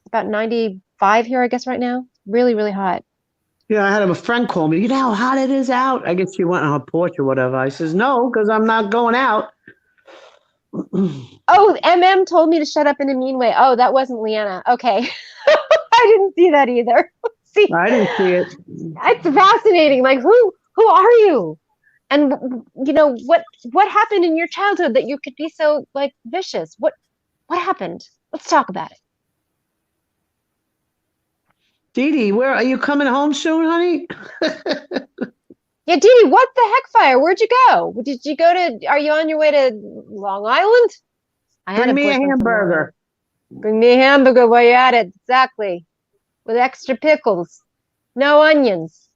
about 95 here, I guess, right now. Really, really hot. Yeah, I had a friend call me. You know how hot it is out? I guess she went on her porch or whatever. I says, no, because I'm not going out. Oh, MM told me to shut up in a mean way. Oh, that wasn't Leanna. Okay. I didn't see that either. See, I didn't see it. It's fascinating. Like, who are you? And what happened in your childhood that you could be so like vicious? What happened? Let's talk about it. Dee Dee, where are you coming home soon, honey? Yeah, Dee Dee, what the heck fire? Where'd you go? Are you on your way to Long Island? Bring me a hamburger. Bring me a hamburger while you're at it. Exactly. With extra pickles. No onions.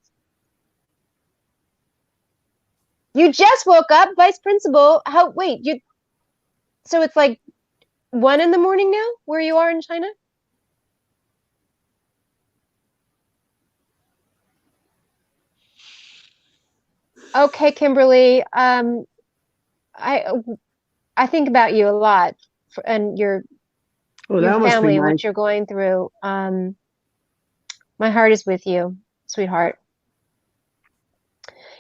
You just woke up, Vice Principal. So it's like 1 a.m. now where you are in China? Okay, Kimberly. I think about you a lot and your Oh, that must family be and nice. what you're going through. My heart is with you, sweetheart.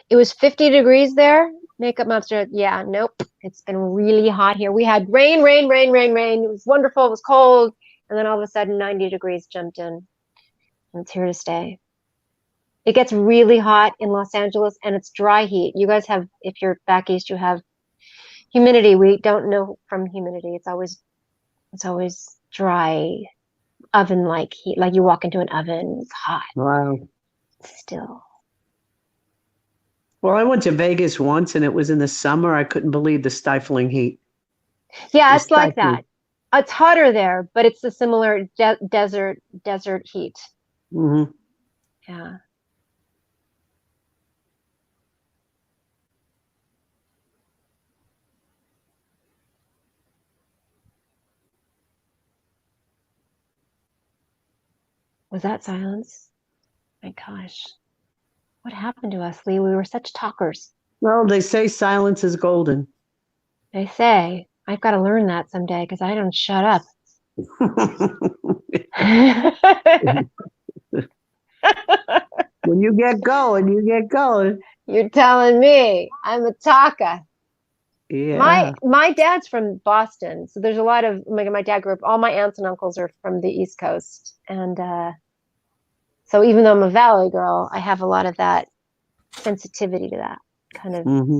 It was 50 degrees there. Makeup Monster. Yeah, nope. It's been really hot here. We had rain. It was wonderful. It was cold. And then all of a sudden 90 degrees jumped in. And it's here to stay. It gets really hot in Los Angeles and it's dry heat. You guys have, if you're back east, you have humidity. We don't know from humidity. It's always dry, oven-like heat. Like you walk into an oven, it's hot Wow. still. Well, I went to Vegas once and it was in the summer. I couldn't believe the stifling heat. Yeah, It's it's like stifling. that. It's hotter there, but it's the similar desert heat. Hmm. Yeah. Was that silence? My gosh. What happened to us, Lee? We were such talkers. Well, they say silence is golden. They say. I've got to learn that someday because I don't shut up. When you get going, you get going. You're telling me I'm a talker. Yeah. My dad's from Boston, so there's a lot of my dad grew up. All my aunts and uncles are from the East Coast, and so even though I'm a Valley girl, I have a lot of that sensitivity to that kind of Hmm.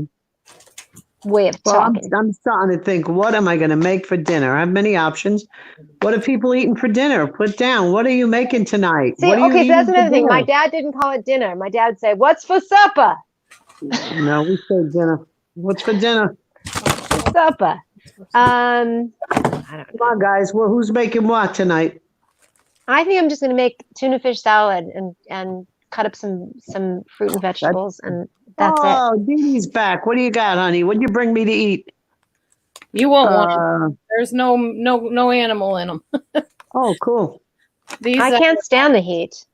way of Well, talking. I'm starting to think, what am I going to make for dinner? I have many options. What are people eating for dinner? Put down. What are you making tonight? See, What are you okay, so that's eating for another thing. My dinner? dad didn't call it dinner. My dad would say, "What's for supper?" No, we say dinner. What's for dinner? Supper. I don't Come on, guys. Well, who's making what tonight? I think I'm just going to make tuna fish salad and cut up some fruit and vegetables, and that's it. Oh, Dee Dee's back. What do you got, honey? What did you bring me to eat? You won't want them. Uh, There's no animal in them. oh, cool. These I can't stand the heat.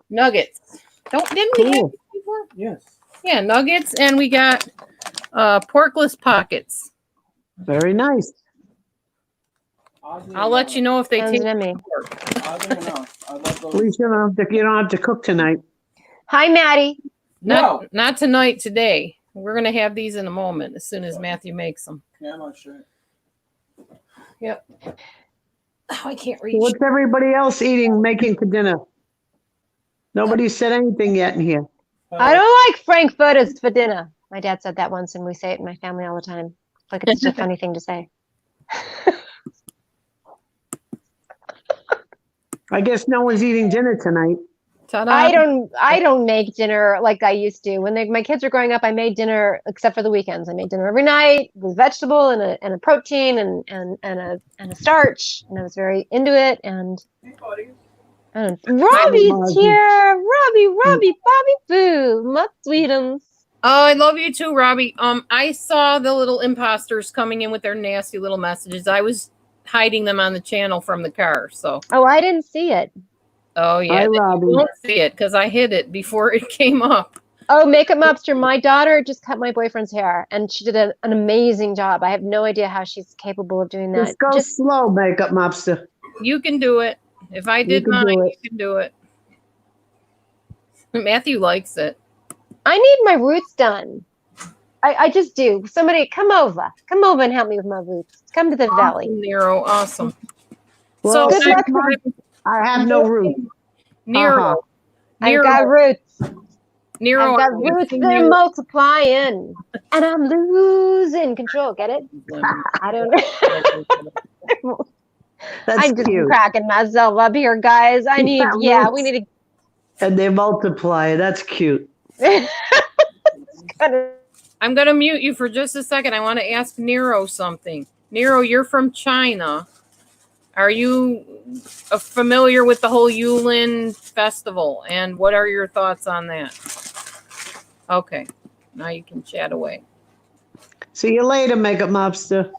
nuggets. Didn't we have Cool. these before? Yes. Yeah, nuggets, and we got porkless pockets. Very nice. I'll let you know if they Sounds taste yummy. pork. Oddly enough, I love At those. least you don't have to cook tonight. Hi, Maddie. No. Not tonight, today. We're gonna have these in a moment as soon as Matthew makes them. Yeah, I'm not sure. Yep. Oh, I can't So reach. what's everybody else making for dinner? Nobody said anything yet in here. I don't like frankfurters for dinner. My dad said that once, and we say it in my family all the time. Like it's such a funny thing to say. I guess no one's eating dinner tonight. Ta-da. I don't make dinner like I used to. When my kids were growing up, I made dinner except for the weekends. I made dinner every night with vegetable and a protein and a starch, and I was very into it. And Robbie's here. Robbie, Bobby Boo, my sweetums. Oh, I love you too, Robbie. I saw the little imposters coming in with their nasty little messages. I was hiding them on the channel from the car. So, Oh, I didn't see it. oh yeah, Hi, you Robbie. won't see it because I hid it before it came up. Oh, Makeup Mobster, my daughter just cut my boyfriend's hair, and she did an amazing job. I have no idea how she's capable of doing that. Just go slow, makeup mobster. You can do it. If I did can mine, do it. you can do it. Matthew likes it. I need my roots done. I just do. Somebody come over and help me with my roots. Come to the valley. Nero, awesome. Well, Good luck. I have no root. Nero. Uh-huh. I've got roots. Nero. I've got roots that are multiplying, and I'm losing control. Get it? I don't know. That's I'm just cute. cracking myself up here, guys. We need And they multiply. That's cute. to kind of. I'm going to mute you for just a second. I want to ask Nero something. Nero, you're from China. Are you familiar with the whole Yulin festival? And what are your thoughts on that? Okay. Now you can chat away. See you later, makeup mobster.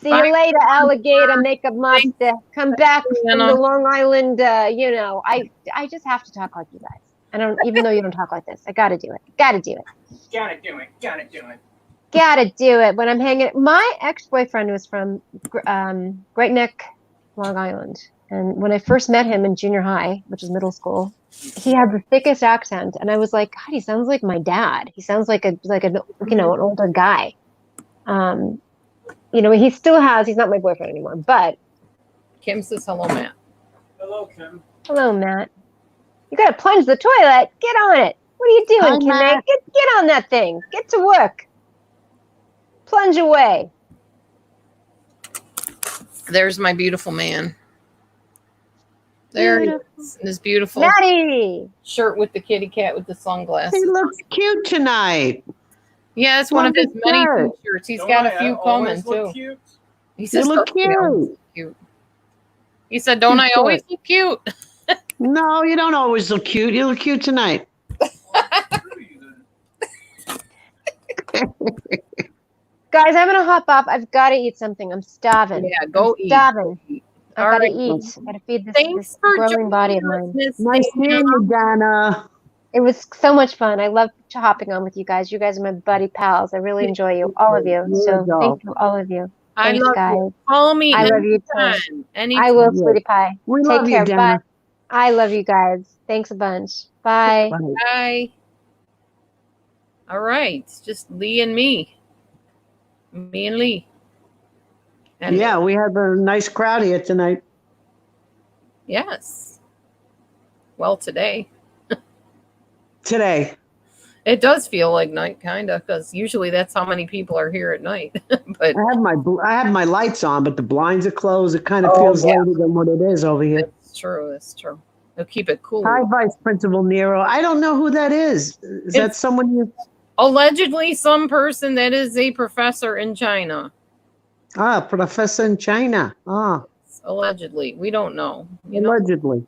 See you later, alligator makeup monster. Come back from the Long Island. I just have to talk like you guys. I don't, even though you don't talk like this. I got to do it. Got to do it. Gotta do it. Gotta do it. gotta do it when I'm hanging. My ex-boyfriend was from Great Neck, Long Island, and when I first met him in junior high, which is middle school, he had the thickest accent, and I was like, God, he sounds like my dad. He sounds like an an older guy. He still has. He's not my boyfriend anymore, but Kim says hello, Matt. Hello, Kim. hello, Matt. You gotta plunge the toilet. Get on it. What are you doing, Hi, Kim? Matt. Get on that thing. Get to work. Plunge away. There's my beautiful man. There he is. In his beautiful Maddie. shirt with the kitty cat with the sunglasses. He looks cute tonight. Yeah, it's one of his many Shirt. t-shirts. He's Don't got I a few always coming look too. Cute? He You says, look "Don't you always cute. look cute." He said, "Don't I Cute. always look cute?" No, you don't always look cute. You look cute tonight. Screw you then. Guys, I'm gonna hop off. I've got to eat something. I'm starving. Yeah, go I'm eat. starving. I've All got to right. eat. Got to feed this Thanks for growing joining body of us, mine. Miss Nice Dana. seeing you, Dana. It was so much fun. I love hopping on with you guys. You guys are my buddy pals. I really enjoy you, all of you. You're So a doll. thank you, all of you. I Thanks, love guys. you. Call me I love you too. anytime. Anytime. I will, Yes. sweetie pie. We Take love care. you, Dana. Bye. I love you guys. Thanks a bunch. Bye. Bye. Bye. All right, it's just Lee and me. Me and Lee. And Yeah, we have a nice crowd here tonight. yes. Well, today Today. it does feel like night, kind of, because usually that's how many people are here at night. But I have my lights on, but the blinds are closed. It kind of Oh, feels yeah. later than what it is over here. it's true. It's true. They'll keep it cool. Hi, Vice Principal Nero. I don't know who that is. Is that It's- someone you? Allegedly, some person that is a professor in China. Ah, professor in China. Ah, Allegedly, we don't know. You know, allegedly.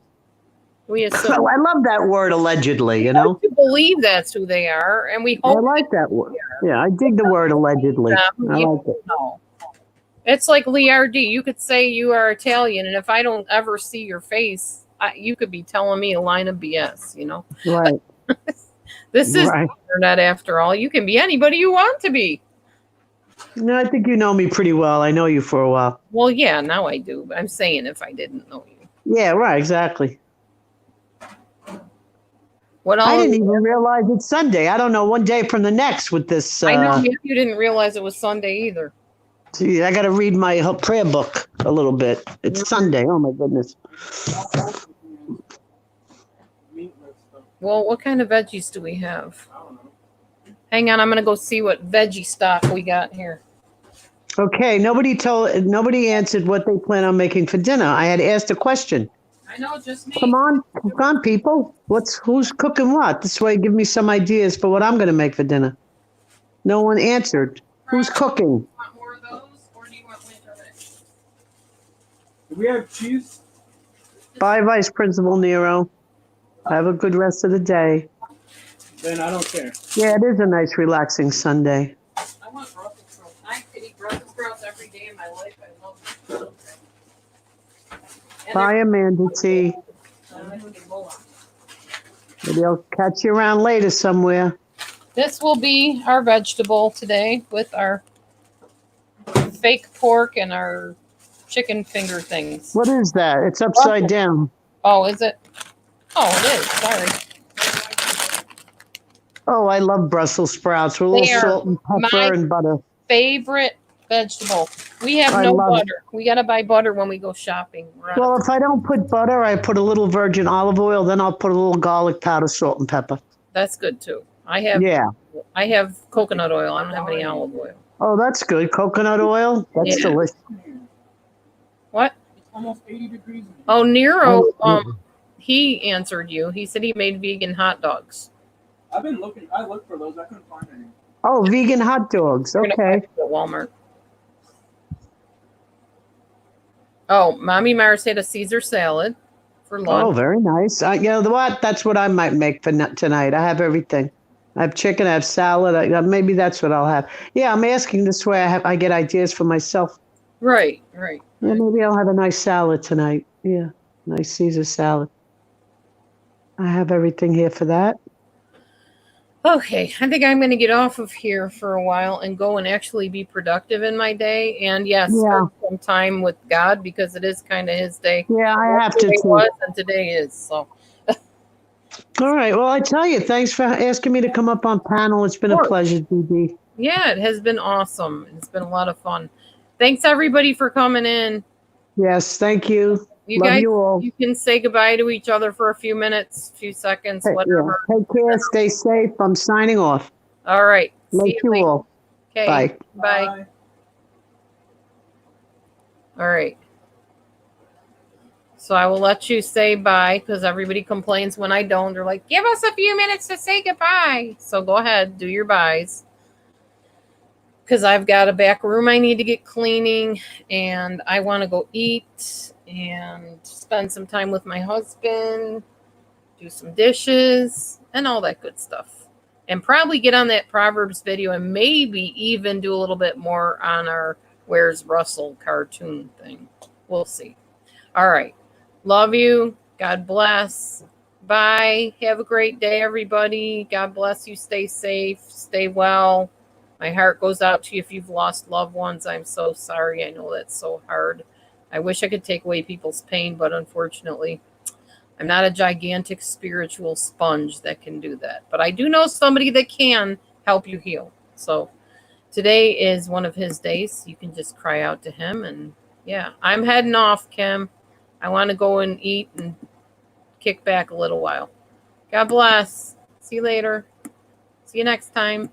we So assume. I love that word, allegedly. You know, We believe that's who they are, and we I hope like that word. Yeah, I dig the word allegedly. them. I You like it. know. It's like Liardi. You could say you are Italian, and if I don't ever see your face, you could be telling me a line of BS. You know, Right, this is right. the internet after all. You can be anybody you want to be. No, I think you know me pretty well. I know you for a while. Well, yeah, now I do. But I'm saying if I didn't know you, Yeah, right, exactly. what I else? didn't even realize it's Sunday. I don't know one day from the next with this. I know you didn't realize it was Sunday either. See, I got to read my prayer book a little bit. It's Sunday. Oh my goodness. Meatless stuff. Well, what kind of veggies do we have? I don't know. Hang on, I'm gonna go see what veggie stock we got here. Okay, nobody answered what they plan on making for dinner. I had asked a question. I know, just me. Come on, people. Who's cooking what? This way, give me some ideas for what I'm going to make for dinner. No one answered. Who's cooking? Want more of those, or do you want winter mix? Do we have cheese? Bye, Vice Principal Nero. Have a good rest of the day. Then I don't care. Yeah, it is a nice, relaxing Sunday. I want Brussels sprouts. I could eat Brussels sprouts every day of my life. I love them. And Bye, Amanda T. Maybe I'll catch you around later somewhere. this will be our vegetable today with our fake pork and our chicken finger things. What is that? It's upside down. Oh, is it? Oh, it is. Sorry. Oh, I love Brussels sprouts with a They little are salt and my- pepper and butter. Favorite vegetable. We have I no love it. butter. We gotta buy butter when we go shopping. We're out of- Well, if I don't put butter, I put a little virgin olive oil, then I'll put a little garlic powder, salt, and pepper. That's good too. I have Yeah. coconut oil. I don't have any olive oil. Oh, that's good. Coconut oil? That's Yeah. delicious. What? It's almost 80 degrees. in here. Oh, Nero. Oh, He answered you. He said he made vegan hot dogs. I've been looking. I looked for those. I couldn't find any. Oh, vegan hot dogs. We're gonna Okay. find them at Walmart. Oh, Mommy Mars had a Caesar salad for Oh, lunch. very nice. You know what? That's what I might make for tonight. I have everything. I have chicken. I have salad. Maybe that's what I'll have. Yeah, I'm asking this way. I get ideas for myself. Right, right. Yeah, maybe I'll have a nice salad tonight. Yeah, nice Caesar salad. I have everything here for that. Okay, I think I'm going to get off of here for a while and go and actually be productive in my day. And yes, spend some time with God because it is kind of His day. Yeah, I have to Yesterday too. was and today is. So, All right. Well, I tell you, thanks for asking me to come up on panel. It's been a Sure. pleasure, DB. yeah, it has been awesome. It's been a lot of fun. Thanks everybody for coming in. Yes, thank you. You Love guys, you all. you can say goodbye to each other for a few minutes, few seconds, Yeah. whatever. Take care. Stay safe. I'm signing off. All right. Love See you you later. all. Okay. Bye. Bye. All right. So I will let you say bye because everybody complains when I don't. They're like, give us a few minutes to say goodbye. So go ahead, do your byes. Because I've got a back room I need to get cleaning and I want to go eat and spend some time with my husband, do some dishes and all that good stuff. And probably get on that Proverbs video and maybe even do a little bit more on our Where's Russell cartoon thing. We'll see. All right. Love you. God bless. Bye. Have a great day, everybody. God bless you. Stay safe. Stay well. My heart goes out to you if you've lost loved ones. I'm so sorry. I know that's so hard. I wish I could take away people's pain, but unfortunately, I'm not a gigantic spiritual sponge that can do that. But I do know somebody that can help you heal. So today is one of his days. You can just cry out to him. And yeah, I'm heading off, Kim. I want to go and eat and kick back a little while. God bless. See you later. See you next time.